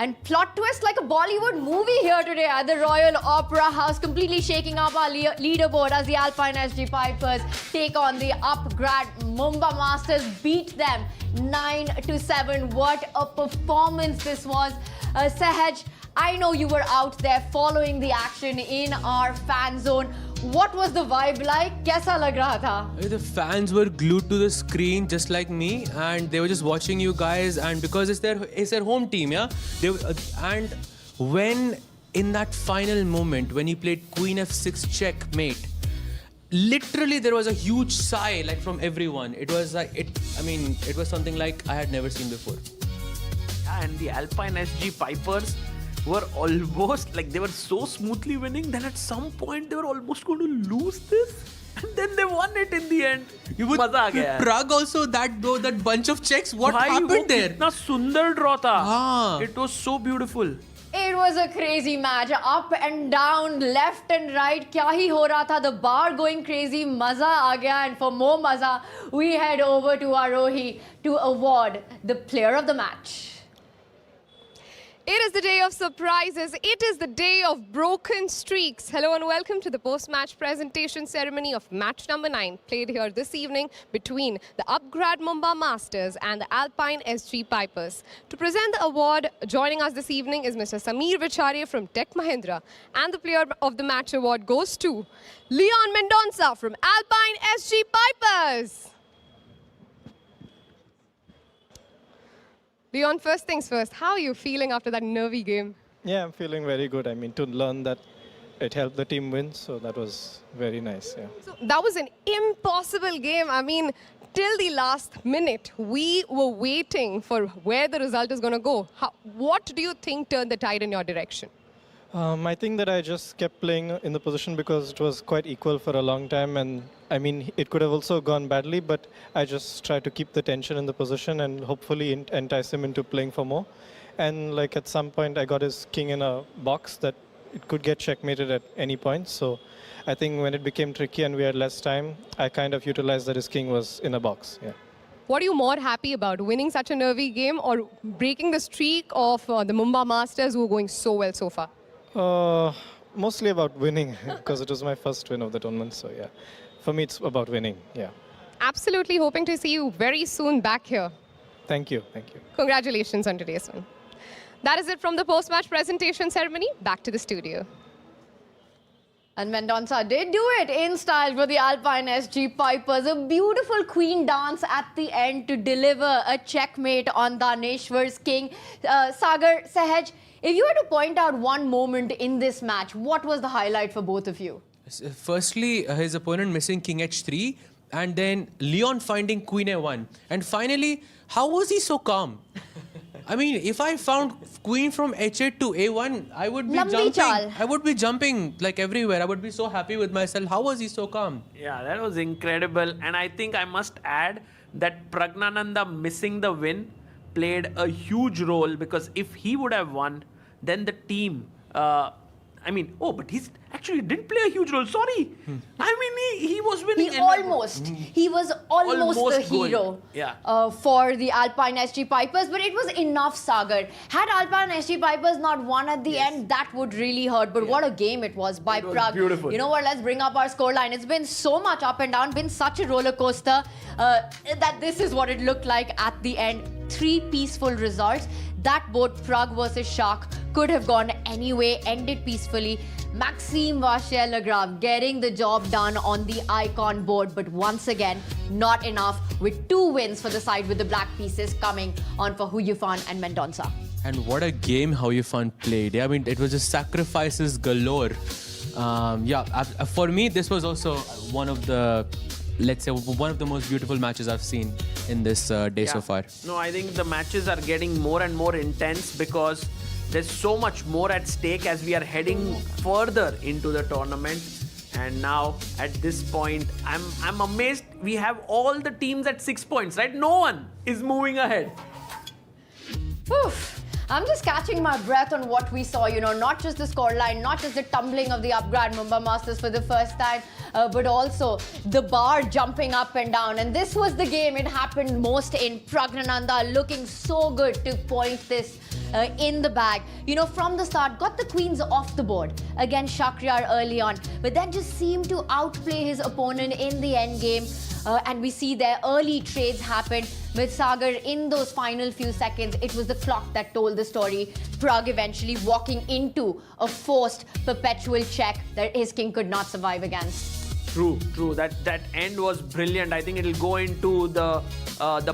And plot twist like a Bollywood movie here today at the Royal Opera House, completely shaking up our leaderboard as the Alpine SG Pipers take on the upgrad Mumbai Masters, beat them 9-7. What a performance this was. Sahaj, I know you were out there following the action in our fan zone. What was the vibe like? Kaisa lag raha tha? The fans were glued to the screen just like me, and they were just watching you guys. And because it's their home team, yeah. And when in that final moment when he played Queen F6 checkmate, literally there was a huge sigh like from everyone. It was like it was something like I had never seen before. Yeah, and the Alpine SG Pipers were almost like they were so smoothly winning that at some point they were almost going to lose this, and then they won it in the end. Maza aa gaya. Pragg also, that bunch of checks, what happened there? Kitna sundar draw tha. It was so beautiful. It was a crazy match, up and down, left and right. Kya hi ho raha tha? The bar going crazy. Maza aa gaya. And for more maza, we head over to Arohi to award the player of the match. It is the day of surprises. It is the day of broken streaks. Hello and welcome to the post-match presentation ceremony of match number 9, played here this evening between the upgrad Mumbai Masters and the Alpine SG Pipers. To present the award, joining us this evening is Mr. Sameer Vicharya from Tech Mahindra. And the player of the match award goes to Leon Mendonca from Alpine SG Pipers. Leon, first things first, how are you feeling after that nervy game? Yeah, I'm feeling very good. I mean, to learn that it helped the team win, so that was very nice. Yeah. So that was an impossible game. I mean, till the last minute, we were waiting for where the result is going to go. What do you think turned the tide in your direction? I think that I just kept playing in the position because it was quite equal for a long time, and I mean, it could have also gone badly, but I just tried to keep the tension in the position and hopefully entice him into playing for more. And like at some point, I got his king in a box that it could get checkmated at any point. So I think when it became tricky and we had less time, I kind of utilized that his king was in a box. Yeah. What are you more happy about, winning such a nervy game or breaking the streak of the Mumbai Masters who are going so well so far? Mostly about winning because it was my first win of the tournament. So yeah, for me it's about winning. Yeah. Absolutely hoping to see you very soon back here. Thank you. Thank you. Congratulations on today's win. That is it from the post-match presentation ceremony. Back to the studio. And Mendonca did do it in style for the Alpine SG Pipers. A beautiful queen dance at the end to deliver a checkmate on Daneshwar's king. Sagar, Sahaj, if you were to point out one moment in this match, what was the highlight for both of you? Firstly, his opponent missing king h3, and then Leon finding queen a1. And finally, how was he so calm? I mean, if I found queen from h8 to a1, I would be jumping. I would be jumping like everywhere. I would be so happy with myself. How was he so calm? Yeah, that was incredible. And I think I must add that Pragnananda missing the win played a huge role, because if he would have won, then the team, but he actually didn't play a huge role. Sorry. I mean, he was winning. He was almost the hero for the Alpine SG Pipers, but it was enough, Sagar. Had Alpine SG Pipers not won at the end, that would really hurt. But what a game it was by Pragg. Beautiful. You know what, let's bring up our scoreline. It's been so much up and down, been such a roller coaster that this is what it looked like at the end. 3 peaceful results. That both Pragg versus Shark could have gone anyway, ended peacefully. Maxime Vachier-Lagrave getting the job done on the icon board, but once again, not enough, with 2 wins for the side with the black pieces coming on for Hu Yifan and Mendonca. And what a game Hu Yifan played. I mean, it was just sacrifices galore. For me, this was also one of the, let's say, one of the most beautiful matches I've seen in this day so far. No, I think the matches are getting more and more intense because there's so much more at stake as we are heading further into the tournament. And now, at this point, I'm amazed we have all the teams at 6 points, right? No one is moving ahead. Oof. I'm just catching my breath on what we saw, not just the scoreline, not just the tumbling of the upgrad Mumbai Masters for the first time, but also the bar jumping up and down. And this was the game it happened most in. Pragg looking so good to point this in the bag. From the start, got the queens off the board against Shakhriyar early on, but then just seemed to outplay his opponent in the end game. And we see their early trades happen with Sagar in those final few seconds. It was the clock that told the story. Pragg eventually walking into a forced perpetual check that his king could not survive against. True. That end was brilliant. I think it'll go into the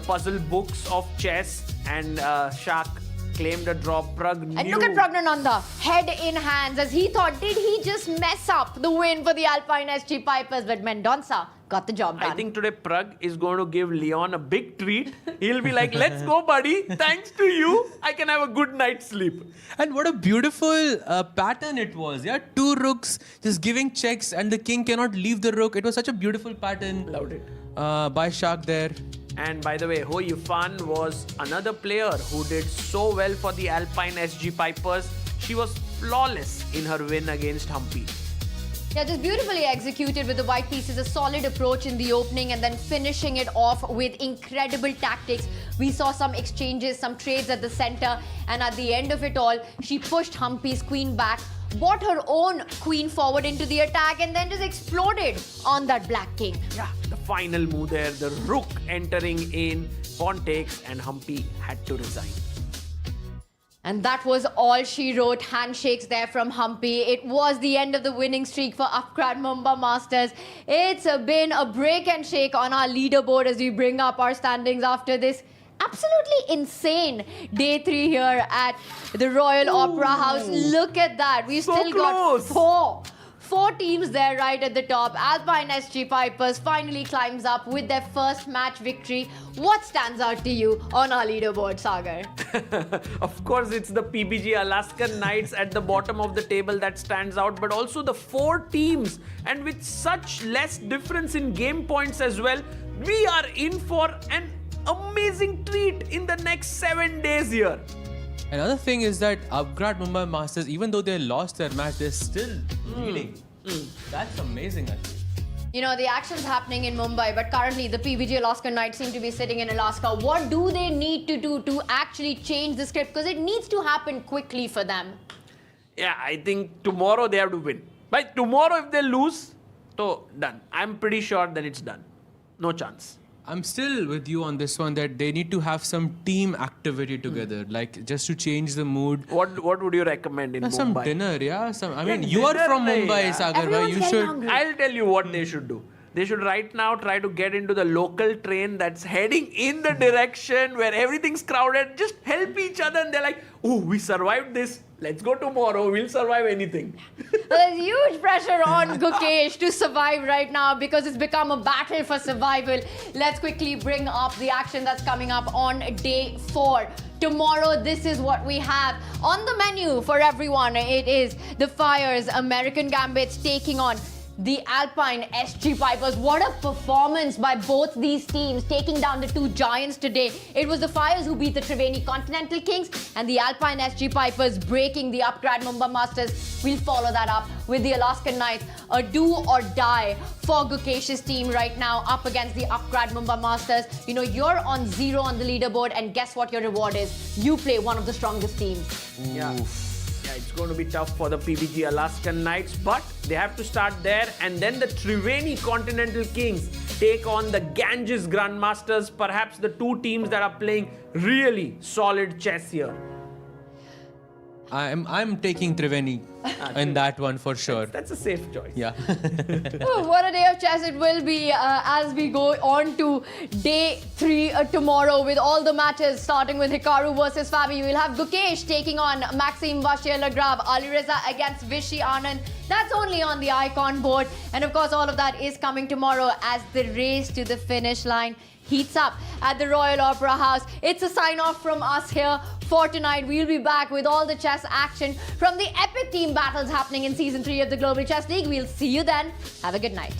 puzzle books of chess. And Shak claimed a draw. Pragg knew. And look at Pragg, head in hands, as he thought, did he just mess up the win for the Alpine SG Pipers? But Mendonça got the job done. I think today Pragg is going to give Leon a big treat. He'll be like, let's go, buddy. Thanks to you, I can have a good night's sleep. And what a beautiful pattern it was. Yeah, 2 rooks just giving checks and the king cannot leave the rook. It was such a beautiful pattern. Loved it. By Shak there. And by the way, Ho Yifan was another player who did so well for the Alpine SG Pipers. She was flawless in her win against Humpy. Yeah, just beautifully executed with the white pieces, a solid approach in the opening and then finishing it off with incredible tactics. We saw some exchanges, some trades at the center, and at the end of it all, she pushed Humpy's queen back, brought her own queen forward into the attack, and then just exploded on that black king. Yeah, the final move there, the rook entering in, pawn takes, and Humpy had to resign. And that was all she wrote. Handshakes there from Humpy. It was the end of the winning streak for Upgrad Mumbai Masters. It's been a break and shake on our leaderboard as we bring up our standings after this absolutely insane day 3 here at the Royal Opera House. Look at that. We've So still close. got four teams there right at the top. Alpine SG Pipers finally climbs up with their first match victory. What stands out to you on our leaderboard, Sagar? Of course, it's the PBG Alaskan Knights at the bottom of the table that stands out, but also the 4 teams. And with such less difference in game points as well, we are in for an amazing treat in the next 7 days here. Another thing is that Upgrad Mumbai Masters, even though they lost their match, they're still leading. That's amazing, I think. You know, the action's happening in Mumbai, but currently the PBG Alaska Knights seem to be sitting in Alaska. What do they need to do to actually change the script? Because it needs to happen quickly for them. Yeah, I think tomorrow they have to win. By tomorrow, if they lose, so done. I'm pretty sure that it's done. No chance. I'm still with you on this one that they need to have some team activity together, like just to change the mood. What would you recommend in Mumbai? Some dinner, yeah. I mean, you are from Mumbai, Sagar. Bhai, you should. I'll tell you what they should do. They should right now try to get into the local train that's heading in the direction where everything's crowded. Just help each other, and they're like, "Oh, we survived this. Let's go tomorrow. We'll survive anything." There's huge pressure on Gukesh to survive right now because it's become a battle for survival. Let's quickly bring up the action that's coming up on day 4. Tomorrow, this is what we have on the menu for everyone. It is the Fire's American Gambits taking on the Alpine SG Pipers. What a performance by both these teams, taking down the 2 giants today. It was the Fires who beat the Triveni Continental Kings and the Alpine SG Pipers breaking the Upgrad Mumbai Masters. We'll follow that up with the Alaskan Knights. A do or die for Gukesh's team right now up against the Upgrad Mumbai Masters. You know, you're on 0 on the leaderboard, and guess what your reward is? You play one of the strongest teams. Yeah. Yeah, it's going to be tough for the PBG Alaskan Knights, but they have to start there, and then the Triveni Continental Kings take on the Ganges Grandmasters, perhaps the 2 teams that are playing really solid chess here. I'm taking Triveni in that one for sure. That's a safe choice. Yeah. Oh, what a day of chess it will be as we go on to day 3 tomorrow with all the matches starting with Hikaru versus Fabi. We'll have Gukesh taking on Maxime Vachier-Lagrave, Ali Reza against Vishy Anand. That's only on the icon board. And of course, all of that is coming tomorrow as the race to the finish line heats up at the Royal Opera House. It's a sign-off from us here for tonight. We'll be back with all the chess action from the epic team battles happening in Season 3 of the Global Chess League. We'll see you then. Have a good night.